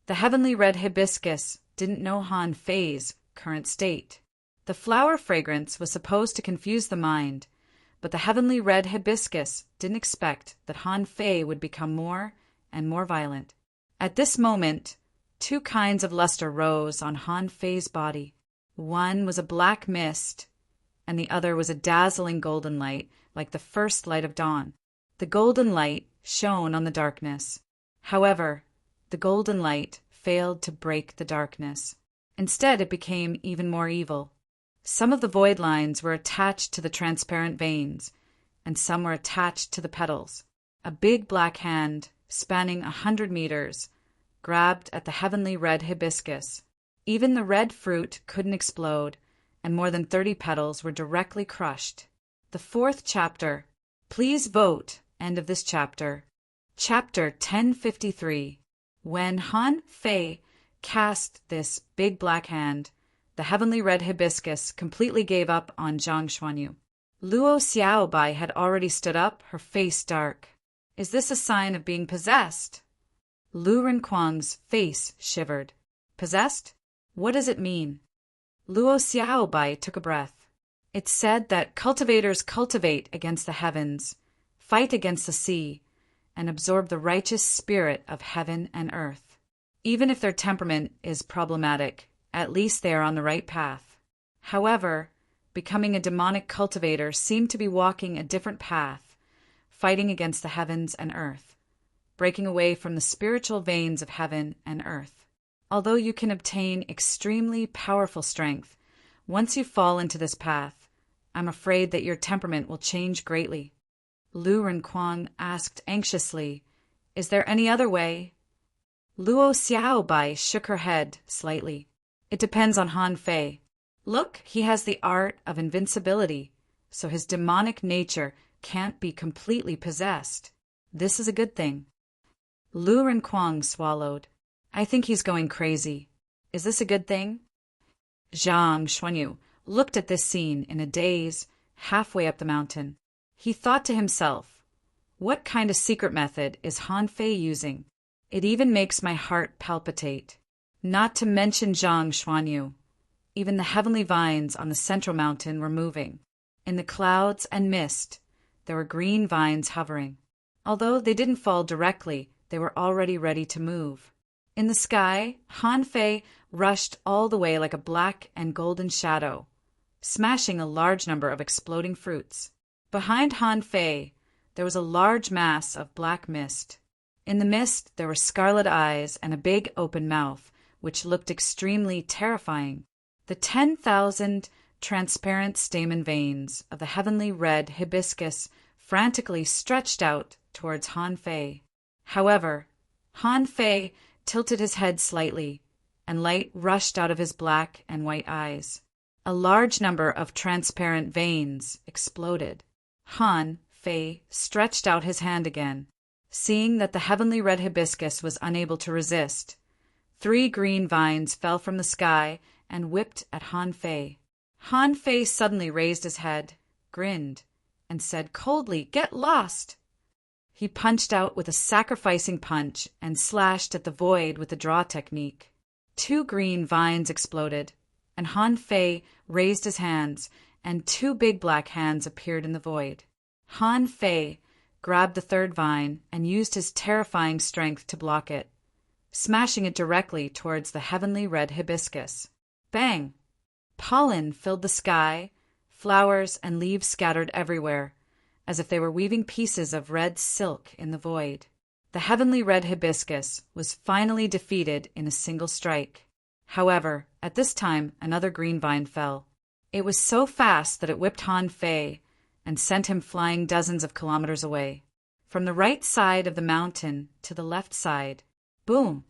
The heavenly red hibiscus didn't know Han Fei's current state. The flower fragrance was supposed to confuse the mind, but the heavenly red hibiscus didn't expect that Han Fei would become more and more violent. At this moment, two kinds of luster rose on Han Fei's body. One was a black mist, and the other was a dazzling golden light, like the first light of dawn. The golden light shone on the darkness. However, the golden light failed to break the darkness. Instead, it became even more evil. Some of the void lines were attached to the transparent veins, and some were attached to the petals. A big black hand, spanning 100 meters, grabbed at the heavenly red hibiscus. Even the red fruit couldn't explode, and more than 30 petals were directly crushed. The fourth chapter. Please vote. End of this chapter. Chapter 1053. When Han Fei cast this big black hand, the heavenly red hibiscus completely gave up on Zhang Xuanyu. Luo Xiaobai had already stood up, her face dark. Is this a sign of being possessed? Lu Renquang's face shivered. Possessed? What does it mean? Luo Xiaobai took a breath. It's said that cultivators cultivate against the heavens, fight against the sea, and absorb the righteous spirit of heaven and earth. Even if their temperament is problematic, at least they are on the right path. However, becoming a demonic cultivator seemed to be walking a different path, fighting against the heavens and earth, breaking away from the spiritual veins of heaven and earth. Although you can obtain extremely powerful strength, once you fall into this path, I'm afraid that your temperament will change greatly. Lu Renquang asked anxiously, Is there any other way? Luo Xiaobai shook her head slightly. It depends on Han Fei. Look, he has the art of invincibility, so his demonic nature can't be completely possessed. This is a good thing. Lu Renquang swallowed. I think he's going crazy. Is this a good thing? Zhang Xuanyu looked at this scene in a daze, halfway up the mountain. He thought to himself, what kind of secret method is Han Fei using? It even makes my heart palpitate. Not to mention Zhang Xuanyu. Even the heavenly vines on the central mountain were moving. In the clouds and mist, there were green vines hovering. Although they didn't fall directly, they were already ready to move. In the sky, Han Fei rushed all the way like a black and golden shadow, smashing a large number of exploding fruits. Behind Han Fei, there was a large mass of black mist. In the mist, there were scarlet eyes and a big open mouth, which looked extremely terrifying. The 10,000 transparent stamen veins of the heavenly red hibiscus frantically stretched out towards Han Fei. However, Han Fei tilted his head slightly, and light rushed out of his black and white eyes. A large number of transparent veins exploded. Han Fei stretched out his hand again. Seeing that the heavenly red hibiscus was unable to resist, 3 green vines fell from the sky and whipped at Han Fei. Han Fei suddenly raised his head, grinned, and said coldly, "Get lost!" He punched out with a sacrificing punch and slashed at the void with the draw technique. 2 green vines exploded, and Han Fei raised his hands, and 2 big black hands appeared in the void. Han Fei grabbed the 3rd vine and used his terrifying strength to block it, smashing it directly towards the heavenly red hibiscus. Bang! Pollen filled the sky, flowers and leaves scattered everywhere, as if they were weaving pieces of red silk in the void. The heavenly red hibiscus was finally defeated in a single strike. However, at this time another green vine fell. It was so fast that it whipped Han Fei and sent him flying dozens of kilometers away. From the right side of the mountain to the left side, boom!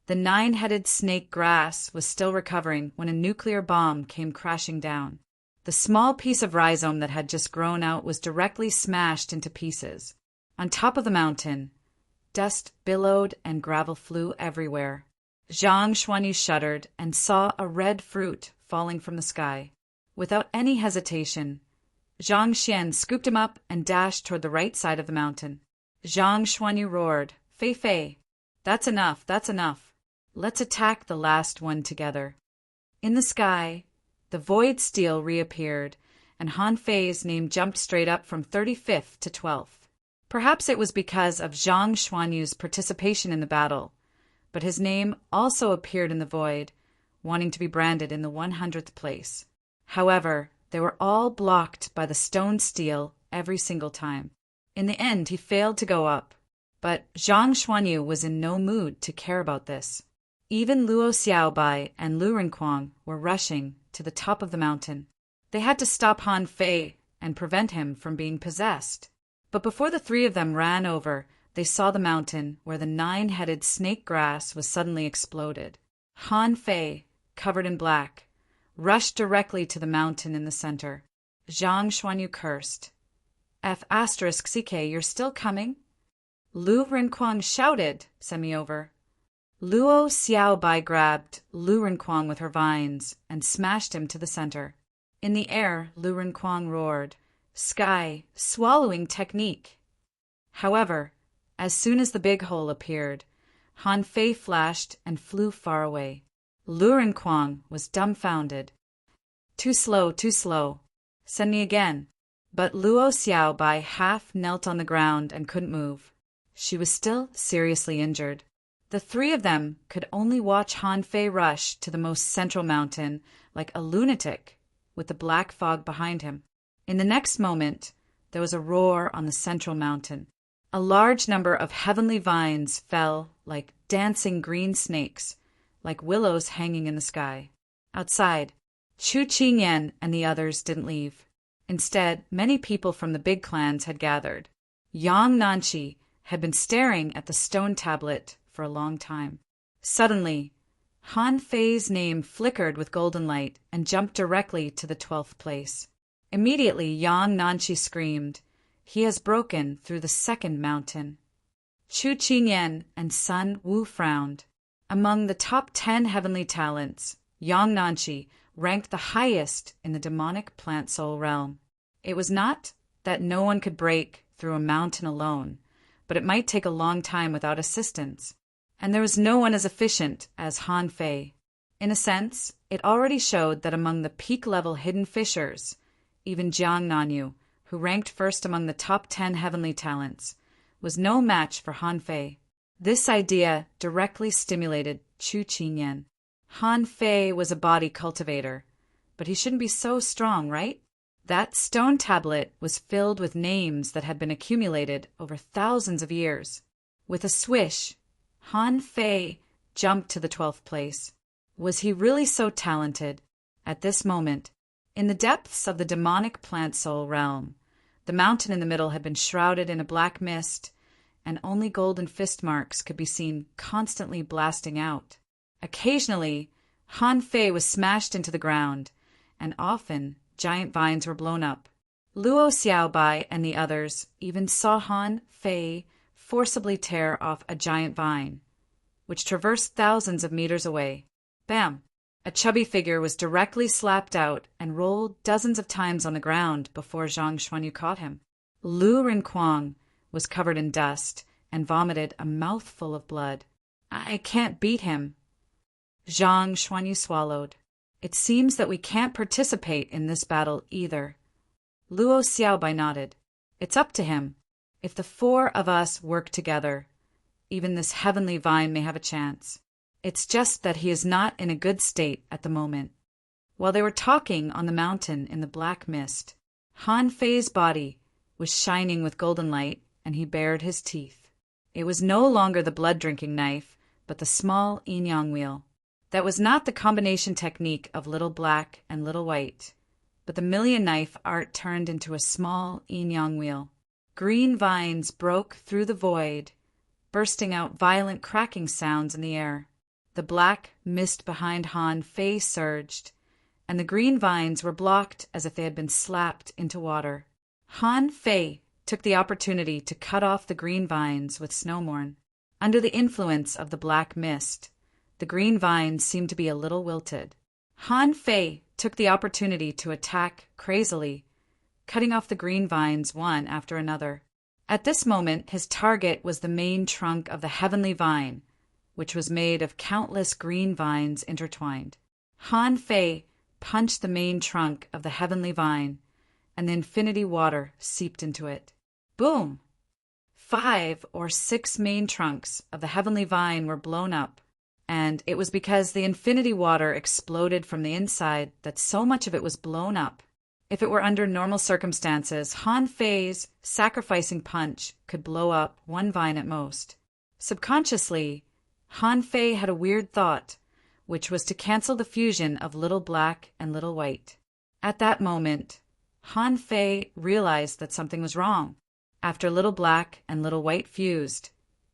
The 9-headed snake grass was still recovering when a nuclear bomb came crashing down. The small piece of rhizome that had just grown out was directly smashed into pieces. On top of the mountain, dust billowed and gravel flew everywhere. Zhang Xuanyu shuddered and saw a red fruit falling from the sky. Without any hesitation, Zhang Xian scooped him up and dashed toward the right side of the mountain. Zhang Xuanyu roared, "Fei Fei, that's enough, that's enough. Let's attack the last one together." In the sky, the void steel reappeared, and Han Fei's name jumped straight up from 35th to 12th. Perhaps it was because of Zhang Xuanyu's participation in the battle, but his name also appeared in the void, wanting to be branded in the 100th place. However, they were all blocked by the stone steel every single time. In the end, he failed to go up, but Zhang Xuanyu was in no mood to care about this. Even Luo Xiaobai and Lu Renkuang were rushing to the top of the mountain. They had to stop Han Fei and prevent him from being possessed. But before the three of them ran over, they saw the mountain where the 9-headed snake grass was suddenly exploded. Han Fei, covered in black, rushed directly to the mountain in the center. Zhang Xuanyu cursed. F***CK, you're still coming? Lu Renkuang shouted, "Send me over." Luo Xiaobai grabbed Lu Renkuang with her vines and smashed him to the center. In the air, Lu Renkuang roared, "Sky, swallowing technique." However, as soon as the big hole appeared, Han Fei flashed and flew far away. Lu Renkuang was dumbfounded. "Too slow, too slow. Send me again." But Luo Xiaobai half knelt on the ground and couldn't move. She was still seriously injured. The three of them could only watch Han Fei rush to the most central mountain like a lunatic, with the black fog behind him. In the next moment, there was a roar on the central mountain. A large number of heavenly vines fell like dancing green snakes, like willows hanging in the sky. Outside, Chu Qingyan and the others didn't leave. Instead, many people from the big clans had gathered. Yang Nanchi had been staring at the stone tablet for a long time. Suddenly, Han Fei's name flickered with golden light and jumped directly to the 12th place. Immediately, Yang Nanchi screamed, "He has broken through the second mountain." Chu Qingyan and Sun Wu frowned. Among the top 10 heavenly talents, Yang Nanchi ranked the highest in the demonic plant soul realm. It was not that no one could break through a mountain alone, but it might take a long time without assistance. And there was no one as efficient as Han Fei. In a sense, it already showed that among the peak-level hidden fishers, even Jiang Nanyu, who ranked first among the top 10 heavenly talents, was no match for Han Fei. This idea directly stimulated Chu Qingyan. Han Fei was a body cultivator, but he shouldn't be so strong, right? That stone tablet was filled with names that had been accumulated over thousands of years. With a swish, Han Fei jumped to the 12th place. Was he really so talented? At this moment, in the depths of the demonic plant soul realm, the mountain in the middle had been shrouded in a black mist, and only golden fist marks could be seen constantly blasting out. Occasionally, Han Fei was smashed into the ground, and often giant vines were blown up. Luo Xiaobai and the others even saw Han Fei forcibly tear off a giant vine, which traversed thousands of meters away. Bam! A chubby figure was directly slapped out and rolled dozens of times on the ground before Zhang Xuanyu caught him. Lu Renkuang was covered in dust and vomited a mouthful of blood. "I can't beat him." Zhang Xuanyu swallowed. "It seems that we can't participate in this battle either." Luo Xiaobai nodded. "It's up to him. If the 4 of us work together, even this heavenly vine may have a chance. It's just that he is not in a good state at the moment." While they were talking on the mountain in the black mist, Han Fei's body was shining with golden light, and he bared his teeth. It was no longer the blood-drinking knife, but the small yin-yang wheel. That was not the combination technique of little black and little white, but the million knife art turned into a small yin-yang wheel. Green vines broke through the void, bursting out violent cracking sounds in the air. The black mist behind Han Fei surged, and the green vines were blocked as if they had been slapped into water. Han Fei took the opportunity to cut off the green vines with Snowmorn. Under the influence of the black mist, the green vines seemed to be a little wilted. Han Fei took the opportunity to attack crazily, cutting off the green vines one after another. At this moment, his target was the main trunk of the heavenly vine, which was made of countless green vines intertwined. Han Fei punched the main trunk of the heavenly vine, and the infinity water seeped into it. Boom! 5 or 6 main trunks of the heavenly vine were blown up, and it was because the infinity water exploded from the inside that so much of it was blown up. If it were under normal circumstances, Han Fei's sacrificing punch could blow up one vine at most. Subconsciously, Han Fei had a weird thought, which was to cancel the fusion of Little Black and Little White. At that moment, Han Fei realized that something was wrong. After Little Black and Little White fused,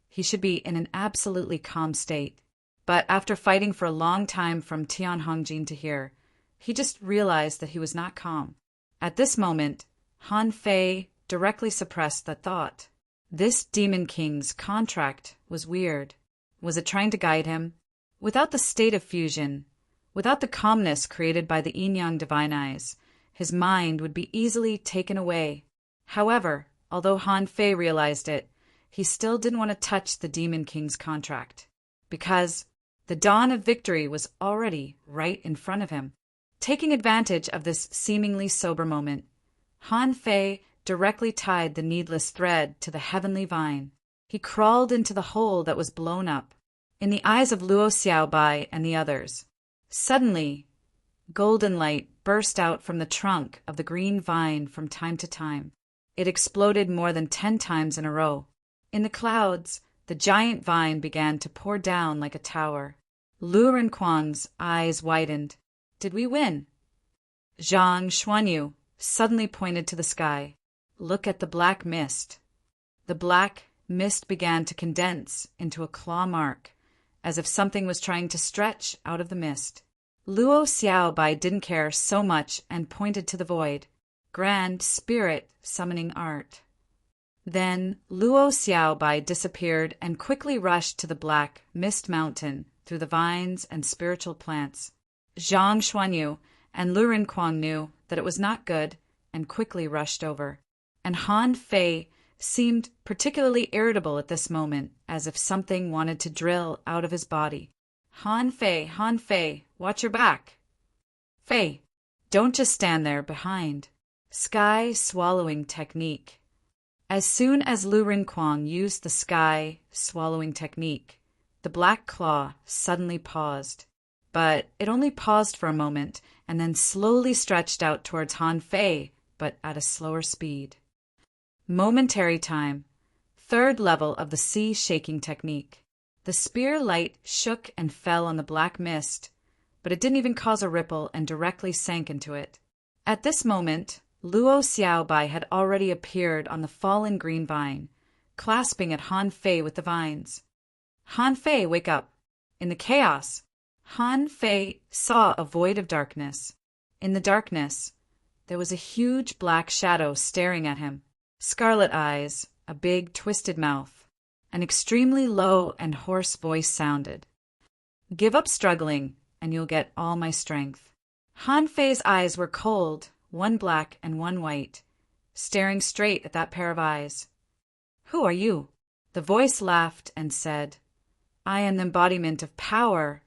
he should be in an absolutely calm state. But after fighting for a long time from Tian Hongjin to here, he just realized that he was not calm. At this moment, Han Fei directly suppressed that thought. This Demon King's contract was weird. Was it trying to guide him? Without the state of fusion, without the calmness created by the yin-yang divine eyes, his mind would be easily taken away. However, although Han Fei realized it, he still didn't want to touch the Demon King's contract, because the dawn of victory was already right in front of him. Taking advantage of this seemingly sober moment, Han Fei directly tied the needless thread to the heavenly vine. He crawled into the hole that was blown up, in the eyes of Luo Xiaobai and the others. Suddenly, golden light burst out from the trunk of the green vine from time to time. It exploded more than 10 times in a row. In the clouds, the giant vine began to pour down like a tower. Lu Renquang's eyes widened. Did we win? Zhang Xuanyu suddenly pointed to the sky. Look at the black mist. The black mist began to condense into a claw mark, as if something was trying to stretch out of the mist. Luo Xiaobai didn't care so much and pointed to the void. Grand spirit summoning art. Then Luo Xiaobai disappeared and quickly rushed to the black mist mountain through the vines and spiritual plants. Zhang Xuanyu and Lu Renquang knew that it was not good and quickly rushed over. And Han Fei seemed particularly irritable at this moment, as if something wanted to drill out of his body. Han Fei, watch your back. Fei, don't just stand there behind. Sky swallowing technique. As soon as Lu Renquang used the sky swallowing technique, the black claw suddenly paused. But it only paused for a moment and then slowly stretched out towards Han Fei, but at a slower speed. Momentary time. 3rd level of the sea shaking technique. The spear light shook and fell on the black mist, but it didn't even cause a ripple and directly sank into it. At this moment, Luo Xiaobai had already appeared on the fallen green vine, clasping at Han Fei with the vines. Han Fei, wake up. In the chaos, Han Fei saw a void of darkness. In the darkness, there was a huge black shadow staring at him. Scarlet eyes, a big twisted mouth. An extremely low and hoarse voice sounded. Give up struggling, and you'll get all my strength. Han Fei's eyes were cold, one black and one white, staring straight at that pair of eyes. Who are you? The voice laughed and said, I am the embodiment of power.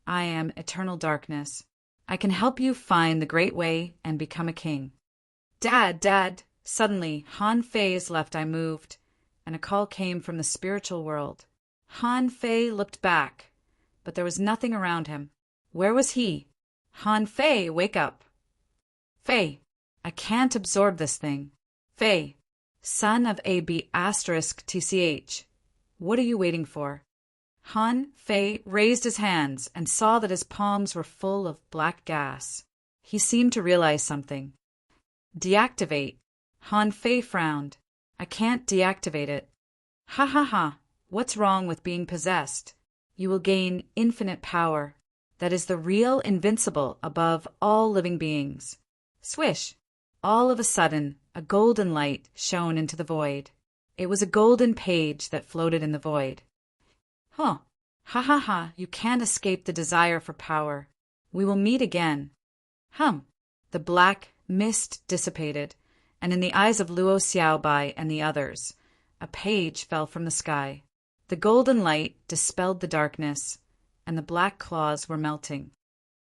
I am eternal darkness. I can help you find the great way and become a king. Dad! Suddenly, Han Fei's left eye moved, and a call came from the spiritual world. Han Fei looked back, but there was nothing around him. Where was he? Han Fei, wake up. Fei, I can't absorb this thing. Fei, son of AB**TCH, what are you waiting for? Han Fei raised his hands and saw that his palms were full of black gas. He seemed to realize something. Deactivate. Han Fei frowned. I can't deactivate it. Ha. What's wrong with being possessed? You will gain infinite power. That is the real invincible above all living beings. Swish. All of a sudden, a golden light shone into the void. It was a golden page that floated in the void. Huh. Ha. You can't escape the desire for power. We will meet again. The black mist dissipated, and in the eyes of Luo Xiaobai and the others, a page fell from the sky. The golden light dispelled the darkness, and the black claws were melting.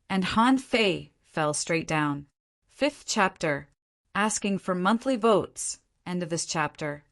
And Han Fei fell straight down. 5th chapter. Asking for monthly votes. End of this chapter.